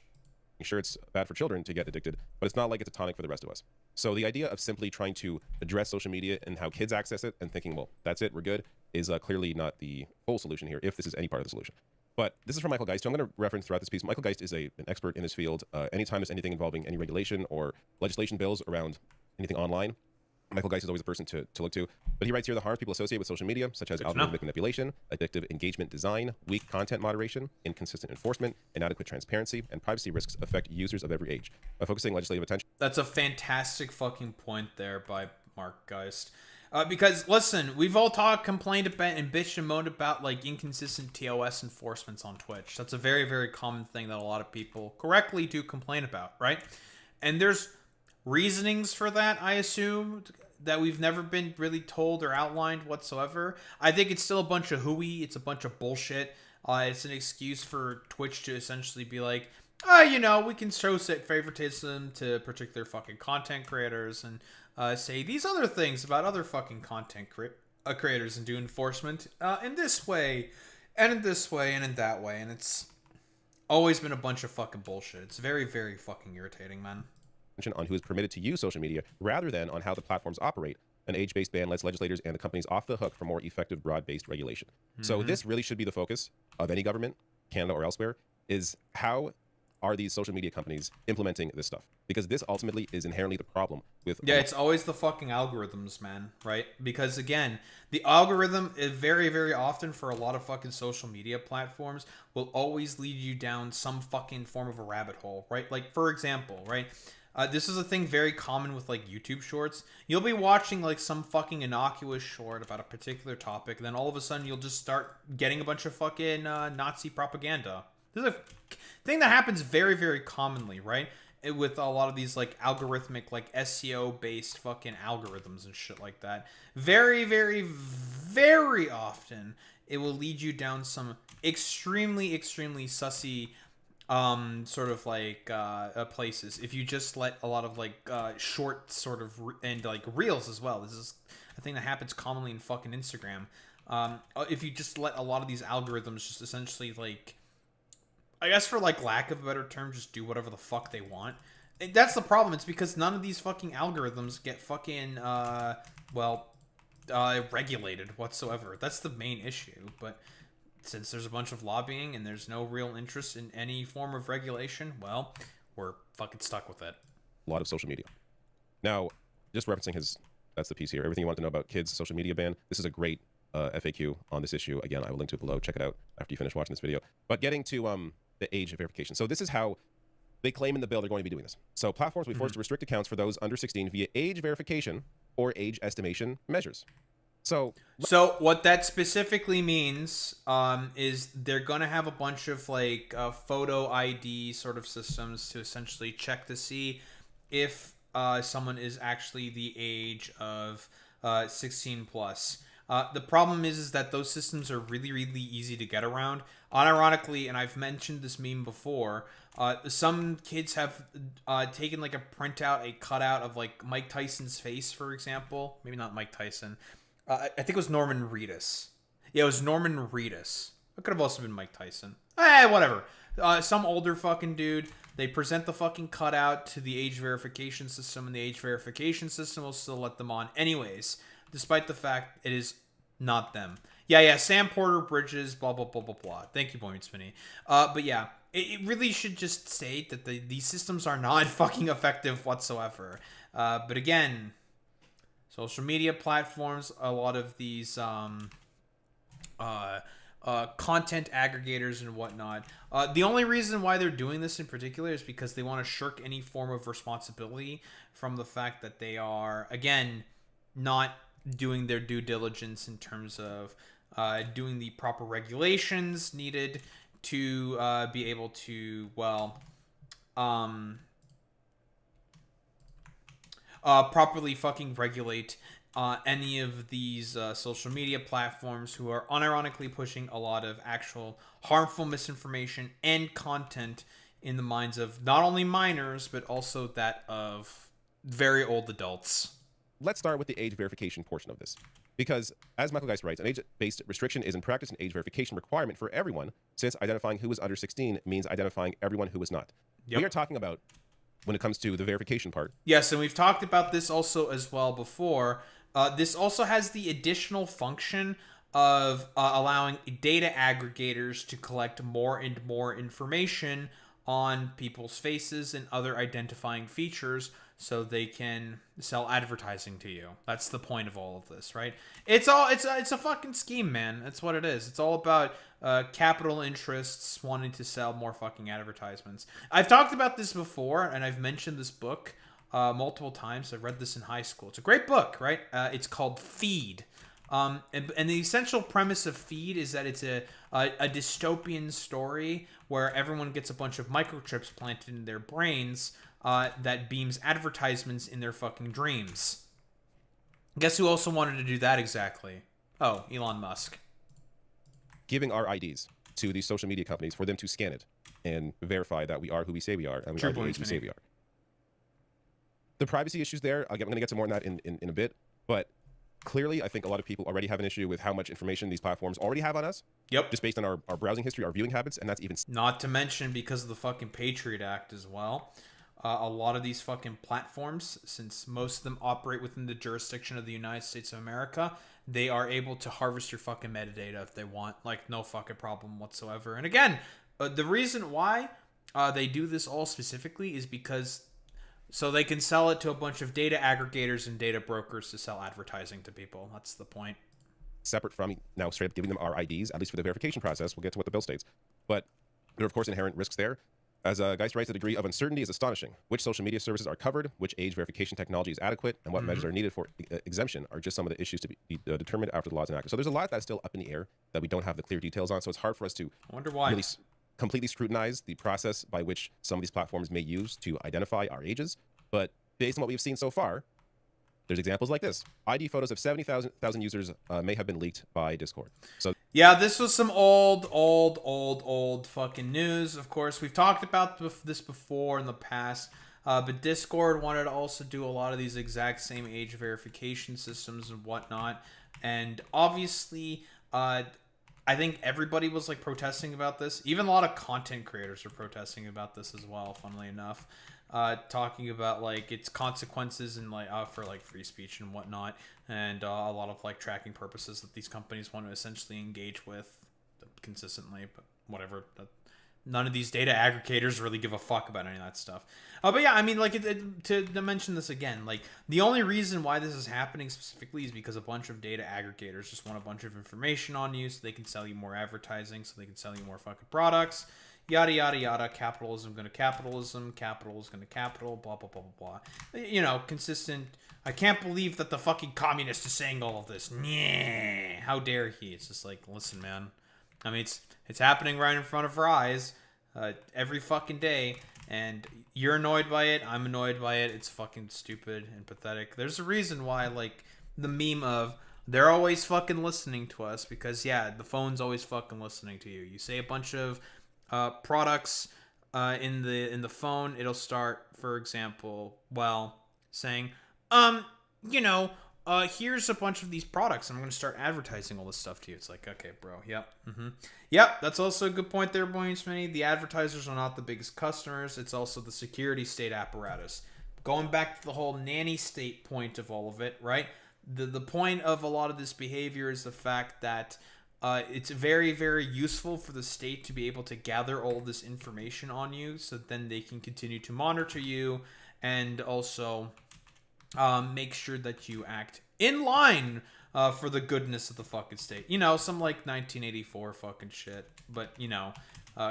Sure, it's bad for children to get addicted, but it's not like it's a tonic for the rest of us. So the idea of simply trying to address social media and how kids access it and thinking, well, that's it, we're good, is clearly not the full solution here, if this is any part of the solution. But this is from Michael Geist, who I'm going to reference throughout this piece. Michael Geist is an expert in this field. Anytime there's anything involving any regulation or legislation bills around anything online, Michael Geist is always a person to look to. But he writes here, the harms people associate with social media, such as algorithmic manipulation, addictive engagement design, weak content moderation, inconsistent enforcement, inadequate transparency, and privacy risks affect users of every age. By focusing legislative attention... That's a fantastic fucking point there by Mark Geist. Because, listen, we've all complained about and bitched and moaned about, like, inconsistent TOS enforcements on Twitch. That's a very, very common thing that a lot of people correctly do complain about, right? And there's reasonings for that, I assume. that we've never been really told or outlined whatsoever. I think it's still a bunch of hooey. It's a bunch of bullshit. It's an excuse for Twitch to essentially be like, you know, we can show favoritism to particular fucking content creators and say these other things about other fucking content creators and do enforcement in this way and in this way and in that way. And it's always been a bunch of fucking bullshit. It's very, very fucking irritating, man. On who is permitted to use social media rather than on how the platforms operate. An age-based ban lets legislators and the companies off the hook for more effective broad-based regulation. So this really should be the focus of any government, Canada or elsewhere, is how are these social media companies implementing this stuff? Because this ultimately is inherently the problem with... Yeah, it's always the fucking algorithms, man, right? Because, again, the algorithm is very, very often for a lot of fucking social media platforms will always lead you down some fucking form of a rabbit hole, right? Like, for example, right? This is a thing very common with, like, YouTube shorts. You'll be watching, like, some fucking innocuous short about a particular topic, and then all of a sudden you'll just start getting a bunch of fucking Nazi propaganda. This is a thing that happens very, very commonly, right? With a lot of these, like, algorithmic, like, SEO-based fucking algorithms and shit like that. Very, very, very often, it will lead you down some extremely, extremely sussy sort of like places if you just let a lot of like short sort of and like reels as well. This is a thing that happens commonly in fucking Instagram. If you just let a lot of these algorithms just essentially, like, I guess for like lack of a better term, just do whatever the fuck they want. That's the problem. It's because none of these fucking algorithms get fucking regulated whatsoever. That's the main issue. But since there's a bunch of lobbying and there's no real interest in any form of regulation, well, we're fucking stuck with it. A lot of social media. Now, just referencing that's the piece here. Everything you want to know about kids' social media ban. This is a great FAQ on this issue. Again, I will link to it below. Check it out after you finish watching this video. But getting to the age verification. So this is how they claim in the bill they're going to be doing this. So platforms will be forced to restrict accounts for those under 16 via age verification or age estimation measures. So what that specifically means is they're going to have a bunch of like photo ID sort of systems to essentially check to see if someone is actually the age of 16 plus. The problem is that those systems are really, really easy to get around. Unironically, and I've mentioned this meme before, some kids have taken like a printout, a cutout of like Mike Tyson's face, for example. Maybe not Mike Tyson. I think it was Norman Reedus. Yeah, it was Norman Reedus. It could have also been Mike Tyson. Whatever. Some older fucking dude. They present the fucking cutout to the age verification system, and the age verification system will still let them on anyways, despite the fact it is not them. Yeah, Sam Porter Bridges, blah, blah, blah, blah, blah. Thank you, Boy Meets Minnie. But yeah, it really should just state that these systems are not fucking effective whatsoever. But again, social media platforms, a lot of these content aggregators and whatnot. The only reason why they're doing this in particular is because they want to shirk any form of responsibility from the fact that they are, again, not doing their due diligence in terms of doing the proper regulations needed to be able to, properly fucking regulate any of these social media platforms who are unironically pushing a lot of actual harmful misinformation and content in the minds of not only minors, but also that of very old adults. Let's start with the age verification portion of this. Because, as Michael Geist writes, an age-based restriction is in practice an age verification requirement for everyone, since identifying who is under 16 means identifying everyone who is not. Yep. We are talking about when it comes to the verification part. Yes, and we've talked about this also as well before. This also has the additional function of allowing data aggregators to collect more and more information on people's faces and other identifying features so they can sell advertising to you. That's the point of all of this, right? It's a fucking scheme, man. That's what it is. It's all about capital interests wanting to sell more fucking advertisements. I've talked about this before, and I've mentioned this book multiple times. I read this in high school. It's a great book, right? It's called Feed. And the essential premise of Feed is that it's a dystopian story where everyone gets a bunch of microchips planted in their brains that beams advertisements in their fucking dreams. Guess who also wanted to do that exactly? Oh, Elon Musk. Giving our IDs to these social media companies for them to scan it and verify that we are who we say we are and we are the age we say we are. The privacy issues there, I'm going to get to more on that in a bit, but clearly I think a lot of people already have an issue with how much information these platforms already have on us. Yep. Just based on our browsing history, our viewing habits, and that's even... Not to mention because of the fucking Patriot Act as well. A lot of these fucking platforms, since most of them operate within the jurisdiction of the United States of America, they are able to harvest your fucking metadata if they want. Like, no fucking problem whatsoever. And again, the reason why they do this all specifically is because so they can sell it to a bunch of data aggregators and data brokers to sell advertising to people. That's the point. Separate from now straight up giving them our IDs, at least for the verification process. We'll get to what the bill states. But there are, of course, inherent risks there. As Geist writes, the degree of uncertainty is astonishing. Which social media services are covered, which age verification technology is adequate, and what measures are needed for exemption are just some of the issues to be determined after the laws enacted. So there's a lot that's still up in the air that we don't have the clear details on, so it's hard for us to really completely scrutinize the process by which some of these platforms may use to identify our ages. But based on what we've seen so far, there's examples like this. ID photos of 70,000 users may have been leaked by Discord. So yeah, this was some old fucking news. Of course, we've talked about this before in the past, but Discord wanted to also do a lot of these exact same age verification systems and whatnot. And obviously, I think everybody was like protesting about this. Even a lot of content creators are protesting about this as well, funnily enough. Talking about like its consequences and like for like free speech and whatnot, and a lot of like tracking purposes that these companies want to essentially engage with consistently. But whatever, none of these data aggregators really give a fuck about any of that stuff. But yeah, I mean, like to mention this again, like the only reason why this is happening specifically is because a bunch of data aggregators just want a bunch of information on you so they can sell you more advertising, so they can sell you more fucking products. Yada, yada, yada, capitalism gonna capitalism, capital is gonna capital, blah, blah, blah, blah, blah. You know, consistent. I can't believe that the fucking communist is saying all of this. Nyeh. How dare he? It's just like, listen, man. I mean, it's happening right in front of our eyes every fucking day, and you're annoyed by it, I'm annoyed by it. It's fucking stupid and pathetic. There's a reason why, like, the meme of, they're always fucking listening to us, because, yeah, the phone's always fucking listening to you. You say a bunch of products in the phone, it'll start, for example, well, saying, you know, here's a bunch of these products, and I'm going to start advertising all this stuff to you. It's like, okay, bro, yep, yep, that's also a good point there, Boy Smitty. The advertisers are not the biggest customers. It's also the security state apparatus. Going back to the whole nanny state point of all of it, right? The point of a lot of this behavior is the fact that it's very, very useful for the state to be able to gather all this information on you, so then they can continue to monitor you and also make sure that you act in line for the goodness of the fucking state. You know, some like 1984 fucking shit. But, you know,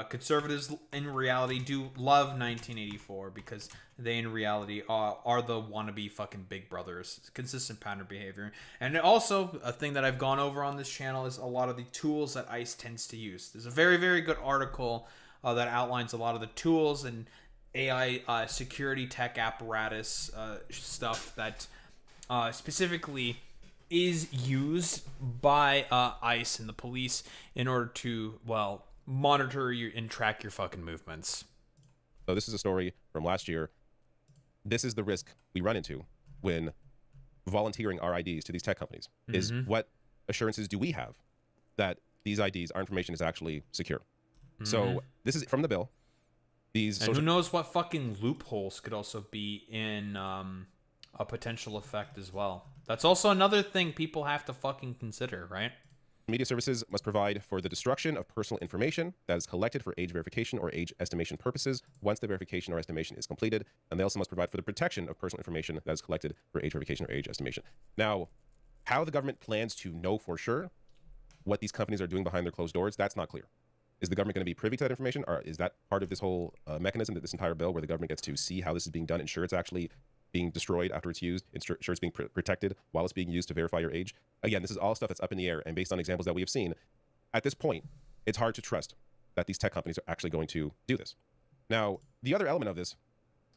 conservatives in reality do love 1984 because they in reality are the wannabe fucking big brothers. It's consistent pattern behavior. And also, a thing that I've gone over on this channel is a lot of the tools that ICE tends to use. There's a very, very good article that outlines a lot of the tools and AI security tech apparatus stuff that specifically is used by ICE and the police in order to, well, monitor you and track your fucking movements. So this is a story from last year. This is the risk we run into when volunteering our IDs to these tech companies. Is what assurances do we have that these IDs, our information, is actually secure? So this is from the bill. These and who knows what fucking loopholes could also be in a potential effect as well. That's also another thing people have to fucking consider, right? Media services must provide for the destruction of personal information that is collected for age verification or age estimation purposes once the verification or estimation is completed, and they also must provide for the protection of personal information that is collected for age verification or age estimation. Now, how the government plans to know for sure what these companies are doing behind their closed doors, that's not clear. Is the government going to be privy to that information, or is that part of this whole mechanism, that this entire bill, where the government gets to see how this is being done, ensure it's actually being destroyed after it's used, ensure it's being protected while it's being used to verify your age? Again, this is all stuff that's up in the air, and based on examples that we have seen, at this point, it's hard to trust that these tech companies are actually going to do this. Now, the other element of this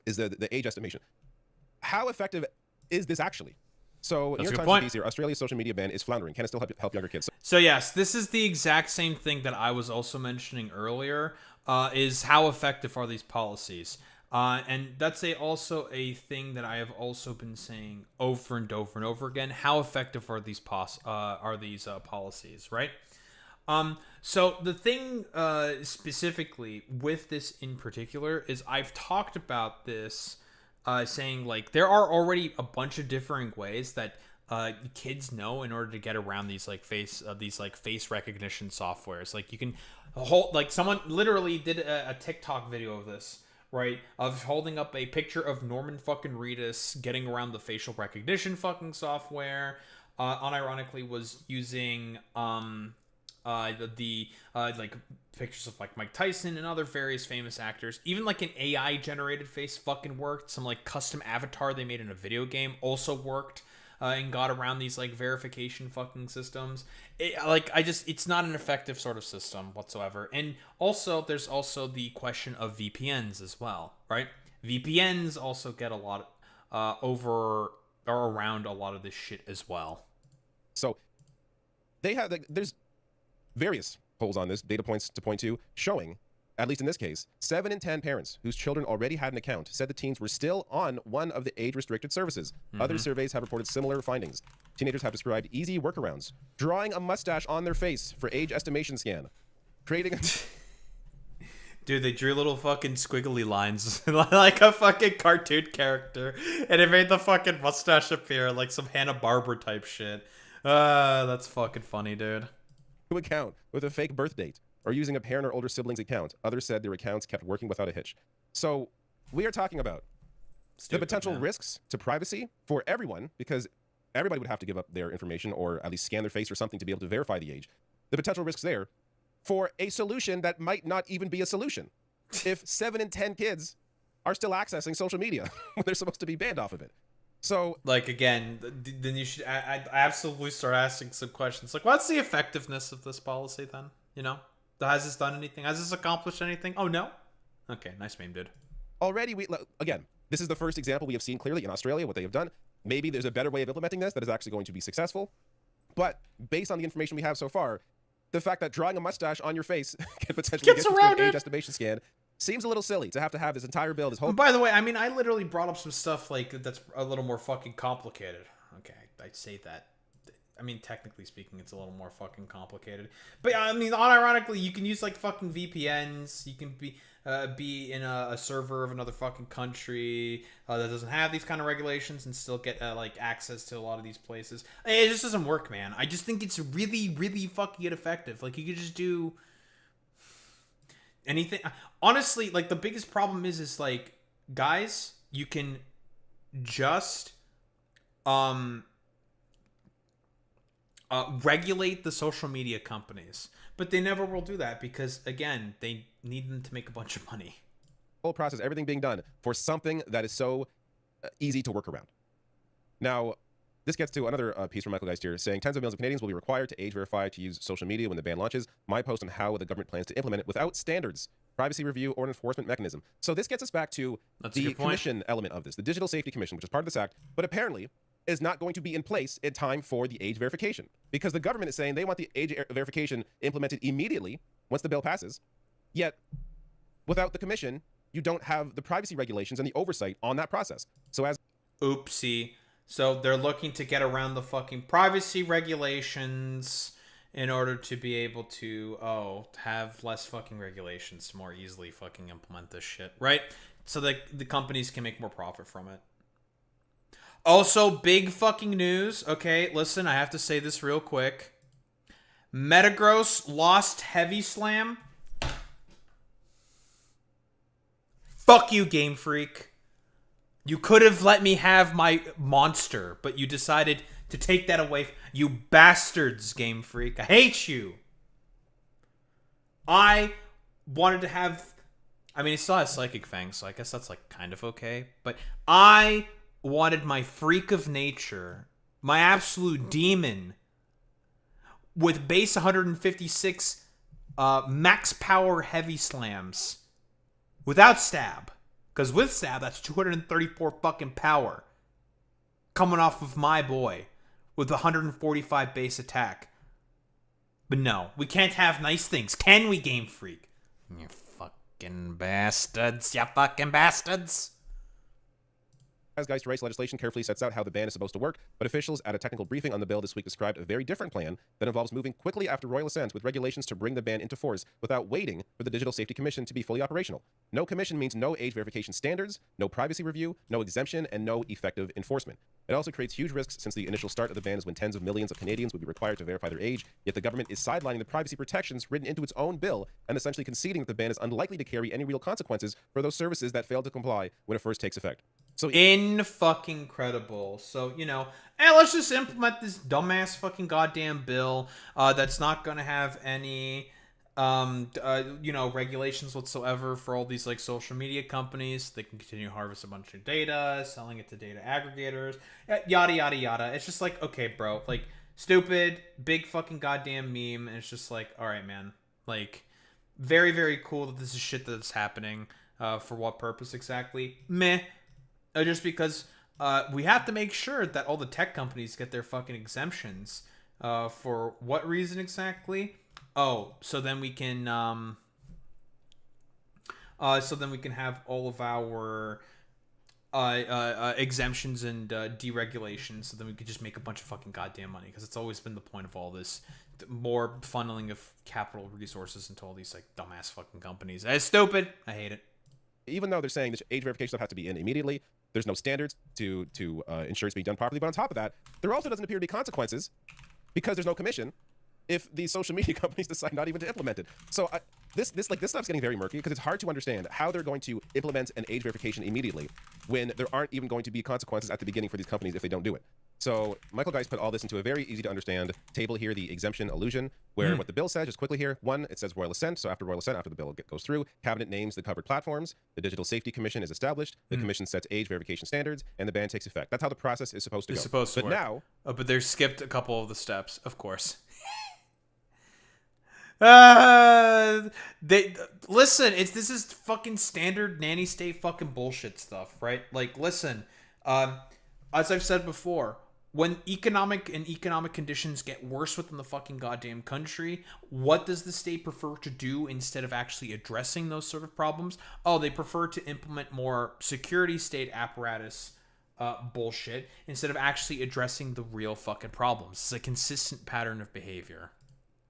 is the age estimation. How effective is this actually? So, New That's a York good Times point. piece here, Australia's social media ban is floundering. Can it still help younger kids? So yes, this is the exact same thing that I was also mentioning earlier, is how effective are these policies? And that's also a thing that I have also been saying over and over and over again. How effective are these policies, right? So the thing specifically with this in particular is I've talked about this, saying like there are already a bunch of differing ways that kids know in order to get around these face recognition softwares. Like you can hold, like someone literally did a TikTok video of this, right? Of holding up a picture of Norman fucking Reedus getting around the facial recognition fucking software. Unironically was using like pictures of like Mike Tyson and other various famous actors. Even like an AI generated face fucking worked. Some like custom avatar they made in a video game also worked. And got around these like verification fucking systems. It's not an effective sort of system whatsoever. And also, there's also the question of VPNs as well, right? VPNs also get a lot over or around a lot of this shit as well. So they have there's various polls on this, data points to point to, showing, at least in this case, 7 in 10 parents whose children already had an account said the teens were still on one of the age-restricted services. Other surveys have reported similar findings. Teenagers have described easy workarounds, drawing a mustache on their face for age estimation scan, creating a... Dude, they drew little fucking squiggly lines like a fucking cartoon character, and it made the fucking mustache appear like some Hanna-Barbera type shit. That's fucking funny, dude. Account with a fake birth date, or using a parent or older sibling's account. Others said their accounts kept working without a hitch. So we are talking about the potential risks to privacy for everyone, because everybody would have to give up their information or at least scan their face or something to be able to verify the age. The potential risks there for a solution that might not even be a solution. If 7 in 10 kids are still accessing social media when they're supposed to be banned off of it. So, like, again, then you should absolutely start asking some questions. Like, what's the effectiveness of this policy then? You know? Has this done anything? Has this accomplished anything? Oh, no? Okay, nice meme, dude. Already, again, this is the first example we have seen clearly in Australia, what they have done. Maybe there's a better way of implementing this that is actually going to be successful. But based on the information we have so far, the fact that drawing a mustache on your face can potentially get you to an age estimation scan seems a little silly to have this entire bill, this whole... By the way, I mean, I literally brought up some stuff like that's a little more fucking complicated. Okay, I'd say that. I mean, technically speaking, it's a little more fucking complicated. But I mean, unironically, you can use like fucking VPNs. You can be in a server of another fucking country that doesn't have these kind of regulations and still get like access to a lot of these places. It just doesn't work, man. I just think it's really, really fucking ineffective. Like, you could just do anything. Honestly, like, the biggest problem is like, guys, you can just regulate the social media companies, but they never will do that because, again, they need them to make a bunch of money. Whole process, everything being done for something that is so easy to work around. Now, this gets to another piece from Michael Geist here, saying tens of millions of Canadians will be required to age verify to use social media when the ban launches. My post on how the government plans to implement it without standards, privacy review, or an enforcement mechanism. So this gets us back to the commission element of this, the Digital Safety Commission, which is part of this act, but apparently is not going to be in place in time for the age verification, because the government is saying they want the age verification implemented immediately once the bill passes. Yet, without the commission, you don't have the privacy regulations and the oversight on that process. So as... Oopsie. So they're looking to get around the fucking privacy regulations in order to be able to, have less fucking regulations to more easily fucking implement this shit, right? So that the companies can make more profit from it. Also, big fucking news. Okay, listen, I have to say this real quick. Metagross lost Heavy Slam. Fuck you, Game Freak. You could have let me have my monster, but you decided to take that away. You bastards, Game Freak. I hate you. I wanted to have... I mean, he still has Psychic Fang, so I guess that's, like, kind of okay. But I wanted my freak of nature, my absolute demon, with base 156 max power heavy slams without stab, because with stab that's 234 fucking power. coming off of my boy with 145 base attack. But no, we can't have nice things. Can we, Game Freak? You fucking bastards. You fucking bastards. Geist rights legislation carefully sets out how the ban is supposed to work, but officials at a technical briefing on the bill this week described a very different plan that involves moving quickly after royal assent with regulations to bring the ban into force without waiting for the Digital Safety Commission to be fully operational. No commission means no age verification standards, no privacy review, no exemption, and no effective enforcement. It also creates huge risks since the initial start of the ban is when tens of millions of Canadians would be required to verify their age, yet the government is sidelining the privacy protections written into its own bill and essentially conceding that the ban is unlikely to carry any real consequences for those services that fail to comply when it first takes effect. So fucking credible. So, you know, hey, let's just implement this dumbass fucking goddamn bill that's not going to have any, you know, regulations whatsoever for all these, like, social media companies. They can continue to harvest a bunch of data, selling it to data aggregators, yada, yada, yada. It's just like, okay, bro, like, stupid, big fucking goddamn meme. And it's just like, all right, man. Like, very, very cool that this is shit that's happening. For what purpose exactly? Meh. Just because we have to make sure that all the tech companies get their fucking exemptions. For what reason exactly? Oh, so then we can have all of our exemptions and deregulations. So then we could just make a bunch of fucking goddamn money, because it's always been the point of all this. More funneling of capital resources into all these like dumbass fucking companies. It's stupid. I hate it. Even though they're saying this age verification stuff has to be in immediately, there's no standards to ensure it's being done properly. But on top of that, there also doesn't appear to be consequences because there's no commission if these social media companies decide not even to implement it. So this stuff's getting very murky because it's hard to understand how they're going to implement an age verification immediately when there aren't even going to be consequences at the beginning for these companies if they don't do it. So Michael Geist put all this into a very easy to understand table here, the exemption illusion, where what the bill says, just quickly here, one, it says royal assent. So after royal assent, after the bill goes through, cabinet names the covered platforms, the Digital Safety Commission is established, the commission sets age verification standards, and the ban takes effect. That's how the process is supposed to go. It's supposed to but work. Now, but they're skipped a couple of the steps, of course. They listen. This is fucking standard nanny state fucking bullshit stuff, right? Like, listen. As I've said before, when economic conditions get worse within the fucking goddamn country, what does the state prefer to do instead of actually addressing those sort of problems? Oh, they prefer to implement more security state apparatus bullshit instead of actually addressing the real fucking problems. It's a consistent pattern of behavior.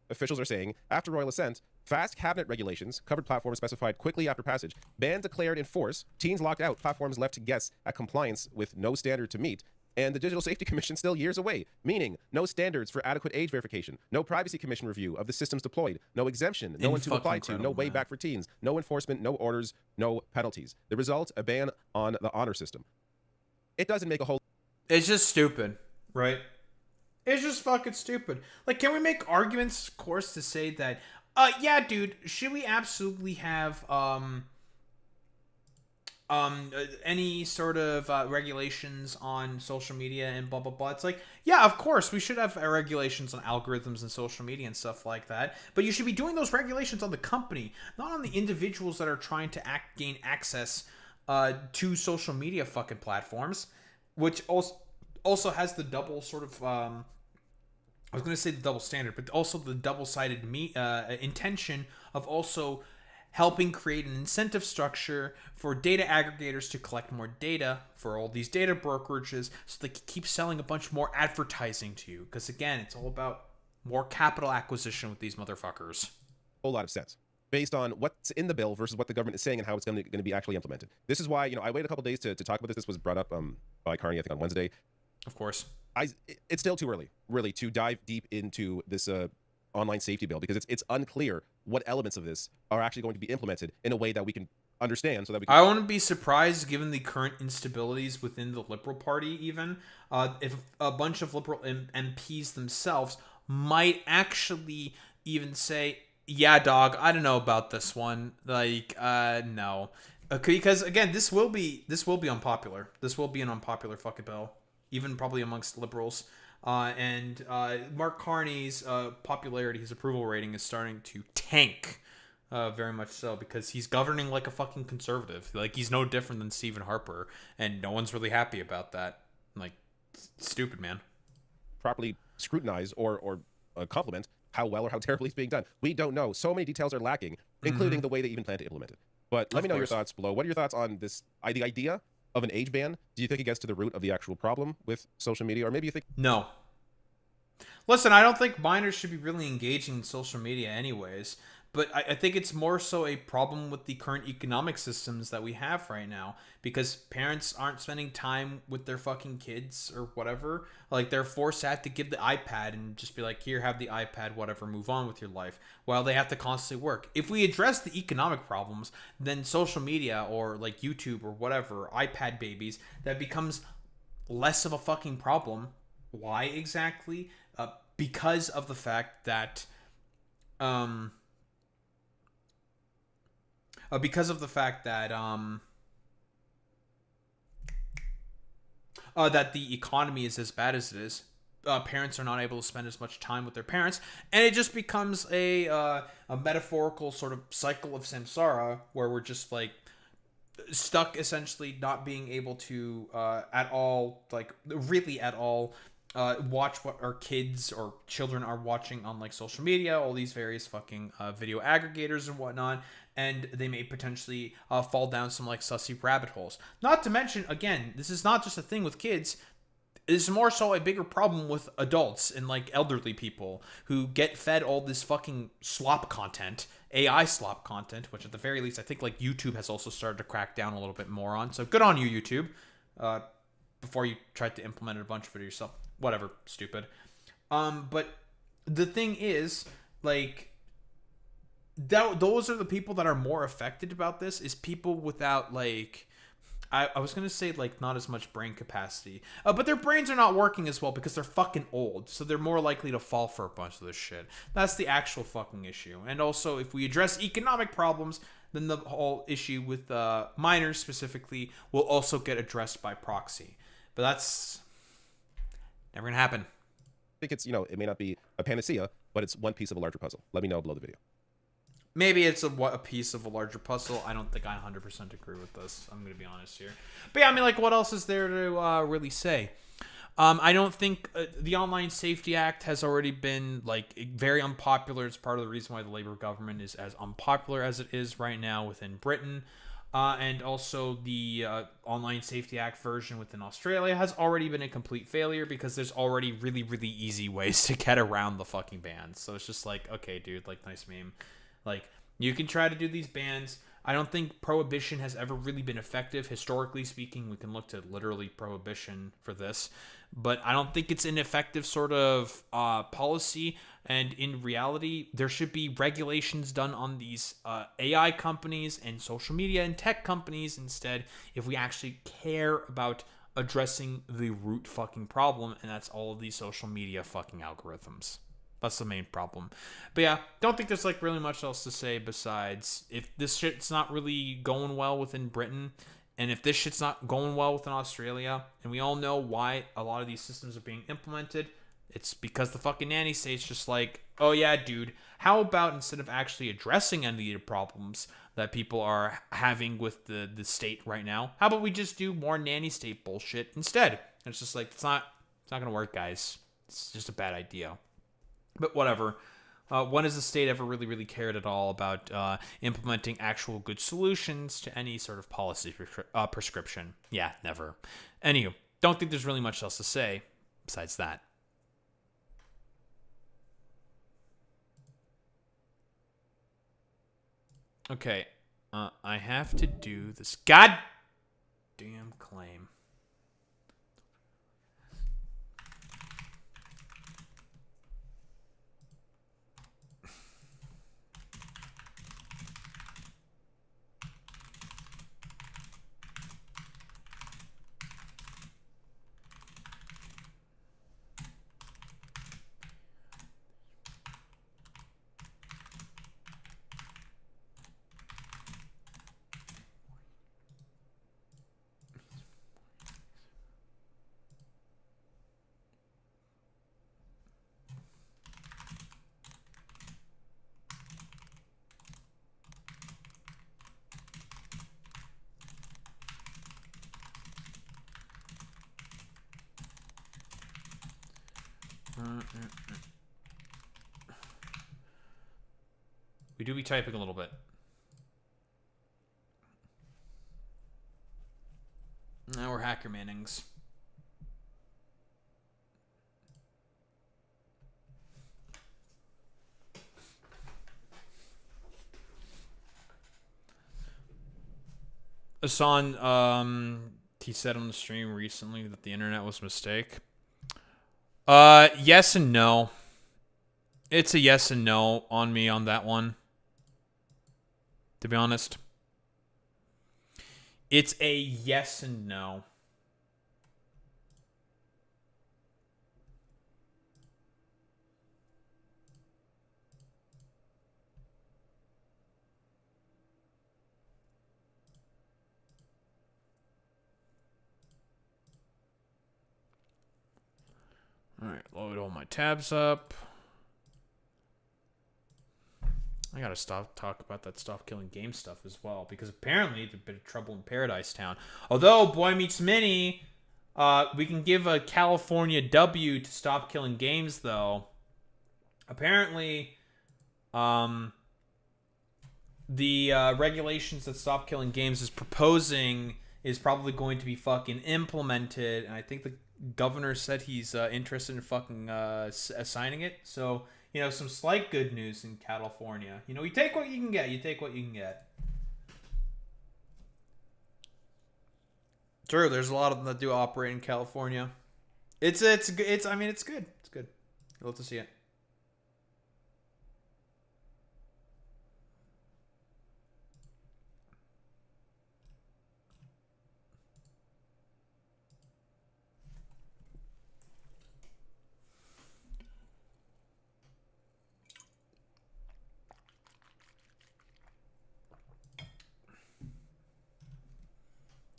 Officials are saying, after royal assent, fast cabinet regulations, covered platforms specified quickly after passage, ban declared in force, teens locked out, platforms left to guess at compliance with no standard to meet, and the Digital Safety Commission still years away, meaning no standards for adequate age verification, no Privacy Commission review of the systems deployed, no exemption, no one to apply to, no way back for teens, no enforcement, no orders, no penalties. The result, a ban on the honor system. It doesn't make a whole... It's just stupid, right? It's just fucking stupid. Like, can we make arguments, of course, to say that, yeah, dude, should we absolutely have, any sort of regulations on social media and blah, blah, blah? It's like, yeah, of course, we should have regulations on algorithms and social media and stuff like that. But you should be doing those regulations on the company, not on the individuals that are trying to gain access to social media fucking platforms, which also has the double sort of... I was going to say the double standard, but also the double-sided intention of also helping create an incentive structure for data aggregators to collect more data for all these data brokerages so they can keep selling a bunch more advertising to you. Because, again, it's all about more capital acquisition with these motherfuckers. A whole lot of sense based on what's in the bill versus what the government is saying and how it's going to be actually implemented. This is why, I waited a couple days to talk about this. This was brought up by Carney, I think, on Wednesday. Of course. It's still too early, really, to dive deep into this online safety bill because it's unclear what elements of this are actually going to be implemented in a way that we can understand so that we can... I wouldn't be surprised, given the current instabilities within the Liberal Party even, if a bunch of Liberal MPs themselves might actually even say, yeah, dog, I don't know about this one. Like, no. Because, again, this will be unpopular. This will be an unpopular fucking bill. Even probably amongst liberals. And Mark Carney's popularity, his approval rating is starting to tank. Very much so, because he's governing like a fucking conservative. Like, he's no different than Stephen Harper, and no one's really happy about that. Like, stupid, man. Properly scrutinize or compliment how well or how terribly it's being done. We don't know. So many details are lacking, including the way they even plan to implement it. But let me know your thoughts below. What are your thoughts on this the idea of an age ban? Do you think it gets to the root of the actual problem with social media, or maybe you think no? Listen, I don't think minors should be really engaging in social media anyways, but I think it's more so a problem with the current economic systems that we have right now, because parents aren't spending time with their fucking kids or whatever. Like, they're forced to have to give the iPad and just be like, here, have the iPad, whatever, move on with your life, while they have to constantly work. If we address the economic problems, then social media or like YouTube or whatever, iPad babies, that becomes less of a fucking problem. Why exactly? Because of the fact that that the economy is as bad as it is. Parents are not able to spend as much time with their parents, and it just becomes a metaphorical sort of cycle of samsara, where we're just like stuck, essentially not being able to at all, like really at all, watch what our kids or children are watching on like social media, all these various fucking video aggregators and whatnot, and they may potentially fall down some like sussy rabbit holes. Not to mention, again, this is not just a thing with kids. It's more so a bigger problem with adults and like elderly people who get fed all this fucking slop content, AI slop content, which at the very least I think like YouTube has also started to crack down a little bit more on. So good on you, YouTube. Before you tried to implement a bunch of it yourself. Whatever, stupid. But the thing is, like, those are the people that are more affected about this, is people without, like, I was going to say, like, not as much brain capacity. But their brains are not working as well because they're fucking old. So they're more likely to fall for a bunch of this shit. That's the actual fucking issue. And also, if we address economic problems, then the whole issue with minors specifically will also get addressed by proxy. But that's never gonna happen. I think it's, it may not be a panacea, but it's one piece of a larger puzzle. Let me know below the video. Maybe it's a piece of a larger puzzle. I don't think I 100% agree with this. I'm going to be honest here. But yeah, I mean, like, what else is there to really say? I don't think the Online Safety Act has already been, like, very unpopular. It's part of the reason why the Labour government is as unpopular as it is right now within Britain. And also the Online Safety Act version within Australia has already been a complete failure because there's already really, really easy ways to get around the fucking bans. So it's just like, okay, dude, like, nice meme. Like, you can try to do these bans. I don't think prohibition has ever really been effective. Historically speaking, we can look to literally prohibition for this. But I don't think it's an effective sort of policy. And in reality, there should be regulations done on these AI companies and social media and tech companies instead, if we actually care about addressing the root fucking problem, and that's all of these social media fucking algorithms. That's the main problem. But yeah, don't think there's like really much else to say besides, if this shit's not really going well within Britain, and if this shit's not going well within Australia, and we all know why a lot of these systems are being implemented, it's because the fucking nanny state's just like, oh yeah, dude, how about instead of actually addressing any of the problems that people are having with the state right now, how about we just do more nanny state bullshit instead? And it's just like, it's not gonna work, guys. It's just a bad idea. But whatever. When has the state ever really, really cared at all about implementing actual good solutions to any sort of policy prescription? Yeah, never. Anywho, don't think there's really much else to say besides that. Okay, I have to do this goddamn claim. We do be typing a little bit. Now we're Hacker Mannings. Asan, he said on the stream recently that the internet was a mistake. Yes and no. It's a yes and no on me on that one. To be honest. It's a yes and no. Alright, load all my tabs up. I gotta talk about that Stop Killing Game stuff as well, because apparently there's a bit of trouble in Paradise Town. Although Boy Meets Mini, we can give a California W to Stop Killing Games, though. Apparently, the regulations that Stop Killing Games is proposing is probably going to be fucking implemented, and I think the governor said he's interested in fucking signing it. So, you know, some slight good news in California. You know, you take what you can get. You take what you can get. True, there's a lot of them that do operate in California. I mean, it's good. It's good. You'll love to see it.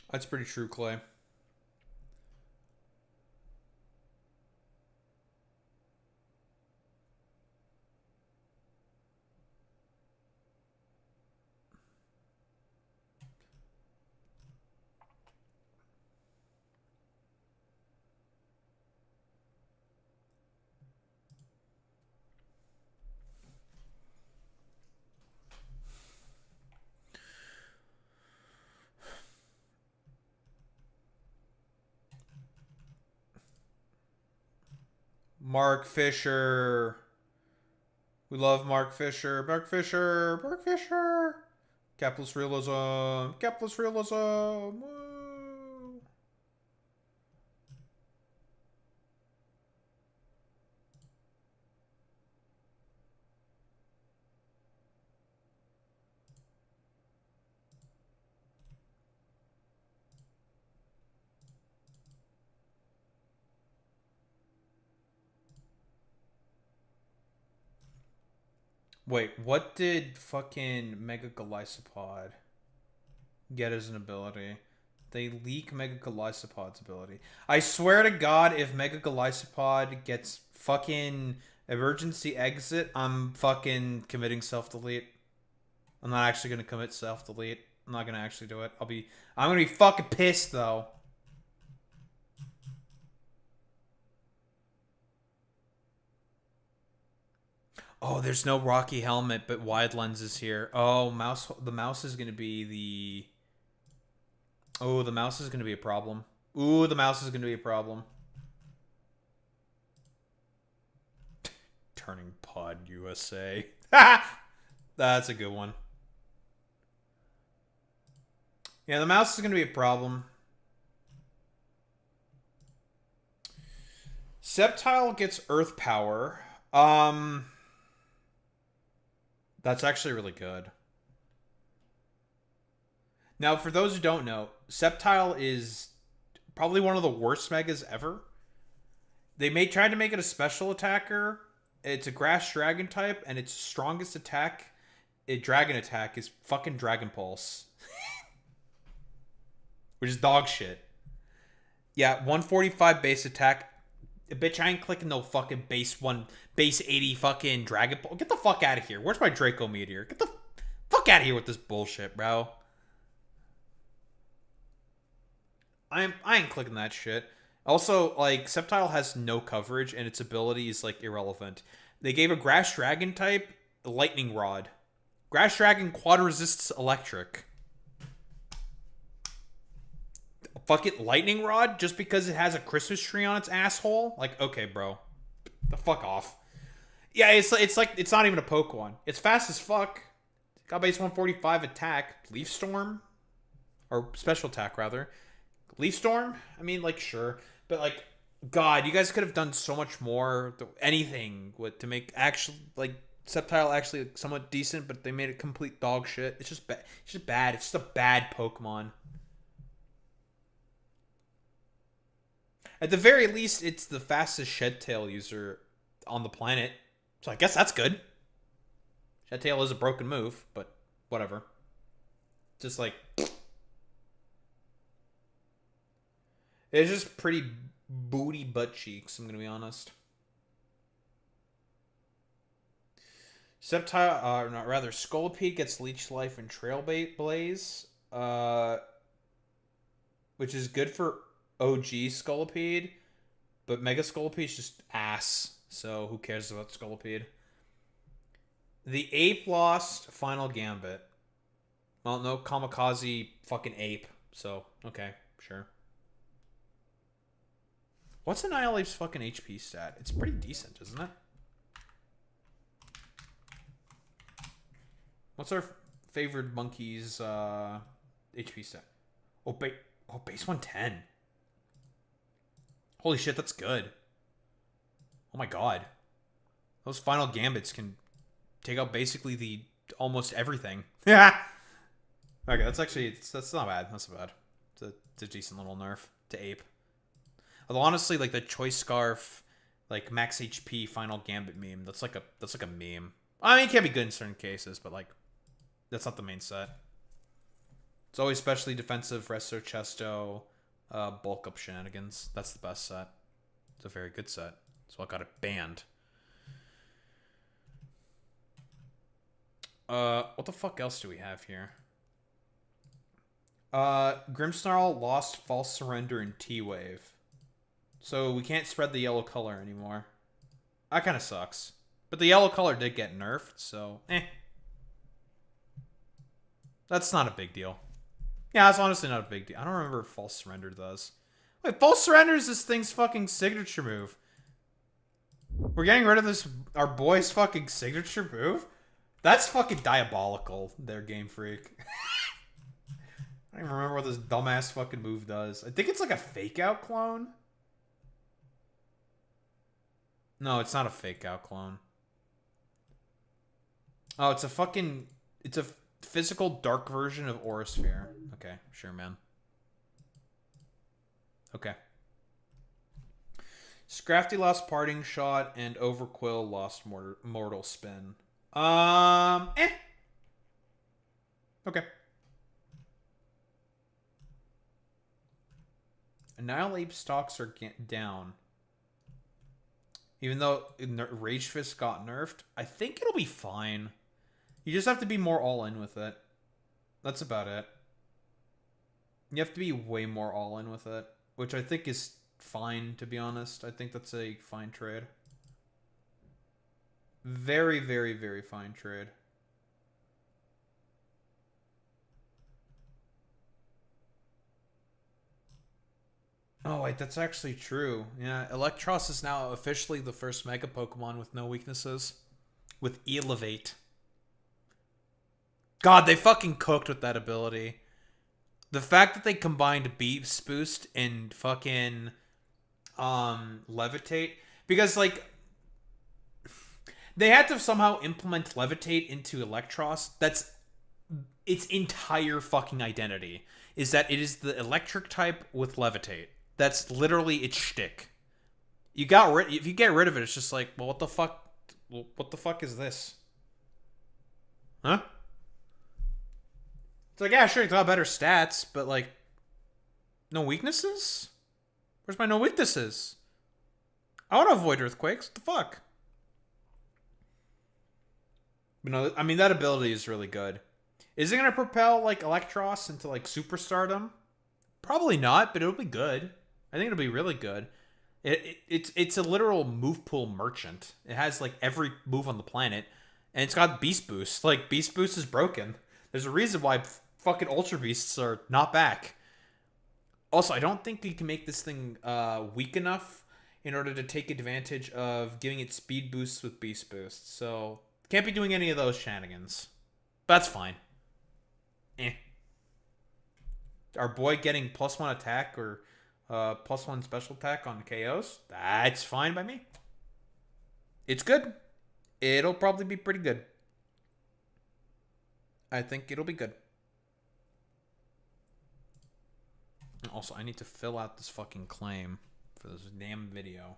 That's pretty true, Clay. Mark Fisher. We love Mark Fisher. Mark Fisher. Mark Fisher. Capitalist realism. Capitalist realism. Woo. Wait, what did fucking Mega Galysopod get as an ability? They leak Mega Galysopod's ability. I swear to God, if Mega Galysopod gets fucking emergency exit, I'm fucking committing self-delete. I'm not actually gonna commit self-delete. I'm not gonna actually do it. I'm gonna be fucking pissed though. Oh, there's no Rocky helmet, but wide lenses here. Oh, the mouse is going to be the... Oh, the mouse is going to be a problem. Ooh, the mouse is going to be a problem. Turning Pod USA. That's a good one. Yeah, the mouse is going to be a problem. Sceptile gets Earth Power. That's actually really good. Now, for those who don't know, Sceptile is probably one of the worst megas ever. They tried to make it a special attacker. It's a grass dragon type, and its strongest attack, dragon attack, is fucking Dragon Pulse. Which is dog shit. Yeah, 145 base attack. Bitch, I ain't clicking no fucking base 80 fucking Dragon Ball. Get the fuck out of here. Where's my Draco Meteor? Get the fuck out of here with this bullshit, bro. I ain't clicking that shit. Also, like, Sceptile has no coverage, and its ability is, like, irrelevant. They gave a Grass Dragon type Lightning Rod. Grass Dragon quad resists electric. Fucking lightning rod just because it has a Christmas tree on its asshole? Like, okay, bro. The fuck off. Yeah, it's like it's not even a poke one. It's fast as fuck. Got base 145 attack. Leaf Storm? Or special attack, rather. Leaf Storm? I mean, like, sure. But, like, God, you guys could have done so much more. Anything to make actually, like, Sceptile actually somewhat decent, but they made it complete dog shit. It's just bad. It's just bad. It's just a bad Pokemon. At the very least, it's the fastest Shed-Tail user on the planet. So I guess that's good. Shed-Tail is a broken move, but whatever. Just like... It's just pretty booty butt cheeks, I'm going to be honest. Sceptile, not rather, Scolipede gets Leech Life and Trailblaze. Which is good for OG Scolipede, but Mega Scolipede is just ass, so who cares about Scolipede? The Ape lost Final Gambit. Well, no Kamikaze fucking Ape, so okay, sure. What's Annihilate's fucking HP stat? It's pretty decent, isn't it? What's our favored monkey's HP stat? Oh, base 110. Holy shit, that's good. Oh my god. Those Final Gambits can take out basically the almost everything. Yeah. Okay, that's not bad. That's not bad. It's a decent little nerf to Ape. Although honestly, like the Choice Scarf, like max HP Final Gambit meme, that's like a meme. I mean, it can be good in certain cases, but like that's not the main set. It's always specially defensive, Resto Chesto, bulk up shenanigans. That's the best set. It's a very good set. So I got it banned. What the fuck else do we have here? Grimmsnarl lost False Surrender in T-Wave. So we can't spread the yellow color anymore. That kind of sucks. But the yellow color did get nerfed, so that's not a big deal. Yeah, it's honestly not a big deal. I don't remember if False Surrender does. Wait, False Surrender is this thing's fucking signature move. We're getting rid of this, our boy's fucking signature move? That's fucking diabolical, there, Game Freak. I don't even remember what this dumbass fucking move does. I think it's like a fake out clone. No, it's not a fake out clone. Oh, it's a physical dark version of Aura Sphere. Okay, sure, man. Okay. Scrafty lost Parting Shot, and Overquill lost Mortal Spin. Okay. Annihilate stocks are down. Even though Rage Fist got nerfed, I think it'll be fine. You just have to be more all-in with it. That's about it. You have to be way more all-in with it, which I think is fine, to be honest. I think that's a fine trade. Very, very, very fine trade. Oh, wait, that's actually true. Yeah, Electros is now officially the first Mega Pokemon with no weaknesses. With Elevate. God, they fucking cooked with that ability. The fact that they combined Beast Boost and fucking Levitate, because like they had to somehow implement Levitate into Electros. That's its entire fucking identity, is that it is the electric type with Levitate. That's literally its shtick. If you get rid of it, it's just like, well, what the fuck? What the fuck is this? Huh? It's like, yeah, sure, it's got better stats, but like, no weaknesses? Where's my no weaknesses? I want to avoid earthquakes. What the fuck? But no, I mean, that ability is really good. Is it going to propel like Electros into like superstardom? Probably not, but it'll be good. I think it'll be really good. It's a literal move pool merchant. It has like every move on the planet, And it's got Beast Boost. Like, Beast Boost is broken. There's a reason why fucking Ultra Beasts are not back. Also, I don't think you can make this thing weak enough in order to take advantage of giving it speed boosts with Beast Boost. So, can't be doing any of those shenanigans. But that's fine. Our boy getting +1 attack or +1 special attack on KOs, that's fine by me. It's good. It'll probably be pretty good. I think it'll be good. Also, I need to fill out this fucking claim for this damn video.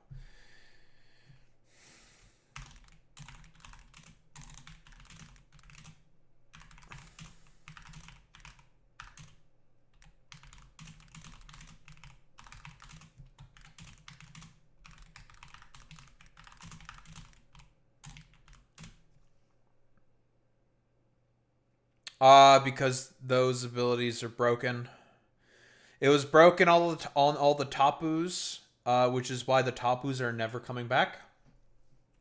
Because those abilities are broken. It was broken on all the Tapus, which is why the Tapus are never coming back.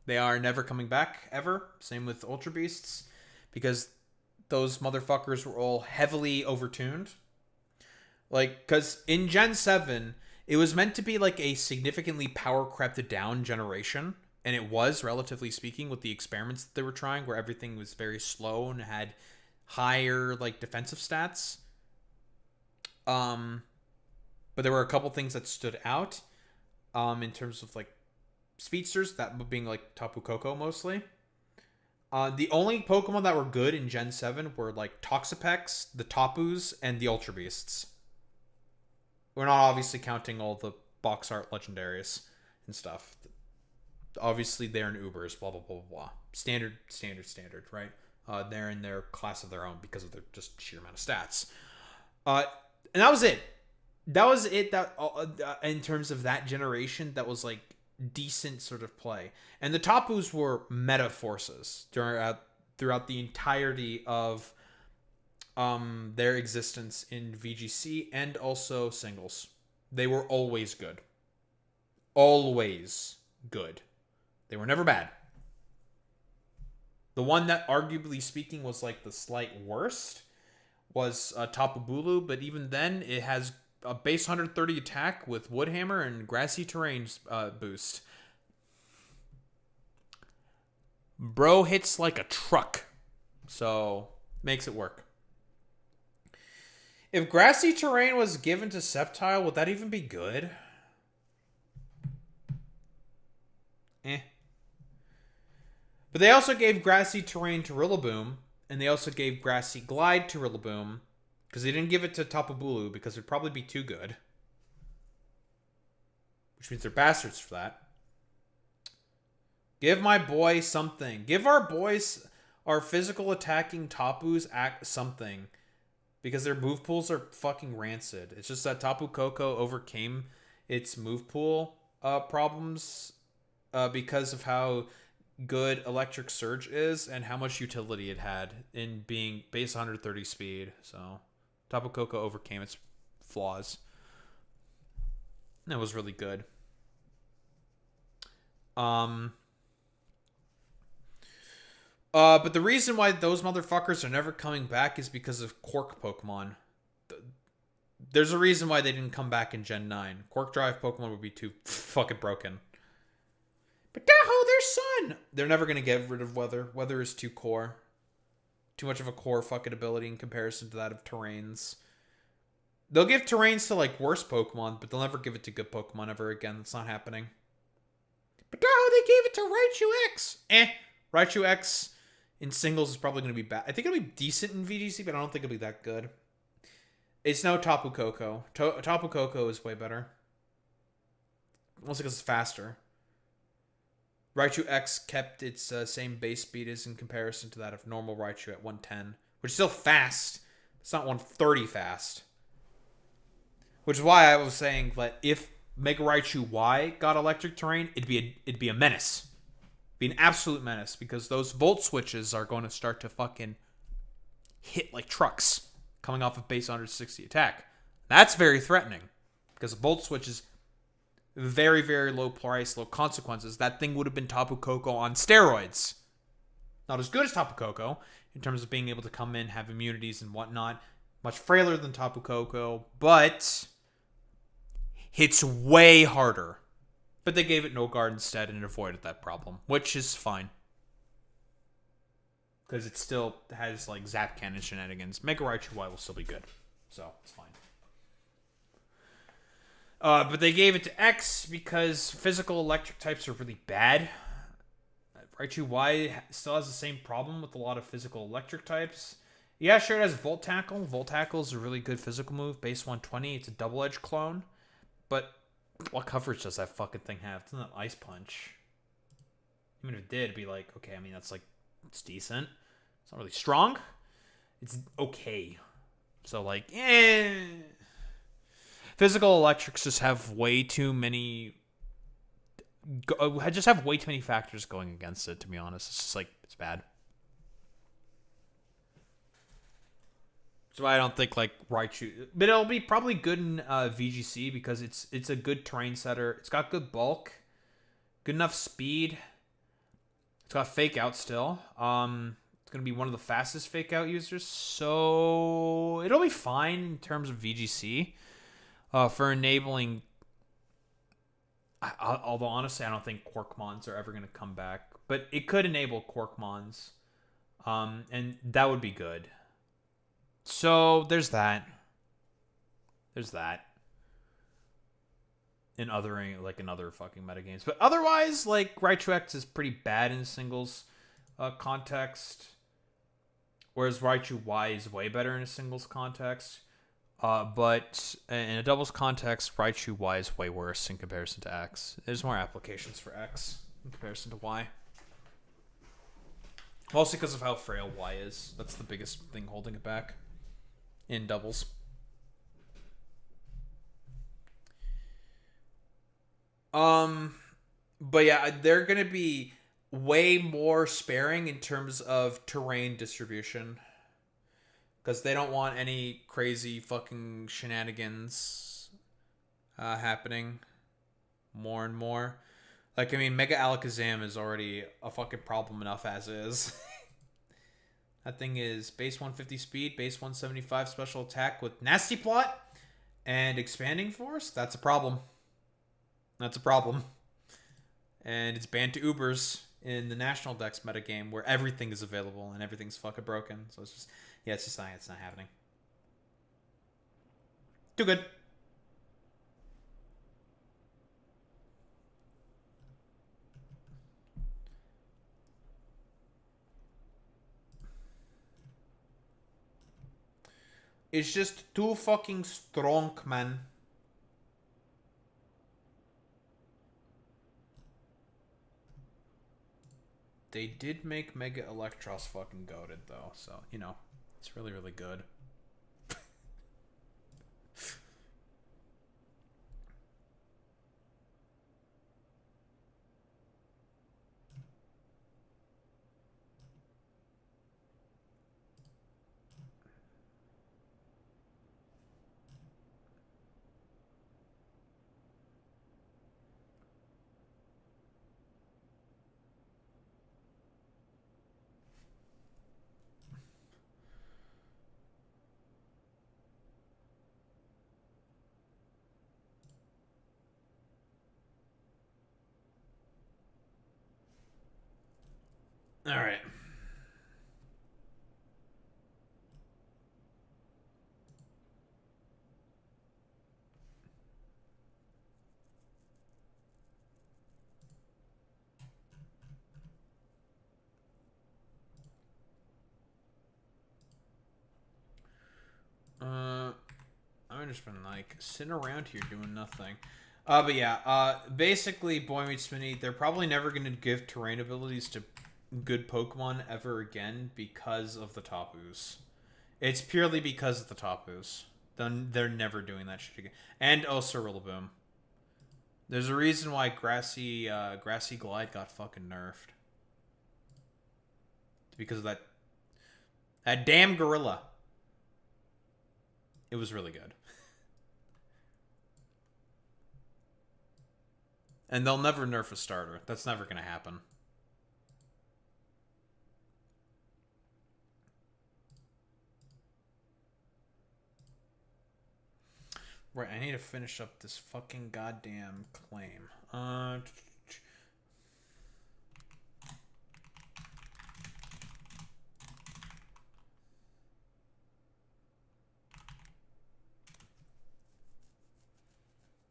They are never coming back, ever. Same with Ultra Beasts, because those motherfuckers were all heavily overtuned. Like, because in Gen 7, it was meant to be like a significantly power crept down generation, and it was, relatively speaking, with the experiments that they were trying, where everything was very slow and had higher like defensive stats. But there were a couple things that stood out in terms of like speedsters, that being like Tapu Koko mostly. The only Pokemon that were good in Gen 7 were like Toxapex, the Tapus, and the Ultra Beasts. We're not obviously counting all the box art legendaries and stuff. Obviously they're in Ubers, blah blah blah blah. Standard, right? They're in their class of their own because of their just sheer amount of stats. And that was it. That was it. That in terms of that generation, that was like decent sort of play. And the Tapus were meta forces throughout the entirety of their existence in VGC and also singles. They were always good. Always good. They were never bad. The one that, arguably speaking, was like the slight worst was Tapu Bulu, but even then, it has a base 130 attack with Wood Hammer and Grassy Terrain boost. Bro hits like a truck, so makes it work. If Grassy Terrain was given to Sceptile, would that even be good? But they also gave Grassy Terrain to Rillaboom, and they also gave Grassy Glide to Rillaboom, because they didn't give it to Tapu Bulu, because it'd probably be too good. Which means they're bastards for that. Give my boy something. Give our boys, our physical attacking Tapus, something. Because their move pools are fucking rancid. It's just that Tapu Koko overcame its move pool problems because of how good Electric Surge is and how much utility it had in being base 130 speed. So Tapu Koko overcame its flaws. And it was really good. But the reason why those motherfuckers are never coming back is because of Quark Pokemon. There's a reason why they didn't come back in Gen 9. Quark Drive Pokemon would be too fucking broken. But Daho, their son! They're never going to get rid of Weather. Weather is too core. Too much of a core fucking ability in comparison to that of Terrains. They'll give Terrains to, like, worse Pokemon, but they'll never give it to good Pokemon ever again. That's not happening. But Daho, they gave it to Raichu X! Raichu X in singles is probably going to be bad. I think it'll be decent in VGC, but I don't think it'll be that good. It's no Tapu Koko. Tapu Koko is way better. Mostly because it's faster. Raichu X kept its same base speed as in comparison to that of normal Raichu at 110, which is still fast. It's not 130 fast. Which is why I was saying that if Mega Raichu Y got Electric Terrain, it'd be a menace. Be an absolute menace, because those Volt Switches are going to start to fucking hit like trucks coming off of base 160 attack. That's very threatening, because a Volt Switch is very, very low price, low consequences. That thing would have been Tapu Koko on steroids. Not as good as Tapu Koko in terms of being able to come in, have immunities and whatnot. Much frailer than Tapu Koko, but hits way harder. But they gave it No Guard instead and avoided that problem, which is fine. Because it still has, like, Zap Cannon shenanigans. Mega Raichu Y will still be good. So, it's fine. But they gave it to X because physical electric types are really bad. Raichu Y still has the same problem with a lot of physical electric types. Yeah, sure, it has Volt Tackle. Volt Tackle is a really good physical move. Base 120. It's a double-edged clone. But what coverage does that fucking thing have? It's not Ice Punch. Even if it did, it'd be like, okay, I mean, that's like, it's decent. It's not really strong. It's okay. So, like, Physical electrics just have way too many... just have way too many factors going against it, to be honest. It's just like, it's bad. So I don't think, like, Raichu... But it'll be probably good in VGC because it's a good terrain setter. It's got good bulk. Good enough speed. It's got fake out still. It's going to be one of the fastest fake out users. So it'll be fine in terms of VGC. For enabling... although, honestly, I don't think Quarkmons are ever going to come back. But it could enable Quarkmons. And that would be good. So, there's that. There's that. In other fucking metagames. But otherwise, like, Raichu X is pretty bad in singles context. Whereas Raichu Y is way better in a singles context. But in a doubles context, Raichu Y is way worse in comparison to X. There's more applications for X in comparison to Y. Mostly because of how frail Y is. That's the biggest thing holding it back in doubles. But yeah, they're going to be way more sparing in terms of terrain distribution. Because they don't want any crazy fucking shenanigans happening more and more. Like, I mean, Mega Alakazam is already a fucking problem enough as is. That thing is base 150 speed, base 175 special attack with Nasty Plot and Expanding Force. That's a problem. That's a problem. And it's banned to Ubers in the National Dex metagame where everything is available and everything's fucking broken. So it's just... Yeah, it's not happening. Too good. It's just too fucking strong, man. They did make Mega Electros fucking goated, though, so, you know, it's really, really good. All right. I've just been like sitting around here doing nothing. But yeah, basically, Boy Meets Mini, they're probably never going to give terrain abilities to good Pokemon ever again because of the Tapus. It's purely because of the Tapus. They're never doing that shit again. And also Rillaboom. There's a reason why Grassy Glide got fucking nerfed. It's because of that damn gorilla. It was really good. And they'll never nerf a starter. That's never going to happen. Right, I need to finish up this fucking goddamn claim. I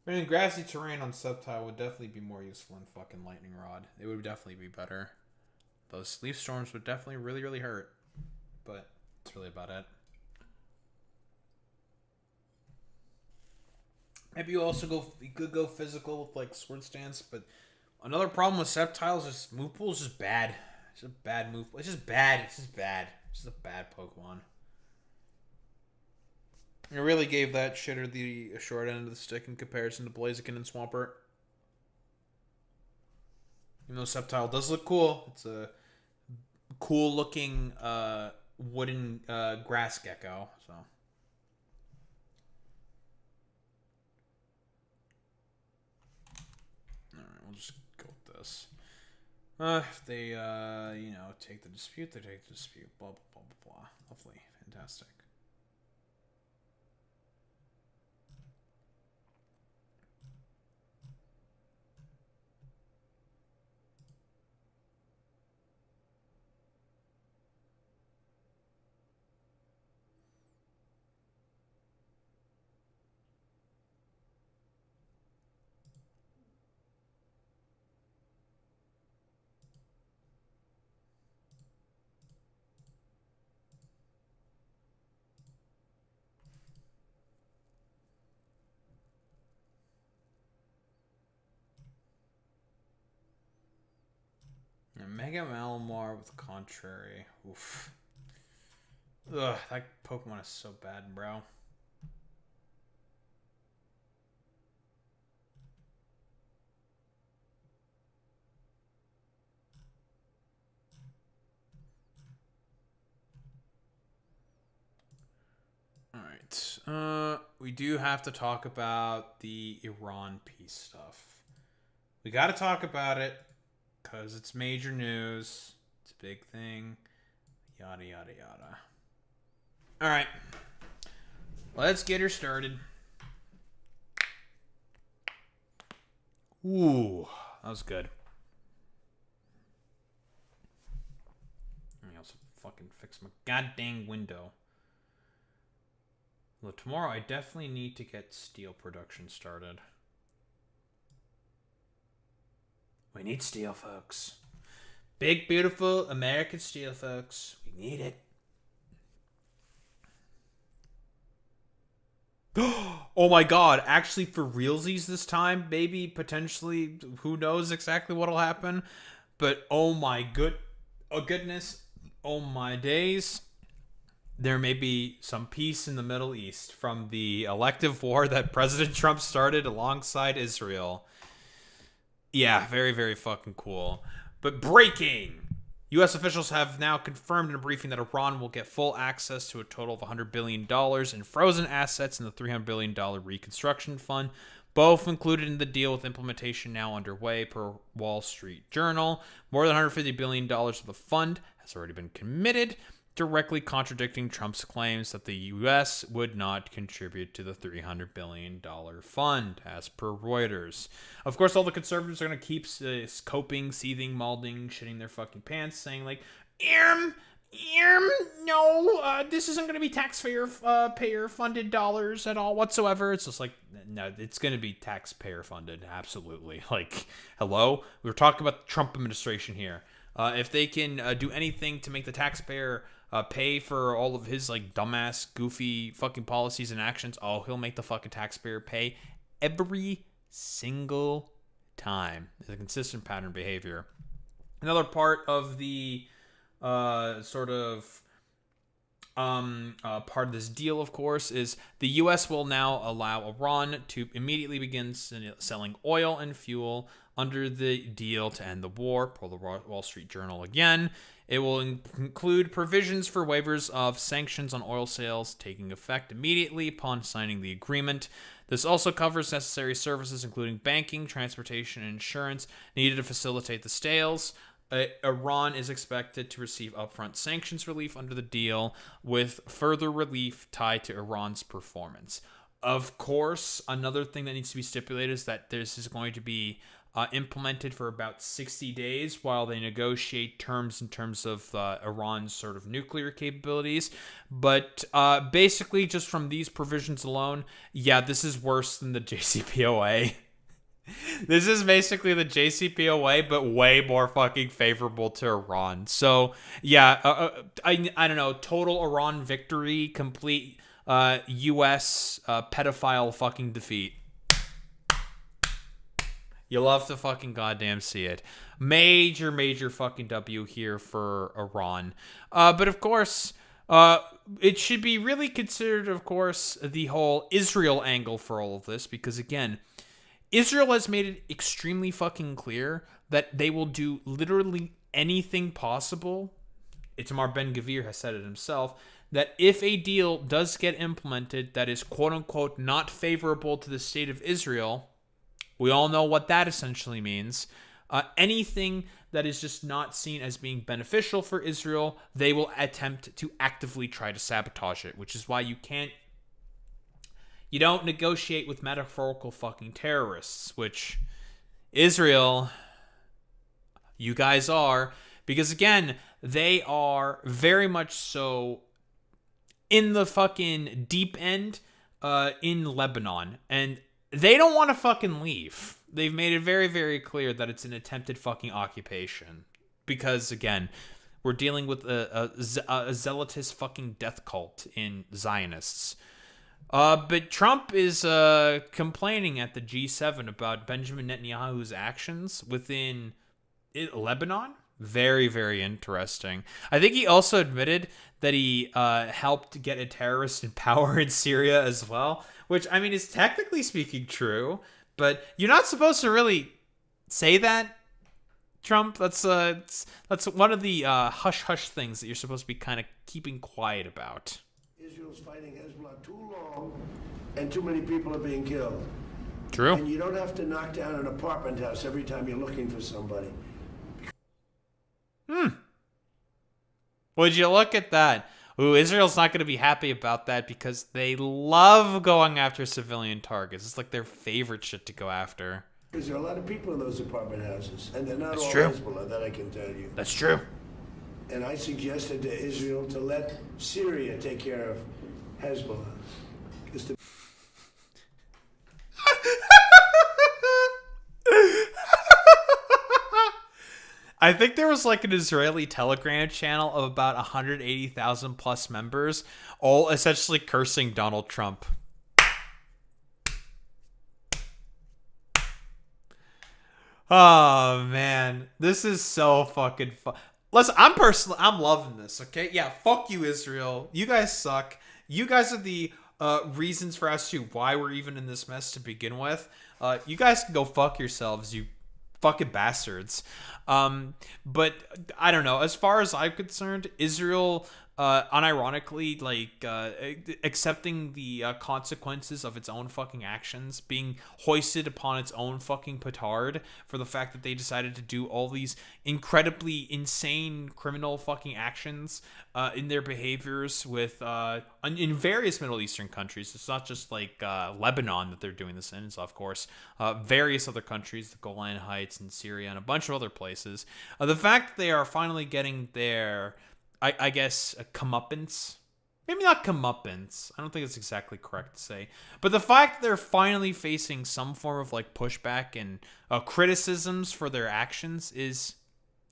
mean, grassy terrain on Subtile would definitely be more useful than fucking Lightning Rod. It would definitely be better. Those leaf storms would definitely really, really hurt. But that's really about it. Maybe you could go physical with like sword stance, but another problem with Sceptile is just move pool is just bad. It's just a bad move. It's just bad. It's just bad. It's just a bad Pokemon. It really gave that shitter the short end of the stick in comparison to Blaziken and Swampert. Even though Sceptile does look cool, it's a cool looking wooden grass gecko. So. Alright, we'll just go with this. If they, take the dispute, they take the dispute. Blah, blah, blah, blah, blah. Lovely. Fantastic. Mega Malamar with Contrary. Oof. Ugh, that Pokemon is so bad, bro. Alright. We do have to talk about the Iran peace stuff. We gotta talk about it. Because it's major news. It's a big thing. Yada, yada, yada. Alright. Let's get her started. Ooh. That was good. Let me also fucking fix my goddamn window. Well, tomorrow I definitely need to get steel production started. We need steel, folks. Big, beautiful American steel, folks. We need it. Oh my god. Actually, for realsies this time, maybe, potentially, who knows exactly what'll happen. But, oh my goodness. Oh my days. There may be some peace in the Middle East from the elective war that President Trump started alongside Israel. Yeah, very, very fucking cool. But breaking! U.S. officials have now confirmed in a briefing that Iran will get full access to a total of $100 billion in frozen assets in the $300 billion reconstruction fund, both included in the deal with implementation now underway per Wall Street Journal. More than $150 billion of the fund has already been committed, directly contradicting Trump's claims that the U.S. would not contribute to the $300 billion fund, as per Reuters. Of course, all the conservatives are going to keep coping, seething, malding, shitting their fucking pants, saying like, no, this isn't going to be taxpayer-funded dollars at all whatsoever. It's just like, no, it's going to be taxpayer-funded, absolutely. Like, hello? We're talking about the Trump administration here. If they can do anything to make the taxpayer pay for all of his like dumbass, goofy fucking policies and actions, oh, he'll make the fucking taxpayer pay every single time. It's a consistent pattern behavior. Another part of the part of this deal, of course, is the U.S. will now allow Iran to immediately begin selling oil and fuel under the deal to end the war, per the Wall Street Journal again. It will include provisions for waivers of sanctions on oil sales taking effect immediately upon signing the agreement. This also covers necessary services, including banking, transportation, and insurance needed to facilitate the sales. Iran is expected to receive upfront sanctions relief under the deal, with further relief tied to Iran's performance. Of course, another thing that needs to be stipulated is that this is going to be implemented for about 60 days while they negotiate terms in terms of Iran's sort of nuclear capabilities. But basically, just from these provisions alone, yeah, this is worse than the JCPOA. This is basically the JCPOA, but way more fucking favorable to Iran. So, yeah, I don't know, total Iran victory, complete U.S. pedophile fucking defeat. You love to fucking goddamn see it. Major fucking W here for Iran. But of course, it should be really considered, of course, the whole Israel angle for all of this, because again, Israel has made it extremely fucking clear that they will do literally anything possible. Itamar Ben-Gvir has said it himself, that if a deal does get implemented that is quote-unquote not favorable to the state of Israel, we all know what that essentially means. Anything that is just not seen as being beneficial for Israel, they will attempt to actively try to sabotage it, which is why you don't negotiate with metaphorical fucking terrorists, which Israel, you guys are, because again, they are very much so in the fucking deep end in Lebanon, and they don't want to fucking leave. They've made it very, very clear that it's an attempted fucking occupation. Because, again, we're dealing with a zealotous fucking death cult in Zionists. But Trump is complaining at the G7 about Benjamin Netanyahu's actions within Lebanon. Very, very interesting. I think he also admitted that he helped get a terrorist in power in Syria as well, which, I mean, is technically speaking true, but you're not supposed to really say that, Trump. That's one of the hush-hush things that you're supposed to be kind of keeping quiet about. Israel's fighting Hezbollah too long, and too many people are being killed. True. And you don't have to knock down an apartment house every time you're looking for somebody. Would you look at that? Ooh, Israel's not going to be happy about that because they love going after civilian targets. It's like their favorite shit to go after. Because there are a lot of people in those apartment houses, and they're not That's all true. Hezbollah, that I can tell you. That's true. And I suggested to Israel to let Syria take care of Hezbollah. I think there was like an Israeli Telegram channel of about 180,000 plus members, all essentially cursing Donald Trump. Oh man, this is so fucking fun. Listen, I'm loving this, okay? Yeah, fuck you, Israel. You guys suck. You guys are the reasons for us to why we're even in this mess to begin with. You guys can go fuck yourselves, you fucking bastards. But I don't know. As far as I'm concerned, Israel, unironically, like accepting the consequences of its own fucking actions, being hoisted upon its own fucking petard for the fact that they decided to do all these incredibly insane criminal fucking actions in their behaviors with in various Middle Eastern countries. It's not just like Lebanon that they're doing this in. It's of course various other countries, the Golan Heights and Syria and a bunch of other places. The fact that they are finally getting their I guess a comeuppance. Maybe not comeuppance. I don't think it's exactly correct to say. But the fact that they're finally facing some form of like pushback and criticisms for their actions is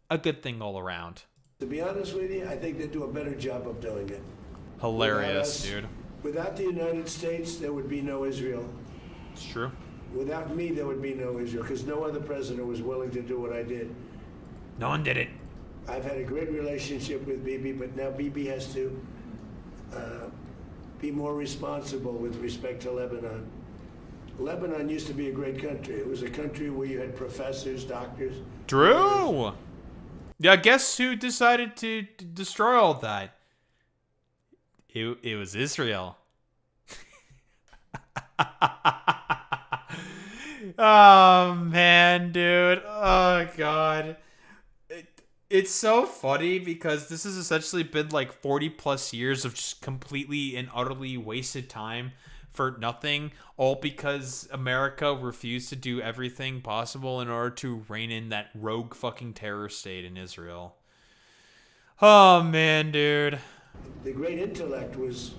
a good thing all around. To be honest with you, I think they do a better job of doing it. Hilarious, dude. Without the United States, there would be no Israel. It's true. Without me, there would be no Israel, because no other president was willing to do what I did. No one did it. I've had a great relationship with Bibi, but now Bibi has to be more responsible with respect to Lebanon. Lebanon used to be a great country. It was a country where you had professors, doctors. Drew! Yeah, guess who decided to destroy all that? It was Israel. Oh, man, dude. Oh, God. It's so funny because this has essentially been like 40 plus years of just completely and utterly wasted time for nothing, all because America refused to do everything possible in order to rein in that rogue fucking terror state in Israel. Oh, man, dude. The great intellect was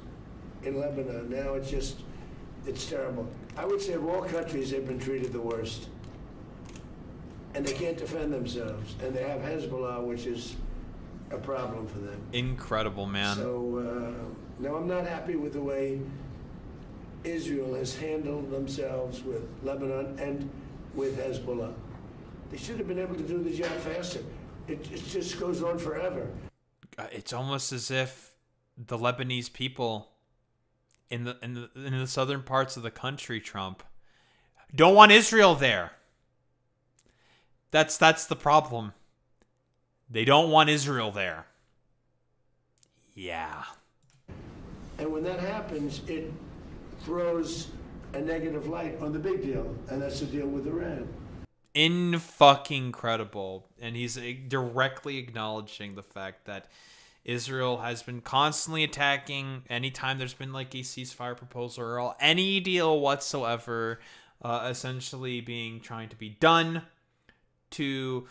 in Lebanon. Now it's terrible. I would say of all countries, they've been treated the worst. And they can't defend themselves. And they have Hezbollah, which is a problem for them. Incredible, man. So, no, I'm not happy with the way Israel has handled themselves with Lebanon and with Hezbollah. They should have been able to do the job faster. It just goes on forever. It's almost as if the Lebanese people in the southern parts of the country, Trump, don't want Israel there. That's the problem. They don't want Israel there. Yeah. And when that happens, it throws a negative light on the big deal, and that's the deal with Iran. In-fucking-credible. And he's directly acknowledging the fact that Israel has been constantly attacking anytime there's been like a ceasefire proposal or any deal whatsoever, essentially trying to be done to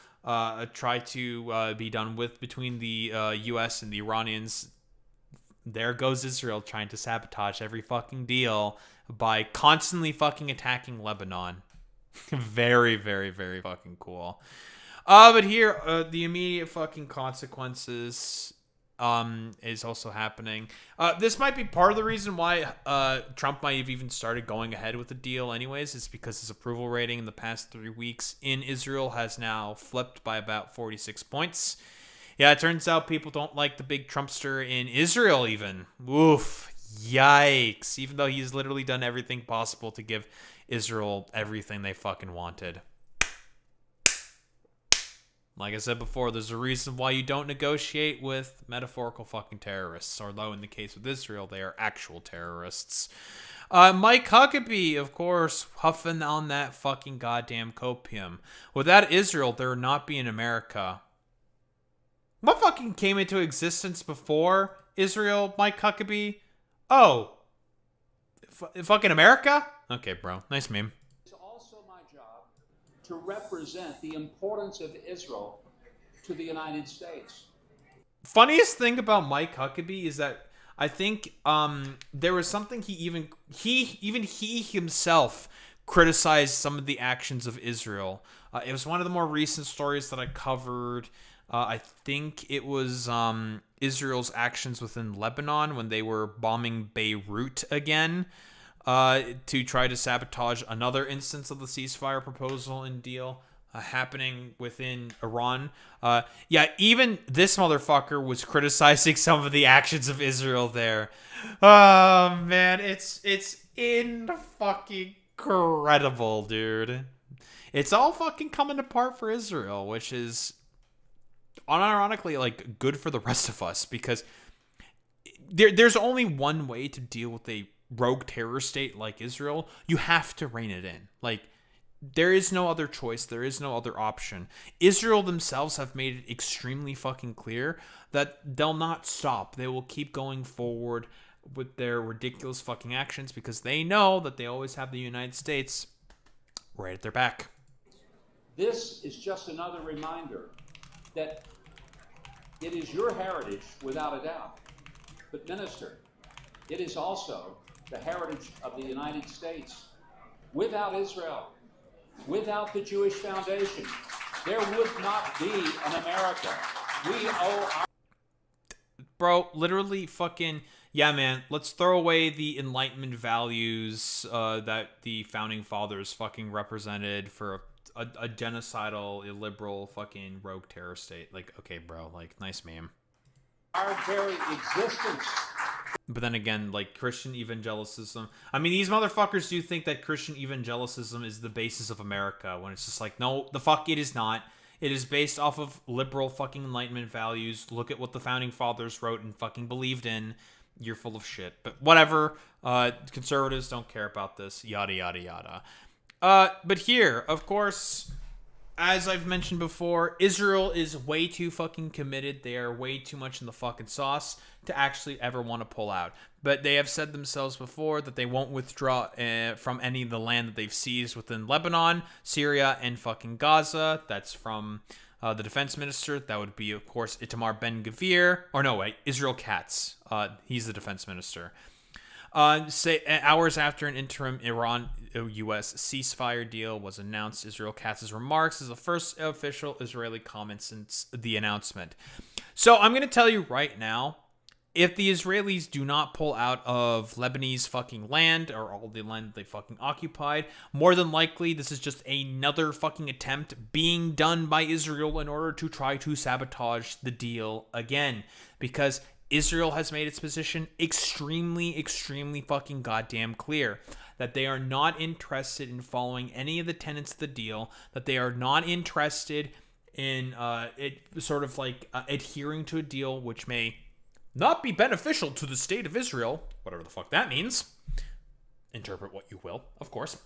try to be done with between the U.S. and the Iranians. There goes Israel trying to sabotage every fucking deal by constantly fucking attacking Lebanon. Very, very, very fucking cool. But here, the immediate fucking consequences is also happening. This might be part of the reason why Trump might have even started going ahead with the deal anyways. It's because his approval rating in the past 3 weeks in Israel has now flipped by about 46 points. Yeah, it turns out people don't like the big Trumpster in Israel even. Oof. Yikes. Even though he's literally done everything possible to give Israel everything they fucking wanted. Like I said before, there's a reason why you don't negotiate with metaphorical fucking terrorists. Although in the case with Israel, they are actual terrorists. Mike Huckabee, of course, huffing on that fucking goddamn copium. Without Israel, there would not be an America. What fucking came into existence before Israel, Mike Huckabee? Oh. Fucking America? Okay, bro. Nice meme. It's also my job to represent the importance of Israel to the United States. Funniest thing about Mike Huckabee is that I think there was something he himself criticized some of the actions of Israel. It was one of the more recent stories that I covered. I think it was Israel's actions within Lebanon when they were bombing Beirut again to try to sabotage another instance of the ceasefire proposal and deal happening within Iran. Yeah, even this motherfucker was criticizing some of the actions of Israel there. Oh, man, it's fucking incredible, dude. It's all fucking coming apart for Israel, which is unironically like good for the rest of us, because there's only one way to deal with a rogue terror state like Israel. You have to rein it in. Like, there is no other choice. There is no other option. Israel themselves have made it extremely fucking clear that they'll not stop. They will keep going forward with their ridiculous fucking actions because they know that they always have the United States right at their back. This is just another reminder that it is your heritage without a doubt. But minister, it is also the heritage of the United States. Without Israel, without the Jewish Foundation, there would not be an America. We owe our... Bro, literally fucking... Yeah, man, let's throw away the Enlightenment values that the Founding Fathers fucking represented for a genocidal, illiberal, fucking rogue terror state. Like, okay, bro, like, nice meme. Our very existence. But then again, like, Christian evangelicism. I mean, these motherfuckers do think that Christian evangelicism is the basis of America, when it's just like, no, the fuck it is not. It is based off of liberal fucking Enlightenment values. Look at what the Founding Fathers wrote and fucking believed in. You're full of shit. But whatever. Conservatives don't care about this. Yada, yada, yada. But here, of course, as I've mentioned before, Israel is way too fucking committed. They are way too much in the fucking sauce to actually ever want to pull out. But they have said themselves before that they won't withdraw from any of the land that they've seized within Lebanon, Syria, and fucking Gaza. That's from the defense minister. That would be, of course, Itamar Ben-Gvir. Or no, wait, Israel Katz. He's the defense minister. Hours after an interim Iran-U.S. ceasefire deal was announced, Israel Katz's remarks is the first official Israeli comment since the announcement. So I'm going to tell you right now, if the Israelis do not pull out of Lebanese fucking land, or all the land that they fucking occupied, more than likely this is just another fucking attempt being done by Israel in order to try to sabotage the deal again. Because Israel has made its position extremely, extremely fucking goddamn clear that they are not interested in following any of the tenets of the deal, that they are not interested in adhering to a deal which may not be beneficial to the state of Israel, whatever the fuck that means. Interpret what you will, of course.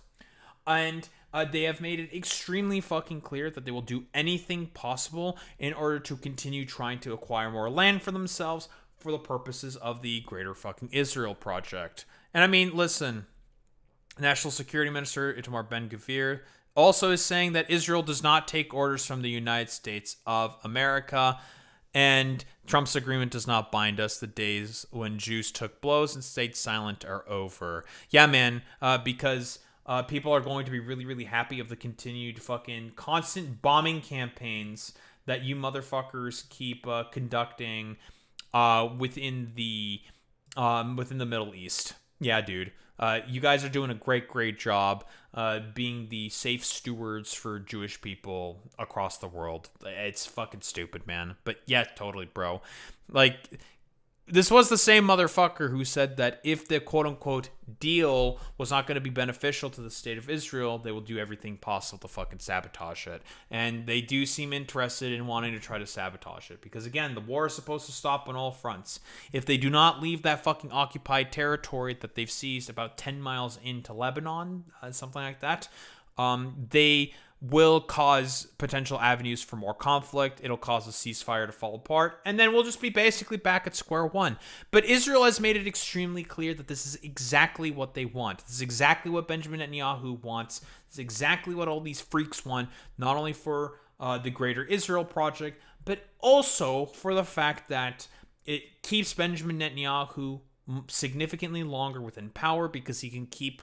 And they have made it extremely fucking clear that they will do anything possible in order to continue trying to acquire more land for themselves for the purposes of the greater fucking Israel project. And I mean, listen, National Security Minister Itamar Ben-Gvir also is saying that Israel does not take orders from the United States of America, and Trump's agreement does not bind us. The days when Jews took blows and stayed silent are over. Yeah, man, because people are going to be really, really happy of the continued fucking constant bombing campaigns that you motherfuckers keep conducting within the Middle East. Yeah, dude. You guys are doing a great job being the safe stewards for Jewish people across the world. It's fucking stupid, man. But yeah, totally, bro. Like, this was the same motherfucker who said that if the quote-unquote deal was not going to be beneficial to the state of Israel, they will do everything possible to fucking sabotage it. And they do seem interested in wanting to try to sabotage it. Because again, the war is supposed to stop on all fronts. If they do not leave that fucking occupied territory that they've seized about 10 miles into Lebanon, something like that, they will cause potential avenues for more conflict. It'll cause the ceasefire to fall apart, and then we'll just be basically back at square one. But Israel has made it extremely clear that this is exactly what they want. This is exactly what Benjamin Netanyahu wants. This is exactly what all these freaks want, not only for the greater Israel project, but also for the fact that it keeps Benjamin Netanyahu significantly longer within power, because he can keep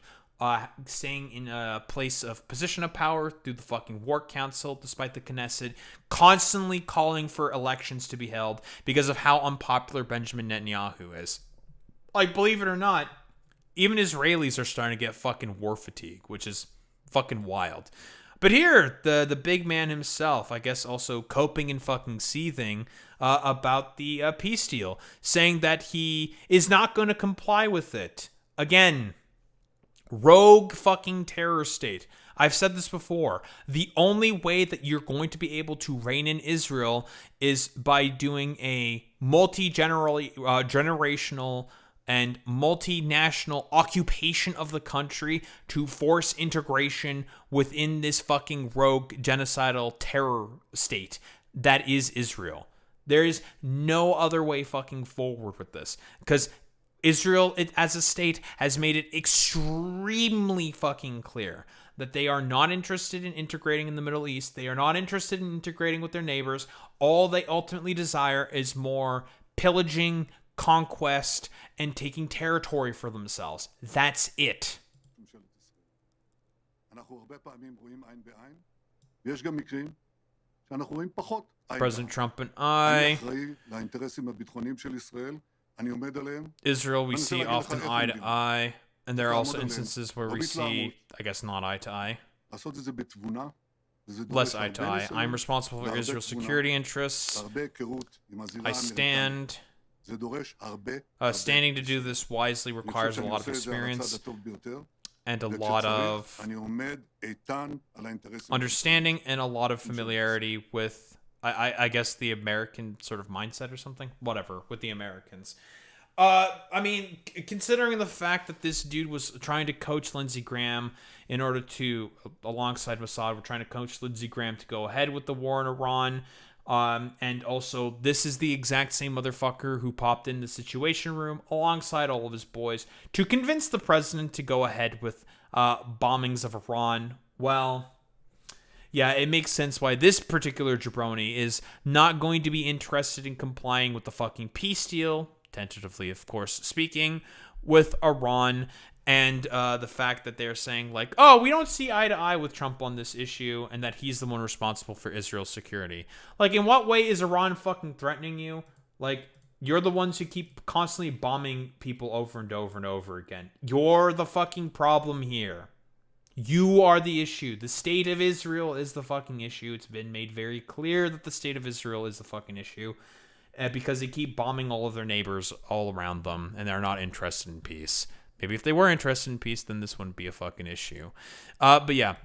staying in a position of power through the fucking War Council, despite the Knesset constantly calling for elections to be held because of how unpopular Benjamin Netanyahu is. Like, believe it or not, even Israelis are starting to get fucking war fatigue, which is fucking wild. But here, the big man himself, I guess also coping and fucking seething about the peace deal, saying that he is not going to comply with it. Again, rogue fucking terror state. I've said this before. The only way that you're going to be able to reign in Israel is by doing a generational and multinational occupation of the country to force integration within this fucking rogue genocidal terror state that is Israel. There is no other way fucking forward with this, because Israel, as a state, has made it extremely fucking clear that they are not interested in integrating in the Middle East. They are not interested in integrating with their neighbors. All they ultimately desire is more pillaging, conquest, and taking territory for themselves. That's it. President Trump and I, Israel, we see often eye to eye, and there are also instances where we see, I guess, not eye to eye. Less eye to eye. I'm responsible for Israel's security interests. I stand. Standing to do this wisely requires a lot of experience and a lot of understanding and a lot of familiarity with, I guess, the American sort of mindset or something. Whatever, with the Americans. I mean, considering the fact that this dude was trying to coach Lindsey Graham in order to, alongside Mossad, were trying to coach Lindsey Graham to go ahead with the war in Iran. And also, this is the exact same motherfucker who popped in the Situation Room alongside all of his boys to convince the president to go ahead with bombings of Iran. Well, yeah, it makes sense why this particular jabroni is not going to be interested in complying with the fucking peace deal, tentatively, of course, speaking, with Iran. And the fact that they're saying, like, oh, we don't see eye to eye with Trump on this issue, and that he's the one responsible for Israel's security. Like, in what way is Iran fucking threatening you? Like, you're the ones who keep constantly bombing people over and over and over again. You're the fucking problem here. You are the issue. The state of Israel is the fucking issue. It's been made very clear that the state of Israel is the fucking issue. Because they keep bombing all of their neighbors all around them, and they're not interested in peace. Maybe if they were interested in peace, then this wouldn't be a fucking issue. But yeah.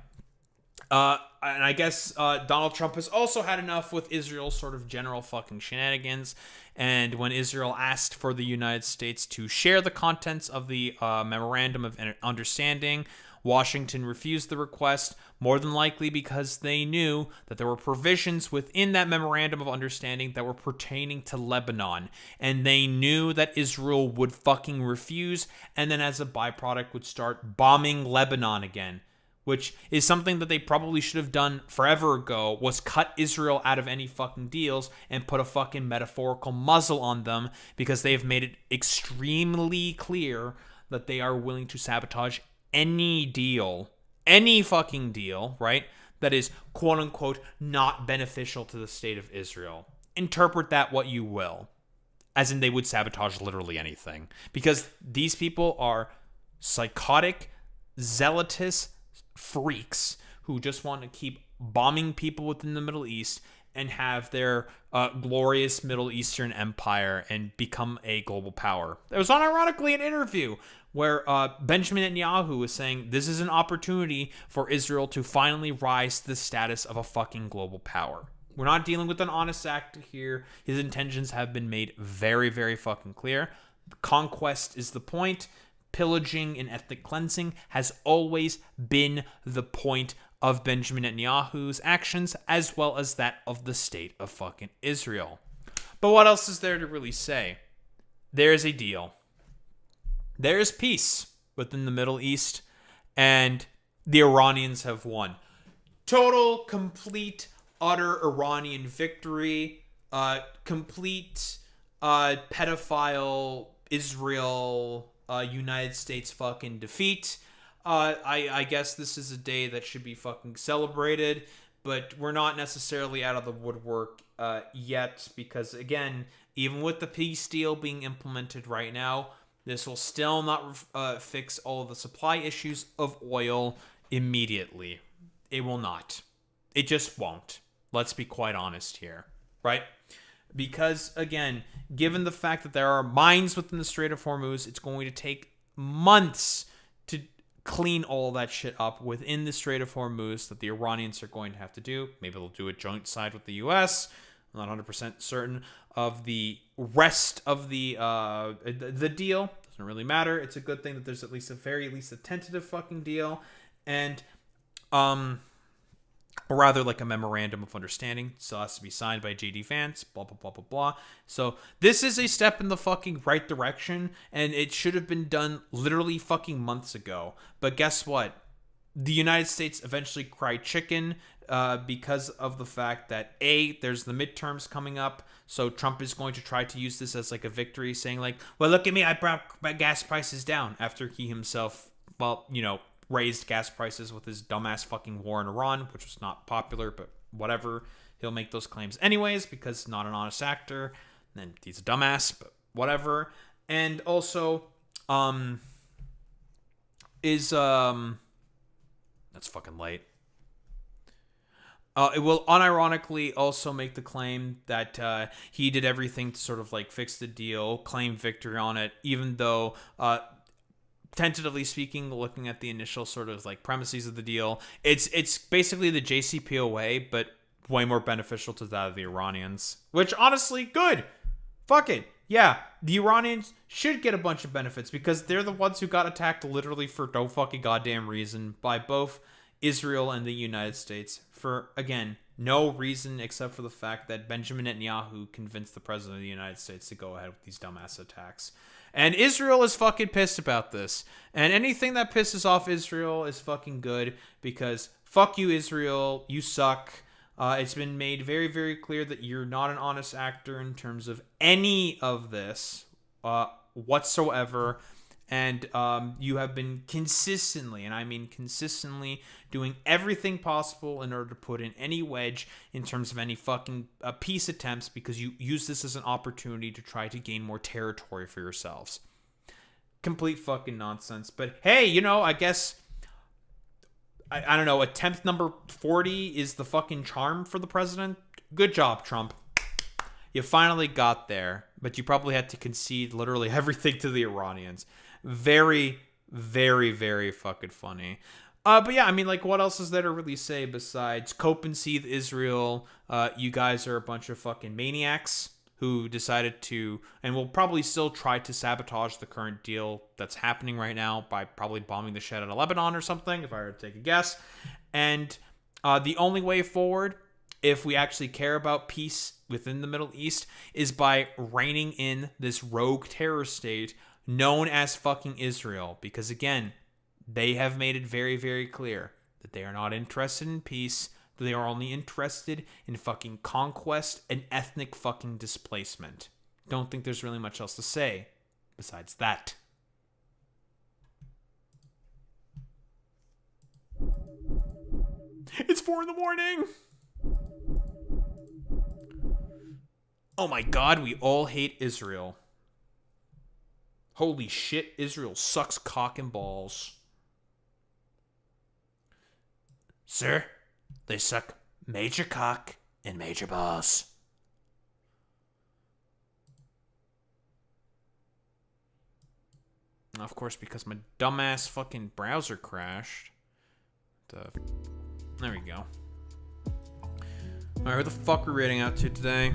And I guess Donald Trump has also had enough with Israel's sort of general fucking shenanigans. And when Israel asked for the United States to share the contents of the Memorandum of Understanding, Washington refused the request, more than likely because they knew that there were provisions within that Memorandum of Understanding that were pertaining to Lebanon. And they knew that Israel would fucking refuse, and then as a byproduct would start bombing Lebanon again. Which is something that they probably should have done forever ago, was cut Israel out of any fucking deals and put a fucking metaphorical muzzle on them, because they have made it extremely clear that they are willing to sabotage any deal, any fucking deal, right, that is quote-unquote not beneficial to the state of Israel. Interpret that what you will. As in they would sabotage literally anything. Because these people are psychotic, zealotous freaks who just want to keep bombing people within the Middle East and have their glorious Middle Eastern empire and become a global power. There was unironically an interview where Benjamin Netanyahu was saying this is an opportunity for Israel to finally rise to the status of a fucking global power. We're not dealing with an honest actor here. His intentions have been made very, very fucking clear. Conquest is the point. Pillaging and ethnic cleansing has always been the point of Benjamin Netanyahu's actions, as well as that of the state of fucking Israel. But what else is there to really say? There is a deal. There is peace within the Middle East, and the Iranians have won. Total, complete, utter Iranian victory. Complete pedophile Israel United States fucking defeat. I guess this is a day that should be fucking celebrated, but we're not necessarily out of the woodwork yet, because again, even with the peace deal being implemented right now, this will still not fix all of the supply issues of oil immediately. It will not. It just won't. Let's be quite honest here, right? Because, again, given the fact that there are mines within the Strait of Hormuz, it's going to take months to clean all that shit up within the Strait of Hormuz that the Iranians are going to have to do. Maybe they'll do a joint side with the U.S. I'm not 100% certain of the rest of the deal. Doesn't really matter. It's a good thing that there's at least a tentative fucking deal. And, or rather like a memorandum of understanding. Still has to be signed by J.D. Vance, blah, blah, blah, blah, blah. So this is a step in the fucking right direction, and it should have been done literally fucking months ago. But guess what? The United States eventually cried chicken because of the fact that, A, there's the midterms coming up, so Trump is going to try to use this as like a victory, saying like, well, look at me, I brought my gas prices down, after he himself, well, you know, raised gas prices with his dumbass fucking war in Iran, which was not popular, but whatever. He'll make those claims anyways because not an honest actor, and he's a dumbass, but whatever. And also, that's fucking late. It will unironically also make the claim that he did everything to sort of like fix the deal, claim victory on it, even though tentatively speaking, looking at the initial sort of like premises of the deal, it's basically the JCPOA, but way more beneficial to that of the Iranians. Which honestly, good. Fuck it. yeah, the Iranians should get a bunch of benefits because they're the ones who got attacked literally for no fucking goddamn reason by both Israel and the United States for, again, no reason except for the fact that Benjamin Netanyahu convinced the president of the United States to go ahead with these dumbass attacks. And Israel is fucking pissed about this. And anything that pisses off Israel is fucking good because fuck you, Israel. You suck. It's been made very, very clear that you're not an honest actor in terms of any of this whatsoever. And you have been consistently, and I mean consistently, doing everything possible in order to put in any wedge in terms of any fucking peace attempts because you use this as an opportunity to try to gain more territory for yourselves. Complete fucking nonsense. But hey, you know, I guess, I don't know, attempt number 40 is the fucking charm for the president. Good job, Trump. You finally got there, but you probably had to concede literally everything to the Iranians. Very, very, very fucking funny. But yeah, I mean, like, what else is there to really say besides cope and seethe Israel? You guys are a bunch of fucking maniacs who decided to, and will probably still try to sabotage the current deal that's happening right now by probably bombing the shit out of Lebanon or something, if I were to take a guess. And the only way forward, if we actually care about peace within the Middle East, is by reining in this rogue terror state known as fucking Israel. Because again, they have made it very, very clear that they are not interested in peace. They are only interested in fucking conquest and ethnic fucking displacement. Don't think there's really much else to say besides that. It's 4 a.m. Oh my god, we all hate Israel. Holy shit, Israel sucks cock and balls. Sir, they suck major cock and major balls. Of course, because my dumbass fucking browser crashed. There we go. Alright, who the fuck are we rating out to today?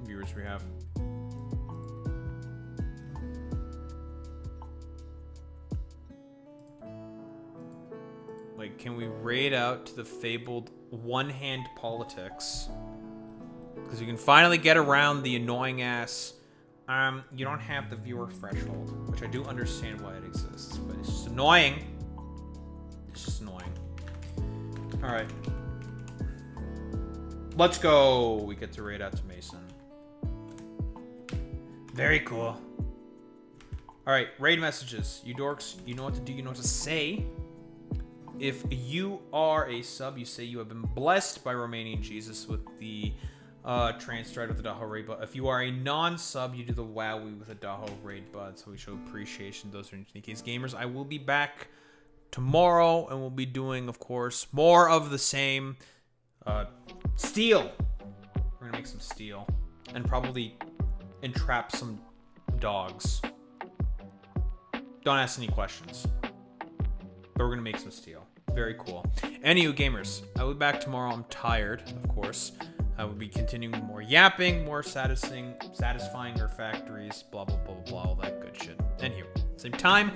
Viewers we have. Like, can we raid out to the fabled one-hand politics? Because you can finally get around the annoying ass. You don't have the viewer threshold, which I do understand why it exists, but it's just annoying. It's just annoying. All right, let's go. We get to raid out to Mason. Very cool. All right, raid messages. You dorks, you know what to do. You know what to say. If you are a sub, you say you have been blessed by Romanian Jesus with the trans stride with the Daho raid bud. If you are a non-sub, you do the Wowie with a Daho raid bud. So we show appreciation to those who are in case gamers. I will be back tomorrow, and we'll be doing, of course, more of the same. Steel. We're gonna make some steel, and probably entrap some dogs. Don't ask any questions. But we're gonna make some steel. Very cool. Anywho, gamers, I will be back tomorrow. I'm tired, of course. I will be continuing more yapping, more satisfying our factories, blah, blah, blah, blah, all that good shit. Anywho, same time,